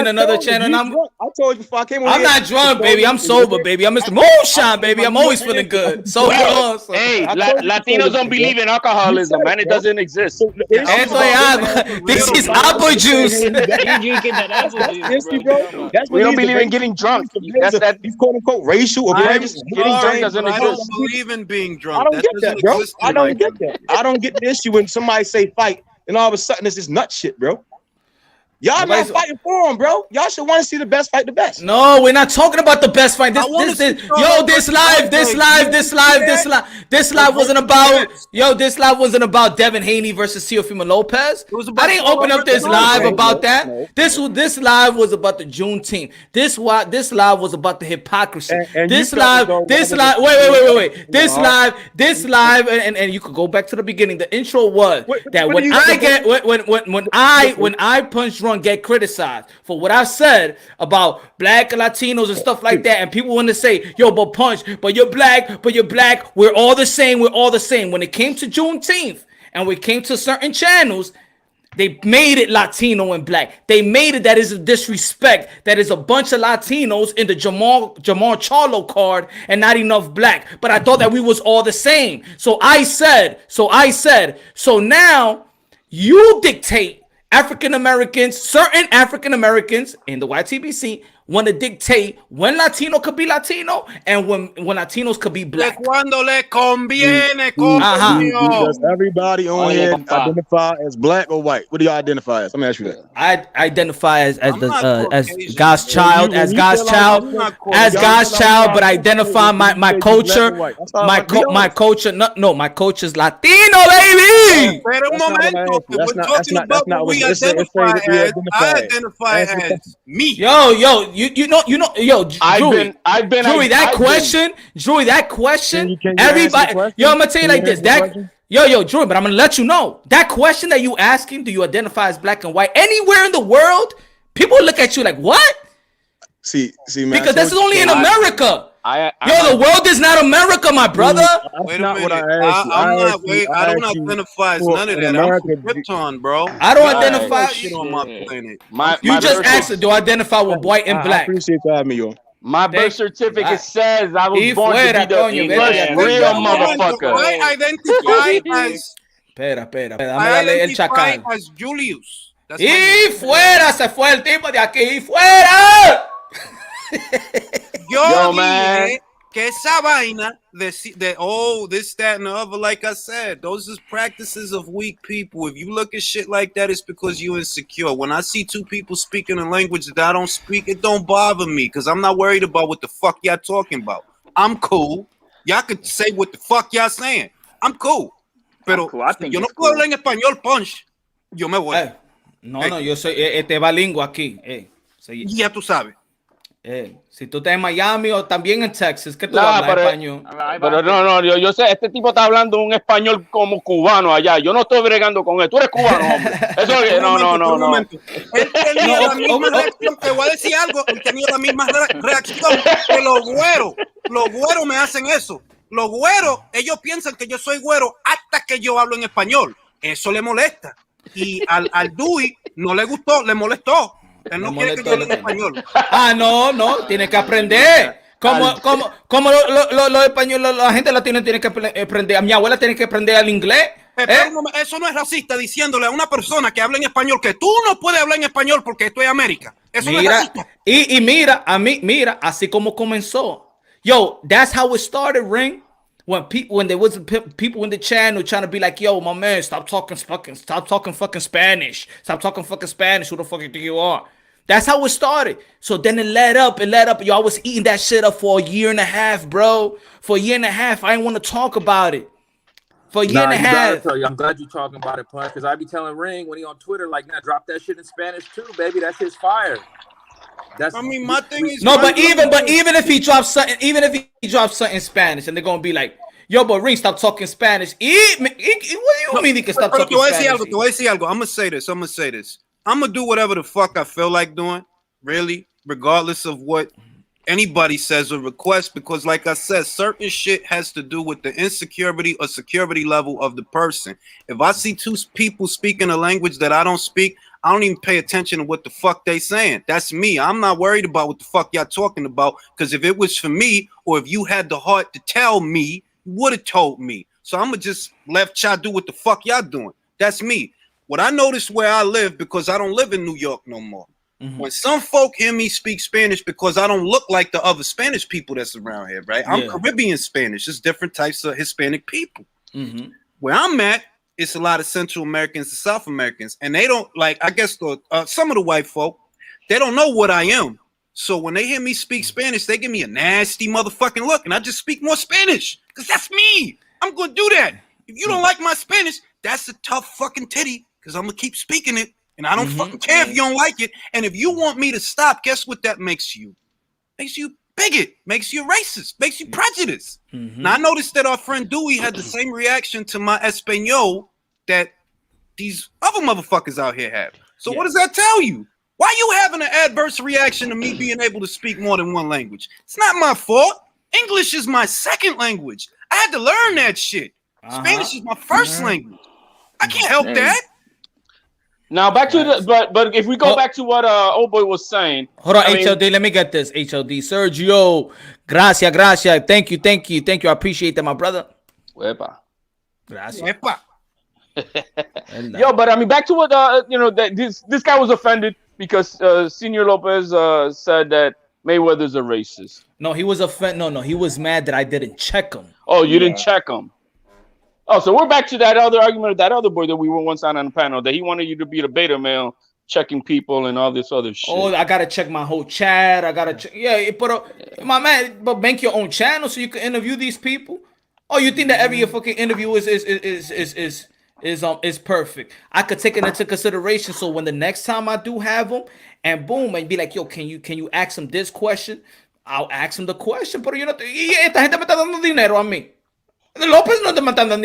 another channel. And I told you before I came on. I'm not drunk, baby. I'm sober, baby. I'm Mr. Moonshine, baby. I'm always feeling good. So hey, Latinos don't believe in alcoholism, man. It doesn't exist. This is apple juice. We don't believe in getting drunk. That's that. He's quote unquote racial or getting drunk doesn't exist. I don't believe in being drunk. I don't get that, bro. I don't get that. I don't get the issue when somebody say fight, and all of a sudden it's this nut shit, bro. Y'all not fighting for him, bro. Y'all should want to see the best fight the best. No, we're not talking about the best fight. This live wasn't about Devin Haney versus Teofimo Lopez. I didn't open up this live about that. This live was about the Juneteenth. This live was about the hypocrisy. This live, wait. This live, and you could go back to the beginning. The intro was that when I punch drunk get criticized for what I said about black Latinos and stuff like that, and people want to say, yo, but Punch, but you're black, we're all the same. When it came to Juneteenth and we came to certain channels, They made it Latino and black. They made it that is a disrespect. That is a bunch of Latinos in the Jamal Charlo card and not enough black. But I thought that we was all the same. So I said, so now you dictate African Americans, certain African Americans in the YTBC want to dictate when Latino could be Latino and when Latinos could be black. Cuando le conviene, Does everybody on here identify as black or white? What do y'all identify as? Let me ask you that. I identify as God's child, but I identify my culture. My culture, no, my culture is Latino, baby. Pero un momento, we're talking about what we identify as. I identify as me. Yo, you know, yo, Drewy, that question, everybody, yo, I'm gonna tell you like this, yo, Drew, but I'm gonna let you know that question that you asking, do you identify as black and white anywhere in the world? People look at you like, what? See, man, because this is only in America. The world is not America, my brother. Wait a minute. I don't identify as none of that. I'm from Krypton, bro. I don't identify shit on my planet. You just asked, do I identify with white and black? I appreciate you having me, yo. My birth certificate says I was born to be the first real motherfucker. I identify as. Espera. I identify as Julius. Y fuera, se fue el tipo de aquí. Y fuera. Yo dije que esa vaina de this, that, and the other, like I said, those is practices of weak people. If you look at shit like that, it's because you're insecure. When I see two people speaking a language that I don't speak, it don't bother me because I'm not worried about what the fuck y'all talking about. I'm cool. Y'all could say what the fuck y'all saying. I'm cool. Pero yo no puedo hablar en español, punch. Yo me voy. No, yo soy bilingüe aquí. Ya tú sabes. Si tú estás en Miami o también en Texas, que tú hablas español. Pero no, yo sé, este tipo está hablando un español como cubano allá. Yo no estoy bregando con él. Tú eres cubano, hombre. Eso es no. Él tenía la misma reacción. Te voy a decir algo. Él tenía la misma reacción que los güeros. Los güeros me hacen eso. Los güeros, ellos piensan que yo soy güero hasta que yo hablo en español. Eso le molesta. Y al Dewey no le gustó, le molestó. Él no quiere que yo hable en español. No, tiene que aprender. Como los españoles, la gente latina tiene que aprender. A mi abuela tiene que aprender el inglés. Eso no es racista diciéndole a una persona que habla en español que tú no puedes hablar en español porque esto es América. Eso no es racista. Y mira, así como comenzó. Yo, that's how it started, Ring. When there was people in the channel trying to be like, yo, my man, stop talking fucking Spanish. Stop talking fucking Spanish. Who the fuck you think you are? That's how it started. So then it led up. Yo, I was eating that shit up for a year and a half, bro. For a year and a half, I didn't want to talk about it. For a year and a half. I'm glad you're talking about it, Punch, because I be telling Ring when he on Twitter, like, nah, drop that shit in Spanish too, baby. That shit's fire. My thing is but even if he drops something, in Spanish, and they're gonna be like, yo, but Ring, stop talking Spanish. What do you mean he can stop talking Spanish? Te voy a decir algo. I'm gonna say this. I'm gonna do whatever the fuck I feel like doing, really, regardless of what anybody says or requests, because like I said, certain shit has to do with the insecurity or security level of the person. If I see two people speaking a language that I don't speak, I don't even pay attention to what the fuck they saying. That's me. I'm not worried about what the fuck y'all talking about, because if it was for me, or if you had the heart to tell me, you would have told me. So I'm gonna just let y'all do what the fuck y'all doing. That's me. What I noticed where I live, because I don't live in New York no more. Mm-hmm. When some folk hear me speak Spanish, because I don't look like the other Spanish people that's around here, right? I'm Caribbean Spanish. It's different types of Hispanic people. Mm-hmm. Where I'm at, it's a lot of Central Americans and South Americans, and they don't like. I guess some of the white folk, they don't know what I am. So when they hear me speak Spanish, they give me a nasty motherfucking look, and I just speak more Spanish because that's me. I'm gonna do that. If you don't like my Spanish, that's a tough fucking titty, because I'm gonna keep speaking it. And I don't fucking care if you don't like it. And if you want me to stop, guess what that makes you? Makes you bigot, makes you racist, makes you prejudiced. Mm-hmm. Now, I noticed that our friend Dewey had the same reaction to my Espanol that these other motherfuckers out here have. So what does that tell you? Why are you having an adverse reaction to me being able to speak more than one language? It's not my fault. English is my second language. I had to learn that shit. Spanish is my first language. I can't help that. Now back to the but if we go back to what old boy was saying. Hold on, HLD. Let me get this. HLD. Sergio. Gracias. Thank you. I appreciate that, my brother. Wepa. Gracias. Wepa. Yo, but I mean, back to what that this guy was offended because Senor Lopez said that Mayweather's a racist. No, he was offended. No, he was mad that I didn't check him. Oh, you didn't check him. Oh, so we're back to that other argument of that other boy that we were once on the panel that he wanted you to be the beta male, checking people and all this other shit. Oh, I gotta check my whole chat. I gotta check. Yeah, but my man, but make your own channel so you can interview these people. Oh, you think that every fucking interview is perfect? I could take it into consideration. So when the next time I do have them, and boom, and be like, yo, can you ask him this question? I'll ask him the question. Pero yo no, esta gente me está dando dinero a mí. Lopez no te matando.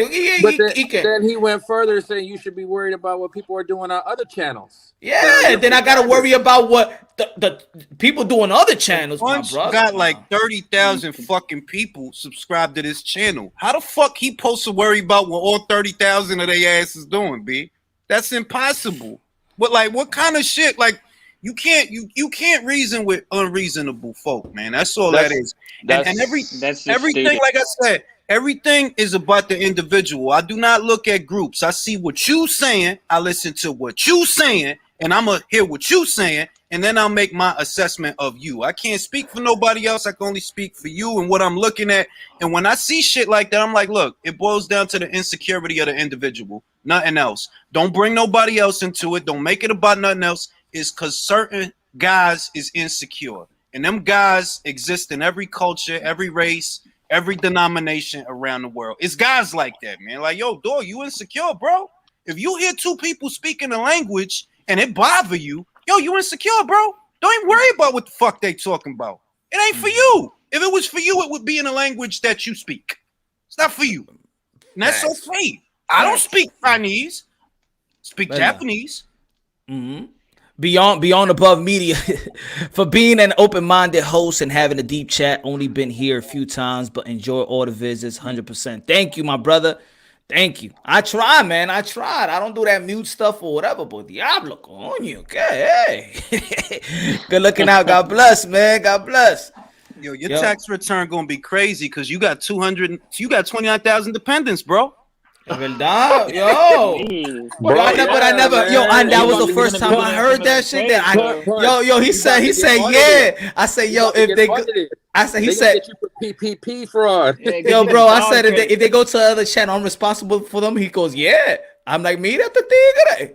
Then he went further saying you should be worried about what people are doing on other channels. Yeah, then I gotta worry about what the people do on other channels. Punch got like 30,000 fucking people subscribed to this channel. How the fuck he supposed to worry about what all 30,000 of their asses doing, B? That's impossible. But like, what kind of shit? Like, you can't reason with unreasonable folk, man. That's all that is. And everything, like I said. Everything is about the individual. I do not look at groups. I see what you saying. I listen to what you saying, and I'm gonna hear what you saying, and then I'll make my assessment of you. I can't speak for nobody else. I can only speak for you and what I'm looking at. And when I see shit like that, I'm like, look, it boils down to the insecurity of the individual, nothing else. Don't bring nobody else into it. Don't make it about nothing else. It's because certain guys is insecure, and them guys exist in every culture, every race, every denomination around the world. It's guys like that, man. Like, yo, dog, you insecure, bro. If you hear two people speaking a language and it bother you, yo, you insecure, bro. Don't even worry about what the fuck they talking about. It ain't for you. If it was for you, it would be in a language that you speak. It's not for you. And that's okay. I don't speak Chinese. Speak Japanese. Mm-hmm. Beyond Above Media for being an open-minded host and having a deep chat. Only been here a few times, but enjoy all the visits 100%. Thank you, my brother. Thank you. I try, man. I tried. I don't do that mute stuff or whatever, but Diablo, on you. Okay, hey. Good looking out. God bless, man. God bless. Yo, your tax return gonna be crazy because you got 29,000 dependents, bro. Verdad, yo, that was the first time I heard that shit. He said, yeah. I said, yo, if they, he said, PPP fraud. Yo, bro, I said if they go to other channel, I'm responsible for them. He goes, yeah. I'm like, me, that's the thing.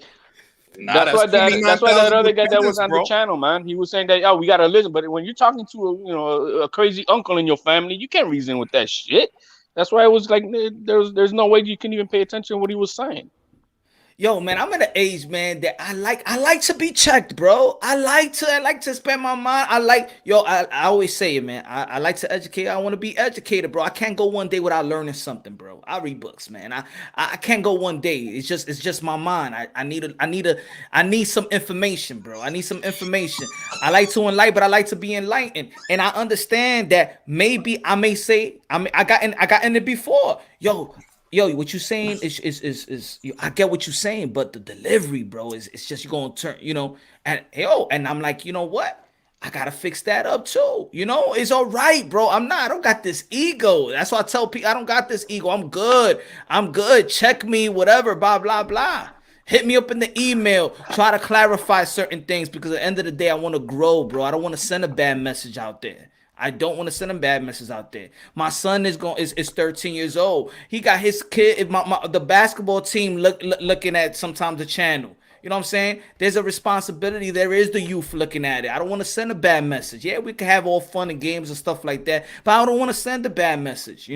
That's why that other guy that was on the channel, man, he was saying that, we gotta listen. But when you're talking to a crazy uncle in your family, you can't reason with that shit. That's why it was like there's no way you can even pay attention to what he was saying. Yo, man, I'm at an age, man, that I like to be checked, bro. I like to spend my mind. I always say it, man. I like to educate. I want to be educated, bro. I can't go one day without learning something, bro. I read books, man. I can't go one day. It's just my mind. I need some information, bro. I need some information. I like to enlighten, but I like to be enlightened. And I understand that maybe I may say I got in it before. Yo, what you saying is I get what you're saying, but the delivery, bro, is just you're gonna turn, and I'm like, you know what? I gotta fix that up too. It's all right, bro. I don't got this ego. That's why I tell people I don't got this ego. I'm good. Check me, whatever, blah, blah, blah. Hit me up in the email. Try to clarify certain things because at the end of the day, I want to grow, bro. I don't want to send a bad message out there. I don't want to send him bad messages out there. My son is 13 years old. He got his kid. The basketball team looking at sometimes the channel. You know what I'm saying? There's a responsibility. There is the youth looking at it. I don't want to send a bad message. Yeah, we can have all fun and games and stuff like that, but I don't want to send a bad message.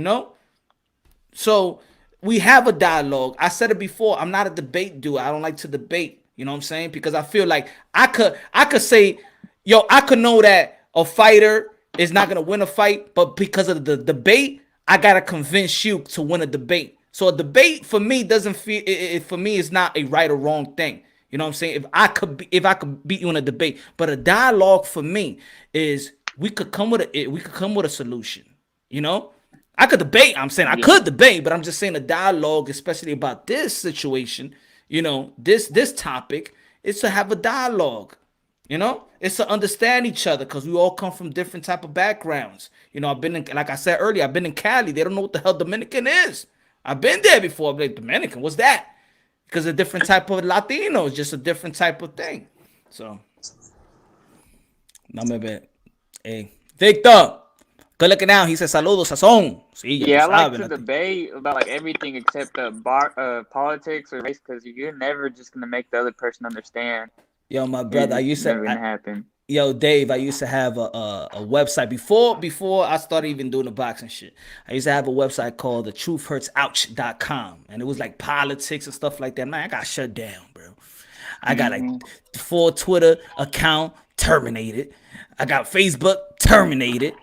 So we have a dialogue. I said it before. I'm not a debate dude. I don't like to debate. You know what I'm saying? Because I feel like I could say, yo, I could know that a fighter is not gonna win a fight, but because of the debate, I gotta convince you to win a debate. So a debate for me doesn't feel for me is not a right or wrong thing. You know what I'm saying? If I could beat you in a debate, but a dialogue for me is we could come with a solution. I could debate. I'm saying I could debate, but I'm just saying a dialogue, especially about this situation. This topic. It's to have a dialogue. You know, it's to understand each other because we all come from different type of backgrounds. You know, I've been in, like I said earlier, I've been in Cali. They don't know what the hell Dominican is. I've been there before. I'm like, Dominican, what's that? Because a different type of Latino is just a different type of thing. So, no me ve. Hey, Victor, good looking out. He says, saludos, sazón. Sí, Yeah, I like to debate about like everything except politics or race because you're never just gonna make the other person understand. Yo, my brother, I used to. Never gonna happen. Yo, Dave, I used to have a website before I started even doing the boxing shit. I used to have a website called thetruthhurtsouch.com, and it was like politics and stuff like that. Man, I got shut down, bro. I got like 4 Twitter account terminated. I got Facebook terminated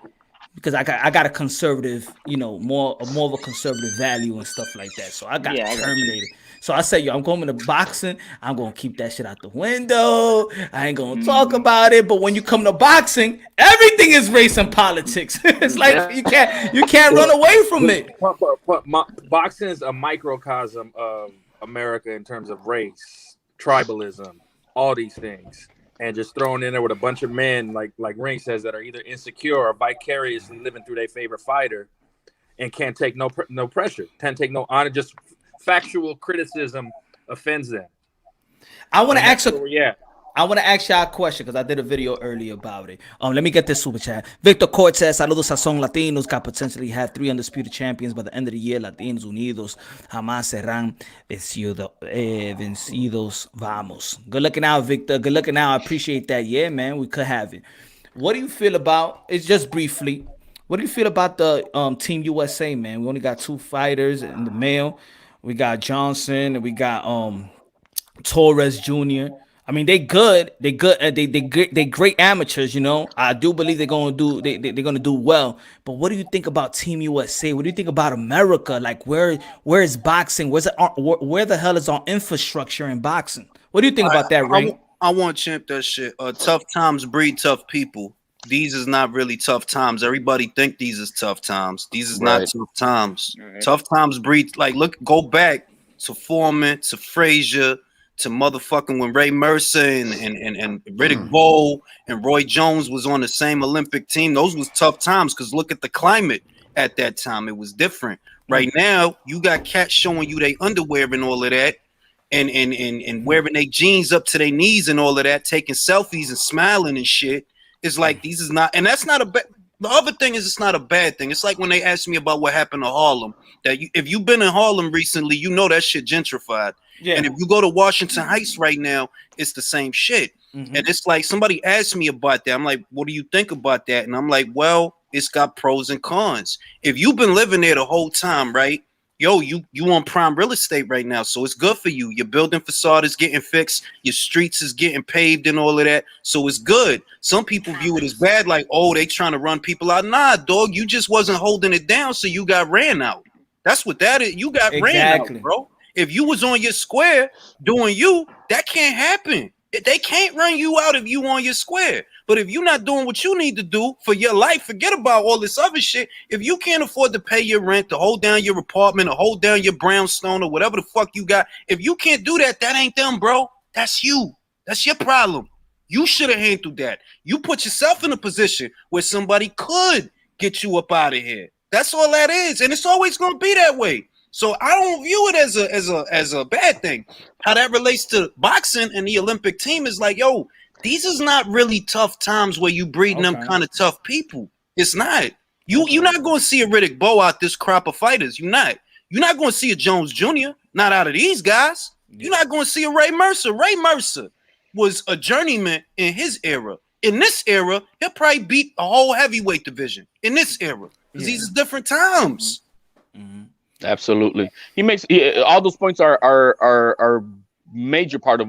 because I got a conservative, you know, more of a conservative value and stuff like that. So I got terminated. So I said, yo, I'm going to boxing. I'm going to keep that shit out the window. I ain't going to talk about it. But when you come to boxing, everything is race and politics. It's like you can't run away from it. Boxing is a microcosm of America in terms of race, tribalism, all these things. And just thrown in there with a bunch of men, like Ring says, that are either insecure or vicariously living through their favorite fighter and can't take no pressure, can't take no honor, just factual criticism offends them. I want to ask y'all a question because I did a video earlier about it. Let me get this super chat. Victor Court says, saludos a son Latinos que potentially have 3 undisputed champions by the end of the year. Latinos unidos jamás serán vencidos. Vamos. Good looking out, Victor. Good looking out. I appreciate that. Yeah, man, we could have it. What do you feel about, it's just briefly, what do you feel about the Team USA, man? We only got 2 fighters in the male. We got Johnson and we got Torres Jr. I mean, they good. They great amateurs, you know. I do believe they're gonna do well. But what do you think about Team USA? What do you think about America? Like, where is boxing? Where the hell is our infrastructure in boxing? What do you think about that, Ring? I want to champ that shit. Tough times breed tough people. These is not really tough times. Everybody think these is tough times. These is not tough times. Right. Tough times breed, like, go back to Foreman, to Frazier, to motherfucking when Ray Mercer and Riddick Bowe and Roy Jones was on the same Olympic team. Those was tough times because look at the climate at that time. It was different. Right now, you got cats showing you they underwear and all of that, and wearing their jeans up to their knees and all of that, taking selfies and smiling and shit. It's like these is not, and that's not a bad. The other thing is it's not a bad thing. It's like when they asked me about what happened to Harlem. That if you've been in Harlem recently, you know that shit gentrified. Yeah. And if you go to Washington Heights right now, it's the same shit. And it's like somebody asked me about that. I'm like, what do you think about that? And I'm like, well, it's got pros and cons. If you've been living there the whole time, right? Yo, you on prime real estate right now, so it's good for you. Your building facade is getting fixed, your streets is getting paved and all of that, so it's good. Some people view it as bad, like, oh, they trying to run people out. Nah, dog, you just wasn't holding it down, so you got ran out. That's what that is. You got ran out, bro. If you was on your square doing you, that can't happen. They can't run you out if you on your square. But if you're not doing what you need to do for your life, forget about all this other shit. If you can't afford to pay your rent, to hold down your apartment, or hold down your brownstone, or whatever the fuck you got, if you can't do that, that ain't them, bro. That's you. That's your problem. You should have handled that. You put yourself in a position where somebody could get you up out of here. That's all that is. And it's always going to be that way. So I don't view it as a bad thing. How that relates to boxing and the Olympic team is like, yo, these is not really tough times where you breeding them kind of tough people. It's not. You're not going to see a Riddick Bowe out this crop of fighters. You're not. You're not going to see a Jones Jr. Not out of these guys. You're not going to see a Ray Mercer. Ray Mercer was a journeyman in his era. In this era, he'll probably beat a whole heavyweight division. In this era, because these are different times. Absolutely. All those points are major part of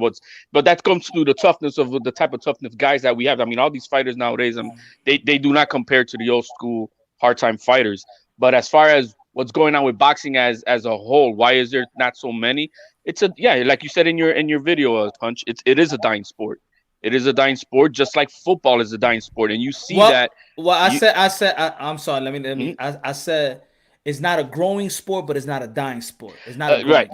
but that comes to the toughness of the type of toughness guys that we have. I mean, all these fighters nowadays, they do not compare to the old school hard time fighters. But as far as what's going on with boxing as a whole, why is there not so many? It's like you said in your video, Punch. It is a dying sport. It is a dying sport, just like football is a dying sport, and you see that. Well, I'm sorry. Let me. I said it's not a growing sport, but it's not a dying sport. It's not right.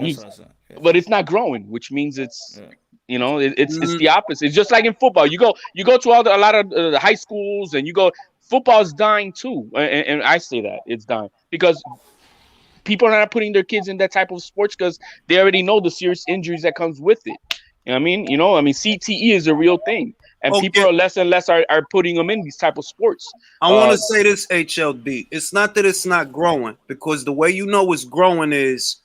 But it's not growing, which means it's You know, it's the opposite. It's just like in football. You go to a lot of the high schools, and you go, football's dying too. And I say that it's dying because people are not putting their kids in that type of sports because they already know the serious injuries that comes with it. You know what I mean? CTE is a real thing, and people are less and less are putting them in these type of sports. I want to say this, HLD. It's not that it's not growing, because the way you know it's growing is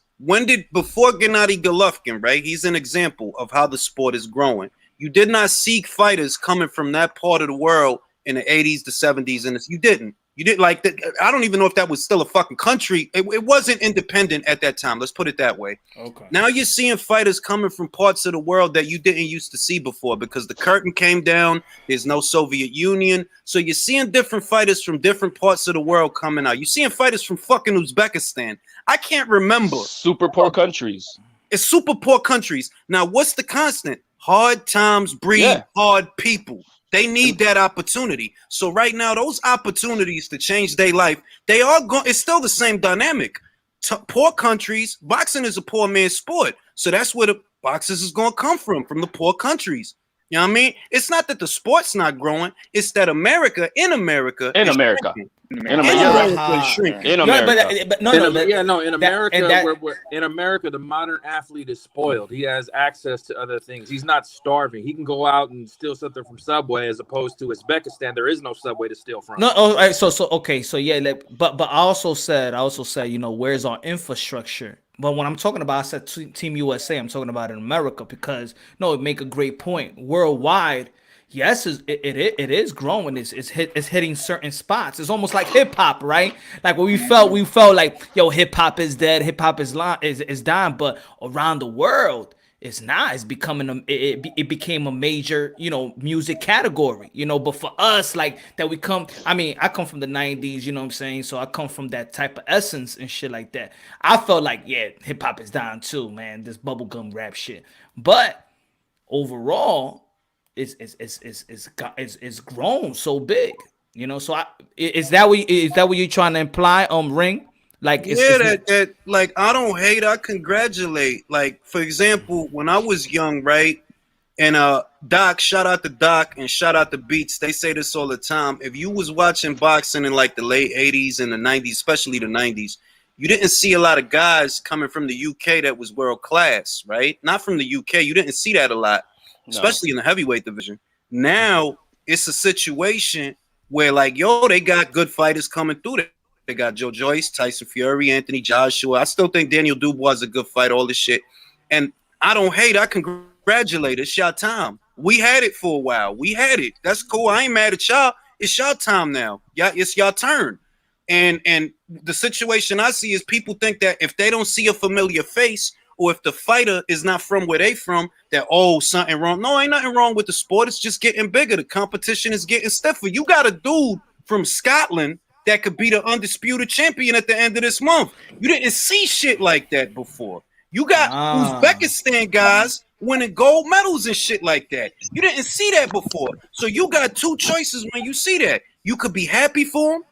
before Gennady Golovkin, right? He's an example of how the sport is growing. You did not see fighters coming from that part of the world in the 80s, the 70s, and you didn't. You didn't like that. I don't even know if that was still a fucking country. It wasn't independent at that time. Let's put it that way. Okay. Now you're seeing fighters coming from parts of the world that you didn't used to see before because the curtain came down. There's no Soviet Union. So you're seeing different fighters from different parts of the world coming out. You're seeing fighters from fucking Uzbekistan. I can't remember. Super poor countries. It's super poor countries. Now, what's the constant? Hard times breed hard people. They need that opportunity. So right now, those opportunities to change their life, they are going. It's still the same dynamic. Poor countries, boxing is a poor man's sport. So that's where the boxers is going to come from the poor countries. You know what I mean? It's not that the sport's not growing. It's that in America. In America, in America. In America, the modern athlete is spoiled. He has access to other things. He's not starving. He can go out and steal something from Subway, as opposed to Uzbekistan. There is no Subway to steal from. No, but I also said, where's our infrastructure? But when I'm talking about, I said Team USA, I'm talking about in America, because it make a great point. Worldwide, yes, it is growing. It's hitting certain spots. It's almost like hip hop, right? Like when we felt like, hip hop is dead, hip hop is dying. But around the world, it's not. It's becoming it became a major, music category, But for us, like that, I come from the 90s, you know what I'm saying? So I come from that type of essence and shit like that. I felt like, hip hop is dying too, man. This bubblegum rap shit. But overall, it's grown so big, So is that what you're trying to imply, Ring? Like, like, I don't hate, I congratulate. Like, for example, when I was young, right? And Doc, shout out to Doc and shout out to Beats. They say this all the time. If you was watching boxing in like the late 80s and the 90s, especially the 90s, you didn't see a lot of guys coming from the UK that was world class, right? Not from the UK. You didn't see that a lot, especially in the heavyweight division. Now it's a situation where, like, they got good fighters coming through there. They got Joe Joyce, Tyson Fury, Anthony Joshua. I still think Daniel Dubois is a good fighter, all this shit. And I don't hate. I congratulate. It's y'all time. We had it for a while. We had it. That's cool. I ain't mad at y'all. It's y'all time now. It's y'all turn. And the situation I see is people think that if they don't see a familiar face, or if the fighter is not from where they from, that, something wrong. No, ain't nothing wrong with the sport. It's just getting bigger. The competition is getting stiffer. You got a dude from Scotland that could be the undisputed champion at the end of this month. You didn't see shit like that before. You got Uzbekistan guys winning gold medals and shit like that. You didn't see that before. So you got two choices when you see that. You could be happy for them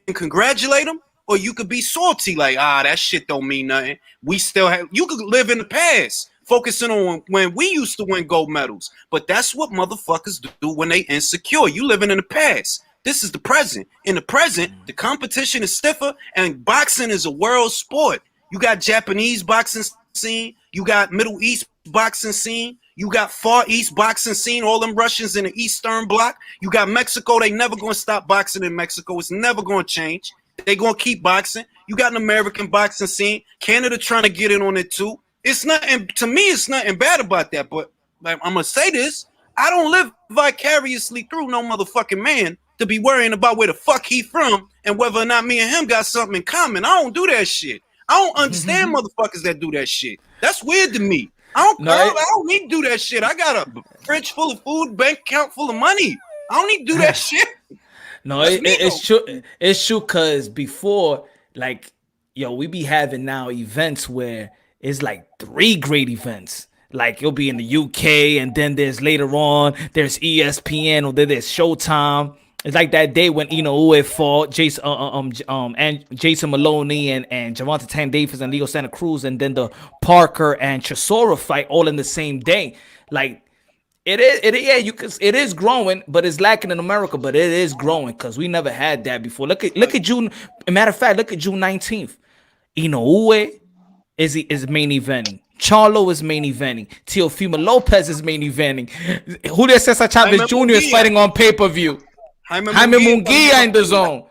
and congratulate them, or you could be salty, like, that shit don't mean nothing. We still have, you could live in the past, focusing on when we used to win gold medals. But that's what motherfuckers do when they insecure. You living in the past. This is the present. In the present, the competition is stiffer, and boxing is a world sport. You got Japanese boxing scene. You got Middle East boxing scene. You got Far East boxing scene, all them Russians in the Eastern Bloc. You got Mexico. They never going to stop boxing in Mexico. It's never going to change. They going to keep boxing. You got an American boxing scene. Canada trying to get in on it too. It's nothing, to me, it's nothing bad about that. But I'm going to say this. I don't live vicariously through no motherfucking man to be worrying about where the fuck he from and whether or not me and him got something in common. I don't do that shit. I don't understand motherfuckers that do that shit. That's weird to me. I don't need to do that shit. I got a fridge full of food, bank account full of money. I don't need to do that shit. No, it's true. It's true, because before, like, we be having now events where it's like 3 great events. Like, you'll be in the UK, and then there's later on, there's ESPN, or then there's Showtime. It's like that day when Uwe fought and Jason Maloney and Gervonta Tank Davis and Leo Santa Cruz, and then the Parker and Chisora fight all in the same day. Like it is growing, but it's lacking in America. But it is growing because we never had that before. Look at June. Matter of fact, look at June 19th. Uwe is main eventing. Charlo is main eventing. Teofimo Lopez is main eventing. Julio Cesar Chavez Jr. is fighting on pay-per-view. Jaime Munguia in the zone.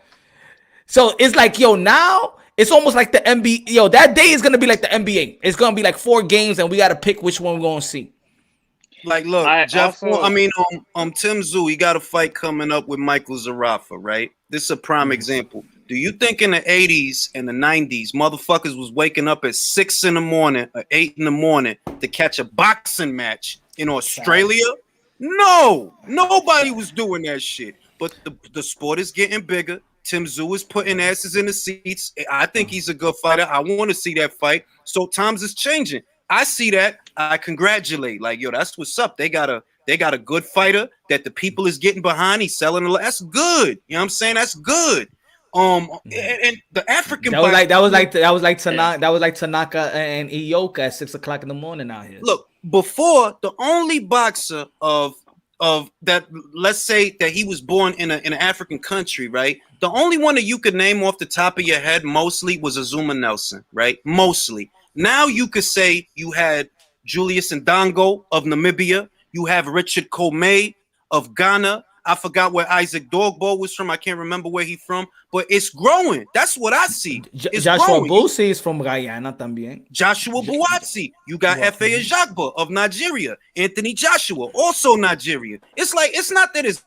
So it's like, now it's almost like the NBA. That day is gonna be like the NBA. It's gonna be like 4 games, and we gotta pick which one we're gonna see. Like, look, Jeff. Tim Tszyu, he got a fight coming up with Michael Zarafa, right? This is a prime example. Do you think in the 80s and the 90s, motherfuckers was waking up at 6 in the morning or 8 in the morning to catch a boxing match in Australia? No, nobody was doing that shit. But the sport is getting bigger. Tim Tszyu is putting asses in the seats. I think he's a good fighter. I want to see that fight. So times is changing. I see that. I congratulate. Like, that's what's up. They got a good fighter that the people is getting behind. He's selling. That's good. You know what I'm saying? That's good. And the African that was like Tanaka and Ioka at 6 o'clock in the morning out here. Look, before, the only boxer of that, let's say that he was born in an African country, right? The only one that you could name off the top of your head mostly was Azuma Nelson, right? Mostly. Now you could say you had Julius Ndongo of Namibia. You have Richard Comey of Ghana. I forgot where Isaac Dogbo was from. I can't remember where he's from, but it's growing. That's what I see. Joshua Buatsi is from Guyana también. Joshua Buatsi. You got Efe Ajagba of Nigeria. Anthony Joshua, also Nigerian. It's like, it's not that it's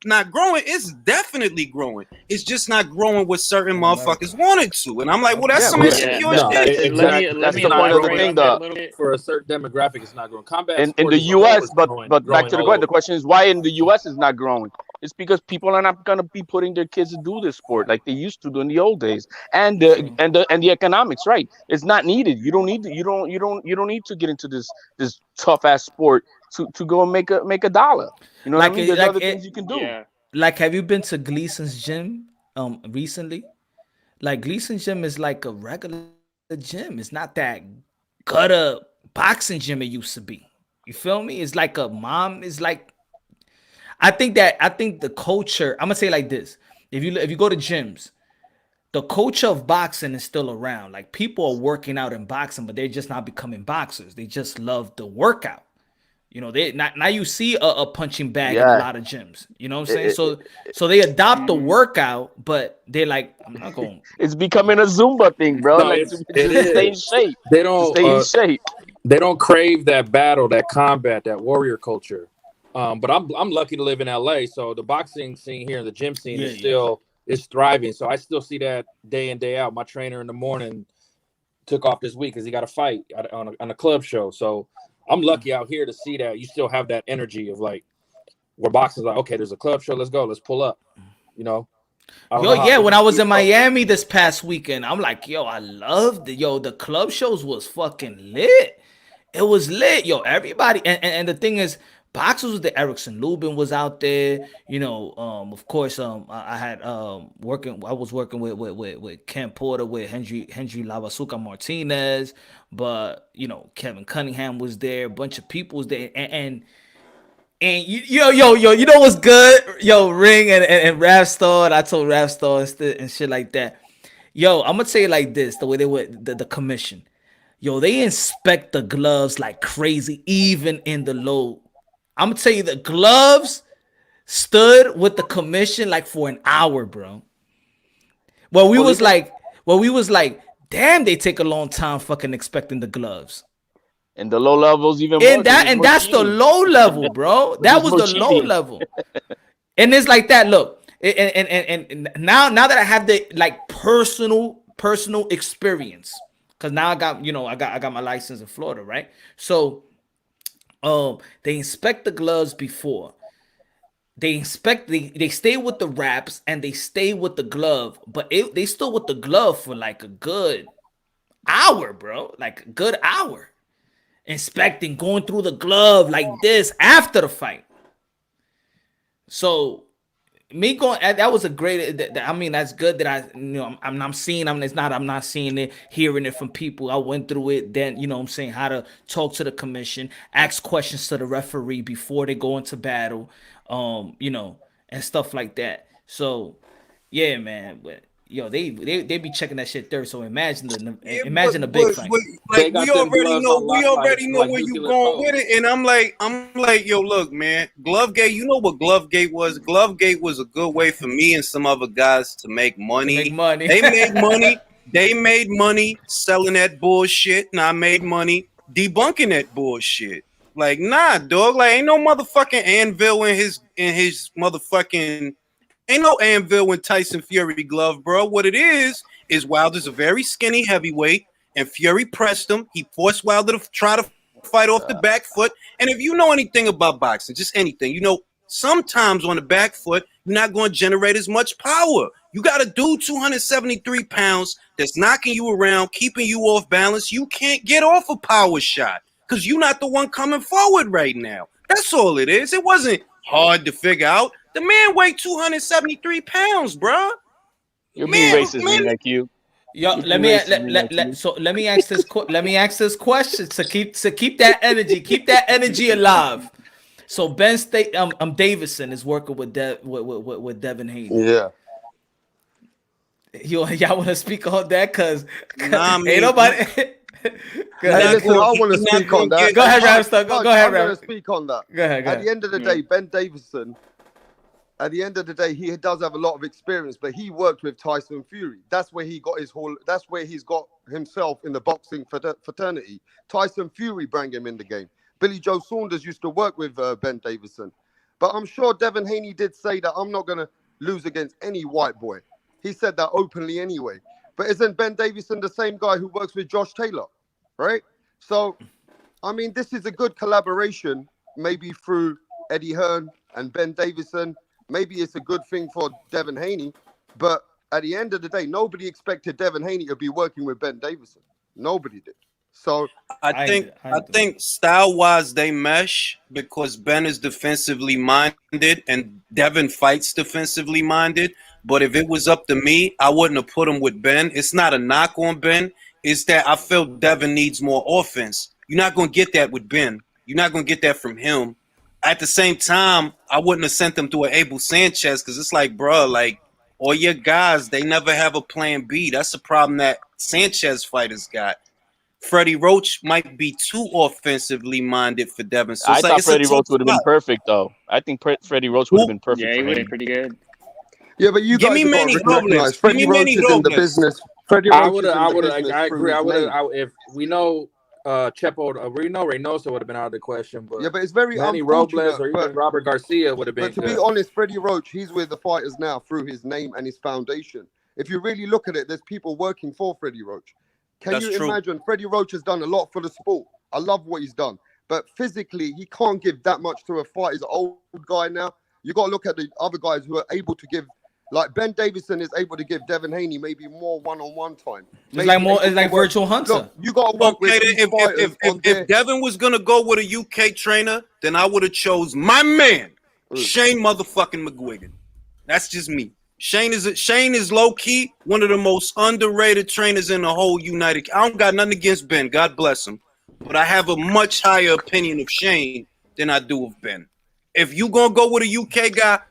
not growing. It's definitely growing. It's just not growing what certain motherfuckers wanted to. And I'm like, well, that's some insecure shit. That's the point of the thing, though. For a certain demographic, it's not growing. Combat in the U.S., but back to the question. The question is, why in the U.S. is not growing? It's because people are not going to be putting their kids to do this sport like they used to do in the old days, and the economics, right? It's not needed. You don't need to. You don't need to get into this tough ass sport to go and make a dollar. You know what I mean? There's other things you can do. Yeah. Like, have you been to Gleason's gym recently? Like, Gleason's gym is like a regular gym. It's not that gutter boxing gym it used to be. You feel me? It's like a mom. It's like, I think the culture, I'm gonna say it like this. If you go to gyms, the culture of boxing is still around. Like, people are working out in boxing, but they're just not becoming boxers. They just love the workout. Now you see a punching bag in a lot of gyms. You know what I'm saying? So they adopt the workout, but they're like, I'm not going. It's becoming a Zumba thing, bro. No, like, stay in shape. They don't stay in shape. They don't crave that battle, that combat, that warrior culture. But I'm lucky to live in LA, so the boxing scene here, the gym scene is still is thriving. So I still see that day in, day out. My trainer in the morning took off this week because he got a fight on a club show. So I'm lucky out here to see that you still have that energy of like, where boxing's like, okay, there's a club show, let's go, let's pull up, When I was in Miami this past weekend, I'm like, I love the club shows was fucking lit. It was lit, everybody, and the thing is, boxers was the Erickson Lubin was out there, of course, I was working with Ken Porter, with Henry Lavasuka Martinez, but Kevin Cunningham was there, a bunch of people was there, and you know what's good, Ring and Rapstar. I told Rapstar and shit like that. I'm gonna say it like this: the way they were the commission, they inspect the gloves like crazy, even in the low. I'm gonna tell you, the gloves stood with the commission like for an hour, bro. We was like, damn, they take a long time fucking expecting the gloves. And the low levels even more. And that's the low level, bro. That was the low level. And it's like that. Look, and now that I have the like personal experience, because now I got my license in Florida, right? So they inspect the gloves before. They stay with the wraps and they stay with the glove, but they still with the glove for like a good hour, bro. Like a good hour. Inspecting, going through the glove like this after the fight. So me going, that was a great. I mean, that's good that I'm seeing. I mean, I'm not seeing it, hearing it from people. I went through it. Then what I'm saying, how to talk to the commission, ask questions to the referee before they go into battle, and stuff like that. So, yeah, man. But yo, they be checking that shit third. So imagine the big fight. Like we already know where you going with it, and I'm like, yo, look, man, Glovegate. You know what Glovegate was? Glovegate was a good way for me and some other guys to make money. They made money. They made money selling that bullshit, and I made money debunking that bullshit. Like, nah, dog. Like, ain't no motherfucking anvil in his motherfucking. Ain't no anvil in Tyson Fury glove, bro. What it is Wilder's a very skinny heavyweight, and Fury pressed him. He forced Wilder to try to fight off the back foot. And if you know anything about boxing, just anything, sometimes on the back foot, you're not going to generate as much power. You got a dude 273 pounds that's knocking you around, keeping you off balance. You can't get off a power shot because you're not the one coming forward right now. That's all it is. It wasn't hard to figure out. The man weighed 273 pounds, bro. You're being racist, man. You. Yo, let me ask this question to keep that energy alive. So Ben Davison is working with Devin Haney. Yeah. Y'all want to speak on that? Cause ain't nobody. Listen, I want to speak on that. Go ahead, Ramstar. Go ahead, Ramstar. I'm going to speak on that. Go ahead. At the end of the day, Ben Davison. At the end of the day, he does have a lot of experience, but he worked with Tyson Fury. That's where he got his whole. That's where he's got himself in the boxing fraternity. Tyson Fury brought him in the game. Billy Joe Saunders used to work with Ben Davison, but I'm sure Devin Haney did say that I'm not going to lose against any white boy. He said that openly anyway. But isn't Ben Davison the same guy who works with Josh Taylor, right? So, I mean, this is a good collaboration, maybe through Eddie Hearn and Ben Davison. Maybe it's a good thing for Devin Haney, but at the end of the day, nobody expected Devin Haney to be working with Ben Davison. Nobody did. So I think style-wise they mesh because Ben is defensively minded and Devin fights defensively minded. But if it was up to me, I wouldn't have put him with Ben. It's not a knock on Ben. It's that I feel Devin needs more offense. You're not going to get that with Ben. You're not going to get that from him. At the same time, I wouldn't have sent them to an Abel Sanchez because it's like, bro, like all your guys, they never have a plan B. That's the problem that Sanchez fighters got. Freddie Roach might be too offensively minded for Devin. So I thought Freddie Roach would have been perfect, though. I think Freddie Roach would have been perfect. Yeah, he would have been pretty good. Yeah, but you guys got to recognize Freddie Roach is in the business. Freddie Roach I agree. If we know Chepo, we know Reynoso would have been out of the question, but yeah, but it's very Manny Robles or even Robert Garcia would have been. But to be honest, Freddie Roach, he's with the fighters now through his name and his foundation. If you really look at it, there's people working for Freddie Roach. Can you imagine? Freddie Roach has done a lot for the sport. I love what he's done, but physically, he can't give that much to a fight. He's an old guy now. You got to look at the other guys who are able to give. Like Ben Davison is able to give Devin Haney maybe more one-on-one time. It's like virtual hunter. Look, you got to work with if Devin was gonna go with a UK trainer, then I would have chose my man, Shane motherfucking McGuigan. That's just me. Shane is low key one of the most underrated trainers in the whole United. I don't got nothing against Ben. God bless him, but I have a much higher opinion of Shane than I do of Ben. If you gonna go with a UK guy,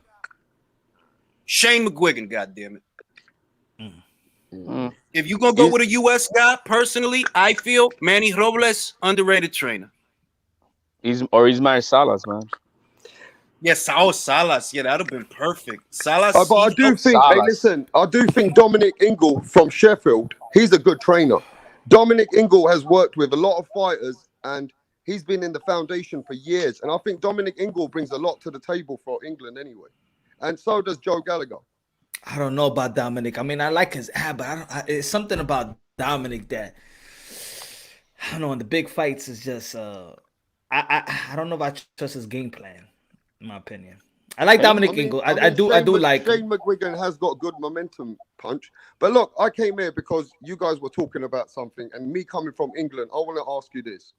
Shane McGuigan, goddammit. If you're going to go with a U.S. guy, personally, I feel Manny Robles, underrated trainer. He's my Salas, man. Yes, Salas. Yeah, that would have been perfect. Salas. But I do think, hey, listen, I do think Dominic Ingle from Sheffield, he's a good trainer. Dominic Ingle has worked with a lot of fighters, and he's been in the foundation for years. And I think Dominic Ingle brings a lot to the table for England anyway. And so does Joe Gallagher. I don't know about Dominic. I mean, I like his but it's something about Dominic that I don't know. In the big fights, is just I don't know if I trust his game plan. In my opinion, I like Dominic Ingle. I do like Shane McGuigan has got good momentum punch. But look, I came here because you guys were talking about something, and me coming from England, I want to ask you this.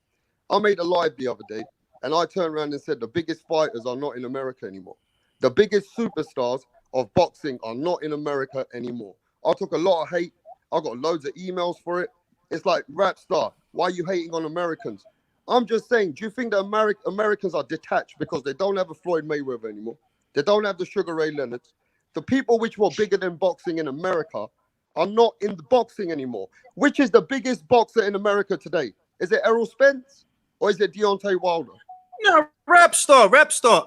I made a live the other day, and I turned around and said the biggest fighters are not in America anymore. The biggest superstars of boxing are not in America anymore. I took a lot of hate. I got loads of emails for it. It's like, rap star, why are you hating on Americans? I'm just saying, do you think that Americans are detached because they don't have a Floyd Mayweather anymore? They don't have the Sugar Ray Leonards. The people which were bigger than boxing in America are not in the boxing anymore. Which is the biggest boxer in America today? Is it Errol Spence or is it Deontay Wilder? No, rap star.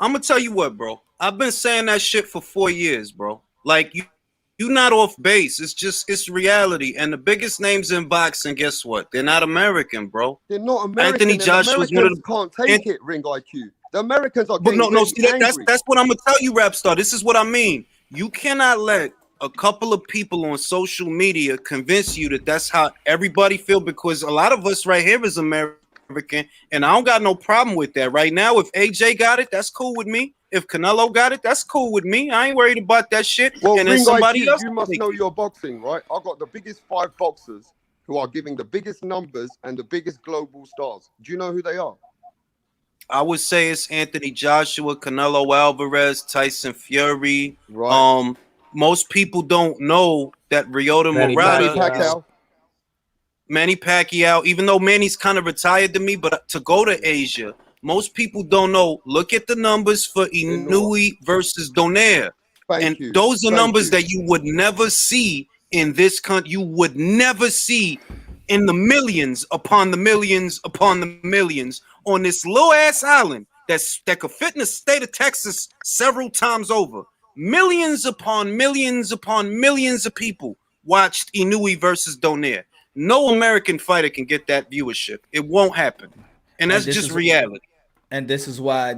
I'm gonna tell you what, bro. I've been saying that shit for 4 years, bro. Like you're not off base. It's reality. And the biggest names in boxing, guess what? They're not American, bro. They're not American. Anthony Joshua's one of the can't take it, Ring IQ. The Americans are But getting no, really see, angry. that's what I'm gonna tell you, rap star. This is what I mean. You cannot let a couple of people on social media convince you that that's how everybody feel, because a lot of us right here is American, and I don't got no problem with that. Right now, if AJ got it, that's cool with me. If Canelo got it, that's cool with me. I ain't worried about that shit. Well, and then Ring somebody IQ, else, you must know your boxing, right? I got the biggest 5 boxers who are giving the biggest numbers and the biggest global stars. Do you know who they are? I would say it's Anthony Joshua, Canelo Alvarez, Tyson Fury. Right. Most people don't know that Ryota Murata, Manny Pacquiao, even though Manny's kind of retired to me, but to go to Asia, most people don't know. Look at the numbers for Inoue versus Donaire. Those are numbers that you would never see in this country. You would never see in the millions upon the millions upon the millions on this little ass island that could fit in the state of Texas several times over. Millions upon millions upon millions of people watched Inoue versus Donaire. No American fighter can get that viewership. It won't happen. And that's just reality. And this is why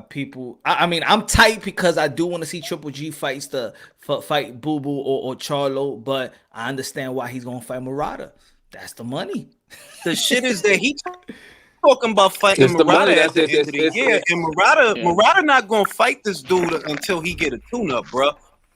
people. I mean, I'm tight because I do want to see Triple G fight Boo Boo or Charlo, but I understand why he's gonna fight Murata. That's the money. The shit is that he talking about fighting Murata at the end of the year, and Murata not gonna fight this dude until he get a tune-up, bro.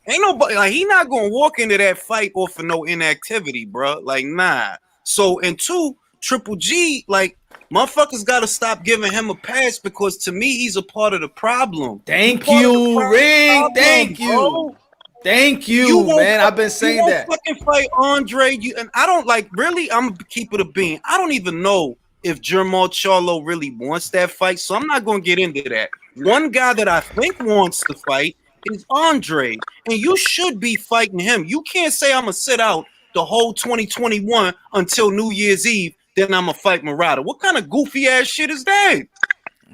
Ain't nobody like he not gonna walk into that fight off for no inactivity, bro. Like, nah. So, and 2, Triple G, like, motherfuckers gotta stop giving him a pass, because to me he's a part of the problem. Thank you, Ring. Thank you. Thank you, man. I've been saying that. Fucking fight Andre, and I don't like really. I'm gonna keep it a bean. I don't even know if Jermall Charlo really wants that fight, so I'm not gonna get into that. One guy that I think wants to fight is Andre, and you should be fighting him. You can't say I'm gonna sit out the whole 2021 until New Year's Eve, then I'm gonna fight Murata. What kind of goofy ass shit is that?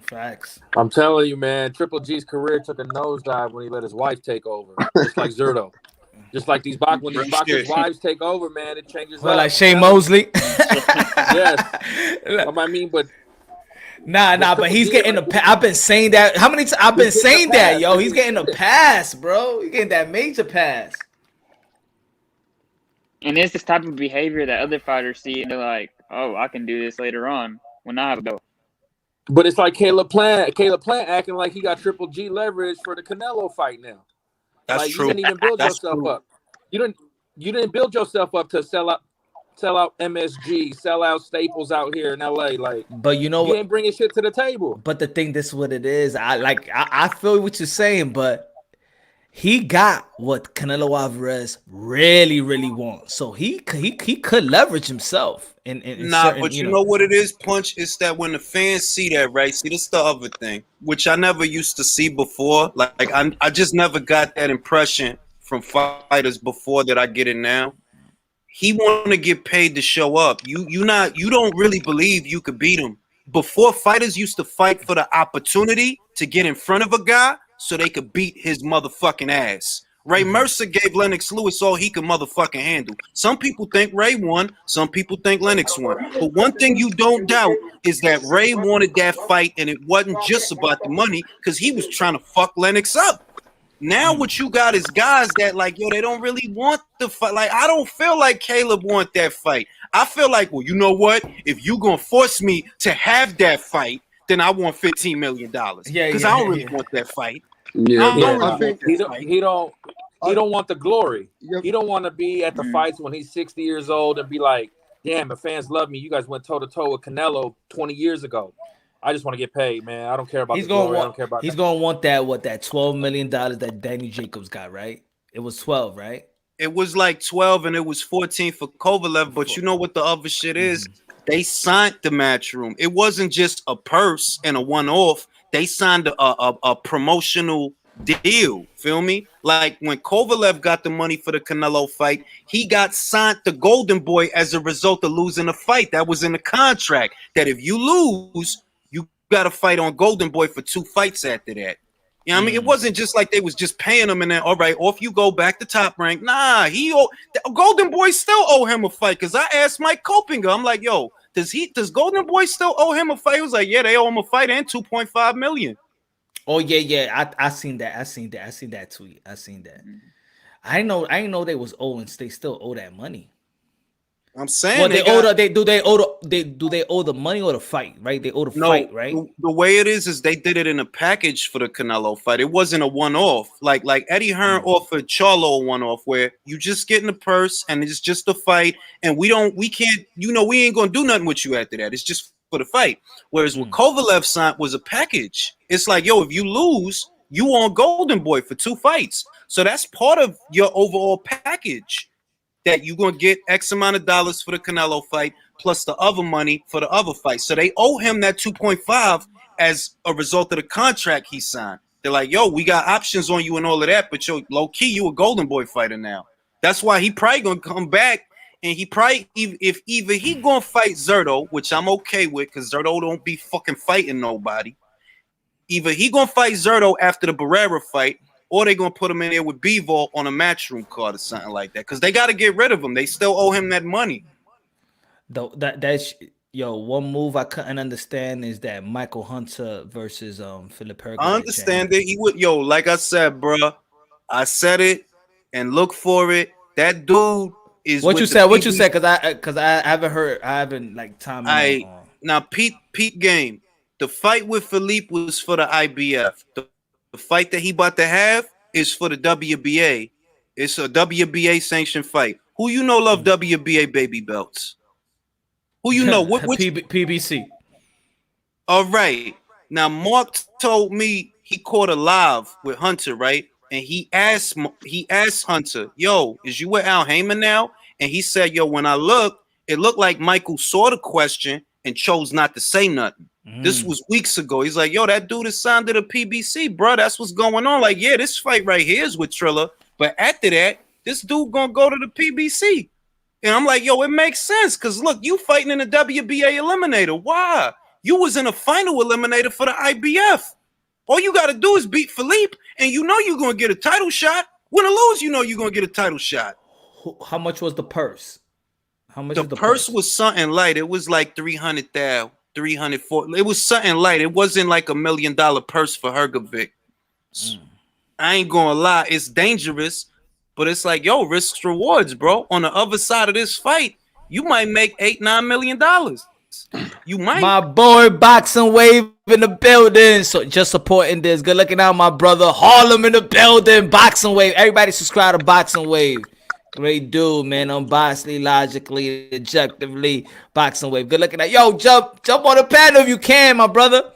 Facts. I'm telling you, man, Triple G's career took a nosedive when he let his wife take over, just like Zerto. Just like when these boxers' wives take over, man, it changes. Well, like Shane Mosley. Yes. I mean, but but he's getting I've been saying that. How many times I've been saying that, yo? He's getting a pass, bro. He's getting that major pass. And it's this type of behavior that other fighters see, and they're like, "Oh, I can do this later on when I have a go." But it's like Caleb Plant acting like he got Triple G leverage for the Canelo fight now. That's like, true. You didn't even build yourself up. You didn't build yourself up to sell out MSG, sell out Staples out here in LA. Like, but you know what? You ain't bringing shit to the table. But the thing, this is what it is. I feel what you're saying, but he got what Canelo Alvarez really, really wants. So he could leverage himself. But you know what it is, Punch? It's that when the fans see that, right? See, this is the other thing, which I never used to see before. Like I just never got that impression from fighters before that I get it now. He want to get paid to show up. You don't really believe you could beat him. Before, fighters used to fight for the opportunity to get in front of a guy so they could beat his motherfucking ass. Ray Mercer gave Lennox Lewis all he could motherfucking handle. Some people think Ray won. Some people think Lennox won. But one thing you don't doubt is that Ray wanted that fight, and it wasn't just about the money, because he was trying to fuck Lennox up. Now what you got is guys that like, yo, they don't really want the fight. Like, I don't feel like Caleb want that fight. I feel like, well, you know what? If you gonna force me to have that fight, then I want $15 million. Yeah, because I don't really want that fight. I think he don't want the glory. He don't want to be at the fights when he's 60 years old and be like, damn, the fans love me. You guys went toe to toe with Canelo 20 years ago. I just want to get paid, man. I don't care about He's the gonna glory. I want. don't care about He's gonna want that $12 million that Danny Jacobs got, right? It was 12, right? It was like 12 and it was 14 for Kovalev. But you know what the other shit is? They signed the Matchroom. It wasn't just a purse and a one-off. They signed a promotional deal. Feel me? Like when Kovalev got the money for the Canelo fight, he got signed to Golden Boy as a result of losing the fight. That was in the contract. That if you lose, you got to fight on Golden Boy for 2 fights after that. You know what I mean? It wasn't just like they was just paying him and then, all right, off you go back to Top Rank. Nah, Golden Boy still owe him a fight. Cause I asked Mike Copinger, I'm like, yo, does Golden Boy still owe him a fight? He was like, yeah, they owe him a fight and 2.5 million. Oh yeah. I seen that. I seen that tweet. I seen that. I didn't know they was owing. They still owe that money. I'm saying well, do they owe the money or the fight, right? They owe the fight, right? The way it is they did it in a package for the Canelo fight. It wasn't a one-off. Like Eddie Hearn offered Charlo a one-off where you just get in the purse and it's just a fight, and we can't, we ain't gonna do nothing with you after that. It's just for the fight. Whereas what Kovalev signed was a package. It's like, yo, if you lose, you on Golden Boy for 2 fights. So that's part of your overall package. That you're going to get X amount of dollars for the Canelo fight plus the other money for the other fight. So they owe him that 2.5 as a result of the contract he signed. They're like, yo, we got options on you and all of that, but yo, low key, you a Golden Boy fighter now. That's why he probably going to come back, and he probably, if either he going to fight Zerto, which I'm okay with because Zerto don't be fucking fighting nobody. Either he going to fight Zerto after the Barrera fight, or they gonna put him in there with Bivol on a Matchroom card or something like that, because they got to get rid of him. They still owe him that money. That's one move I couldn't understand is that Michael Hunter versus Philip Hergovich. I understand it. He would, like I said, bro. I said it, and look for it. That dude is what you said. What you said? Because I haven't heard. I haven't like time. Now Pete game. The fight with Philippe was for the IBF. The fight that he about to have is for the WBA. It's a WBA sanctioned fight. Who love WBA baby belts? Who Which PBC. All right. Now Mark told me he caught a live with Hunter, right? And he asked Hunter, yo, is you with Al Heyman now? And he said, yo, when I looked, it looked like Michael saw the question and chose not to say nothing. This was weeks ago. He's like, yo, that dude is signed to the PBC, bro. That's what's going on. Like, yeah, this fight right here is with Triller. But after that, this dude gonna go to the PBC. And I'm like, yo, it makes sense. Because look, you fighting in the WBA Eliminator. Why? You was in a final eliminator for the IBF. All you got to do is beat Philippe, and you're going to get a title shot. Win or lose, you're going to get a title shot. How much was the purse? How much? The purse was something light. It was like 300,000. 340. It was something light. It wasn't like $1 million purse for Hergovic. I ain't gonna lie, it's dangerous, but it's like, yo, risks rewards, bro. On the other side of this fight, you might make $8-9 million. You might. My boy Boxing Wave in the building. So just supporting this. Good looking out, my brother. Harlem in the building. Boxing Wave. Everybody subscribe to Boxing Wave. Great dude, man. Unbiasedly, logically, objectively. Boxing Wave. Good looking at. Yo, jump on the panel if you can, my brother.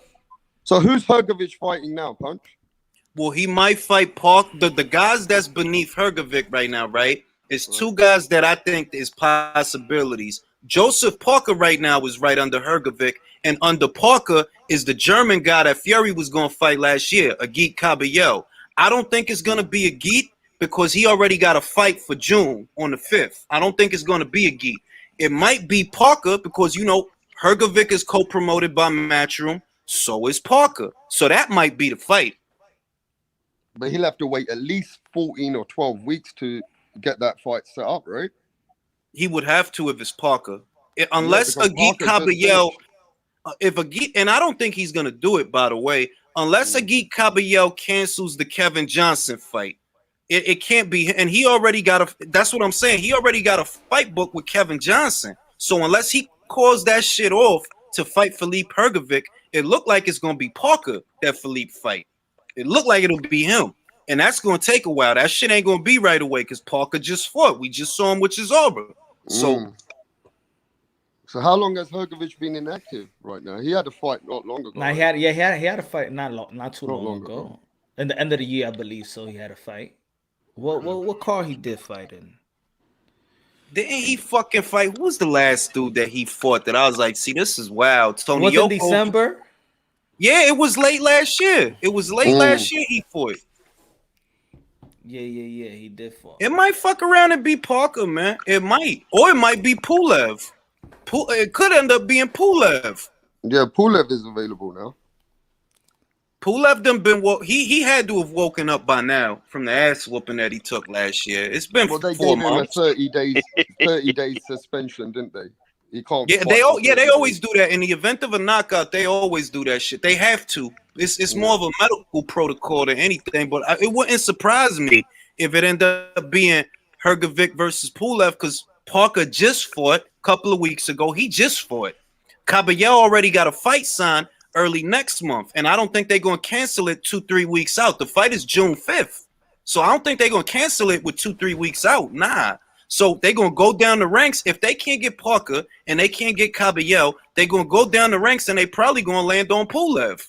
So who's Hergovic fighting now, Punch? Well, he might fight Park. The guys that's beneath Hergovic right now, right? It's 2 guys that I think is possibilities. Joseph Parker right now is right under Hergovic, and under Parker is the German guy that Fury was going to fight last year, Agit Caballel. I don't think it's going to be Agit because he already got a fight for June on the 5th. I don't think it's going to be Agit. It might be Parker because, Hergovic is co-promoted by Matchroom. So is Parker. So that might be the fight. But he'll have to wait at least 14 or 12 weeks to get that fight set up, right? He would have to if it's Parker. Unless Agit Caballel, and I don't think he's going to do it, by the way, unless Agit Caballel cancels the Kevin Johnson fight. It can't be, and he already got that's what I'm saying. He already got a fight book with Kevin Johnson. So unless he calls that shit off to fight Philippe Hergovic, it looked like it's going to be Parker that Philippe fight. It looked like it'll be him. And that's going to take a while. That shit ain't going to be right away because Parker just fought. We just saw him with Chisora. So So how long has Hrgović been inactive right now? He had a fight not long ago. Nah, he had a fight not too long ago. In the end of the year, I believe so. He had a fight. What car he did fight in? Didn't he fucking fight? Who was the last dude that he fought that I was like, see, this is wild. Tony Was it December? Yeah, it was late last year. It was late last year he fought. Yeah, he did fight. It might fuck around and be Parker, man. It might. Or it might be Pulev. It could end up being Pulev. Yeah, Pulev is available now. Pulev done been he had to have woken up by now from the ass whooping that he took last year. It's been 4 months. Gave him a 30 days suspension, didn't they? He can't. Yeah, they always do that. In the event of a knockout, they always do that shit. They have to. It's more of a medical protocol than anything. But it wouldn't surprise me if it ended up being Hrgović versus Pulev, because Parker just fought a couple of weeks ago. He just fought. Caballero already got a fight signed early next month, and I don't think they're going to cancel it 2-3 weeks out. The fight is June 5th, so I don't think they're going to cancel it with 2-3 weeks out. Nah. So they're going to go down the ranks. If they can't get Parker and they can't get Caballero, they're going to go down the ranks, and they probably going to land on Pulev.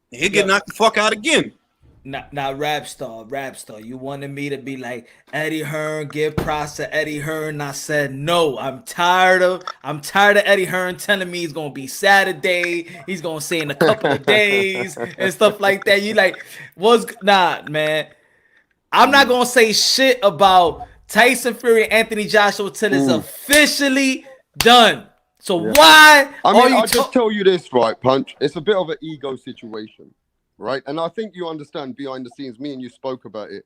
He'll get knocked the fuck out again. Now, rap star, you wanted me to be like Eddie Hearn, give props to Eddie Hearn. I said no. I'm tired of Eddie Hearn telling me he's gonna be Saturday. He's gonna say in a couple of days and stuff like that. You like, man. I'm not gonna say shit about Tyson Fury and Anthony Joshua till it's officially done. So why? I'll just tell you this, right, Punch. It's a bit of an ego situation. Right, and I think you understand behind the scenes. Me and you spoke about it,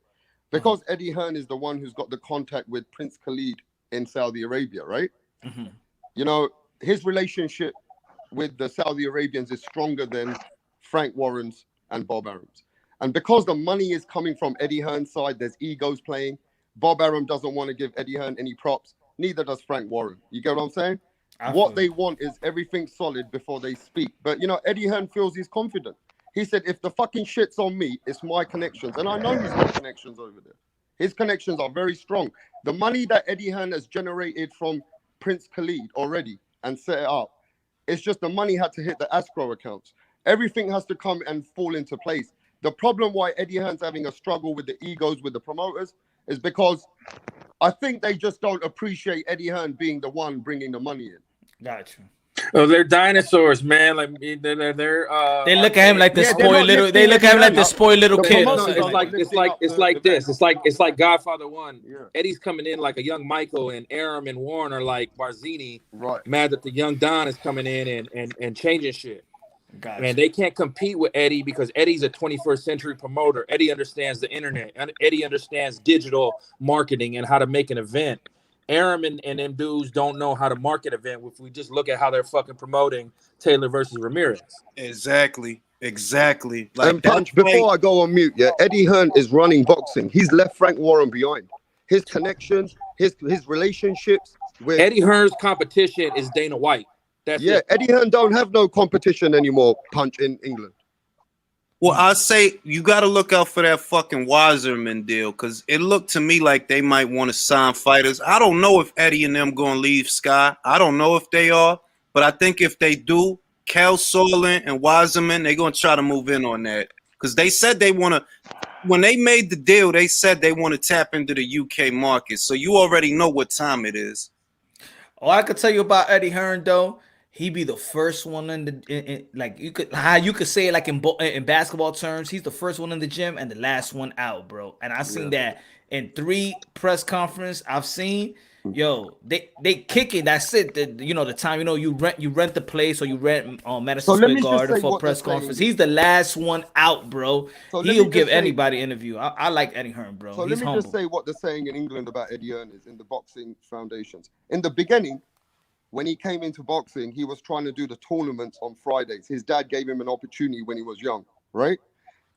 because Eddie Hearn is the one who's got the contact with Prince Khalid in Saudi Arabia, right? You know, his relationship with the Saudi Arabians is stronger than Frank Warren's and Bob Arum's, and because the money is coming from Eddie Hearn's side, there's egos playing. Bob Arum doesn't want to give Eddie Hearn any props. Neither does Frank Warren. You get what I'm saying? What they want is everything solid before they speak. But you know, Eddie Hearn feels he's confident. He said, if the fucking shit's on me, it's my connections. And I know he's got connections over there. His connections are very strong. The money that Eddie Hearn has generated from Prince Khalid already and set it up, it's just the money had to hit the escrow accounts. Everything has to come and fall into place. The problem why Eddie Hearn's having a struggle with the egos with the promoters is because I think they just don't appreciate Eddie Hearn being the one bringing the money in. Gotcha. Oh, they're dinosaurs, man. Like they look at him like the spoiled little. They look at him like the spoiled little kid. It's like Godfather 1. Yeah. Eddie's coming in like a young Michael, and Aram and Warren are like Barzini, right? Mad that the young Don is coming in and changing shit. Gotcha. Man, they can't compete with Eddie because Eddie's a 21st century promoter. Eddie understands the internet, and Eddie understands digital marketing and how to make an event. Aram and them dudes don't know how to market event if we just look at how they're fucking promoting Taylor versus Ramirez. Exactly. Like, and Punch, before I go on mute, Eddie Hearn is running boxing. He's left Frank Warren behind. His connections, his relationships with Eddie Hearn's competition is Dana White. That's it. Eddie Hearn don't have no competition anymore, Punch, in England. Well, I say you got to look out for that fucking Wiserman deal, because it looked to me like they might want to sign fighters. I don't know if Eddie and them going to leave Sky. I don't know if they are, but I think if they do, Cal Sorlin and Wiserman, they're going to try to move in on that, because they said they want to. When they made the deal, they said they want to tap into the UK market. So you already know what time it is. All I could tell you about Eddie Hearn, though, he be the first one like you could say it like in basketball terms. He's the first one in the gym and the last one out, bro. And I seen that in 3 press conferences I've seen. Yo, they kick it. That's it. The time you rent the place or you rent Madison Square Garden for a press conference. He's the last one out, bro. So he'll give anybody an interview. I like Eddie Hearn, bro. So let me just say what they're saying in England about Eddie Hearn is in the boxing foundations. In the beginning, when he came into boxing, he was trying to do the tournaments on Fridays. His dad gave him an opportunity when he was young, right?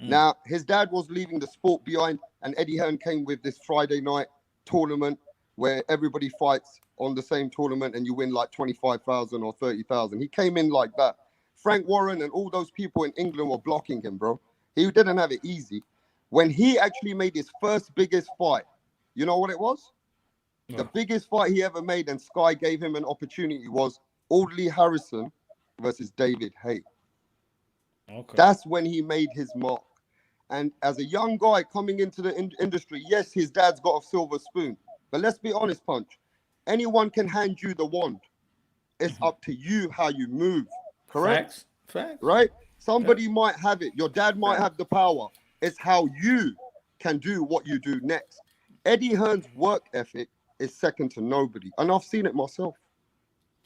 Now, his dad was leaving the sport behind, and Eddie Hearn came with this Friday night tournament where everybody fights on the same tournament and you win like 25,000 or 30,000. He came in like that. Frank Warren and all those people in England were blocking him, bro. He didn't have it easy. When he actually made his first biggest fight, you know what it was? The biggest fight he ever made, and Sky gave him an opportunity, was Audley Harrison versus David Haye. Okay. That's when he made his mark. And as a young guy coming into the industry, yes, his dad's got a silver spoon. But let's be honest, Punch. Anyone can hand you the wand. It's up to you how you move. Correct? Facts. Right? Somebody might have it. Your dad might have the power. It's how you can do what you do next. Eddie Hearn's work ethic is second to nobody. And I've seen it myself.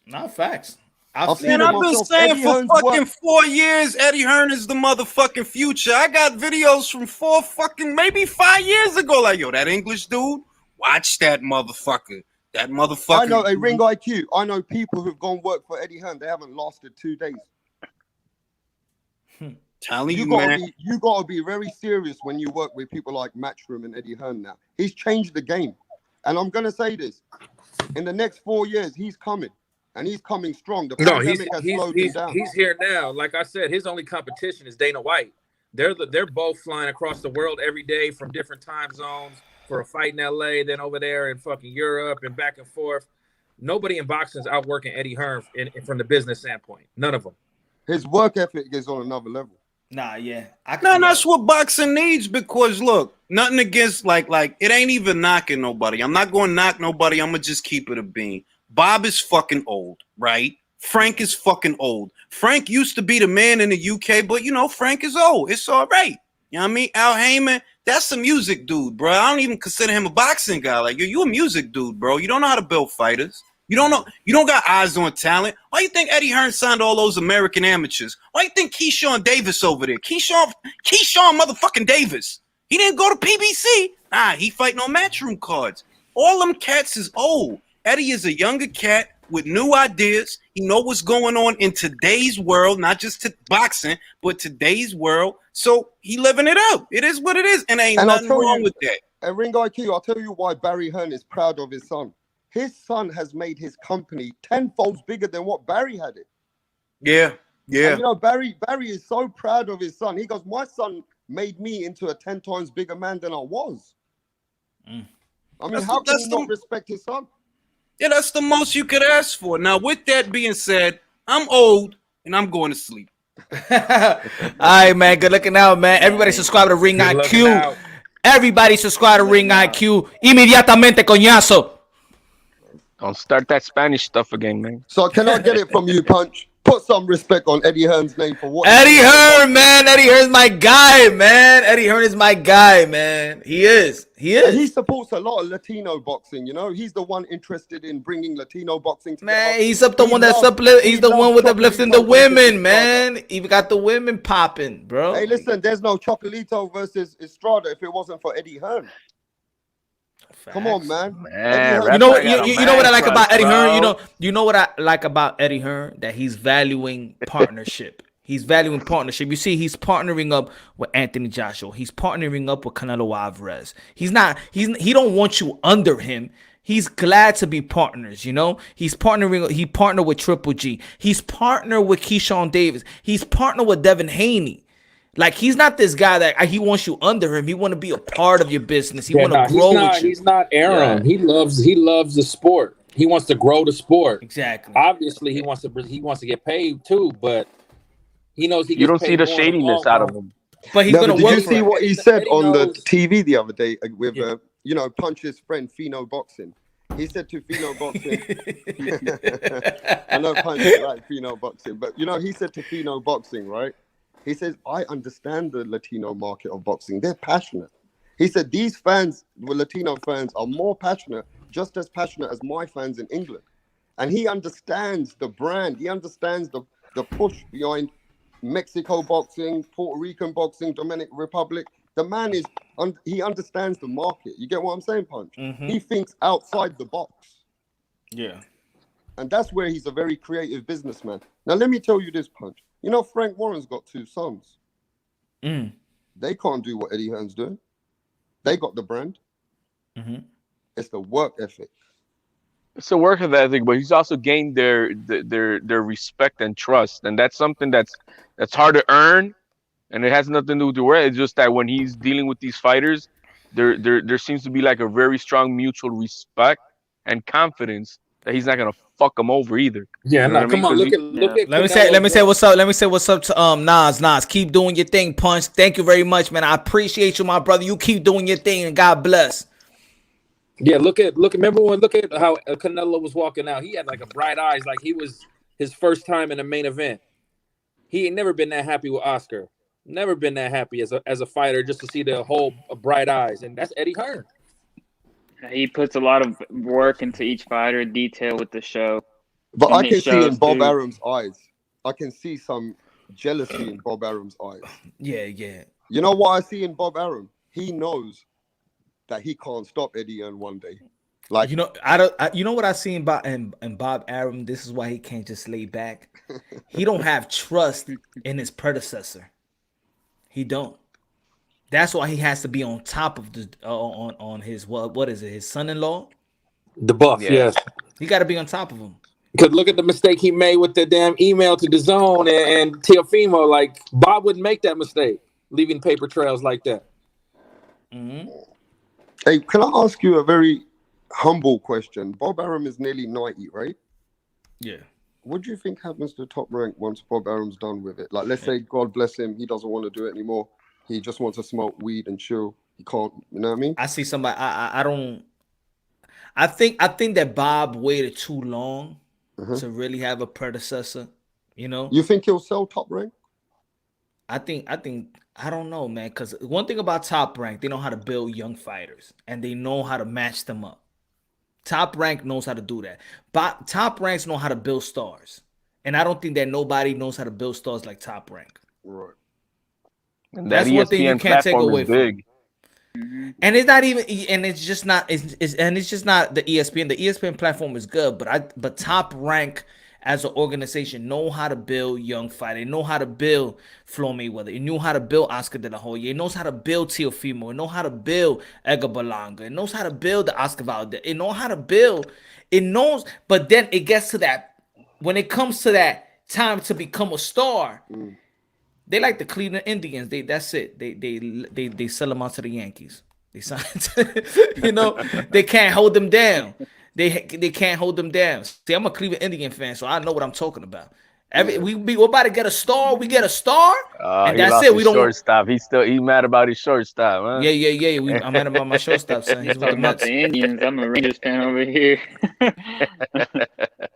Not facts. I've been saying for fucking 4 years, Eddie Hearn is the motherfucking future. I got videos from maybe 5 years ago. Like, yo, that English dude, watch that motherfucker. That motherfucker. I know a Ring IQ. I know people who've gone work for Eddie Hearn. They haven't lasted 2 days. Telling you, man. You gotta be very serious when you work with people like Matchroom and Eddie Hearn now. He's changed the game. And I'm gonna say this. In the next 4 years, he's coming. And he's coming strong. The pandemic has slowed him down. He's here now. Like I said, his only competition is Dana White. They're both flying across the world every day from different time zones for a fight in LA, then over there in fucking Europe and back and forth. Nobody in boxing is outworking Eddie Hearn from the business standpoint. None of them. His work ethic is on another level. Nah, yeah. That's what boxing needs, because look, nothing against like it ain't even knocking nobody. I'm not going to knock nobody. I'm going to just keep it a bean. Bob is fucking old, right? Frank is fucking old. Frank used to be the man in the UK, but Frank is old. It's all right. You know what I mean? Al Heyman, that's a music dude, bro. I don't even consider him a boxing guy. Like, you a music dude, bro. You don't know how to build fighters. You don't got eyes on talent. Why you think Eddie Hearn signed all those American amateurs? Why you think Keyshawn Davis over there? Keyshawn motherfucking Davis. He didn't go to PBC. He fighting on Matchroom cards. All them cats is old. Eddie is a younger cat with new ideas. He know what's going on in today's world, not just boxing, but today's world. So he living it up. It is what it is, and ain't nothing wrong with that. And Ring IQ, I'll tell you why Barry Hearn is proud of his son. His son has made his company tenfold bigger than what Barry had it. Yeah. And, Barry is so proud of his son. He goes, my son made me into a 10 times bigger man than I was. I mean, how can he not respect his son? Yeah, that's the most you could ask for. Now, with that being said, I'm old and I'm going to sleep. All right, man. Good looking out, man. Everybody subscribe to Ring IQ. Everybody subscribe to Ring IQ. Inmediatamente, coñazo. Don't start that Spanish stuff again, man. So can I get it from you, Punch? Put some respect on Eddie Hearn's name for what Eddie Hearn, man. Eddie Hearn's my guy, man. Eddie Hearn is my guy, man. He is. And he supports a lot of Latino boxing, He's the one interested in bringing Latino boxing to man, he's the one that's he's the one with uplifting the women, man. He got the women popping, bro. Hey, listen, there's no Chocolito versus Estrada if it wasn't for Eddie Hearn. Come on, man. You know what I like about Eddie Hearn? You know what I like about Eddie Hearn? That he's valuing partnership. He's valuing partnership. You see, he's partnering up with Anthony Joshua. He's partnering up with Canelo Alvarez. He don't want you under him. He's glad to be partners, He's partnering. He partnered with Triple G. He's partnered with Keyshawn Davis. He's partnered with Devin Haney. Like, he's not this guy that he wants you under him. He want to be a part of your business. He want to grow with you. He's not Aaron. Yeah. He loves the sport. He wants to grow the sport. Exactly. Obviously, he wants to get paid too, but he knows he gets you don't paid see the shadiness out of him. But he's going to work. Did you see what he said on the TV the other day with Punch's friend Fino Boxing? He said to Fino Boxing, I know Punch like Fino Boxing, but he said to Fino Boxing, right? He says, I understand the Latino market of boxing. They're passionate. He said, these fans, Latino fans, are more passionate, just as passionate as my fans in England. And he understands the brand. He understands the push behind Mexico boxing, Puerto Rican boxing, Dominican Republic. The man he understands the market. You get what I'm saying, Punch? Mm-hmm. He thinks outside the box. Yeah. And that's where he's a very creative businessman. Now, let me tell you this, Punch. Frank Warren's got 2 sons. They can't do what Eddie Hearn's doing. They got the brand. Mm-hmm. It's the work ethic. It's a work ethic, but he's also gained their respect and trust, and that's something that's hard to earn, and it has nothing to do with the word. It's just that when he's dealing with these fighters, there seems to be like a very strong mutual respect, and confidence that he's not gonna fuck him over either. Yeah, you know no, come on, look at. Let me say what's up. Let me say what's up to Nas. Keep doing your thing, Punch. Thank you very much, man. I appreciate you, my brother. You keep doing your thing, and God bless. Yeah, look at how Canelo was walking out. He had like a bright eyes, like he was his first time in a main event. He ain't never been that happy with Oscar. Never been that happy as a fighter, just to see the whole bright eyes, and that's Eddie Hearn. He puts a lot of work into each fighter, detail with the show. But I can see in Bob too. Arum's eyes, I can see some jealousy in Bob Arum's eyes. Yeah, yeah. You know what I see in Bob Arum? He knows that he can't stop Eddie Hearn one day. Like, you know, you know what I see in Bob Arum. This is why he can't just lay back. He don't have trust in his predecessor. He don't. That's why he has to be on top of the on his what is it? His son-in-law, the Buff. Yeah. Yes, he got to be on top of him. Because look at the mistake he made with the damn email to DAZN and Teofimo. Like Bob wouldn't make that mistake, leaving paper trails like that. Mm-hmm. Hey, can I ask you a very humble question? Bob Arum is nearly 90, right? Yeah. What do you think happens to Top Rank once Bob Arum's done with it? Like, let's say, God bless him, he doesn't want to do it anymore. He just wants to smoke weed and chill. He can't, you know what I mean? I see somebody. I don't. I think that Bob waited too long to really have a predecessor. You know. You think he'll sell Top Rank? I don't know, man. Because one thing about Top Rank, they know how to build young fighters and they know how to match them up. Top Rank knows how to do that. But Top Ranks know how to build stars, and I don't think that nobody knows how to build stars like Top Rank. Right. And that's one thing you can't take away from. And it's not even, and it's just not, it's just not the ESPN. The ESPN platform is good, but Top Rank as an organization know how to build young fighters. They know how to build Floyd Mayweather. They knew how to build Oscar De La Hoya. It knows how to build Teofimo. It knows how to build Edgar Berlanga. It knows how to build the Oscar Valdez. It knows how to build. It knows, but then it gets to that, when it comes to that time to become a star, they like the Cleveland Indians. That's it. They sell them out to the Yankees. They sign, you know, they can't hold them down. They can't hold them down. See, I'm a Cleveland Indian fan, so I know what I'm talking about. We're about to get a star. We get a star, and that's it. We don't shortstop. He mad about his shortstop, huh? Yeah. I'm mad about my shortstop, son. He's with the Mets. The Indians. I'm a Rangers fan over here.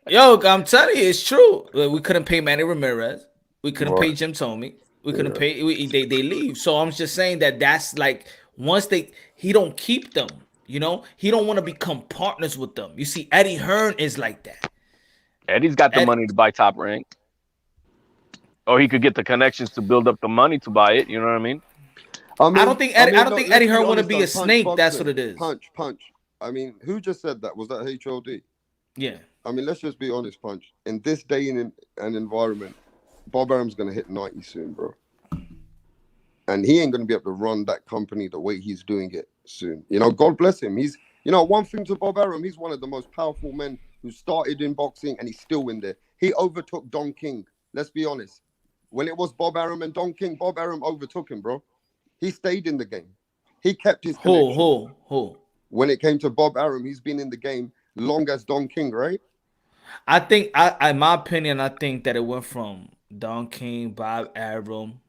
Yo, I'm telling you, it's true. We couldn't pay Manny Ramirez. We couldn't pay Jim Tomey. We couldn't pay. They leave. So I'm just saying that's like once he don't keep them. You know, he don't want to become partners with them. You see, Eddie Hearn is like that. Eddie's got the money to buy Top Rank. Or he could get the connections to build up the money to buy it. You know what I mean? I don't think Eddie Hearn want to be a snake. That's what it is. Punch. I mean, who just said that? Was that HOD? Yeah. I mean, let's just be honest, Punch. In this day and environment, Bob Arum's going to hit 90 soon, bro. And he ain't going to be able to run that company the way he's doing it soon. You know, God bless him. He's, you know, one thing to Bob Arum, he's one of the most powerful men who started in boxing, and he's still in there. He overtook Don King. Let's be honest. When it was Bob Arum and Don King, Bob Arum overtook him, bro. He stayed in the game. He kept his connection. Who? When it came to Bob Arum, he's been in the game long as Don King, right? I think, in my opinion, I think that it went from Don King, Bob Arum,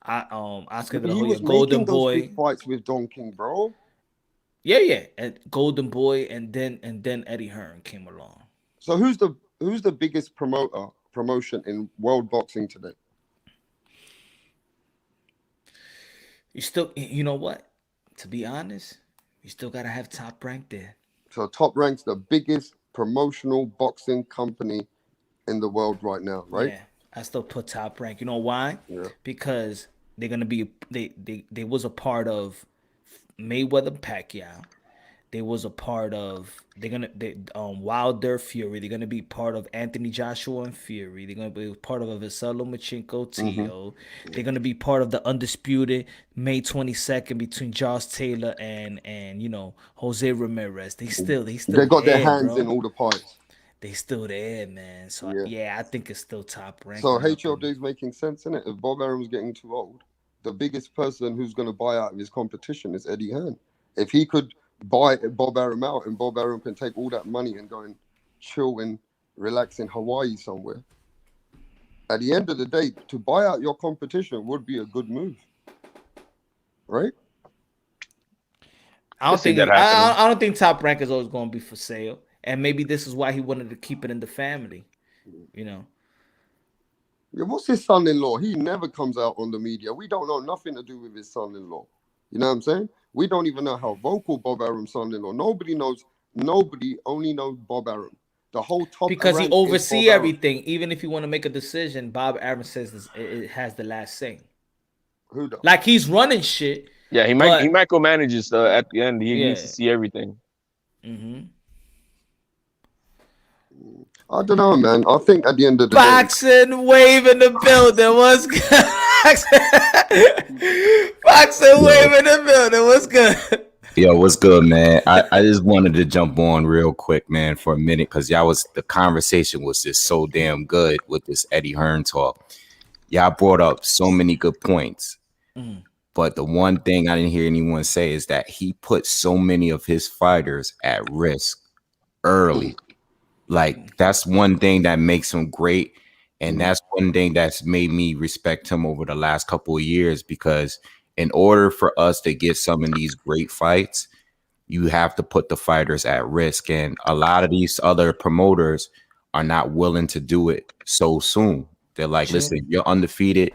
Oscar De La Hoya, Golden Boy. Big fights with Don King, bro. Yeah, and Golden Boy, and then Eddie Hearn came along. So who's the biggest promotion in world boxing today? You know what? To be honest, you still gotta have Top Rank there. So Top Rank's the biggest promotional boxing company in the world right now, right? Yeah, I still put Top Rank. You know why? Yeah. Because they're gonna be they was a part of Mayweather Pacquiao. They was a part of Wilder Fury. They're gonna be part of Anthony Joshua and Fury. They're gonna be part of Vasily Lomachenko, Tio. They're gonna be part of the undisputed May 22nd between Josh Taylor and you know Jose Ramirez. They got their hands in all the pies. They still there, man. So yeah, I think it's still Top Rank. So HLD is making sense in it. If Bob Arum's getting too old, the biggest person who's gonna buy out of his competition is Eddie Hearn. If he could buy Bob Arum out, and Bob Arum can take all that money and go and chill and relax in Hawaii somewhere. At the end of the day, to buy out your competition would be a good move, right? I don't think Top Rank is always going to be for sale, and maybe this is why he wanted to keep it in the family. You know. Yeah, what's his son-in-law? He never comes out on the media. We don't know nothing to do with his son-in-law. You know what I'm saying? We don't even know how vocal Bob Arum's son-in-law. Nobody knows. Nobody only knows Bob Arum. The whole top because he rank is oversee Bob everything. Even if you want to make a decision, Bob Arum says it has the last say. Who does? Like he's running shit. Yeah, he micromanages at the end. He Yeah. needs to see everything. Mm-hmm. I don't know, man. I think at the end of the Boxing wave in the building. What's good? Boxing wave in the building. What's good? Yo, what's good, man? I just wanted to jump on real quick, man, for a minute, because the conversation was just so damn good with this Eddie Hearn talk. Y'all brought up so many good points. But the one thing I didn't hear anyone say is that he put so many of his fighters at risk early. Like, that's one thing that makes him great. And that's one thing that's made me respect him over the last couple of years, because in order for us to get some of these great fights, you have to put the fighters at risk. And a lot of these other promoters are not willing to do it so soon. They're like, listen, you're undefeated.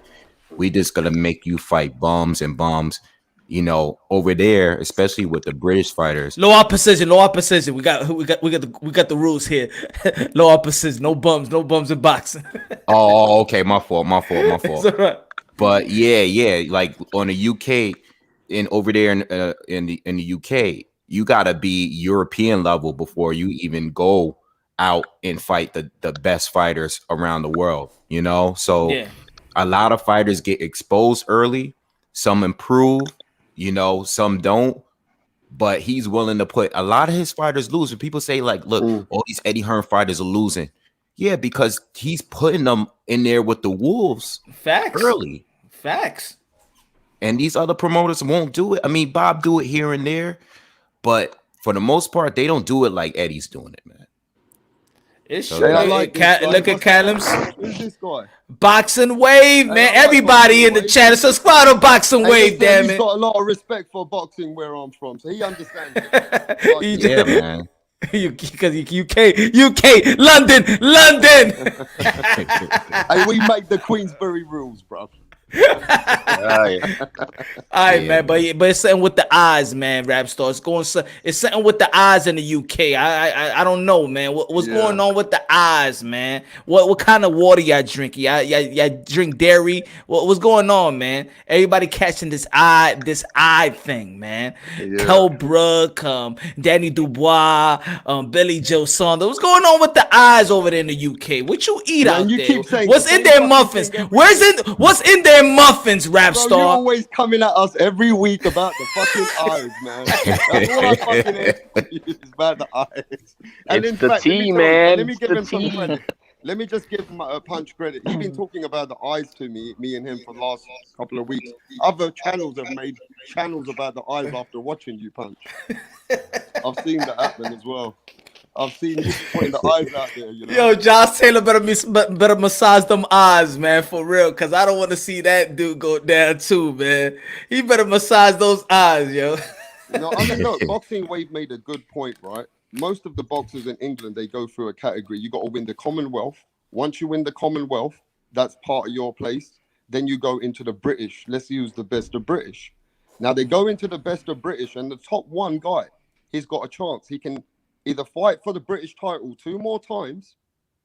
We just gonna make you fight bums and bums. You know, over there, especially with the British fighters. Low precision. We got the rules here. Low precision. No bums in boxing. Oh, okay. My fault. It's all right. But yeah, like on the UK, over there in the UK, you gotta be European level before you even go out and fight the best fighters around the world. You know, so a lot of fighters get exposed early. Some improve. You know, some don't, but he's willing to put a lot of his fighters lose. And people say, like, look, all these Eddie Hearn fighters are losing. Yeah, because he's putting them in there with the wolves. Facts. Early. Facts. And these other promoters won't do it. I mean, Bob do it here and there, but for the most part, they don't do it like Eddie's doing it, man. It's So true. like Look at Callum's Who's this guy? Boxing Wave, man. Everybody in the chat, subscribe to Boxing Wave, damn He's it. got a lot of respect for boxing where I'm from, so he understands it. Yeah, man. Because UK, London. Hey, we make the Queensbury rules, bro. All right, man, but it's something with the eyes, man. Rap star, it's something with the eyes in the UK. I don't know, man. What's going on with the eyes, man? What kind of water y'all drink? Y'all drink dairy? What's going on, man? Everybody catching this eye thing, man. Cobra, Danny Dubois, Billy Joe Saunders. What's going on with the eyes over there in the UK? What you eat out there? What's in their muffins? What's in their muffins, Rap Bro, star? you're always coming at us every week about the fucking eyes, man. That's all I fucking hear is about the eyes. And It's the tea, man. Let me It's give the him some tea. credit. Let me just give him a Punch credit. He's been talking about the eyes to me and him for the last couple of weeks. Other channels have made channels about the eyes after watching you, Punch. I've seen that happen as well. I've seen you putting the eyes out there, you know. Yo, Josh Taylor better massage them eyes, man, for real, because I don't want to see that dude go down too, man. He better massage those eyes, yo. No, I mean, look, Boxing Wave made a good point, right? Most of the boxers in England, they go through a category. You got to win the Commonwealth. Once you win the Commonwealth, that's part of your place. Then you go into the British. Let's use the best of British. Now they go into the best of British, and the top one guy, he's got a chance. He can either fight for the British title 2 more times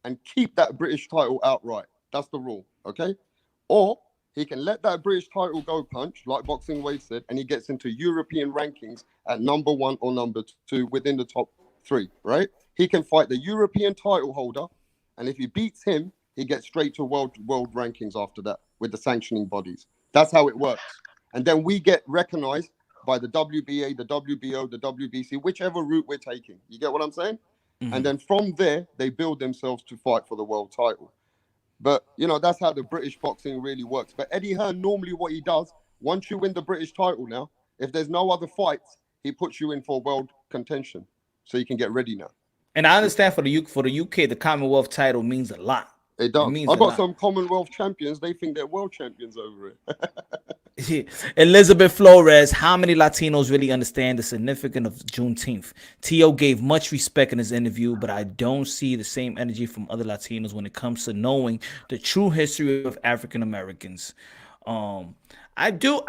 and keep that British title outright. That's the rule, okay? Or he can let that British title go, Punch, like Boxing Wave said, and he gets into European rankings at number 1 or number 2 within the top 3, right? He can fight the European title holder, and if he beats him, he gets straight to world rankings after that with the sanctioning bodies. That's how it works. And then we get recognized by the WBA, the WBO, the WBC, whichever route we're taking. You get what I'm saying? And then from there, they build themselves to fight for the world title. But, you know, that's how the British boxing really works. But Eddie Hearn, normally what he does, once you win the British title now, if there's no other fights, he puts you in for world contention, so you can get ready now. And I understand for the UK, the Commonwealth title means a lot. It does. means I've a got lot. some Commonwealth champions. They think they're world champions over it. Elizabeth Flores, how many Latinos really understand the significance of Juneteenth? Tio gave much respect in his interview, but I don't see the same energy from other Latinos when it comes to knowing the true history of African Americans. I do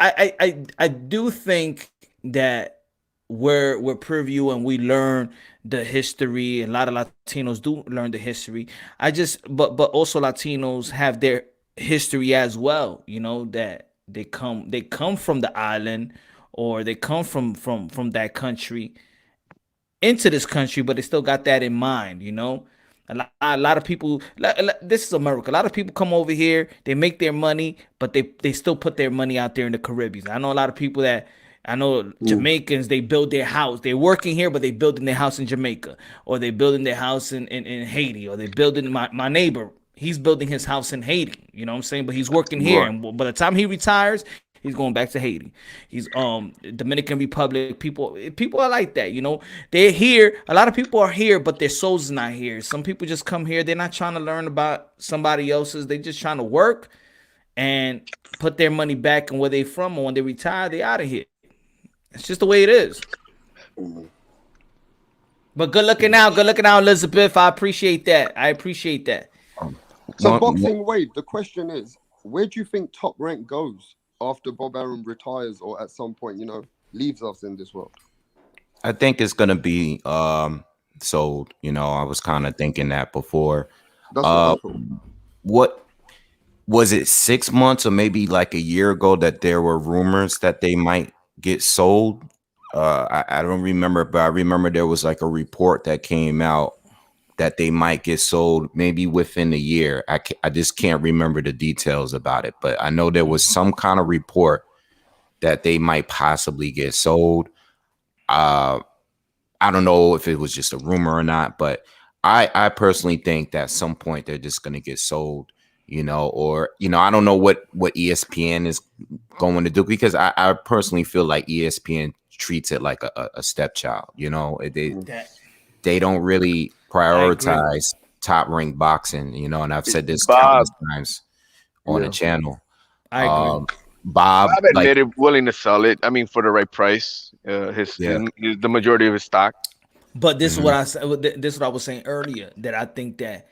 think that we're preview and we learn the history, and a lot of Latinos do learn the history. But also Latinos have their history as well, you know, that they come from the island, or they come from that country into this country, but they still got that in mind, you know. A lot of people, this is America. A lot of people come over here, they make their money, but they still put their money out there in the Caribbean. I know a lot of people Jamaicans, they build their house. They're working here, but they building their house in Jamaica, or they building their house in Haiti, or they building my neighbor. He's building his house in Haiti. You know what I'm saying? But he's working here, and by the time he retires, he's going back to Haiti. He's Dominican Republic. People are like that, you know. They're here. A lot of people are here, but their soul's not here. Some people just come here. They're not trying to learn about somebody else's. They're just trying to work and put their money back in where they from. And when they retire, they out of here. It's just the way it is. But good looking out, Elizabeth. I appreciate that. So boxing, Wade, the question is, where do you think Top Rank goes after Bob Arum retires, or at some point, you know, leaves us in this world? I think it's gonna be sold. You know, I was kind of thinking that before. That's what was it, 6 months or maybe like a year ago that there were rumors that they might get sold? I don't remember, but I remember there was like a report that came out that they might get sold maybe within a year. I just can't remember the details about it, but I know there was some kind of report that they might possibly get sold. I don't know if it was just a rumor or not, but I personally think that at some point they're just going to get sold, you know, or, you know, I don't know what ESPN is going to do, because I personally feel like ESPN treats it like a stepchild, you know. They don't really prioritize Top Rank boxing, you know, and I've said this countless times on the channel. I agree. Bob admitted willing to sell it. I mean, for the right price. The majority of his stock. But this is what this is what I was saying earlier, that I think that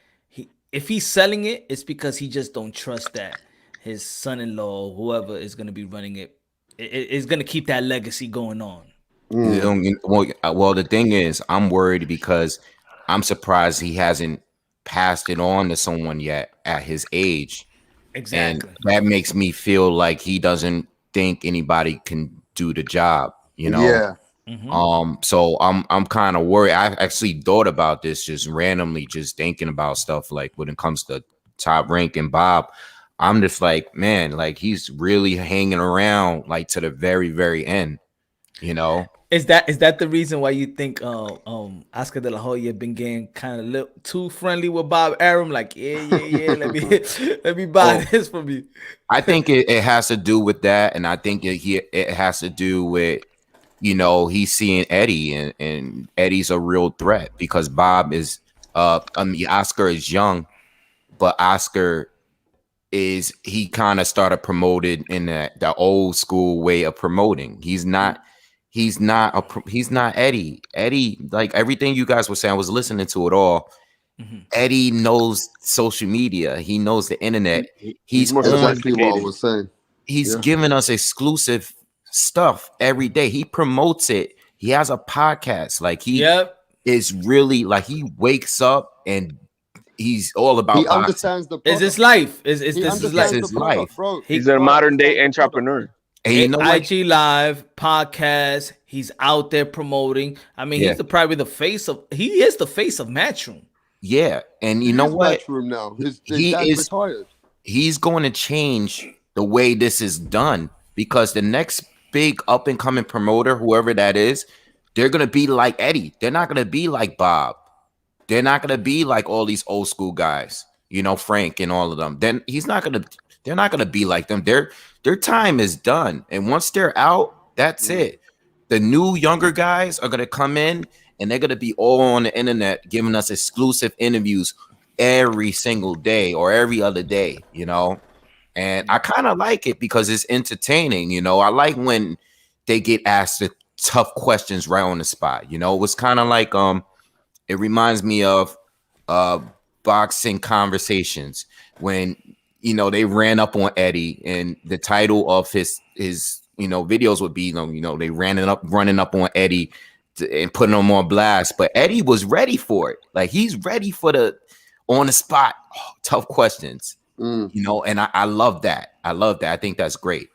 if he's selling it, it's because he just don't trust that his son-in-law, whoever is going to be running it, is going to keep that legacy going on. Well, the thing is, I'm worried because I'm surprised he hasn't passed it on to someone yet at his age. Exactly. And that makes me feel like he doesn't think anybody can do the job, you know? Yeah. So I'm kind of worried. I actually thought about this just randomly, just thinking about stuff like when it comes to Top Rank and Bob. I'm just like, man, like he's really hanging around like to the very, very end, you know? Is that the reason why you think Oscar De La Hoya been getting kind of too friendly with Bob Arum? Like, yeah, let me buy this from you. I think it has to do with that, and I think it has to do with, you know, he's seeing Eddie, and Eddie's a real threat because Bob is Oscar is young, but Oscar he kind of started promoted in the old school way of promoting. He's not Eddie. Eddie, like everything you guys were saying, I was listening to it all. Eddie knows social media. He knows the internet. He's exactly what I was saying. He's giving us exclusive stuff every day. He promotes it. He has a podcast. Like he is really like he wakes up and he's all about. He understands the. Is his life? Is this his life? Bro. He's a modern day entrepreneur. And you know, IG Live podcast. He's out there promoting. I mean, he's probably the face of. He is the face of Matchroom. Yeah, and you know what? Matchroom now. His he is retired. He's going to change the way this is done because the next big up and coming promoter, whoever that is, they're going to be like Eddie. They're not going to be like Bob. They're not going to be like all these old school guys. You know, Frank and all of them. Then he's not going to. They're not going to be like them. Their time is done, and once they're out, that's it. the new younger guys are gonna come in and they're gonna be all on the internet giving us exclusive interviews every single day or every other day, you know. And I kind of like it because it's entertaining, you know. I like when they get asked the tough questions right on the spot, you know. It was kind of like it reminds me of boxing conversations when, you know, they ran up on Eddie and the title of his you know videos would be, you know, they running up on Eddie and putting him on blast, but Eddie was ready for it. Like, he's ready for the on the spot tough questions, you know. And I love that. I think that's great.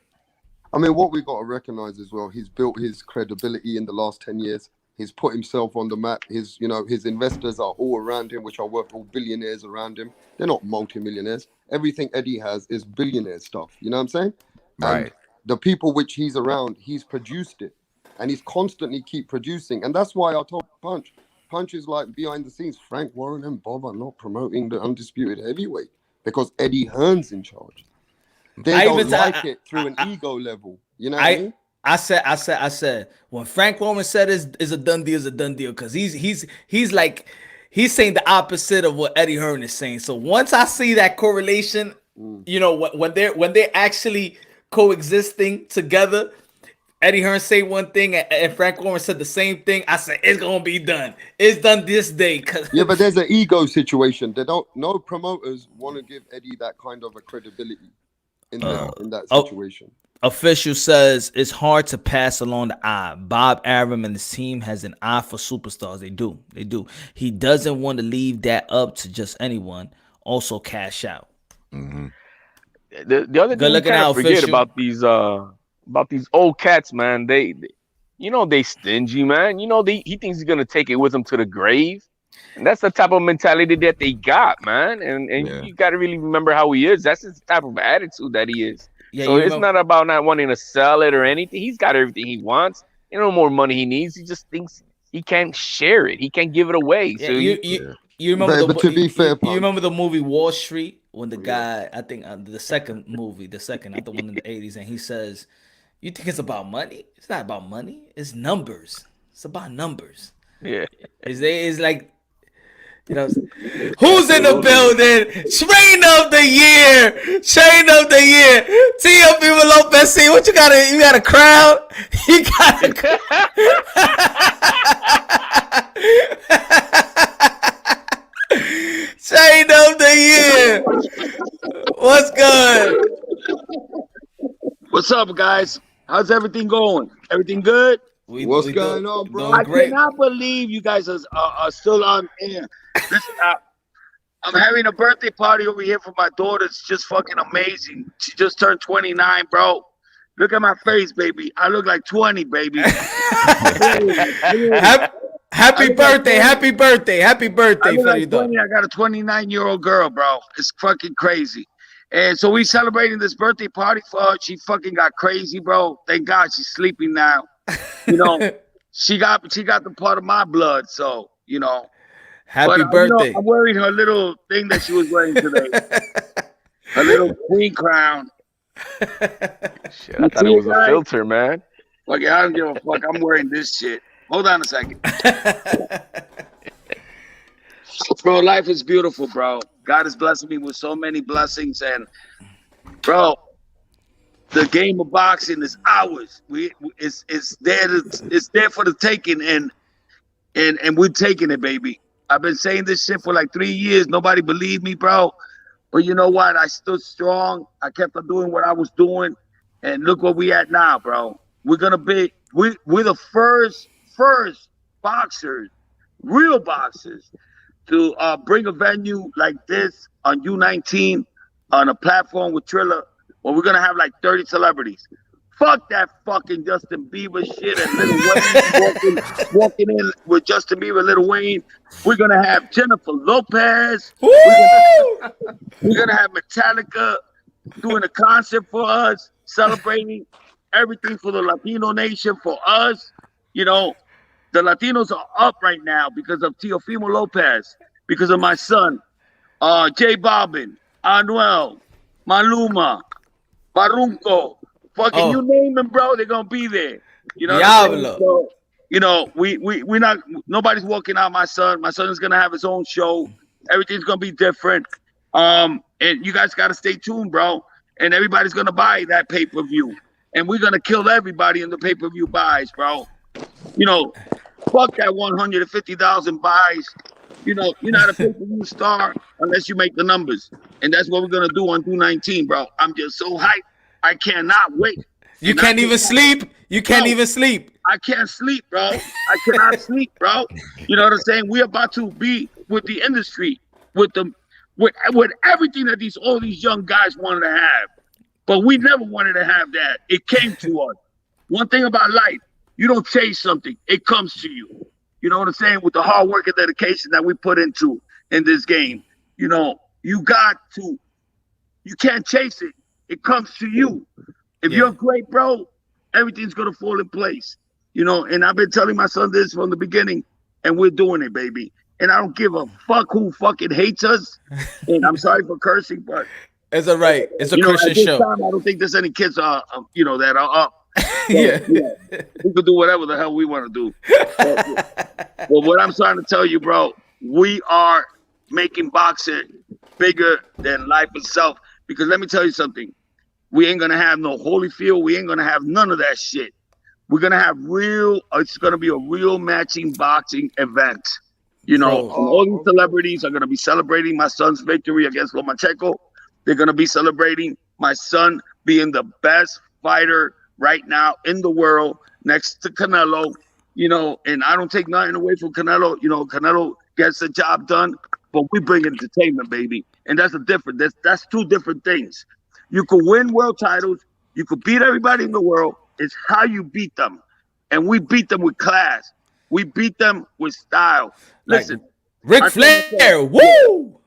I mean, what we got to recognize as well, he's built his credibility in the last 10 years. He's put himself on the map. His investors are all around him, which are worth all billionaires around him. They're not multimillionaires. Everything Eddie has is billionaire stuff. You know what I'm saying? Right. And the people which he's around, he's produced it. And he's constantly keep producing. And that's why I told Punch. Punch is like behind the scenes. Frank Warren and Bob are not promoting the undisputed heavyweight because Eddie Hearn's in charge. They don't like it through an ego level. You know what I mean? I said when Frank Warren said is a done deal, is a done deal, because he's saying the opposite of what Eddie Hearn is saying. So once I see that correlation, you know, when they're actually coexisting together, Eddie Hearn say one thing and Frank Warren said the same thing. I said it's gonna be done. It's done this day. Yeah, but there's an ego situation. No promoters want to give Eddie that kind of a credibility in that situation. Official says it's hard to pass along the eye. Bob Arum and his team has an eye for superstars. They do. He doesn't want to leave that up to just anyone. Also, cash out. The other thing you can't forget about these old cats, man. They you know, they stingy, man. You know, he thinks he's gonna take it with him to the grave. And that's the type of mentality that they got, man. And you got to really remember how he is. That's the type of attitude that he is. Yeah, so it's not about not wanting to sell it or anything. He's got everything he wants. You know, more money he needs. He just thinks he can't share it. He can't give it away. Yeah, so you remember you remember the movie Wall Street when the guy, I think the second movie, not the one in the 80s, and he says, "You think it's about money? It's not about money. It's numbers. It's about numbers." Yeah, it's like. You know, who's in the building? Train of the year. Teofimo Lopez. See what you got? You got a crowd. You got a crowd. Train of the year. What's good? What's up, guys? How's everything going? Everything good? What's going on, bro? I cannot believe you guys are still on air. Listen, I'm having a birthday party over here for my daughter. It's just fucking amazing. She just turned 29, bro. Look at my face, baby. I look like 20, baby. Happy birthday for you, though. I got a 29-year-old girl, bro. It's fucking crazy. And so we celebrating this birthday party for her. She fucking got crazy, bro. Thank God she's sleeping now. You know, she got the part of my blood, so you know. Happy birthday! You know, I'm wearing her little thing that she was wearing today, her little queen crown. Shit, I thought it was a filter, man. Fuck yeah, I don't give a fuck. I'm wearing this shit. Hold on a second, bro. Life is beautiful, bro. God is blessing me with so many blessings, and bro. The game of boxing is ours. It's there for the taking, and we're taking it, baby. I've been saying this shit for like 3 years. Nobody believed me, bro. But you know what? I stood strong. I kept on doing what I was doing, and look where we at now, bro. We're the first boxers, real boxers, to bring a venue like this on U19 on a platform with Triller. Well, we're gonna have like 30 celebrities. Fuck that fucking Justin Bieber shit and Lil Wayne walking in with Justin Bieber, Lil Wayne. We're gonna have Jennifer Lopez. We're gonna have Metallica doing a concert for us, celebrating everything for the Latino nation, for us. You know, the Latinos are up right now because of Teofimo Lopez, because of my son, J Balvin, Anuel, Maluma, Barunco, fucking you name them, bro, they're gonna be there. You know what I'm saying? So, you know, we not, nobody's walking out my son. My son is gonna have his own show. Everything's gonna be different. And you guys gotta stay tuned, bro. And everybody's gonna buy that pay-per-view. And we're gonna kill everybody in the pay-per-view buys, bro. You know, fuck that 150,000 buys. You know, you're not a pay-per-view star unless you make the numbers. And that's what we're gonna do on 2/19, bro. I'm just so hyped. I cannot wait. You can't even sleep. You can't even sleep. I can't sleep, bro. I cannot sleep, bro. You know what I'm saying? We're about to be with the industry, with everything that all these young guys wanted to have. But we never wanted to have that. It came to us. One thing about life, you don't chase something. It comes to you. You know what I'm saying? With the hard work and dedication that we put into in this game. You know, you can't chase it. It comes to you. If you're great, bro, everything's going to fall in place. You know, and I've been telling my son this from the beginning, and we're doing it, baby. And I don't give a fuck who fucking hates us. And I'm sorry for cursing, but it's all right. It's a Christian show. Time, I don't think there's any kids, you know, that are up. Yeah, we could do whatever the hell we want to do. But what I'm trying to tell you, bro, we are making boxing bigger than life itself. Because let me tell you something. We ain't going to have no Holyfield. We ain't going to have none of that shit. We're going to have it's going to be a real matching boxing event. You know, all these celebrities are going to be celebrating my son's victory against Lomachenko. They're going to be celebrating my son being the best fighter right now in the world next to Canelo. You know, and I don't take nothing away from Canelo. You know, Canelo gets the job done, but we bring entertainment, baby. And that's that's two different things. You could win world titles. You could beat everybody in the world. It's how you beat them. And we beat them with class. We beat them with style. Listen. Ric Flair, woo!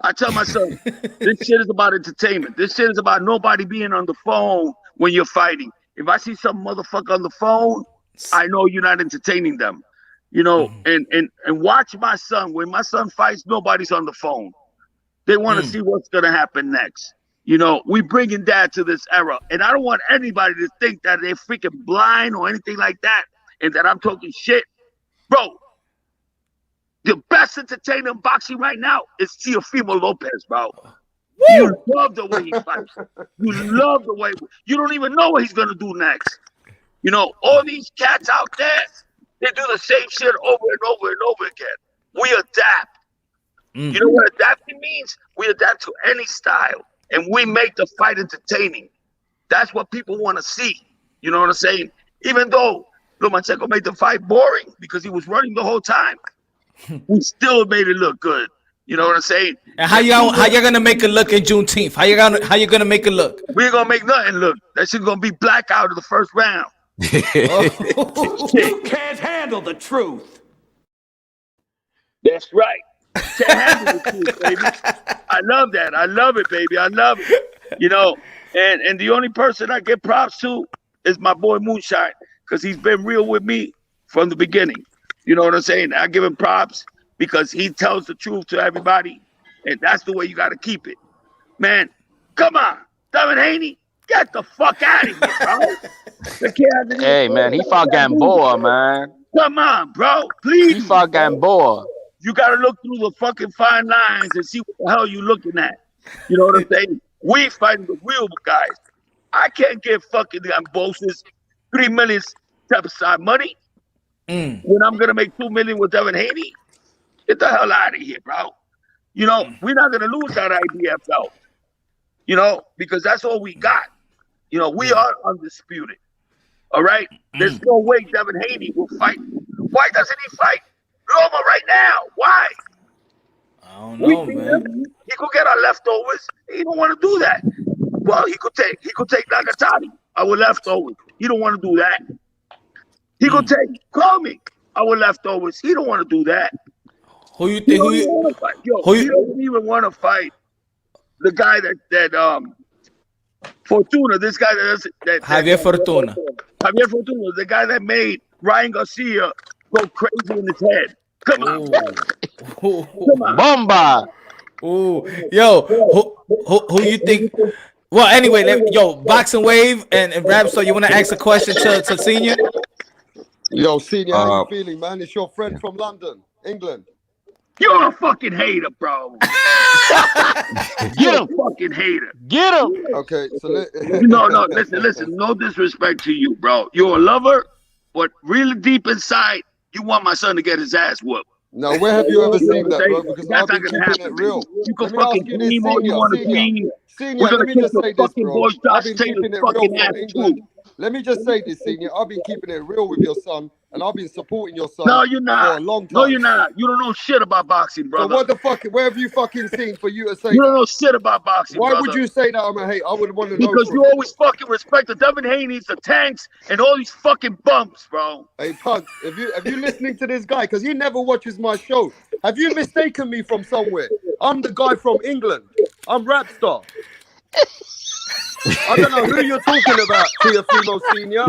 I tell my son, this shit is about entertainment. This shit is about nobody being on the phone when you're fighting. If I see some motherfucker on the phone, I know you're not entertaining them. You know, and watch my son. When my son fights, nobody's on the phone. They want to see what's going to happen next. You know, we bringing that to this era. And I don't want anybody to think that they're freaking blind or anything like that and that I'm talking shit. Bro, the best entertainer in boxing right now is Teofimo Lopez, bro. Woo! You love the way he fights. You love the way. You don't even know what he's going to do next. You know, all these cats out there, they do the same shit over and over and over again. We adapt. You know what adapting means? We adapt to any style. And we make the fight entertaining. That's what people want to see. You know what I'm saying? Even though Lomachenko made the fight boring because he was running the whole time, we still made it look good. You know what I'm saying? And how you gonna make it look in Juneteenth? How you gonna make it look? We ain't gonna make nothing look. That shit's gonna be black out of the first round. You can't handle the truth. That's right. Can't handle the truth, baby. I love that. I love it, baby. I love it. You know, and the only person I give props to is my boy Moonshine, because he's been real with me from the beginning. You know what I'm saying? I give him props because he tells the truth to everybody, and that's the way you got to keep it. Man, come on. Devin Haney, get the fuck out of here, bro. Hey, man, he fought Gamboa, man. Come on, bro. Please. He fought Gamboa. You got to look through the fucking fine lines and see what the hell you're looking at. You know what I'm saying? We fighting the real guys. I can't give fucking Gambosas $3 million step aside money when I'm going to make $2 million with Devin Haney. Get the hell out of here, bro. You know, we're not going to lose that IBF belt. You know, because that's all we got. You know, we are undisputed. All right? There's no way Devin Haney will fight. Why doesn't he fight Loma right now? Why? I don't know, man. He could get our leftovers. He don't want to do that. Well, he could take Nagatani, our leftovers. He don't want to do that. He could take Kwame, our leftovers. He don't want to do that. Who you think? He doesn't even want to fight the guy that Fortuna. This guy that Javier Fortuna. Javier Fortuna, the guy that made Ryan Garcia go crazy in his head. Come on. Come on. Bomba. Ooh. Yo, who you think? Well, anyway, yo, Boxing Wave and Rap, so you want to ask a question to Senior? Yo, Senior, how you feeling, man? It's your friend from London, England. You're a fucking hater, bro. You're a fucking hater. Get him. Okay, so no, listen. No disrespect to you, bro. You're a lover, but really deep inside, you want my son to get his ass whooped. Now, where have you ever seen that, bro? Because That's I've been keeping it real. You can fucking dream all you want to dream. Senior, let me just say this, bro. I've been keeping it real from England. Let me just say this, Senior. I've been keeping it real with your son, and I've been supporting your son No, you're not. for a long time. No, you're not. You don't know shit about boxing, brother. So what the fuck? Where have you fucking seen for you to say You don't know shit about boxing, Why brother. would you say that I'm a hate? I would want to know. Because you always fucking respect the Devin Haney's, the Tanks, and all these fucking bumps, bro. Hey, Punch, if you listening to this guy, because he never watches my show, have you mistaken me from somewhere? I'm the guy from England. I'm Rap Star. I don't know who you're talking about, Teofimo Senior.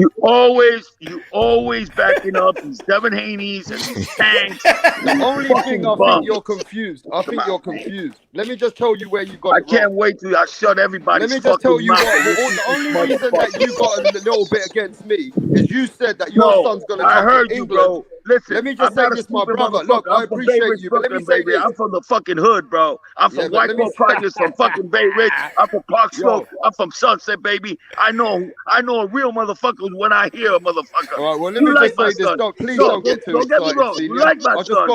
You always backing up these Devin Haney's and these Tanks. The only thing I think you're confused. You're confused. Let me just tell you where you got it wrong. Can't wait till I shut everybody. Let me just tell you what. The only reason that you got a little bit against me is you said that your son's gonna come I heard to you, England. bro. Listen, let me just say this, my brother. Look, I appreciate you, but let me say this. I'm from the fucking hood, bro. I'm from White Coat Projects, from fucking Bay Ridge. I'm from Park Slope. I'm from Sunset, baby. I know a real motherfucker when I hear a motherfucker. All right, well, let me just say this. Please don't get too excited. Don't get me wrong. You like my son.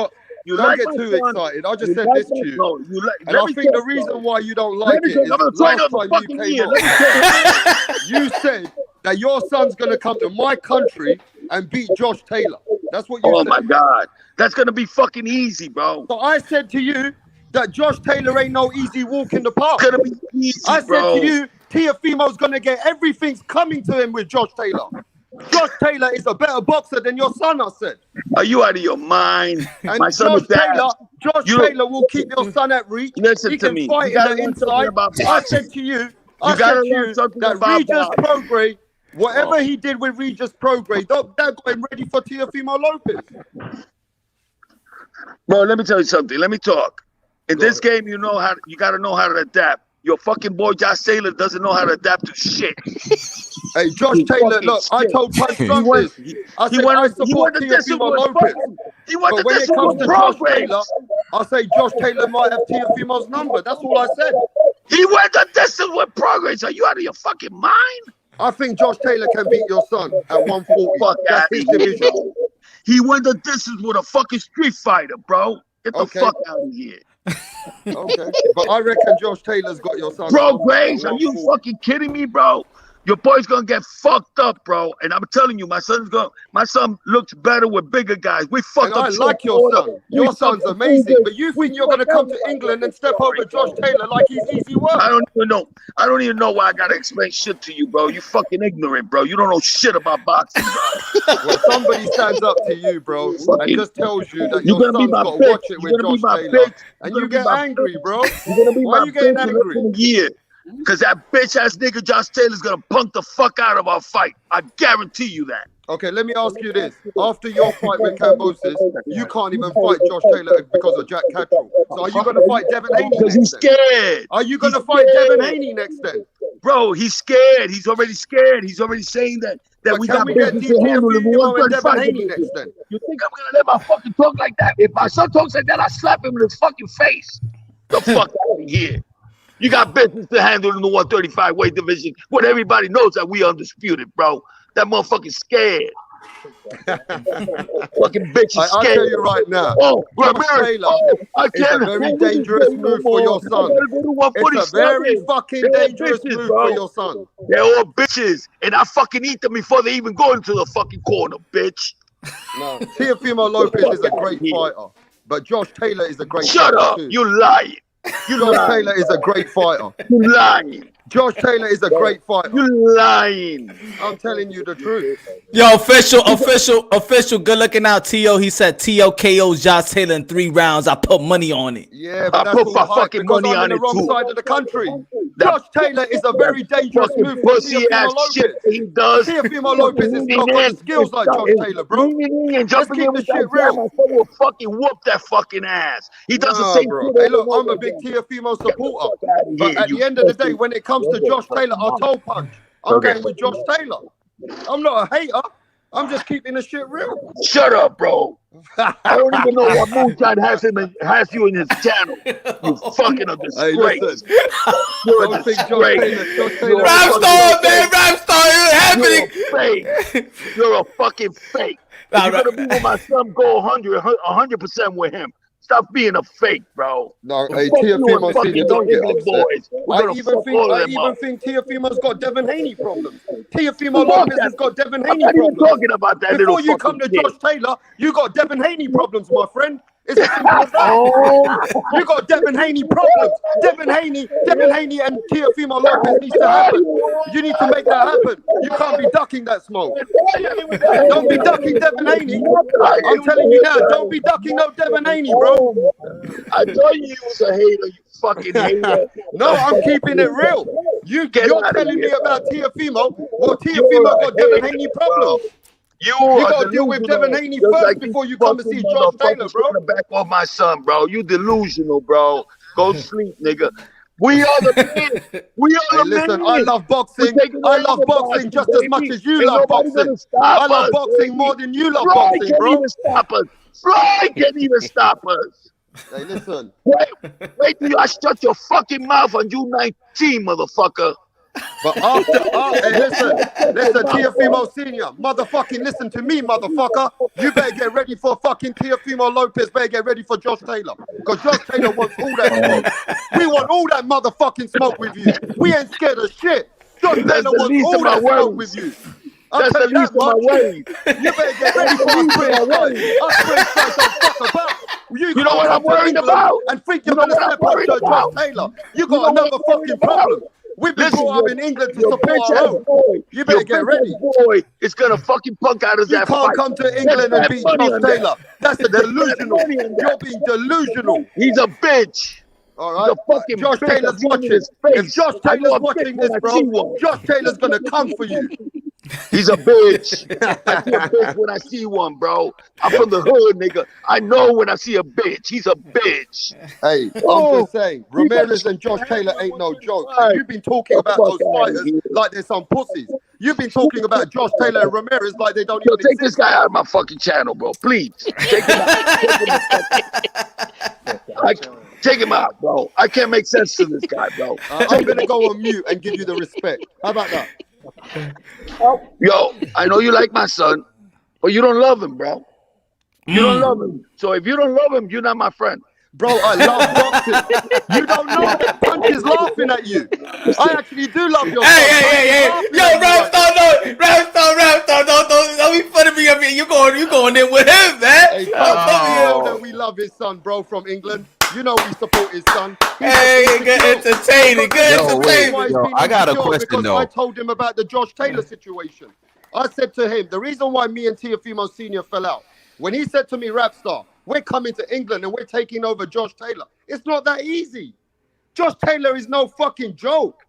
Don't get too excited. I just said this to you. And I think the reason why you don't like it is last time you came on, you said that your son's going to come to my country and beat Josh Taylor. That's what you said. Oh, my God. That's going to be fucking easy, bro. So I said to you that Josh Taylor ain't no easy walk in the park. It's going to be easy, I said to you, Teofimo's going to get everything's coming to him with Josh Taylor. Josh Taylor is a better boxer than your son, I said. Are you out of your mind? And My son is dead. Josh Taylor will keep your son at reach. Listen he to can me. fight in the inside. I said to you, that Regis Prograis, whatever he did with Regis Prograis, that got him ready for Teofimo Lopez. Bro, let me tell you something. Let me talk. In this game, you got to know how to adapt. Your fucking boy Josh Taylor doesn't know how to adapt to shit. Hey, Josh Taylor, look, I told Punch Drunk this. I said I support Teofimo Lopez. But when it comes to Josh Taylor, I say Josh Taylor might have Teofimo's number. That's all I said. He went the distance with Prograis. Are you out of your fucking mind? I think Josh Taylor can beat your son at 140. That's his division. He went the distance with a fucking street fighter, bro. Get the fuck out of here. Okay, but I reckon Josh Taylor's got your son. Prograis, are you fucking kidding me, bro? Your boy's gonna get fucked up, bro. And I'm telling you, my son looks better with bigger guys. We fucked up. I like your son. Your son's amazing, but you think you're gonna come to England and step over Josh Taylor like he's easy work? I don't even know why I gotta explain shit to you, bro. You fucking ignorant, bro. You don't know shit about boxing, bro. When somebody stands up to you, bro, and just tells you that your son's got to watch it with Josh Taylor, and you get angry, bro. Why are you getting angry? Yeah. Because that bitch ass nigga Josh Taylor's gonna punk the fuck out of our fight. I guarantee you that. Okay, let me ask you this. After your fight with Cambosis, you can't even fight Josh Taylor because of Jack Cattrall. So are you going to fight Devin Haney next? He's scared. Are you going to fight Devin Haney next then? Bro, he's scared. He's already scared. He's already saying that we got business to handle him. Devin Haney next then? You think I'm going to let my fucking talk like that? If my son talks like that, I slap him in his fucking face. The fuck out of here. You got business to handle in the 135 weight division when everybody knows that we undisputed, bro. That motherfucker's scared. Fucking bitch is scared. I'll tell you right now. Oh, Taylor, it's a very dangerous move for your son. It's a very fucking dangerous move for your son. They're all bitches, and I fucking eat them before they even go into the fucking corner, bitch. No, Teofimo Lopez is a great fighter, but Josh Taylor is a great fighter. Shut up, too. you lying. Josh Taylor is a great fighter. You lying. Josh Taylor is a great fighter. You lying. I'm telling you the truth. Yo, official. Good looking out, T.O. He said T.O. KO's Josh Taylor in 3 rounds. I put money on it. Yeah, but that's all hype because I'm in the wrong side of the country. Josh Taylor is a very dangerous move for Teofimo Lopez. He does. Teofimo Lopez is not got the skills like Josh Taylor, bro. Let's keep the shit real. Will fucking whoop that fucking ass. He does the same bro. thing. Hey, look, I'm a big Teofimo supporter, but at the end of the day, when it comes to Josh Taylor, I told Punch, I'm going with Josh Taylor. I'm not a hater. I'm just keeping the shit real. Shut up, bro. I don't even know what Moonshine has you in his channel. You fucking a disgrace. You're a disgrace. Rap star, man, rap star, it's happening. You're a fake. You're a fucking fake. If you're gonna be with my son, go 100% with him. Stop being a fake, bro. No, hey, Teofimo Senior, don't get upset. I even think Teofimo's got Devin Haney problems. Teofimo Lopez has got Devin Haney problems. Talking about that Before you come to Josh Taylor, you got Devin Haney problems, my friend. It's as simple as that. You got Devin Haney problems. Devin Haney and Teofimo Lopez needs to happen. You need to make that happen. You can't be ducking that smoke. Don't be ducking Devin Haney. I'm telling you now, don't be ducking no Devin Haney, bro. I told you was a hater, you fucking hater. No, I'm keeping it real. You're telling me about Teofimo. Well, Teofimo got Devin Haney problems. You gotta deal with Devin Haney first before you come and see Josh Taylor, bro. Back off my son, bro. You delusional, bro. Go sleep, nigga. We are the men. We are the men. Listen, I love boxing. I love boxing just as much as you love boxing. I love boxing more than you love boxing, bro. Floyd can't even stop us. Hey, listen. Wait till I shut your fucking mouth on June 19, motherfucker. But hey, listen, Teofimo Senior, motherfucking listen to me, motherfucker. You better get ready for fucking Teofimo Lopez. Better get ready for Josh Taylor, because Josh Taylor wants all that smoke. We want all that motherfucking smoke with you. We ain't scared of shit. Josh Taylor wants all that smoke with you. I'll tell you that much. You better get ready for us British guys. Us British guys don't fuck about. You know what I'm worried about? And think you're gonna step up to Josh Taylor. You got another fucking problem. We've been brought up in England to support our own. You better get ready. Boy, it's gonna fucking punk out of that fight. You can't come to England and beat Josh Taylor. That's a delusional. You're being delusional. He's a bitch. All right. Josh Taylor's watching. If Josh Taylor's watching this, bro, Josh Taylor's gonna come for you. He's a bitch. I see a bitch when I see one, bro. I'm from the hood, nigga. I know when I see a bitch. He's a bitch. Hey, I'm just saying, Ramirez and Josh Taylor ain't no joke. You've been talking about those fighters like they're some pussies. You've been talking about Josh Taylor and Ramirez like they don't even take this guy out of my fucking channel, bro. Please. Take him out. Take him out, bro. I can't make sense to this guy, bro. I'm going to go on mute and give you the respect. How about that? Yo, I know you like my son, but you don't love him, bro. You don't love him. So if you don't love him, you're not my friend. Bro, I love boxing. You don't know that Punch is laughing at you. I actually do love your son. Hey. Yo, Rapstar, don't be funny me up here. You going in with him, man. Hey, know that we love his son, bro, from England. You know we support his son. Hey, good entertaining. I got a question, though. I told him about the Josh Taylor situation. I said to him, the reason why me and Teofimo Senior fell out, when he said to me, Rapstar, we're coming to England and we're taking over Josh Taylor. It's not that easy. Josh Taylor is no fucking joke.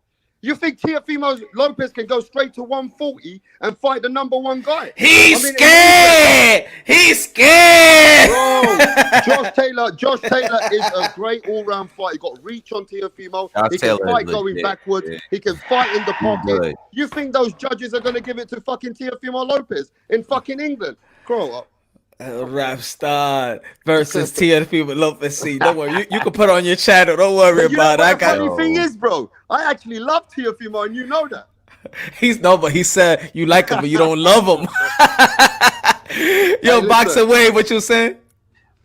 You think Teofimo Lopez can go straight to 140 and fight the #1 guy? He's scared. He's scared. Bro, Josh Taylor is a great all-round fighter. He got reach on Teofimo. He can fight going backwards. He can fight in the pocket. You think those judges are going to give it to fucking Teofimo Lopez in fucking England? Grow up. Rapstar versus Teofimo Lopez. See, don't worry, you can put on your channel. Don't worry about it. The funny thing is, bro, I actually love Teofimo, and you know that. But he said you like him, but you don't love him. Yo, Boxer Wade, what you saying?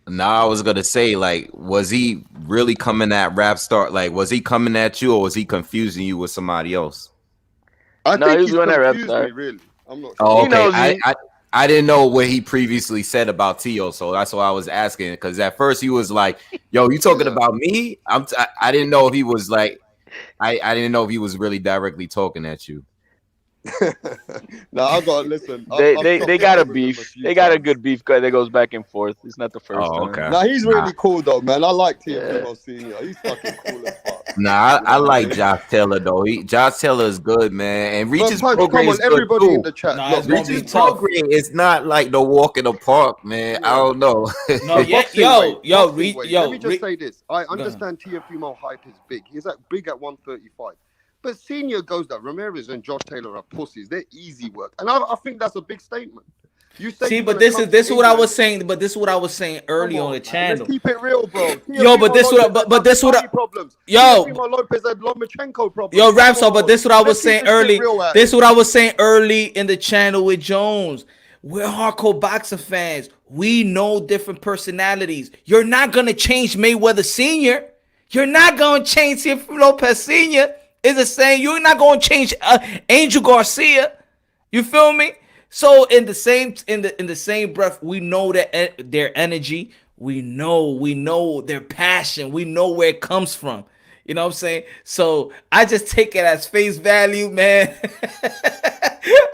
Nah, I was gonna say, like, was he really coming at Rapstar? Like, was he coming at you, or was he confusing you with somebody else? I think he's confused me, really. I'm not sure. Oh, okay. I didn't know what he previously said about Tio, so that's why I was asking. Because at first he was like, "Yo, you talking about me?" I didn't know if he was like, I didn't know if he was really directly talking at you. No, I got listen. They got a beef. They got a good beef that goes back and forth. It's not the first time. Okay. Nah, he's really cool though, man. I like Teofimo Senior. He's fucking cool as fuck. Nah, I like Josh Taylor though. Josh Taylor is good, man, and Reach's program is good everybody too. in the chat. Nah, Reach's program is not like the walk in the park, man. I don't know. No, Let me just say this. I understand Teofimo hype is big. He's big at 135. But Senior goes that Ramirez and Josh Taylor are pussies. They're easy work, and I think that's a big statement. You say see, but this is what I was saying. But this is what I was saying early on the channel. Let's keep it real, bro. Yo, but this problems. Yo, Teofimo Lopez had Lomachenko problems. Yo, Rapstar, but this is what I was saying early. This is what I was saying early in the channel with Jones. We're hardcore boxing fans. We know different personalities. You're not gonna change Mayweather Sr. You're not gonna change Teofimo Lopez Sr. Is the same. You're not gonna change Angel Garcia. You feel me? So in the same breath, we know that their energy, we know their passion, we know where it comes from. You know what I'm saying? So I just take it as face value, man.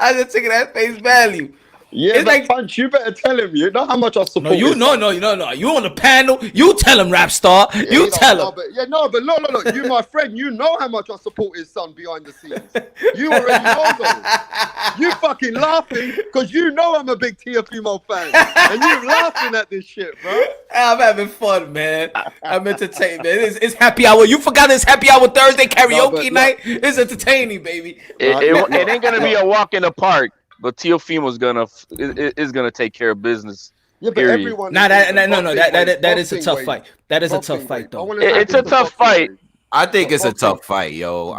I just take it as face value. Yeah, it's like Punch. You better tell him. You know how much I support. No. You on the panel. You tell him, Rapstar. Yeah, you tell him. But look. You, my friend. You know how much I support his son behind the scenes. You already know though. You fucking laughing because you know I'm a big Teofimo fan, and you laughing at this shit, bro. I'm having fun, man. I'm entertained, man. It's happy hour. You forgot it's happy hour Thursday karaoke night. It's entertaining, baby. It ain't gonna be a walk in the park. But Teofimo's gonna take care of business. Yeah, but everyone. That is a tough fight. That is a tough fight, though. It's a tough fight. I think it's a tough fight, yo.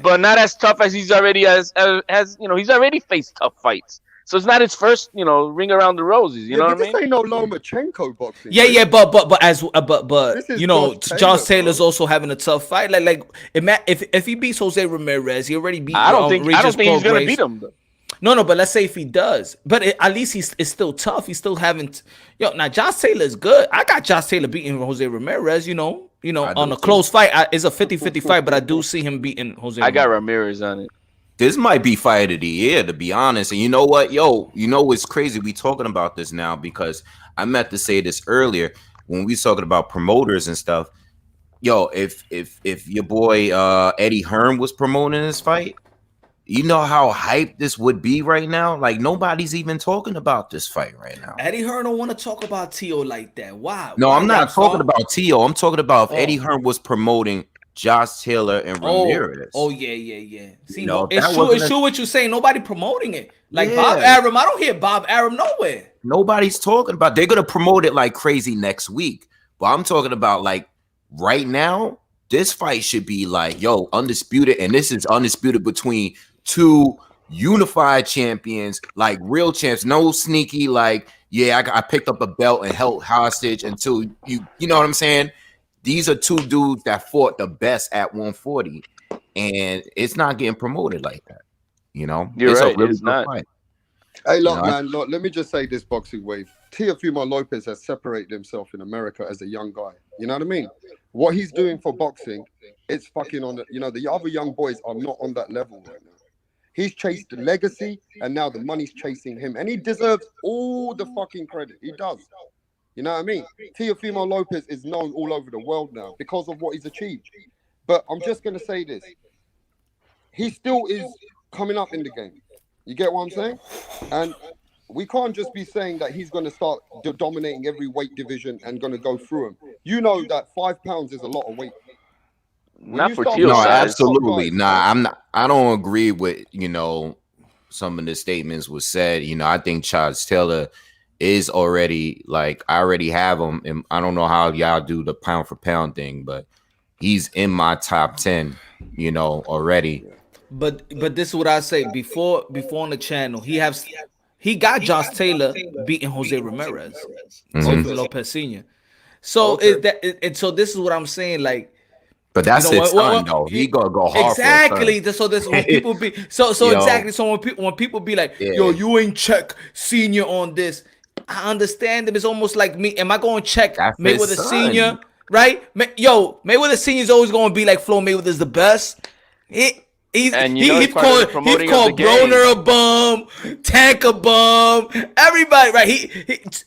But not as tough as he's already has he's already faced tough fights. So it's not his first, ring around the roses. You know what I mean? This ain't no Lomachenko boxing. Yeah, but Josh Taylor's also having a tough fight. Like if he beats Jose Ramirez, he already beat. I don't think he's gonna beat him though. No, but let's say if he does. But at least it's still tough. He's still having... now Josh Taylor is good. I got Josh Taylor beating Jose Ramirez, on a close fight. It's a 50-50 fight, but I do see him beating Jose Ramirez. I got Ramirez on it. This might be fight of the year, to be honest. And you know what? What's crazy? We talking about this now because I meant to say this earlier when we talking about promoters and stuff. If your boy Eddie Hearn was promoting this fight, you know how hyped this would be right now? Like, nobody's even talking about this fight right now. Eddie Hearn don't want to talk about Teo like that. Why? No, I'm not talking about Teo. I'm talking about if Eddie Hearn was promoting Josh Taylor and Ramirez. Oh, yeah. See, it's true what you're saying. Nobody promoting it. Like Bob Arum, I don't hear Bob Arum nowhere. Nobody's talking about. They're gonna promote it like crazy next week. But I'm talking about like right now. This fight should be like, undisputed, and this is undisputed between two unified champions, like real champs. No sneaky, like, I picked up a belt and held hostage until you know what I'm saying? These are two dudes that fought the best at 140, and it's not getting promoted like that. You're right. It's not. Fight. Hey, look, let me just say this, boxing wave. Teofimo Lopez has separated himself in America as a young guy. You know what I mean? What he's doing for boxing, it's fucking on the other young boys are not on that level right now. He's chased the legacy, and now the money's chasing him, and he deserves all the fucking credit. He does. You know what I mean? Teofimo Lopez is known all over the world now because of what he's achieved. But I'm just going to say this. He still is coming up in the game. You get what I'm saying? And we can't just be saying that he's going to start dominating every weight division and going to go through him. You know that 5 pounds is a lot of weight. Not for Teo. No, absolutely. I'm not. I don't agree with some of the statements was said. I think Josh Taylor is already like I already have him, and I don't know how y'all do the pound for pound thing, but he's in my top 10. Already. But this is what I say before on the channel. He got Josh Taylor beating Jose Ramirez, Teofimo Lopez Sr. So so this is what I'm saying, like. But that's his son, though. He gonna go hard. Exactly. So this when people be exactly. So when people be like, you ain't check Senior on this. I understand them. It's almost like me. Am I going to check Mayweather Senior? Right? Mayweather Senior is always going to be like Flo Mayweather's the best. He's called Broner a bum, Tank a bum, everybody. Right?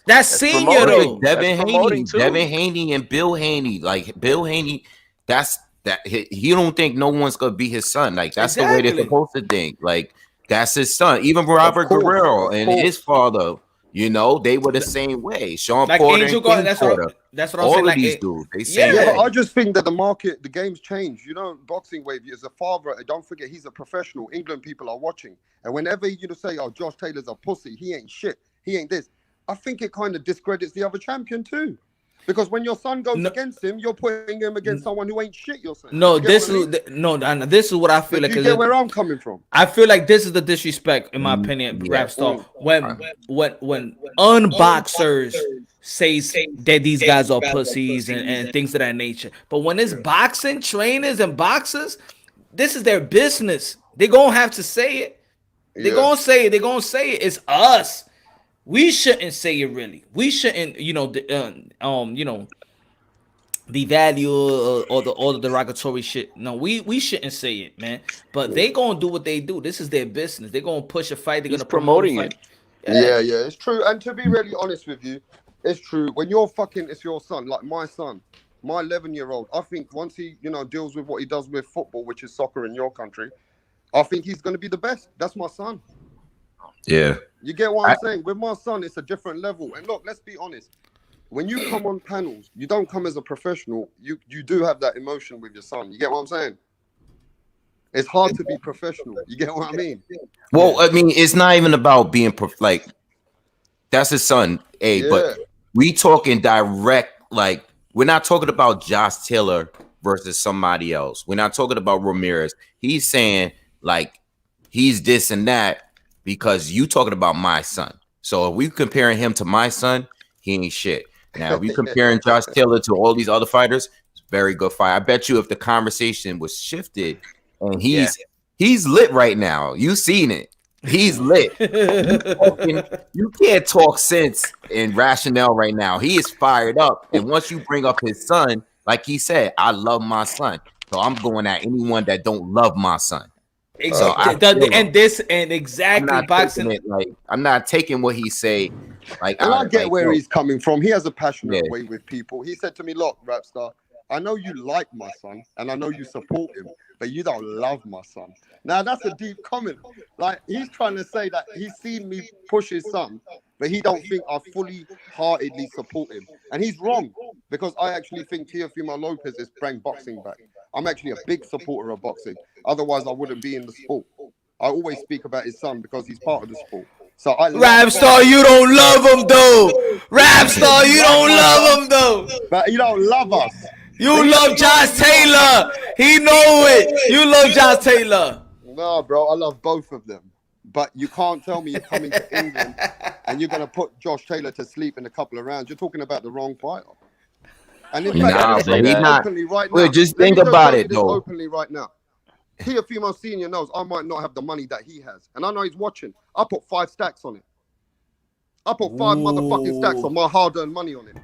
That's Senior though. Devin Haney, and Bill Haney. Like Bill Haney. That's that he don't think no one's gonna be his son. Like that's the way they're supposed to think. Like that's his son. Even Robert Guerrero and his father, You know, they were the same way. Sean Like Porter Angel and King Garza, Porter. that's what I'm all saying. of Like these it, dudes, they yeah. same But way. I just think that the game's changed. You know, boxing wave is a father. Don't forget, he's a professional. England people are watching, and whenever you say, "Oh, Josh Taylor's a pussy," he ain't shit. He ain't this. I think it kind of discredits the other champion too, because when your son goes against him, you're putting him against someone who ain't shit. You're saying. No, You get this what I mean? is no. This is what I feel But like. you get where I'm coming from. I feel like this is the disrespect, in my opinion, rap star. When unboxers says that these guys are pussies and things of that nature. But when it's boxing trainers and boxers, this is their business. They're gonna have to say it. They're gonna say it. They're gonna say it. It's us. We shouldn't say it. Really, we shouldn't. The value or the derogatory shit. No, we shouldn't say it, man. But they gonna do what they do. This is their business. They're gonna push a fight. They're gonna promote a fight. Yeah, it's true. And to be really honest with you, it's true. When you're it's your son, like my son, my 11-year-old. I think once he, deals with what he does with football, which is soccer in your country, I think he's going to be the best. That's my son. Yeah. You get what I'm saying? With my son, it's a different level. And look, let's be honest. When you come on panels, you don't come as a professional. You do have that emotion with your son. You get what I'm saying? It's hard to be professional. You get what I mean? Well, I mean, it's not even about being like that's his son, but we talking direct, like we're not talking about Josh Taylor versus somebody else. We're not talking about Ramirez. He's saying like he's this and that because you talking about my son. So if we comparing him to my son, he ain't shit. Now, if we comparing Josh Taylor to all these other fighters, it's a very good fight. I bet you if the conversation was shifted and he's lit right now. You seen it. He's lit. You can't talk sense and rationale right now. He is fired up. And once you bring up his son, like he said, I love my son. So I'm going at anyone that don't love my son. So boxing. I'm not taking what he say. Like, and I get where he's coming from. He has a passionate way with people. He said to me, "Look, Rapstar, I know you like my son, and I know you support him, but you don't love my son." Now that's a deep comment. Like he's trying to say that he's seen me push his son, but he don't think I fully heartedly support him, and he's wrong because I actually think Teofimo Lopez is bring boxing back. I'm actually a big supporter of boxing. Otherwise, I wouldn't be in the sport. I always speak about his son because he's part of the sport. So Rapstar, you don't love him though. Rapstar, you don't love him though. But you don't love us. You love Josh Taylor. He know it. You love Josh Taylor. No, bro, I love both of them. But you can't tell me you're coming to England and you're gonna put Josh Taylor to sleep in a couple of rounds. You're talking about the wrong fighter. And in fact, openly right now. Just think about it though. Openly right now. Teofimo Senior knows I might not have the money that he has, and I know he's watching. I put 5 stacks on it. I put 5 motherfucking stacks on my hard-earned money on it.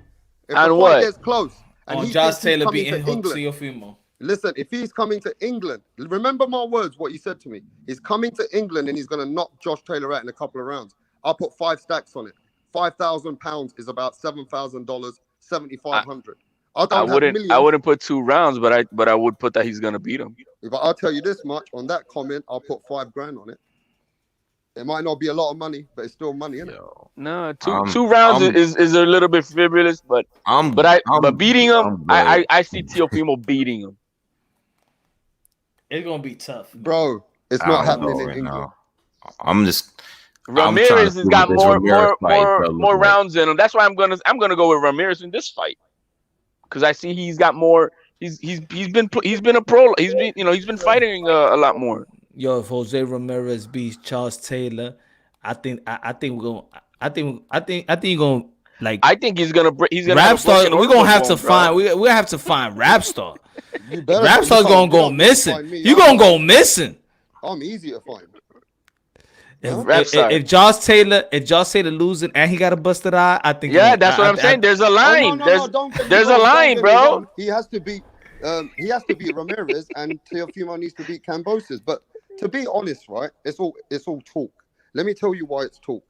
If and the fight gets close, and he Josh Taylor beating Teofimo. Listen, if he's coming to England, remember my words. What you said to me. He's coming to England, and he's gonna knock Josh Taylor out in a couple of rounds. I'll put 5 stacks on it. £5,000 is about $7,000, 7,500. I wouldn't put 2 rounds, but I would put that he's gonna beat him. But I'll tell you this much on that comment, I'll put $5,000 on it. It might not be a lot of money, but it's still money, isn't it? No, two rounds is a little bit frivolous, but beating him, I see Teofimo beating him. It's gonna be tough, bro. It's not happening in England. Ramirez has got more rounds in him. That's why I'm gonna go with Ramirez in this fight. Because I see he's got more. He's been a pro. He's been fighting a lot more. Yo, if Jose Ramirez beats Charles Taylor, I think you're gonna like. I think he's gonna Rapstar. We're gonna have to find. We have to find Rapstar. Rapstar's gonna go missing. You gonna go missing. I'm easy to find. If Josh Taylor losing and he got a busted eye, I think. Yeah, that's what I'm saying. There's a line. There's a line, bro. He has to beat Ramirez, and Teofimo needs to beat Cambosis. But to be honest, right, it's all talk. Let me tell you why it's talk.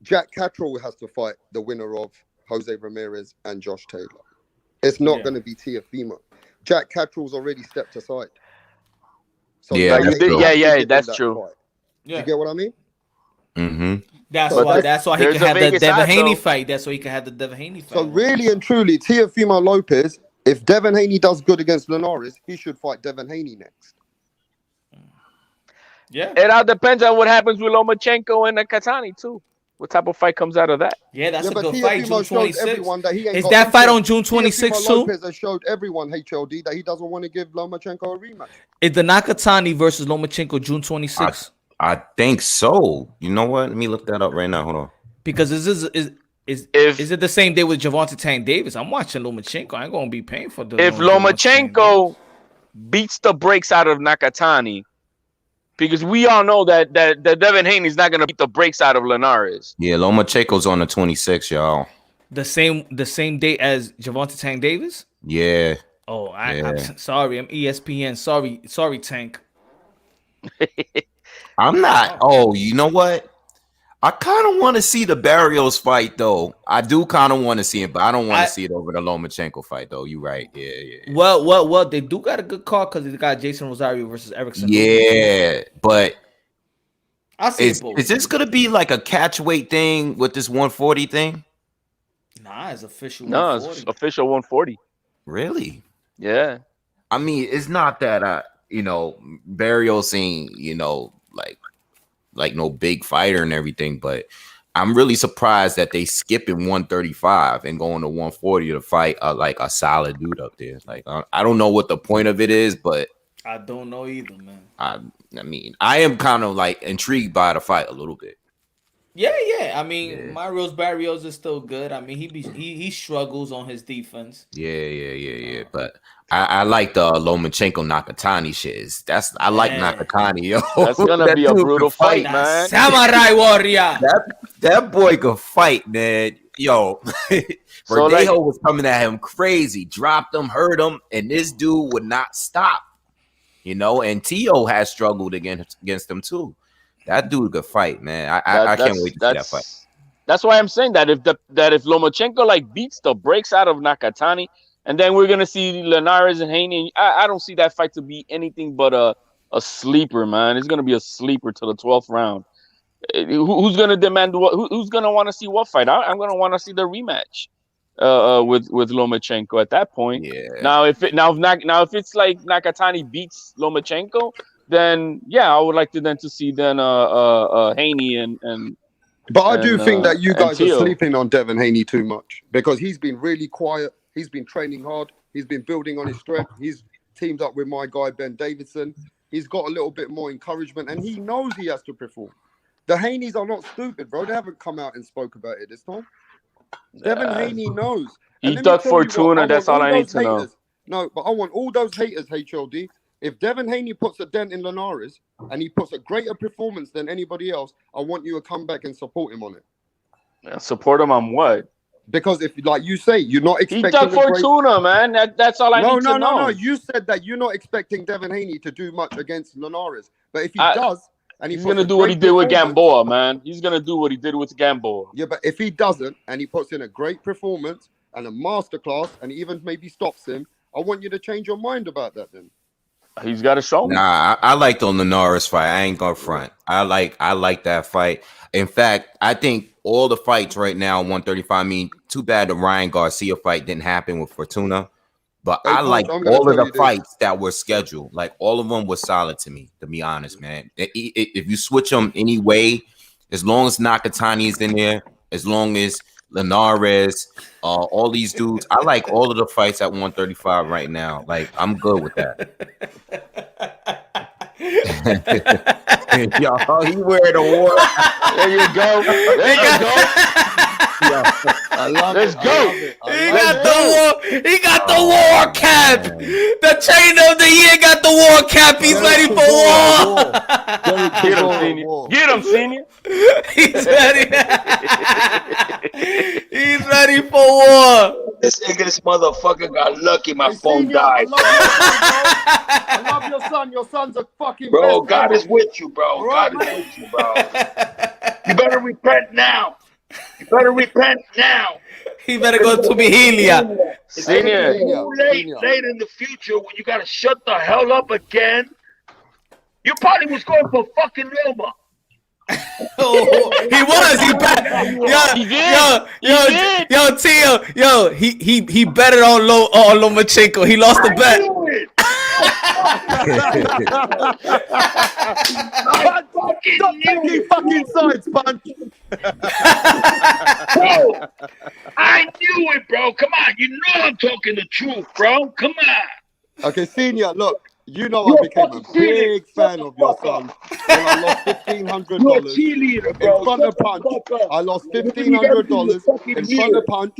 Jack Catterall has to fight the winner of Jose Ramirez and Josh Taylor. It's not going to be Teofimo. Jack Catterall's already stepped aside. So that's true. Yeah. You get what I mean? Mm-hmm. That's So why. that's- That's why he there's could a have the Vegas Devin side, Haney though. fight. That's why he could have the Devin Haney fight. So really and truly, Teofimo Lopez, if Devin Haney does good against Linares, he should fight Devin Haney next. Yeah. It all depends on what happens with Lomachenko and Nakatani too. What type of fight comes out of that? Yeah, that's Yeah, a but good fight. June Teofimo showed 26th. everyone that he ain't Is got that fight on interest. June 26th Teofimo too? Lopez has showed everyone, HLD, that he doesn't want to give Lomachenko a rematch. Is the Nakatani versus Lomachenko June 26th? I think so. You know what? Let me look that up right now. Hold on. Because is it the same day with Javante Tank Davis? I'm watching Lomachenko. I ain't gonna be paying for the. If Lomachenko beats the brakes out of Nakatani, because we all know that Devin Haney's not gonna beat the brakes out of Linares. Yeah, Lomachenko's on the 26th, y'all. the same day as Javante Tank Davis? Yeah. Oh, I'm Yeah. sorry. I'm ESPN. Sorry, Tank. I'm not. Oh, you know what? I kind of want to see the Barrios fight, though. I do kind of want to see it, but I don't want to see it over the Lomachenko fight, though. You're right. Yeah. Well, they do got a good call because they got Jason Rosario versus Erickson. Yeah, but I see it both. is this gonna be like a catch weight thing with this 140 thing? Nah, it's official. No, it's official 140. Really? Yeah. I mean, it's not that Barrios ain't like no big fighter and everything, but I'm really surprised that they skipping 135 and going to 140 to fight like a solid dude up there. Like I don't know what the point of it is, but I don't know either, man. I mean, I am kind of like intrigued by the fight a little bit. Yeah. I mean, Mario's Barrios is still good. I mean, he struggles on his defense. Yeah. But I like the Lomachenko Nakatani shit. I like Nakatani, yo. That's gonna be a dude brutal can fight, man. Samurai warrior. That boy can fight, man. Yo, Verdejo was coming at him crazy, dropped him, hurt him, and this dude would not stop. And Tio has struggled against him too. That dude could fight, man. I can't wait to see that fight. That's why I'm saying that if Lomachenko beats the brakes out of Nakatani, and then we're gonna see Linares and Haney. I don't see that fight to be anything but a sleeper, man. It's gonna be a sleeper to the 12th round. Who's gonna demand what? Who's gonna want to see what fight? I'm gonna want to see the rematch with Lomachenko at that point. Yeah. Now if it's like Nakatani beats Lomachenko, then yeah, I would like to see Haney and. But I do think that you guys are Tio. sleeping on Devin Haney too much because he's been really quiet. He's been training hard. He's been building on his strength. He's teamed up with my guy, Ben Davidson. He's got a little bit more encouragement and he knows he has to perform. The Haneys are not stupid, bro. They haven't come out and spoke about it this time. Devin Haney knows. He dug Fortuna. That's all I need to know. No, but I want all those haters, HLD. If Devin Haney puts a dent in Linares and he puts a greater performance than anybody else, I want you to come back and support him on it. Support him on what? Because if, like you say, you're not expecting... He dug Fortuna, man. That's all I need to know. No. You said that you're not expecting Devin Haney to do much against Linares. But if he does... and he's going to do what he did with Gamboa, man. He's going to do what he did with Gamboa. Yeah, but if he doesn't and he puts in a great performance and a masterclass and even maybe stops him, I want you to change your mind about that then. He's got to show me. Nah, I like the Linares fight. I ain't gonna front. I like that fight. In fact, I think all the fights right now, 135. I mean, too bad the Ryan Garcia fight didn't happen with Fortuna, but I like all of the fights that were scheduled. Like all of them were solid to me, to be honest, man. If you switch them anyway, as long as Nakatani is in there, as long as Linares, all these dudes, I like all of the fights at 135 right now. Like I'm good with that. Y'all, he wearing a war. There you go. There you go. Let's go. He got the war cap. The trainer of the year got the war cap. He's ready for war. Get him, senior. Get him, senior. He's ready. He's ready for war. This English motherfucker got lucky. My phone died. I love your son. Your son's a fucking bro. best God ever. is with you, bro. Right, God is with you, bro. You better repent now. You better repent now. He better go to Vigilia. Senior. Too late in the future when you gotta shut the hell up again. You probably was going for fucking Roma. Oh, he was. He bet. Yo, Tio. Yo, he betted on Lomachenko. He lost the bet. Stop taking fucking sides, Punch. Bro, I knew it, bro. Come on, you know I'm talking the truth, bro. Come on. Okay, Senior, look. You know I became a big fan of your son when I lost $1,500 in front of Punch. I lost $1,500 in front of Punch,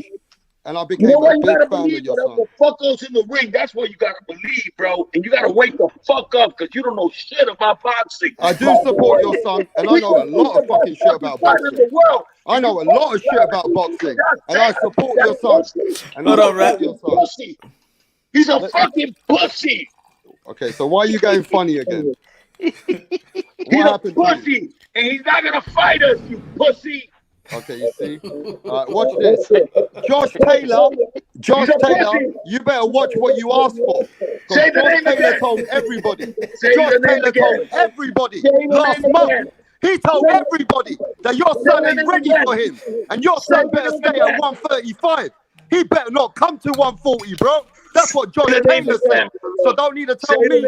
and I became a big fan of your son. The fuck goes in the ring. That's what you gotta believe, bro. And you gotta wake the fuck up because you don't know shit about boxing. I do support your son, and I know a lot of fucking shit about boxing. I know a lot of shit about boxing, and I support your son. And I support your son. He's a fucking pussy. Okay, so why are you getting funny again? He's a pussy, and he's not gonna fight us, you pussy. Okay, you see? Watch this. Josh Taylor, you better watch what you ask for. Say the name Josh Taylor again. told everybody. Say Josh the name Taylor again. told everybody Say the last name month. again. He told everybody that your son ain't ready for him, and your son better stay at 135. He better not come to 140, bro. That's what Josh Taylor said. So don't need to tell me.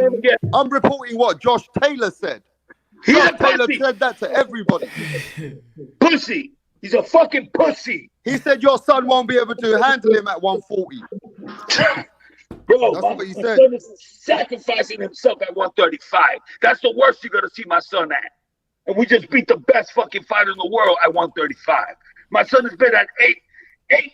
I'm reporting what Josh Taylor said. Josh Taylor said that to everybody. Pussy. He's a fucking pussy. He said your son won't be able to handle him at 140. Bro, that's what he my said. son is sacrificing himself at 135. That's the worst you're gonna see my son at. And we just beat the best fucking fighter in the world at 135. My son has been at 8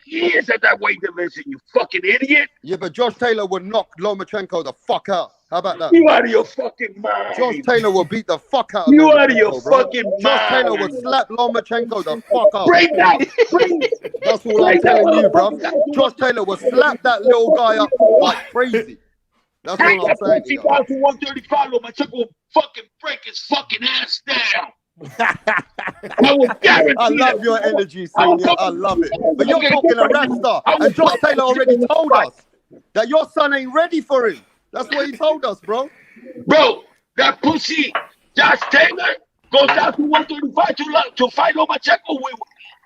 years at that weight division, you fucking idiot. Yeah, but Josh Taylor would knock Lomachenko the fuck out. How about that? You out of your fucking mind. Josh Taylor will beat the fuck out of You Lomachenko, out of your bro. fucking mind. Josh Taylor would slap Lomachenko the fuck out. Break down. That's all I'm telling you, bro. Josh Taylor will slap that little guy up like crazy. That's Break all I'm that saying to pussy you. down to 135, Lomachenko will fucking break his fucking ass down. I will guarantee I love your energy, Senior. I love it. But you're talking a rap star. And Josh Taylor already told us that your son ain't ready for him. That's what he told us, bro. Bro, that pussy, Josh Taylor, goes down to 135 to fight Lomachenko.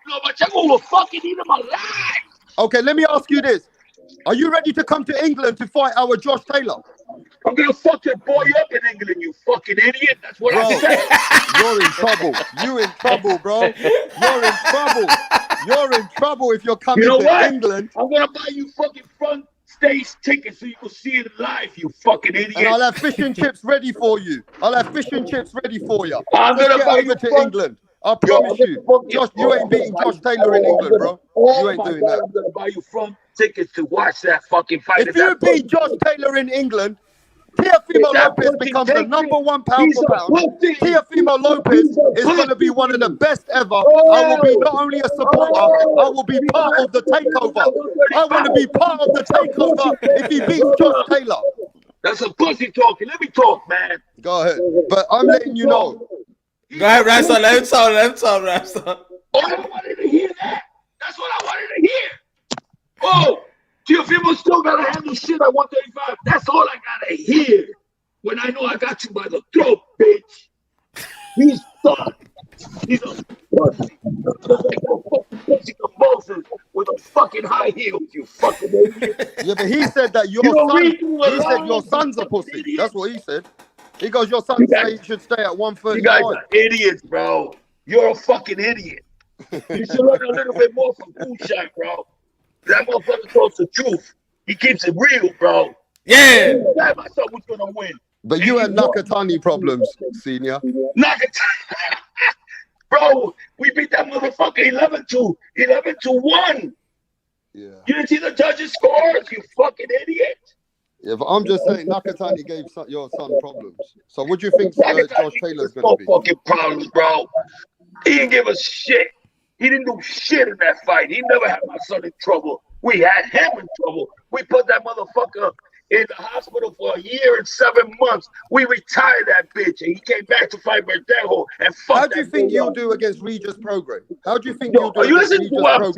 Lomachenko will fucking eat him alive. Okay, let me ask you this. Are you ready to come to England to fight our Josh Taylor? I'm gonna fuck your boy up in England, you fucking idiot. That's what I said. You're in trouble. You in trouble, bro. You're in trouble. You're in trouble if you're coming to England. I'm gonna buy you fucking front stage tickets so you can see it live, you fucking idiot. And I'll have fish and chips ready for you. I'll have fish and chips ready for you. I'm Just gonna get buy over you to front- England. I promise you. Josh, you ain't beating Josh Taylor in England, bro. You ain't doing that. I'm gonna buy you front tickets to watch that fucking fight. If you beat Josh Taylor in England, Teofimo Lopez becomes the #1 pound for pound. Teofimo Lopez is going to be one of the best ever. I will be not only a supporter, I will be part of the takeover. I want to be part of the takeover if he beats Josh Taylor. That's a pussy talking. Let me talk, man. Go ahead. But I'm letting you know. Go ahead, Rapstar. Let him talk, Rapstar. Oh, I wanted to hear that. That's what I wanted to hear. Oh, Teofimo still gotta handle shit at 135. That's all I gotta hear. When I know I got you by the throat, bitch. He's done. He's a pussy. Pussy convulsions with a fucking high heels, you fucking idiot. Yeah, but he said that your son's a pussy. That's what he said. He goes, your son should stay at 135. You guys are idiots, bro. You're a fucking idiot. You should learn a little bit more from Moonshine, bro. That motherfucker tells the truth. He keeps it real, bro. Yeah. That my son was gonna win. But you had Nakatani problems, Senior. Nakatani. Bro, we beat that motherfucker 11-1. Yeah. You didn't see the judges' scores, you fucking idiot. Yeah, but I'm just saying Nakatani gave your son problems. So what do you think Josh Taylor's going to be? Fucking problems, bro. He didn't give a shit. He didn't do shit in that fight. He never had my son in trouble. We had him in trouble. We put that motherfucker in the hospital for 1 year and 7 months. We retired that bitch, and he came back to fight Verdejo and fuck. How do you think you'll do against Regis Prograis? How do you think you'll do against Regis Prograis?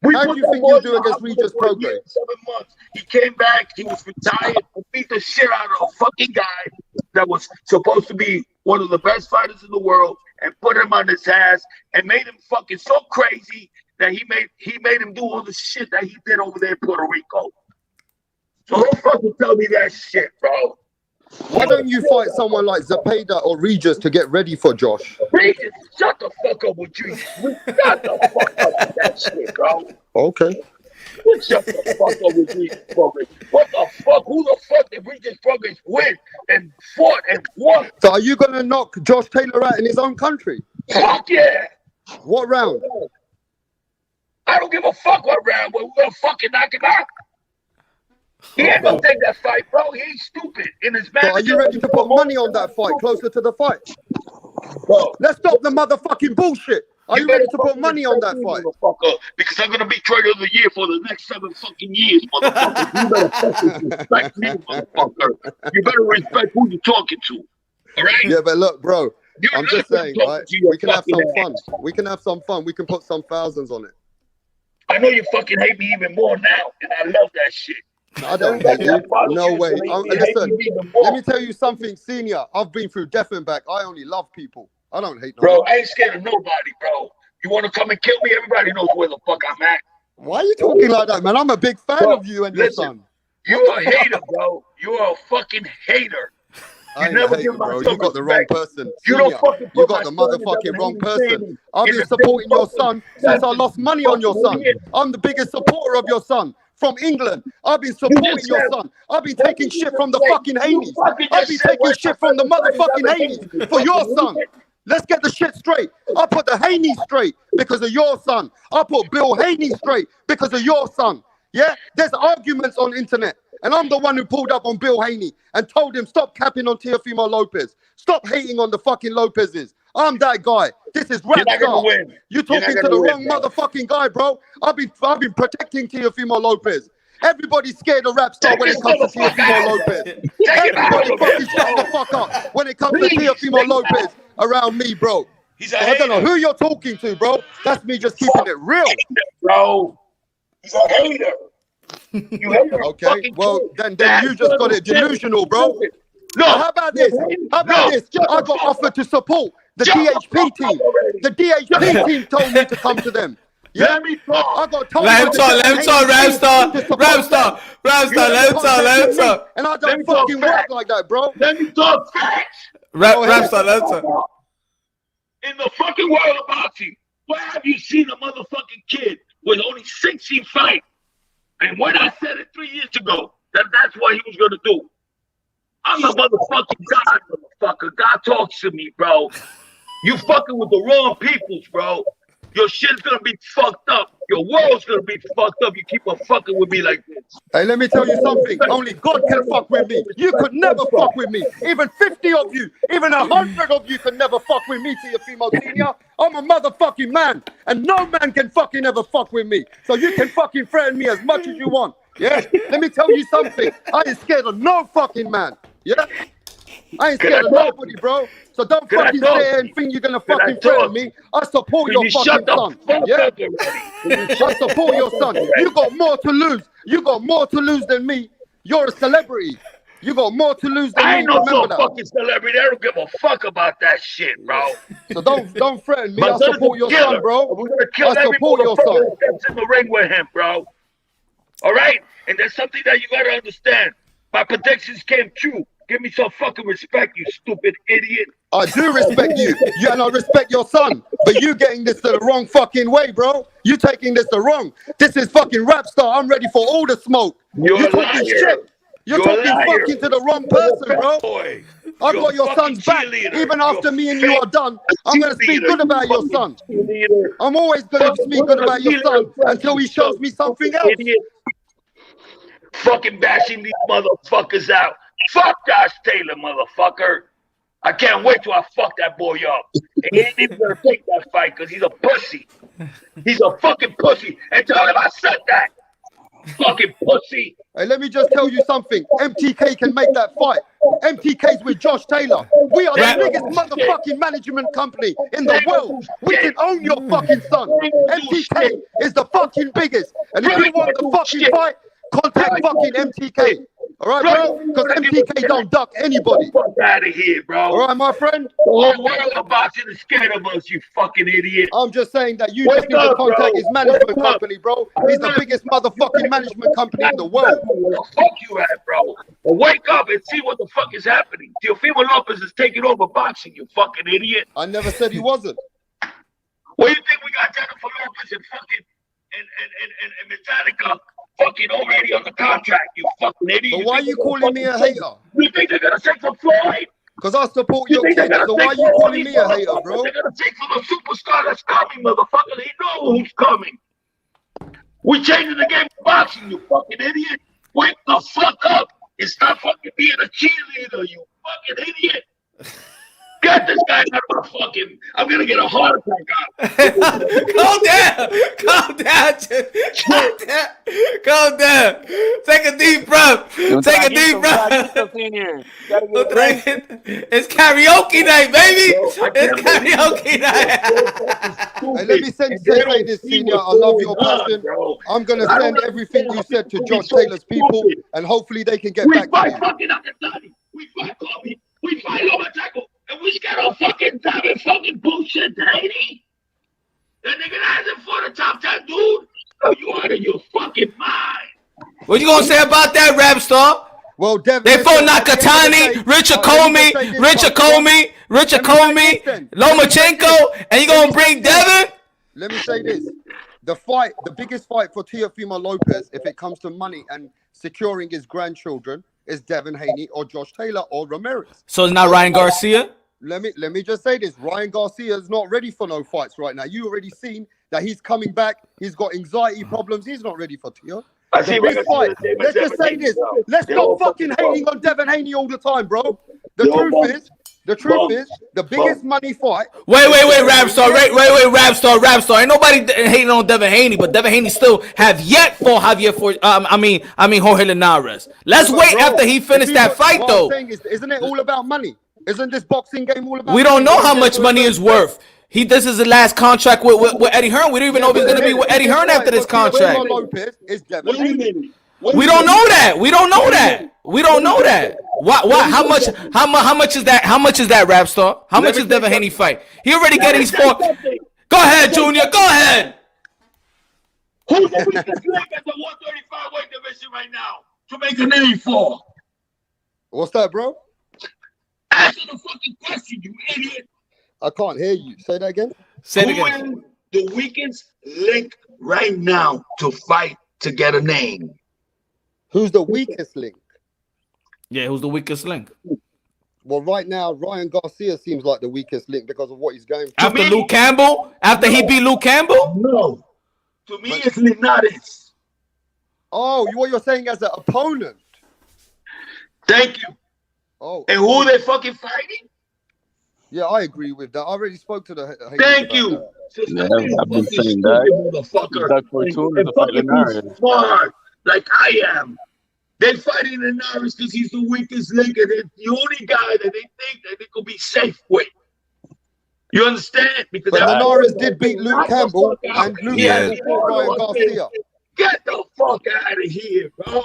How do you think you'll do against Regis Prograis? 7 months. He came back. He was retired. And beat the shit out of a fucking guy that was supposed to be one of the best fighters in the world, and put him on his ass and made him fucking so crazy that he made him do all the shit that he did over there in Puerto Rico. So don't fucking tell me that shit, bro. Why don't you fight someone like Zepeda or Regis to get ready for Josh? Regis, shut the fuck up with you. Shut the fuck up with that shit, bro. Okay. Shut the fuck up with Regis Progress. What the fuck? Who the fuck did Regis Progress win and fought and won? So are you gonna knock Josh Taylor out in his own country? Fuck yeah. What round? I don't give a fuck what round, but we're gonna fucking knock him out. He ain't gonna take that fight, bro. He ain't stupid. In his So are you ready to put money on that fight closer to the fight? Bro, let's stop the motherfucking bullshit. Are you ready to put money on that fight? Because I'm gonna be trader of the year for the next 7 fucking years, motherfucker. You better fucking respect me, motherfucker. You better respect who you're talking to. All right? Yeah, but look, bro. I'm just saying, right? We can have some fun. We can have some fun. We can put some thousands on it. I know you fucking hate me even more now, and I love that shit. I don't hate you. No way. Listen, let me tell you something, senior. I've been through death and back. I only love people. I don't hate bro, I ain't scared of nobody, bro. You want to come and kill me? Everybody knows where the fuck I'm at. Why are you talking like that, man? I'm a big fan of you and your son. You're a hater, bro. You're a fucking hater. I never give bro. You got the wrong person. You got the motherfucking wrong person. I've been supporting your son since I lost money on your son. I'm the biggest supporter of your son. From England, I've been supporting your son. I've been taking shit from the fucking Haney's. I've been taking shit from the motherfucking Haney's for your son. Let's get the shit straight. I put the Haney straight because of your son. I put Bill Haney straight because of your son. Yeah, there's arguments on internet, and I'm the one who pulled up on Bill Haney and told him stop capping on Teofimo Lopez. Stop hating on the fucking Lopez's. I'm that guy. This is rap star. You're talking to the wrong motherfucking guy, bro. I've been protecting Teofimo Lopez. Everybody's scared of rap star when it comes to Teofimo Lopez. Everybody fucking shut the fuck up when it comes to Teofimo Lopez around me, bro. I don't know who you're talking to, bro. That's me just keeping it real, bro. He's a hater. You hater. Okay, well then you just got it delusional, bro. No, how about this? How about this? I got offered to support the DHP team. The DHP team told me to come to them. Yeah, I got told. Let him talk, Ramstar. Let him talk. And I don't fucking work like that, bro. Let me talk facts. Ramstar, let him talk. In the fucking world of boxing, where have you seen a motherfucking kid with only 16 fights? And when I said it 3 years ago, that's what he was gonna do. I'm a motherfucking God, motherfucker. God talks to me, bro. You fucking with the wrong peoples, bro. Your shit's gonna be fucked up. Your world's gonna be fucked up. You keep on fucking with me like this. Hey, let me tell you something. Only God can fuck with me. You could never fuck with me. Even 50 of you, even 100 of you could never fuck with me, Teofimo Senior. I'm a motherfucking man, and no man can fucking ever fuck with me. So you can fucking threaten me as much as you want. Yeah? Let me tell you something. I ain't scared of no fucking man. Yeah? I ain't scared of nobody, bro. So don't fucking sit here and think you're gonna fucking threaten me. I support your fucking son. Yeah? I support your son. You got more to lose. You got more to lose than me. You're a celebrity. You got more to lose than me. I ain't no fucking celebrity. I don't give a fuck about that shit, bro. So don't threaten me. I support your son, bro. We're gonna kill every motherfucker that's in the ring with him, bro. All right? And there's something that you gotta understand. My predictions came true. Give me some fucking respect, you stupid idiot. I do respect you. And I respect your son. But you getting this the wrong fucking way, bro. You taking this the wrong. This is fucking rap star. I'm ready for all the smoke. You're talking shit. You're talking fucking to the wrong person, bro. I got your son's back. Even after me and you are done, I'm going to speak good about your son. I'm always going to speak good about your son until he shows me something else. Fucking bashing these motherfuckers out. Fuck Josh Taylor, motherfucker. I can't wait till I fuck that boy up. He ain't even gonna take that fight because he's a pussy. He's a fucking pussy. And tell him I said that. Fucking pussy. Hey, let me just tell you something. MTK can make that fight. MTK's with Josh Taylor. We are the biggest motherfucking management company in the world. We can own your fucking son. MTK is the fucking biggest. And if you want the fucking fight, contact fucking MTK. All right, bro? Because MTK don't duck anybody. Fuck out of here, bro. All right, my friend? The whole world of boxing is scared of us, you fucking idiot. I'm just saying that you just need to contact his management company, bro. He's the biggest motherfucking management company in the world. Fuck you at, bro. Well, wake up and see what the fuck is happening. Teofimo Lopez is taking over boxing, you fucking idiot. I never said he wasn't. What do you think we got Jennifer Lopez and fucking and Metallica fucking already on the contract, you fucking idiot? But why are you calling me a hater? You think they're gonna take from Floyd? Because I support your kids, so why are you calling me a hater, bro? They're gonna take from a superstar that's coming, motherfucker. They know who's coming. We changing the game of boxing, you fucking idiot. Wake the fuck up and stop fucking being a cheerleader, you fucking idiot. Get this guy out of my fucking... I'm gonna get a heart attack out. Calm down. Calm down. Calm down. Calm down. Take a deep breath. Take a deep breath. It's karaoke night, baby. It's karaoke night. Hey, let me say this, Senior. I love your passion. I'm gonna send everything you said to Josh Taylor's people, and hopefully they can get back to you. Fucking Akatani. We fight Kobe. We fight Lomachenko. And we just got all fucking time and fucking bullshit to Haiti. That nigga hasn't fought a top 10 dude. So you out of your fucking mind. What you gonna say about that, rap star? Well, Devin, they fought Nakatani, Richard Comey, Lomachenko, and you gonna bring Devin? Let me say this. The biggest fight for Teofimo Lopez, if it comes to money and securing his grandchildren, is Devin Haney or Josh Taylor or Ramirez. So it's not Ryan Garcia? Let me just say this. Ryan Garcia is not ready for no fights right now. You already seen that he's coming back. He's got anxiety problems. He's not ready for Teo. Let's just say this. Let's stop fucking hating on Devin Haney all the time, bro. The truth is, the biggest money fight. Wait, Rapstar. Wait, Rapstar. Ain't nobody hating on Devin Haney, but Devin Haney still have yet for Jorge Linares. Let's wait after he finished that fight, though. What I'm saying is, isn't it all about money? Isn't this boxing game all about? We don't know how much money is worth. This is the last contract with Eddie Hearn. We don't even know if he's gonna be with Eddie Hearn after this contract. We don't know that. We don't know that. What? How much is that? How much is that, Rapstar? How much is Devin Haney fight? He already getting his sport. Go ahead, Junior. Go ahead. Who's the weakest link at the 135 weight division right now to make a name for? What's that, bro? Answer the fucking question, you idiot. I can't hear you. Say that again. Say it again. Who is the weakest link right now to fight to get a name? Who's the weakest link? Yeah, who's the weakest link? Well, right now, Ryan Garcia seems like the weakest link because of what he's going through. After Luke Campbell? After he beat Luke Campbell? No. To me, it's Linares. Oh, what you're saying as an opponent? Thank you. Oh. And who are they fucking fighting? Yeah, I agree with that. I already spoke to the. Thank you. Yeah, I've been saying that. Motherfucker. Smart, like I am. They fighting Linares because he's the weakest link, and it's the only guy that they think that they could be safe with. You understand? Because Linares did beat Luke Campbell, and Luke Campbell fought Ryan Garcia. Get the fuck out of here, bro.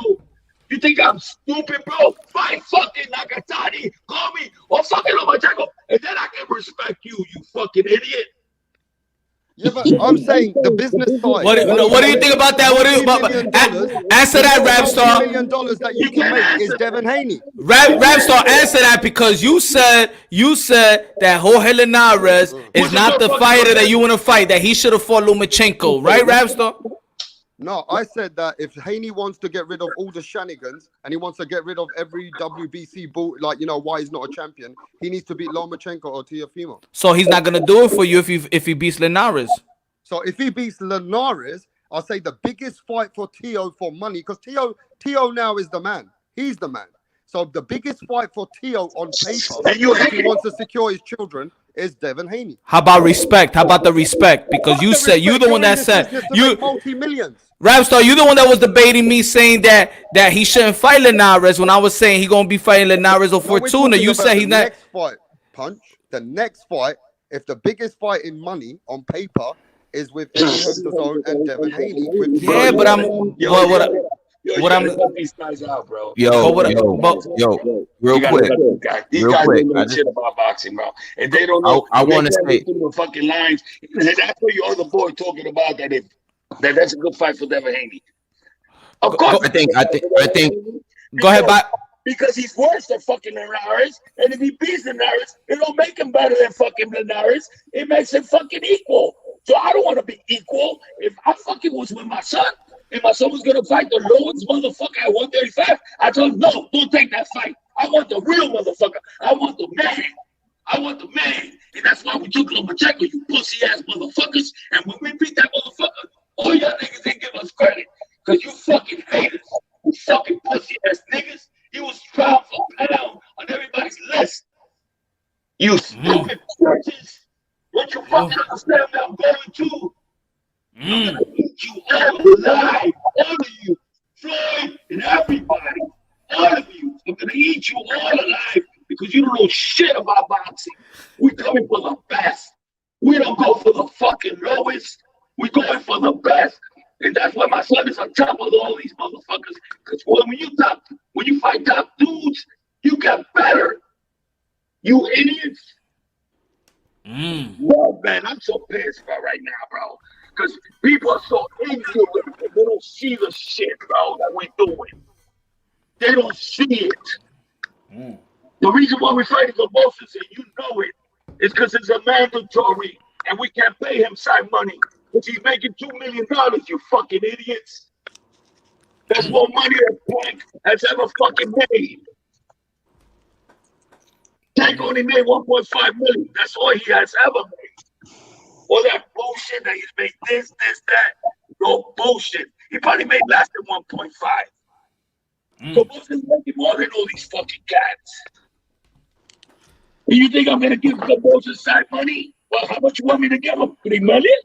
You think I'm stupid, bro? Fight fucking Nakatani, call me, or fucking Lomachenko, and then I can respect you, you fucking idiot. Yeah, but I'm saying the business side. What do you think about that? What do you answer that, Rapstar? $1 million that you can make is Devin Haney. Rapstar, answer that because you said that Jorge Linares is not the fighter that you want to fight. That he should have fought Lomachenko, right, Rapstar? No, I said that if Haney wants to get rid of all the shenanigans and he wants to get rid of every WBC bull, like, you know, why he's not a champion, he needs to beat Lomachenko or Teofimo. So he's not gonna do it for you if he beats Linares. So if he beats Linares, I'll say the biggest fight for Teo for money, because Teo now is the man. He's the man. So the biggest fight for Teo on paper, if he wants to secure his children, is Devin Haney. How about respect? How about the respect? Because you said you're the one that said you multi-millions. Rapstar, you the one that was debating me saying that he shouldn't fight Linares when I was saying he gonna be fighting Linares or Fortuna. You said he's not. Next fight, Punch. The next fight, if the biggest fight in money on paper is with Eddie Hearn and Devin Haney. Yeah, but I'm. Yo, you what I'm gotta cut these guys out, bro. Yo, but real You gotta quick, cut these guys. These real guys quick. don't know shit about boxing, bro. If they don't I know, I if they want to can't say get through the fucking lines, that's what your other boy talking about. That's a good fight for Devin Haney. Of course, I think. Go ahead, because he's worse than fucking Linares, and if he beats Linares, it don't make him better than fucking Linares. It makes him fucking equal. So I don't want to be equal. If I fucking was with my son, and my son was gonna fight the lowest motherfucker at 135, I told him, no, don't take that fight. I want the real motherfucker. I want the man. I want the man. And that's why we took Lomachenko, you pussy ass motherfuckers. And when we beat that motherfucker, all y'all niggas ain't give us credit. Because you fucking haters. You fucking pussy ass niggas. He was pound for pound on everybody's list. You stupid bitches. What you fucking understand that I'm going to? I'm gonna eat you all alive. All of you. Floyd and everybody. All of you. I'm gonna eat you all alive because you don't know shit about boxing. We coming for the best. We don't go for the fucking lowest. We going for the best. And that's why my son is on top of all these motherfuckers. Because when you fight top dudes, you get better. You idiots. Bro, man, I'm so pissed bro, right now, bro. Because people are so ignorant. They don't see the shit, bro, that we're doing. They don't see it. The reason why we're fighting for Moses, and you know it, is because it's a mandatory, and we can't pay him side money. Because he's making $2 million, you fucking idiots. That's more money than Plank has ever fucking made. Tank only made 1.5 million. That's all he has ever made. All that bullshit that he's made this, that. No bullshit. He probably made less than 1.5. So Moses is making more than all these fucking cats. And you think I'm gonna give the Moses side money? Well, how much you want me to give him? 3 million?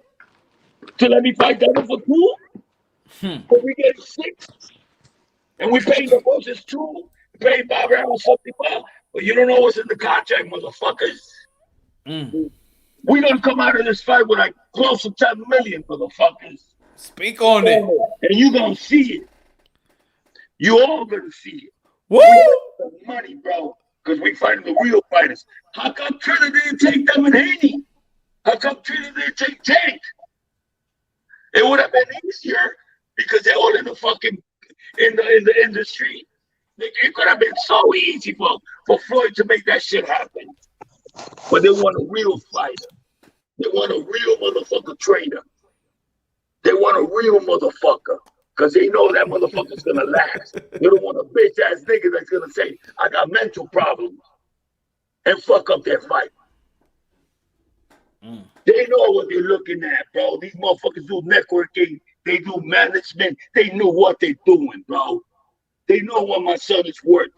To let me fight Devin for 2? But we get 6. And we pay the Moses 2, pay Bob Arum something well. But you don't know what's in the contract, motherfuckers. We gonna come out of this fight with like close to 10 million, motherfuckers. Speak on it. And you gonna see it. You all gonna see it. Woo! The money, bro. Because we fighting the real fighters. How come Trinidad didn't take Devin Haney? How come Trinidad didn't take Tank? It would have been easier because they're all in the fucking in the industry. It could have been so easy for Floyd to make that shit happen. But they want a real fighter. They want a real motherfucker trainer. They want a real motherfucker. Because they know that motherfucker's gonna last. They don't want a bitch ass nigga that's gonna say, I got mental problems and fuck up their fight. They know what they're looking at, bro. These motherfuckers do networking, they do management, they know what they're doing, bro. They know what my son is worth.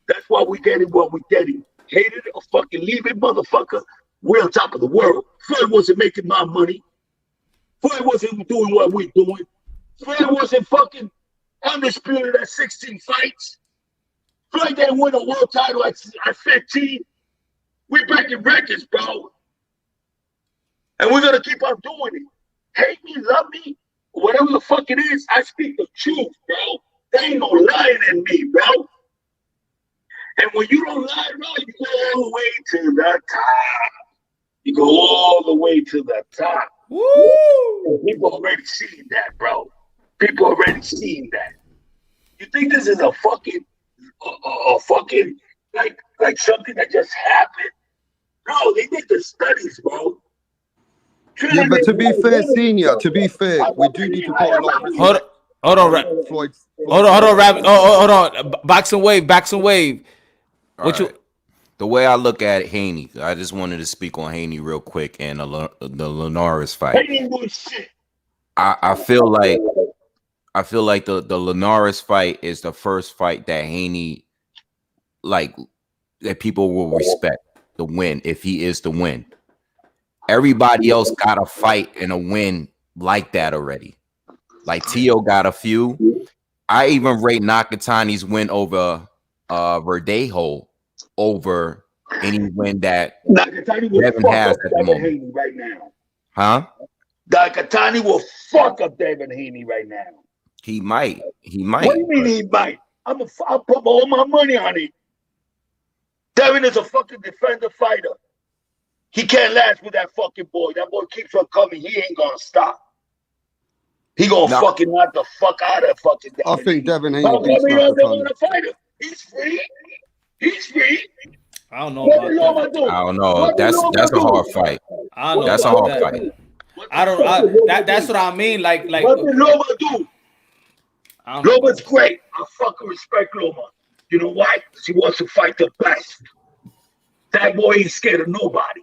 That's why we getting what we getting. Hate it or fucking leave it, motherfucker. We're on top of the world. Floyd wasn't making my money. Floyd wasn't doing what we're doing. Floyd wasn't fucking undisputed at 16 fights. Floyd didn't win a world title at 15. We're breaking records, bro. And we're gonna keep on doing it. Hate me, love me, whatever the fuck it is, I speak the truth, bro. There ain't no lying in me, bro. And when you don't lie, bro, you go all the way to the top. You go all the way to the top. Woo! People already seen that, bro. People already seen that. You think this is a fucking like something that just happened? No, they did the studies, bro. Yeah, but to be fair, senior, we do need to put a lot of respect. Hold on, Rabbit. Hold on. Boxing wave. The way I look at it, Haney, I just wanted to speak on Haney real quick and the Linares fight. I feel like the Linares fight is the first fight that Haney, like, that people will respect the win if he is the win. Everybody else got a fight and a win like that already. Like Tio got a few. I even rate Nakatani's win over Verdejo over any win that Devin has at the moment. Right now. Huh? Nakatani will fuck up Devin Haney right now. He might. He What might. do you mean he might? I'll put all my money on it. Devin is a fucking defender fighter. He can't last with that fucking boy. That boy keeps on coming. He ain't gonna stop. He gonna fucking knock the fuck out of fucking Devin. I think Devin ain't How a beast come he doesn't Nakatani. want to fight him? He's free. He's free. I don't know What about did Loma that. do? I don't know. What did That's Loma a do? hard fight. I don't know That's a about hard that. fight. That's what I mean. Like What did Loma do? I don't know Loma's great. I fucking respect Loma. You know why? Because he wants to fight the best. That boy ain't scared of nobody.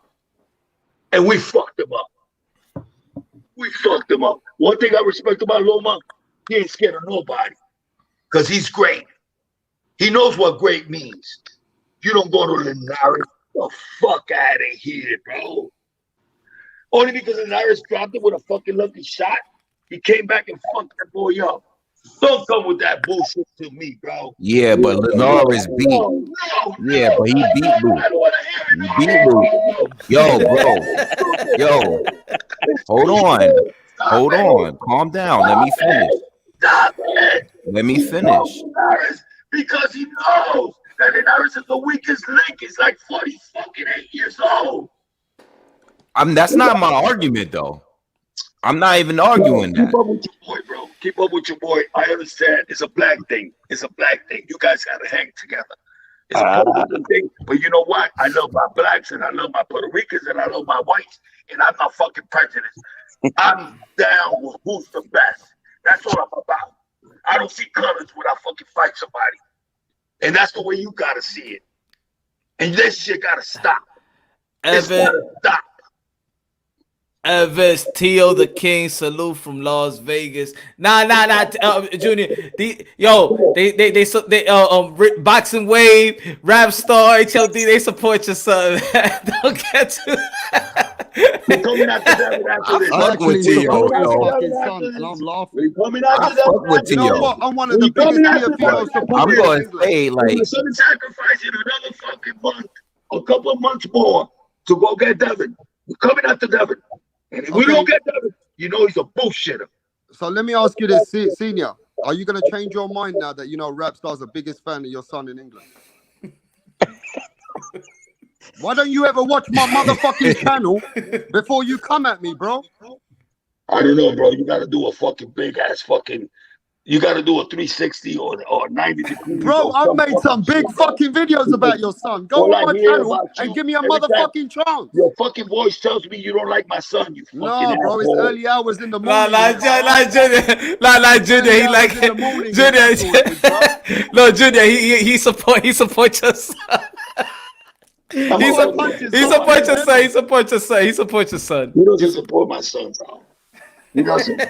And we fucked him up. We fucked him up. One thing I respect about Loma, he ain't scared of nobody. Because he's great. He knows what great means. You don't go to Linares. The fuck out of here, bro. Only because Linares dropped him with a fucking lucky shot. He came back and fucked that boy up. Don't come with that bullshit to me, bro. Yeah, but Linares beat. Yeah, but he beat Luke. He beat Luke. Yo, bro. Yo. Hold on. Calm down. Let me finish. Stop it. Let me finish. Because he knows that Linares is the weakest link. He's like 40 fucking 8 years old. That's not my argument, though. I'm not even arguing that. Keep up with your boy, bro. Keep up with your boy. I understand. It's a black thing. It's a black thing. You guys gotta hang together. It's a political thing. But you know what? I love my blacks and I love my Puerto Ricans and I love my whites. And I'm not fucking prejudiced. I'm down with who's the best. That's what I'm about. I don't see colors when I fucking fight somebody. And that's the way you gotta see it. And this shit gotta stop. It's gotta stop. Elvis, Tio the King, salute from Las Vegas. Nah, Junior. Boxing Wave, Rap Star, HLD, they support your son. Don't get to. We're coming after Devin after this. I actually support his Yo. fucking son, and I'm laughing. We're coming after Devin. You know what? I'm one of the biggest Teofimo supporters. I'm going to say, like, My son is sacrificing another fucking month, a couple of months more to go get Devin. We're coming after Devin. And if we don't get Devin, you know he's a bullshitter. So let me ask you this, Senior. Are you going to change your mind now that you know Rapstar's the biggest fan of your son in England? Why don't you ever watch my motherfucking channel before you come at me, bro? I don't know, bro. You got to do a fucking big ass fucking. You got to do a 360 or 90 degrees. Bro, I've made some big fucking videos about your son. Go on my channel and give me a motherfucking chance. Your fucking voice tells me you don't like my son. You fucking No, bro, it's early hours in the morning. Junior, he like Junior. No, Junior, he support your son. He supports your son. He doesn't support my son, bro. He doesn't.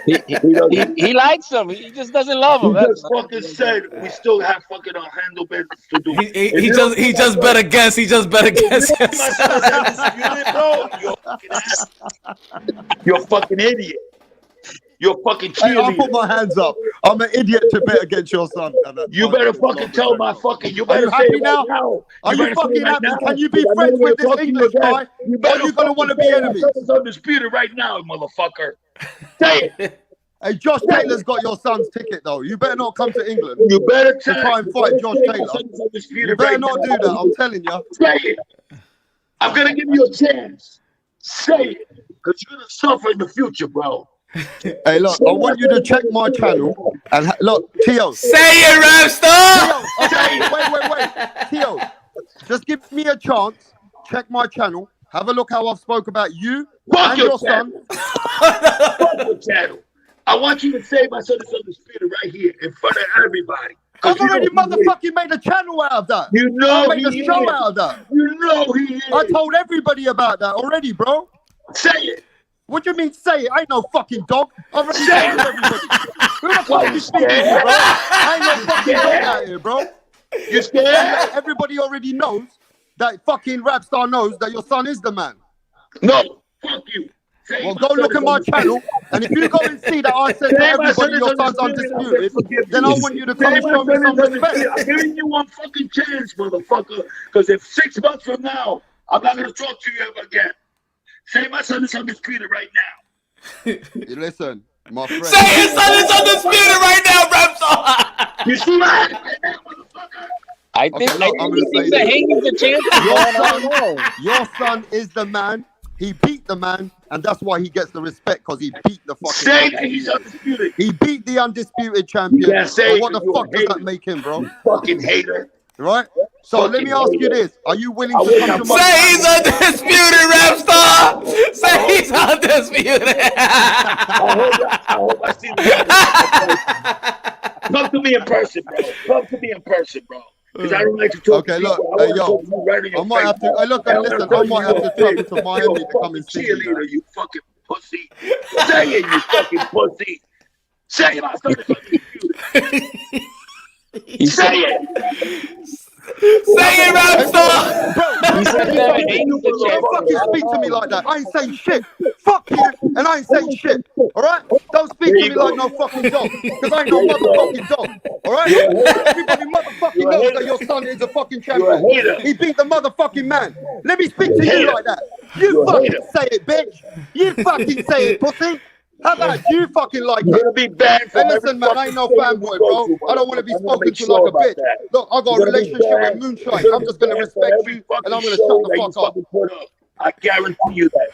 He likes him. He just doesn't love him. He just fucking said we still have fucking our handle business to do. He just bet against. He just bet against. You're a fucking idiot. You're a fucking Hey, I'll cheerleader. put my hands up. I'm an idiot to bet against your son. You better fucking tell my fucking. You Are better you say happy it now? right now. Are you better say fucking it right happy? now. Can you be I'm friends never with gonna this talk to you English again. guy? You Or better you gonna want to be fucking enemies? say it's undisputed right now, motherfucker. Say it. Hey, Josh Taylor's got your son's ticket though. You better not come to England. You better to try and fight Josh Taylor. You better not do that. I'm telling you. Say it. I'm gonna give you a chance. Say it, because you're gonna suffer in the future, bro. Hey, look, I want you to check my channel and look, Tio. Say it, Rapstar. Wait. Tio, just give me a chance. Check my channel. Have a look how I've spoke about you and your son. Fuck your channel. I want you to say my son is undisputed right here in front of everybody. I've already motherfucking made a channel out of that. You know I made a show out of that. You know he is. I told everybody about that already, bro. Say it. What do you mean say it? I ain't no fucking dog. I've already told everybody. Who the fuck you speaking to, bro? I ain't no fucking dog out here, bro. You scared? Everybody already knows that fucking Rapstar knows that your son is the man. No, fuck you. Well, go look at my channel, and if you go and see that I said to everybody your son's undisputed, then I want you to come and show me some respect. I'm giving you one fucking chance, motherfucker. Because if 6 months from now, I'm not going to talk to you ever again. Say my son is undisputed right now. Listen, My friend. Say his son is undisputed right now, rap star. You see that? I think Okay, look, I'm gonna say the hanging's a chance. Your son is the man. He beat the man, and that's why he gets the respect, because he beat the fucking. Say that he's undisputed. He beat the undisputed champion. Yeah, say what the you fuck does hater. that make him, bro? You fucking hater. Right? So let me ask you this: are you willing to come to my? Say he's undisputed, rap star. Say he's undisputed. I hope I see the. Come to me in person, bro. Come to me in person, bro. Because I don't like to talk. Okay, to look, people. hey, yo, I might have to. Look, and listen, I might have to travel to Miami to come and see you. Cheerleader, you fucking pussy. Say it, you fucking pussy. Say it, my son is undisputed. Say it. Say it, rap star. Bro, don't fucking speak to me like that. I ain't saying shit. Fuck you, and I ain't saying shit. All right? Don't speak to me like no fucking dog, because I ain't no motherfucking dog. All right? Everybody motherfucking knows that your son is a fucking champion. He beat the motherfucking man. Let me speak to you like that. You fucking say it, bitch. You fucking say it, pussy. How about you fucking like it? Be banned hey, listen, man, I ain't no fanboy, bro. I don't want to be spoken to like a bitch. Look, I got a relationship with Moonshine. I'm just going to respect you, and I'm going to shut the fuck up. I guarantee you that.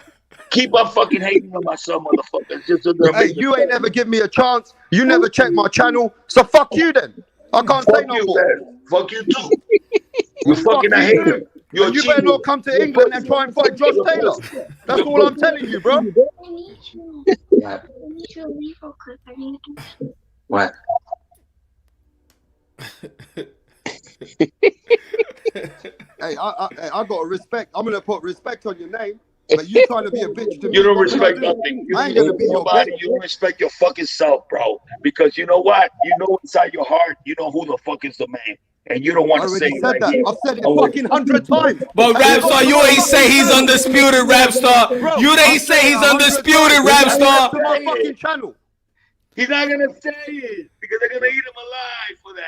Keep on fucking hating on my son, motherfucker. Hey, you ain't never give me a chance. You never check my channel. So fuck you then. I can't say no more. Man. Fuck you too. You fucking a hater. You better not come to England and try and fight Josh Taylor. That's all I'm telling you, bro. What? Hey, I got respect. I'm gonna put respect on your name, but you trying to be a bitch to me. You don't respect nothing. I ain't gonna be your bitch. You don't respect your fucking self, bro. Because you know what? You know inside your heart, you know who the fuck is the man. And you don't want to say it. Said that. I've said it fucking 100 times. But rap star, you ain't say he's undisputed, rap star. You ain't say he's undisputed, rap star. To my fucking channel. He's not gonna say it because they're gonna eat him alive for that.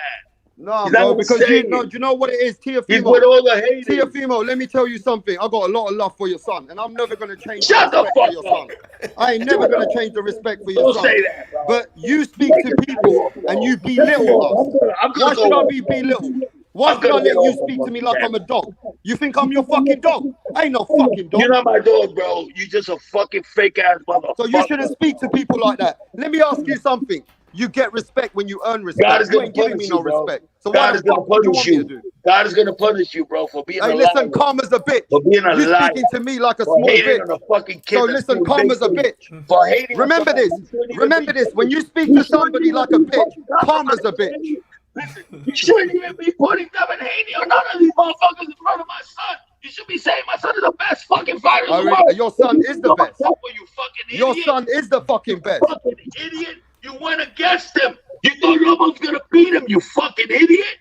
No, bro, because you know what it is, Teofimo. He's with all the haters. Teofimo, let me tell you something. I got a lot of love for your son, and I'm never gonna change Shut the the respect for fuck your up. son. I ain't never gonna change the respect for your Don't son. say that, bro. But you speak to people and you belittle us. Why should I be belittled? Why should I let you speak to me like I'm a dog? You think I'm your fucking dog? I ain't no fucking dog. You're not my dog, bro. You just a fucking fake ass motherfucker. So you shouldn't speak to people like that. Let me ask you something. You get respect when you earn respect. God is You gonna ain't giving punish me no you, bro. respect. So God why is the gonna fuck would you punish want me to you. do? God is gonna punish you, bro, for being a Hey, liar. listen, karma's a bitch. For being a You liar. speaking to me like a For small hating bitch. on a fucking kid So that's listen, doing karma's a big bitch. things. For hating on Remember somebody this. who shouldn't even Remember be- this. When you speak You to somebody shouldn't like a even bitch, be putting karma's a them in bitch. hate. Listen, you shouldn't even be putting them in hating on none of these motherfuckers in front of my son. You should be saying my son is the best fucking fighter in the world. Your son is the best. You fucking idiot. Your son is the fucking best. Fucking idiot. You went against him. You thought Lobo's gonna beat him, you fucking idiot.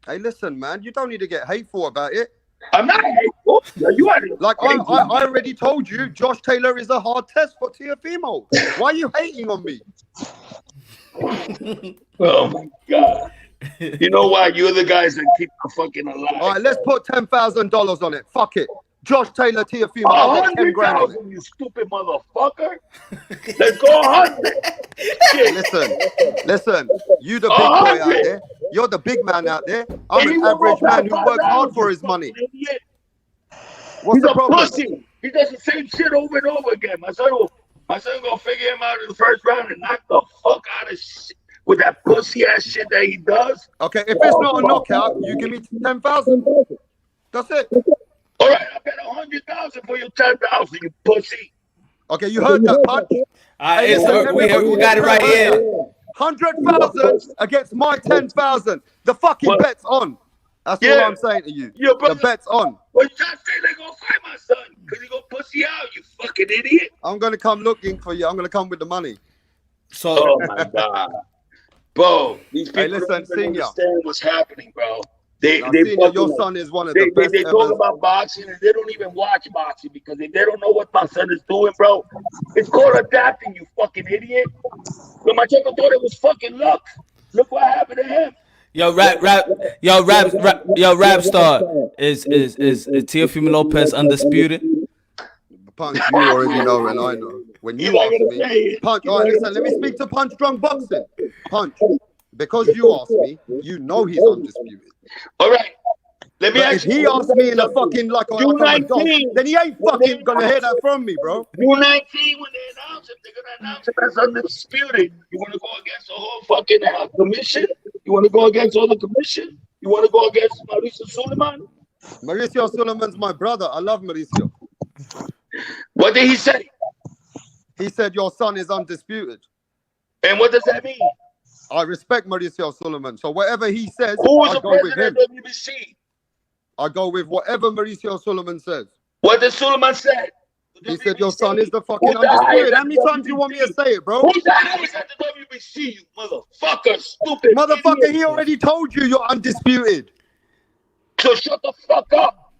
Hey, listen, man, you don't need to get hateful about it. I'm not hateful. You are like I already told you, Josh Taylor is a hard test for Teofimo. Why are you hating on me? Oh my god. You know why? You're the guys that keep the fucking alive. All right, let's put $10,000 on it. Fuck it. Josh Taylor, Teofimo, I'll get 10 grand on it. $100,000, you stupid motherfucker. Let's go 100. Listen. You the big boy out there. You're the big man out there. I'm an average man who works hard for his money. What's the problem? Pussy. He does the same shit over and over again. My son gonna figure him out in the first round and knock the fuck out of shit with that pussy ass shit that he does. Okay, if it's not a knockout, you give me 10,000. That's it. All right, I bet 100,000 for your 10,000, you pussy. Okay, you heard that, Punch? We got it right here. 100,000 against my 10,000. The fucking bet's on. That's all I'm saying to you. The bet's on. Well, you can't say they're gonna fight my son because he gonna pussy out, you fucking idiot. I'm gonna come looking for you. I'm gonna come with the money. So, oh my god, bro, these people listen, don't even Senior. understand what's happening, bro. They Senior, your son is one of the best. They talk about boxing and they don't even watch boxing because they don't know what my son is doing, bro. It's called adapting, you fucking idiot. But my chico thought it was fucking luck. Look what happened to him. Rap star. Is Teofimo Lopez undisputed? Punk, you already know and I know. when you asked me, Punch. All right, listen, let me speak to Punch Drunk Boxing. Punch, because you asked me, you know he's undisputed. All right. Let me But ask if he asked me in a fucking like I'm a dog, then he ain't fucking gonna hear that from me, bro. June 19, when they announce it, they're gonna announce it as undisputed. You want to go against the whole fucking commission? You want to go against all the commission? You want to go against Mauricio Suleiman? Mauricio Suleiman's my brother. I love Mauricio. What did he say? He said your son is undisputed. And what does that mean? I respect Mauricio Suleiman. So whatever he says, Who is I the go with president him. of WBC? I go with whatever Mauricio Suleiman says. What did Suleiman say? He said your son is the fucking Who's the undisputed. highest How many at times do you want me to say it, bro? Who's the highest at the WBC, you motherfucker, stupid Motherfucker, idiot. he already told you you're undisputed. So shut the fuck up.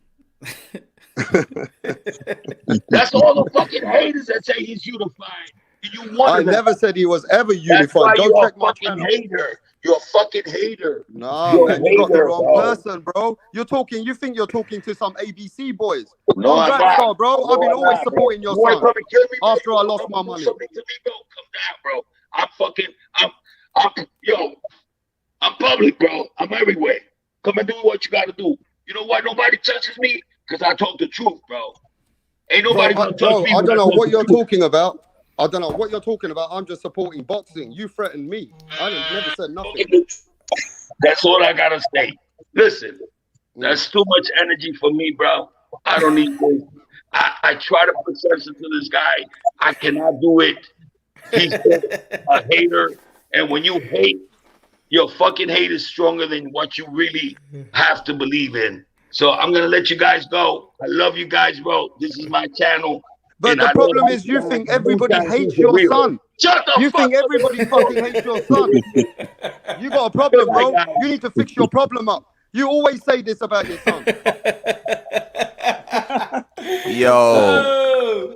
That's all the fucking haters that say he's unified. And you I wonder that. never said he was ever That's why unified. Go you're check a my fucking channel. hater. You're a fucking hater. Nah, You're man, a you got the hater, wrong bro. person, bro. You think you're talking to some ABC boys. No, I'm I'm Rapstar, not. bro. No, I've been I'm always not, bro. supporting your You want to son come and kill me, bro? after You I wanna lost come my and do money. something to me, bro? Come down, bro. I'm public, bro. I'm everywhere. Come and do what you gotta do. You know why nobody touches me? Because I talk the truth, bro. Ain't nobody gonna touch me. I when don't know talk what the you're truth. talking about. I don't know what you're talking about. I'm just supporting boxing. You threatened me. I never said nothing. That's all I gotta say. Listen, that's too much energy for me, bro. I don't need this. I try to put sense into this guy. I cannot do it. He's a hater. And when you hate, your fucking hate is stronger than what you really have to believe in. So I'm gonna let you guys go. I love you guys, bro. This is my channel. But and the I problem love is you you guys. think You everybody guys hates are your real. son. Shut the You fuck think up. everybody fucking hates your son. You got a problem, bro. You need to fix your problem up. You always say this about your son. Yo,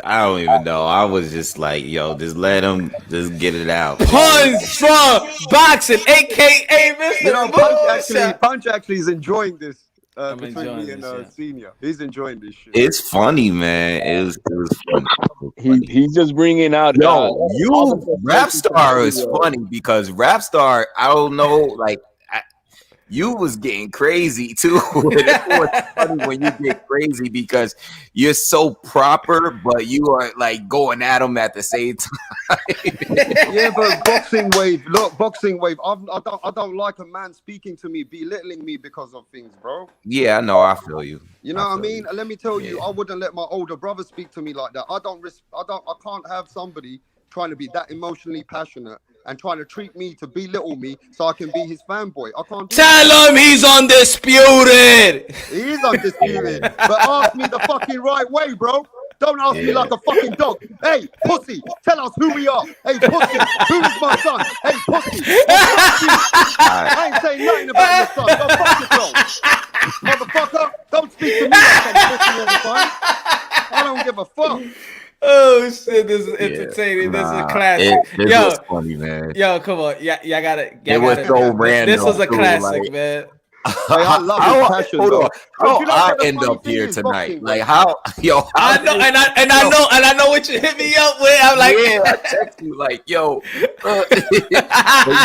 I don't even know. I was just like, yo, just let him just get it out. Punch Drunk Boxing, aka Mr. You know, Moonshot. Punch actually is enjoying this. I'm Between enjoying me and this, yeah. Senior, he's enjoying this shit. It's funny, man. It was funny. He's just bringing out. Yo, all the Rapstar is video. funny because Rapstar, I don't know, like you was getting crazy too. It was funny when you get crazy because you're so proper, but you are like going at them at the same time. Yeah, but boxing wave. Look, boxing wave. I don't like a man speaking to me, belittling me because of things, bro. Yeah, I know. I feel you. You know what I mean? Let me tell you, I wouldn't let my older brother speak to me like that. I can't have somebody trying to be that emotionally passionate and trying to treat me to belittle me so I can be his fanboy. I can't do Tell that. him he's undisputed. He is undisputed. But ask me the fucking right way, bro. Don't ask me like a fucking dog. Hey, pussy, tell us who we are. Hey, pussy, who is my son? Hey, pussy, I ain't saying nothing about your son. Go fuck yourself. Motherfucker, don't speak to me like I'm pussy all the time. I don't give a fuck. Oh shit, this is entertaining. This is a classic. This was funny, man. Yo, come on. Y'all gotta. It was so random. This was a too, classic, like, man. Hey, I love his passion, hold though. on. How You know I what the end funny up thing here is, tonight? boxing, Like how, yo? I know, and I know what you hit me up with. I'm like, yeah, I text you like, yo, but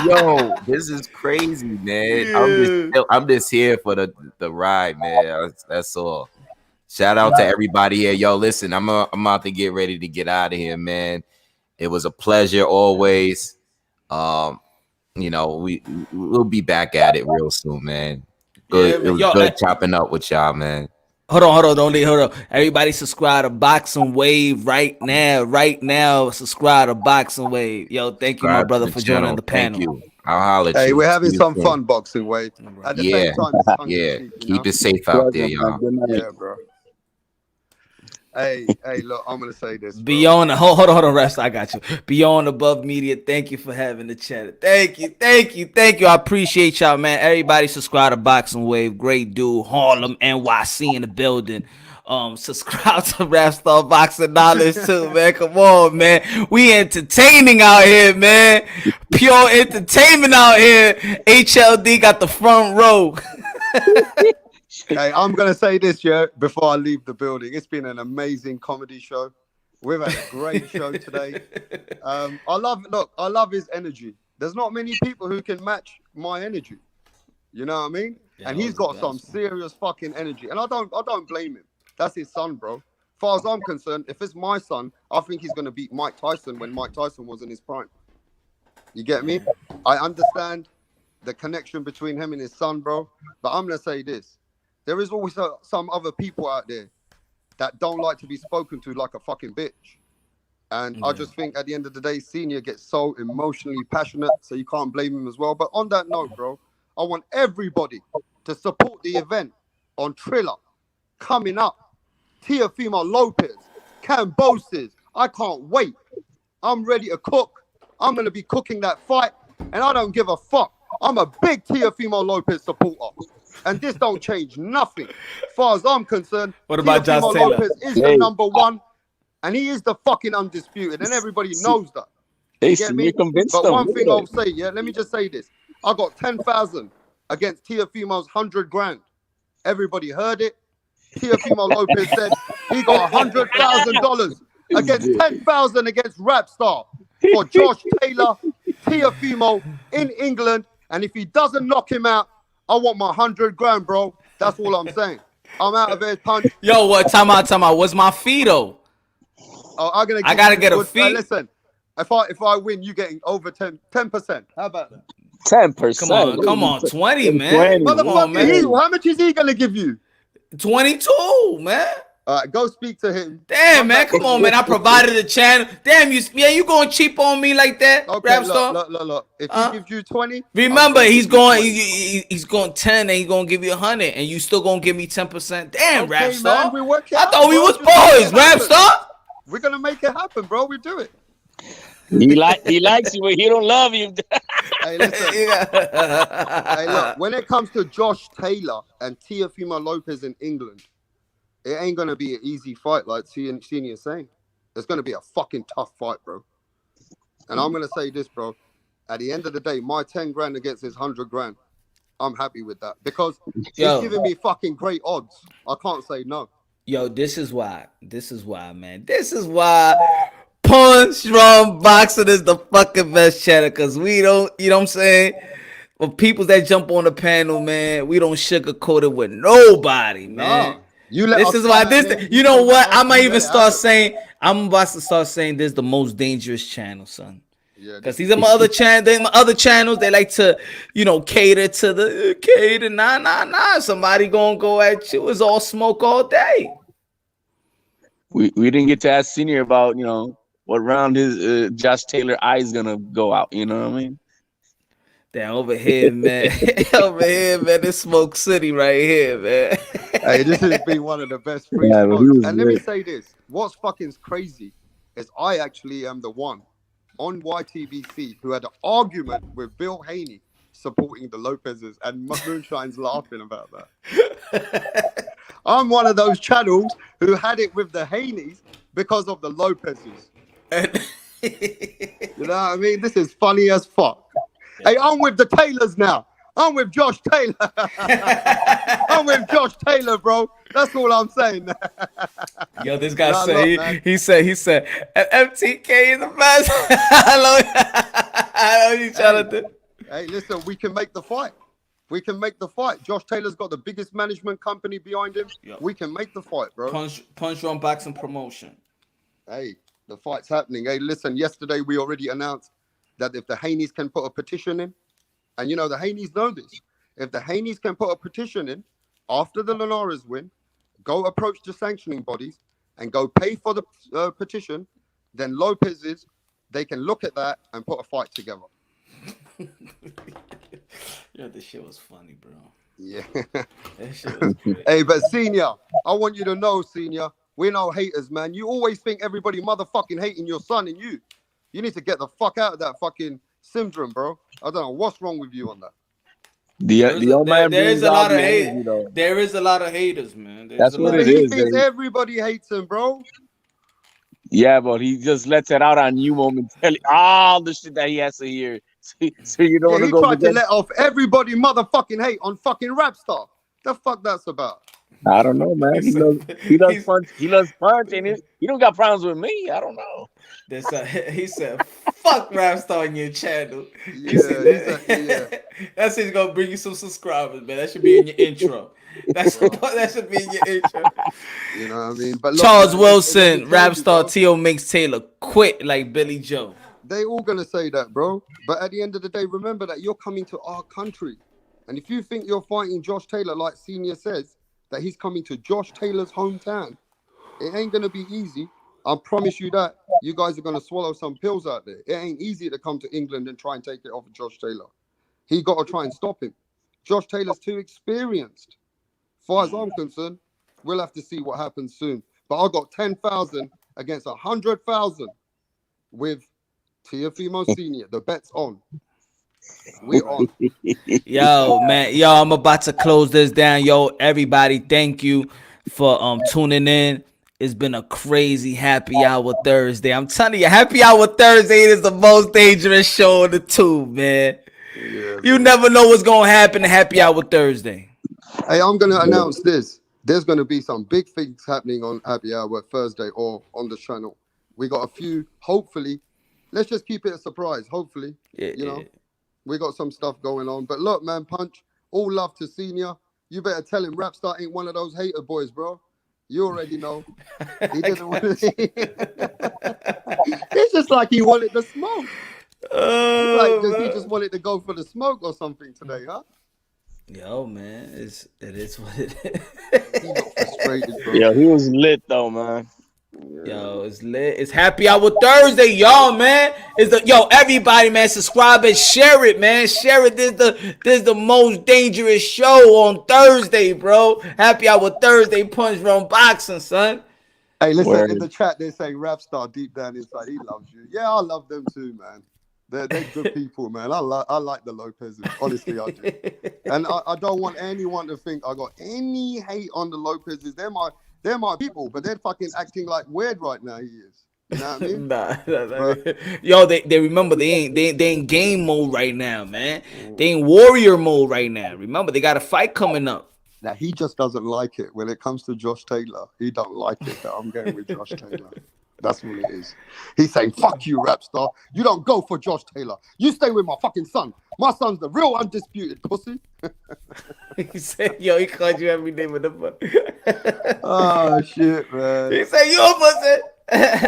yo, this is crazy, man. I'm just here for the ride, man. That's all. Shout out to everybody here. Yo, listen, I'm about to get ready to get out of here, man. It was a pleasure always. You know, we'll be back at it real soon, man. Good, Yeah, man. it was good chopping up with y'all, man. Hold on, don't leave. Hold on. Everybody subscribe to Boxing Wave right now. Subscribe to Boxing Wave. Yo, thank you, my Subscribe brother, to for channel. joining the panel. Thank you. I'll holler at Hey, you. we're having See you some soon. fun, boxing wave. At the same time, it's tongue in cheek, you Keep know? it safe out there, y'all. Yeah, bro. Hey, look, I'm gonna say this. Bro. Beyond, hold on, rest. I got you. Beyond Above Media, thank you for having the channel. Thank you. I appreciate y'all, man. Everybody subscribe to Boxing Wave. Great dude, Harlem, NYC in the building. Subscribe to Rapstar Boxing Knowledge too, man. Come on, man. We entertaining out here, man. Pure entertainment out here. HLD got the front row. Hey, I'm gonna say this, yeah, before I leave the building. It's been an amazing comedy show. We've had a great show today. I love his energy. There's not many people who can match my energy. You know what I mean? Yeah, and he's got some serious fucking energy. And I don't blame him. That's his son, bro. As far as I'm concerned, if it's my son, I think he's gonna beat Mike Tyson when Mike Tyson was in his prime. You get me? I understand the connection between him and his son, bro. But I'm gonna say this. There is always some other people out there that don't like to be spoken to like a fucking bitch. And I just think at the end of the day, Senior gets so emotionally passionate, so you can't blame him as well. But on that note, bro, I want everybody to support the event on Triller coming up. Teofimo Lopez, Cambosis. I can't wait. I'm ready to cook. I'm going to be cooking that fight, and I don't give a fuck. I'm a big Teofimo Lopez supporter, and this don't change nothing. As far as I'm concerned, what about Josh Teofimo Taylor? Lopez is the number one, and he is the fucking undisputed, and everybody knows that. You get me? But one thing I'll say, yeah, let me just say this. I got 10,000 against Teofimo's 100 grand. Everybody heard it. Teofimo Lopez said he got $100,000 against 10,000 against Rapstar for Josh Taylor, Teofimo in England. And if he doesn't knock him out, I want my 100 grand, bro. That's all I'm saying. I'm out of here, punch. Yo, what? Time out. What's my fee though? Oh, I gotta get a fee. Listen, if I win, you getting over 10%. How about that? 10%. Come on, 20, man. 20. Motherfucker, man. How much is he gonna give you? 22, man. All right, go speak to him. Damn, man, come on, man. I provided the channel. Damn, you going cheap on me like that, okay, Rapstar? Look. If he gives you 20, remember he's going 10 and he's gonna give you 100, and you still gonna give me 10%. Damn, okay, Rapstar. Man, I thought we was boys, Rapstar. We're gonna make it happen, bro. We do it. He likes you, but he don't love you. Hey, listen. Hey, look. When it comes to Josh Taylor and Teofimo Lopez in England, it ain't gonna be an easy fight, like Senior saying. It's gonna be a fucking tough fight, bro. And I'm gonna say this, bro. At the end of the day, my 10 grand against his 100 grand, I'm happy with that because he's giving me fucking great odds. I can't say no. Yo, this is why, man. This is why Punch Rum Boxing is the fucking best channel, because we don't, you know what I'm saying? For people that jump on the panel, man, we don't sugarcoat it with nobody, man. No, this is why this, you know what? I might even start saying, I'm about to start saying this is the most dangerous channel, son. Because these are my other channels. They like to, cater to the Nah. Somebody gonna go at you. It's all smoke all day. We didn't get to ask Senior about what round his Josh Taylor eyes gonna go out. You know what I mean? Damn, over here, man. This Smoke City right here, man. Hey, this has been one of the best free smokes. And let me say this: what's fucking crazy is I actually am the one on YTBC who had an argument with Bill Haney supporting the Lopezes, and Moonshine's laughing about that. I'm one of those channels who had it with the Haneys because of the Lopezes. You know what I mean? This is funny as fuck. Hey, I'm with the Taylors now. I'm with Josh Taylor. I'm with Josh Taylor, bro. That's all I'm saying. Yo, this guy he said, FTK is the best. I know you trying to do. Hey, listen, we can make the fight. We can make the fight. Josh Taylor's got the biggest management company behind him. Yep. We can make the fight, bro. Punch Rum Boxing Promotion. Hey, the fight's happening. Hey, listen, yesterday we already announced that if the Haneys can put a petition in, and the Haneys know this, if the Haneys can put a petition in after the Linares win, go approach the sanctioning bodies and go pay for the petition, then Lopez's, they can look at that and put a fight together. Yeah, this shit was funny, bro. Yeah. That shit was great. Hey, but Senior, I want you to know, Senior, we're no haters, man. You always think everybody motherfucking hating your son and you. You need to get the fuck out of that fucking syndrome, bro. I don't know what's wrong with you on that. There is a lot of hate. There is a lot of haters, man. That's what it is. He thinks everybody hates him, bro. Yeah, but he just lets it out on you momentarily. All the shit that he has to hear. So you don't want to go. He tried to let off everybody motherfucking hate on fucking Rapstar. The fuck that's about? I don't know, man. He loves punch. He loves punch, and he don't got problems with me. I don't know. He said, "Fuck Rapstar on your channel." Yeah, That's just gonna bring you some subscribers, man. That should be in your intro. That should be in your intro. You know what I mean? But look, Charles man, Wilson, Rapstar T.O. makes Taylor quit like Billy Joe. They all gonna say that, bro. But at the end of the day, remember that you're coming to our country, and if you think you're fighting Josh Taylor, like Senior says, that he's coming to Josh Taylor's hometown, it ain't gonna be easy. I promise you that. You guys are gonna swallow some pills out there. It ain't easy to come to England and try and take it off of Josh Taylor. He got to try and stop him. Josh Taylor's too experienced. As far as I'm concerned, we'll have to see what happens soon. But I got 10,000 against 100,000 with Teofimo Senior. The bet's on. We on. Yo, man. Yo, I'm about to close this down. Yo, everybody, thank you for tuning in. It's been a crazy happy hour Thursday. I'm telling you, happy hour Thursday is the most dangerous show on the tube, man. Yeah, you never know what's gonna happen to happy hour Thursday. Hey, I'm gonna announce this. There's gonna be some big things happening on happy hour Thursday or on the channel. We got a few. Hopefully, let's just keep it a surprise. Hopefully, you know, we got some stuff going on. But look, man, Punch. All love to Senior. You better tell him Rapstar ain't one of those hater boys, bro. You already know. He didn't want to. It's just like he wanted the smoke. He just wanted to go for the smoke or something today, huh? Yo, man, it is what it is. He got frustrated, bro. Yeah, he was lit though, man. Yo, it's lit. It's happy hour Thursday, y'all, man. Everybody, man, subscribe and share it, man. Share it. This the most dangerous show on Thursday, bro. Happy hour Thursday, Punch Run Boxing, son. Hey, listen, in the chat they're saying Rapstar deep down inside he loves you. Yeah, I love them too, man. They're good people, man. I like the Lopez's. Honestly, I do. And I don't want anyone to think I got any hate on the Lopez's. They're my people, but they're fucking acting like weird right now. He is. You know what I mean? Nah. Yo, they remember they ain't game mode right now, man. They ain't warrior mode right now. Remember, they got a fight coming up. Now he just doesn't like it when it comes to Josh Taylor. He don't like it that I'm going with Josh Taylor. That's what it is. He's saying, "Fuck you, Rapstar. You don't go for Josh Taylor. You stay with my fucking son. My son's the real undisputed pussy." He said, "Yo, he called you every day with the fuck." Oh shit, man. He said, "You a pussy."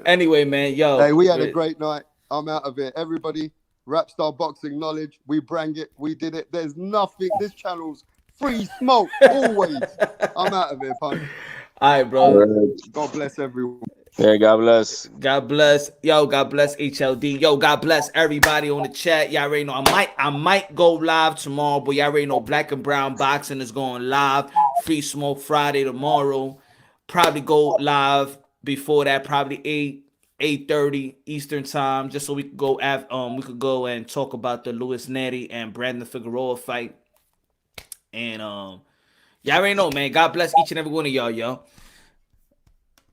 Anyway, man, yo. Hey, we had a great night. I'm out of it. Everybody, Rapstar Boxing Knowledge. We brang it. We did it. There's nothing. This channel's free smoke always. I'm out of here, Punch. All right, bro. God bless everyone. Yeah, God bless. God bless. Yo, God bless HLD. Yo, God bless everybody on the chat. Y'all already know I might go live tomorrow, but y'all already know Black and Brown Boxing is going live. Free Smoke Friday tomorrow. Probably go live before that, probably 8:30 Eastern time, just so we could go and talk about the Luis Neri and Brandon Figueroa fight. And y'all already know, man. God bless each and every one of y'all, yo.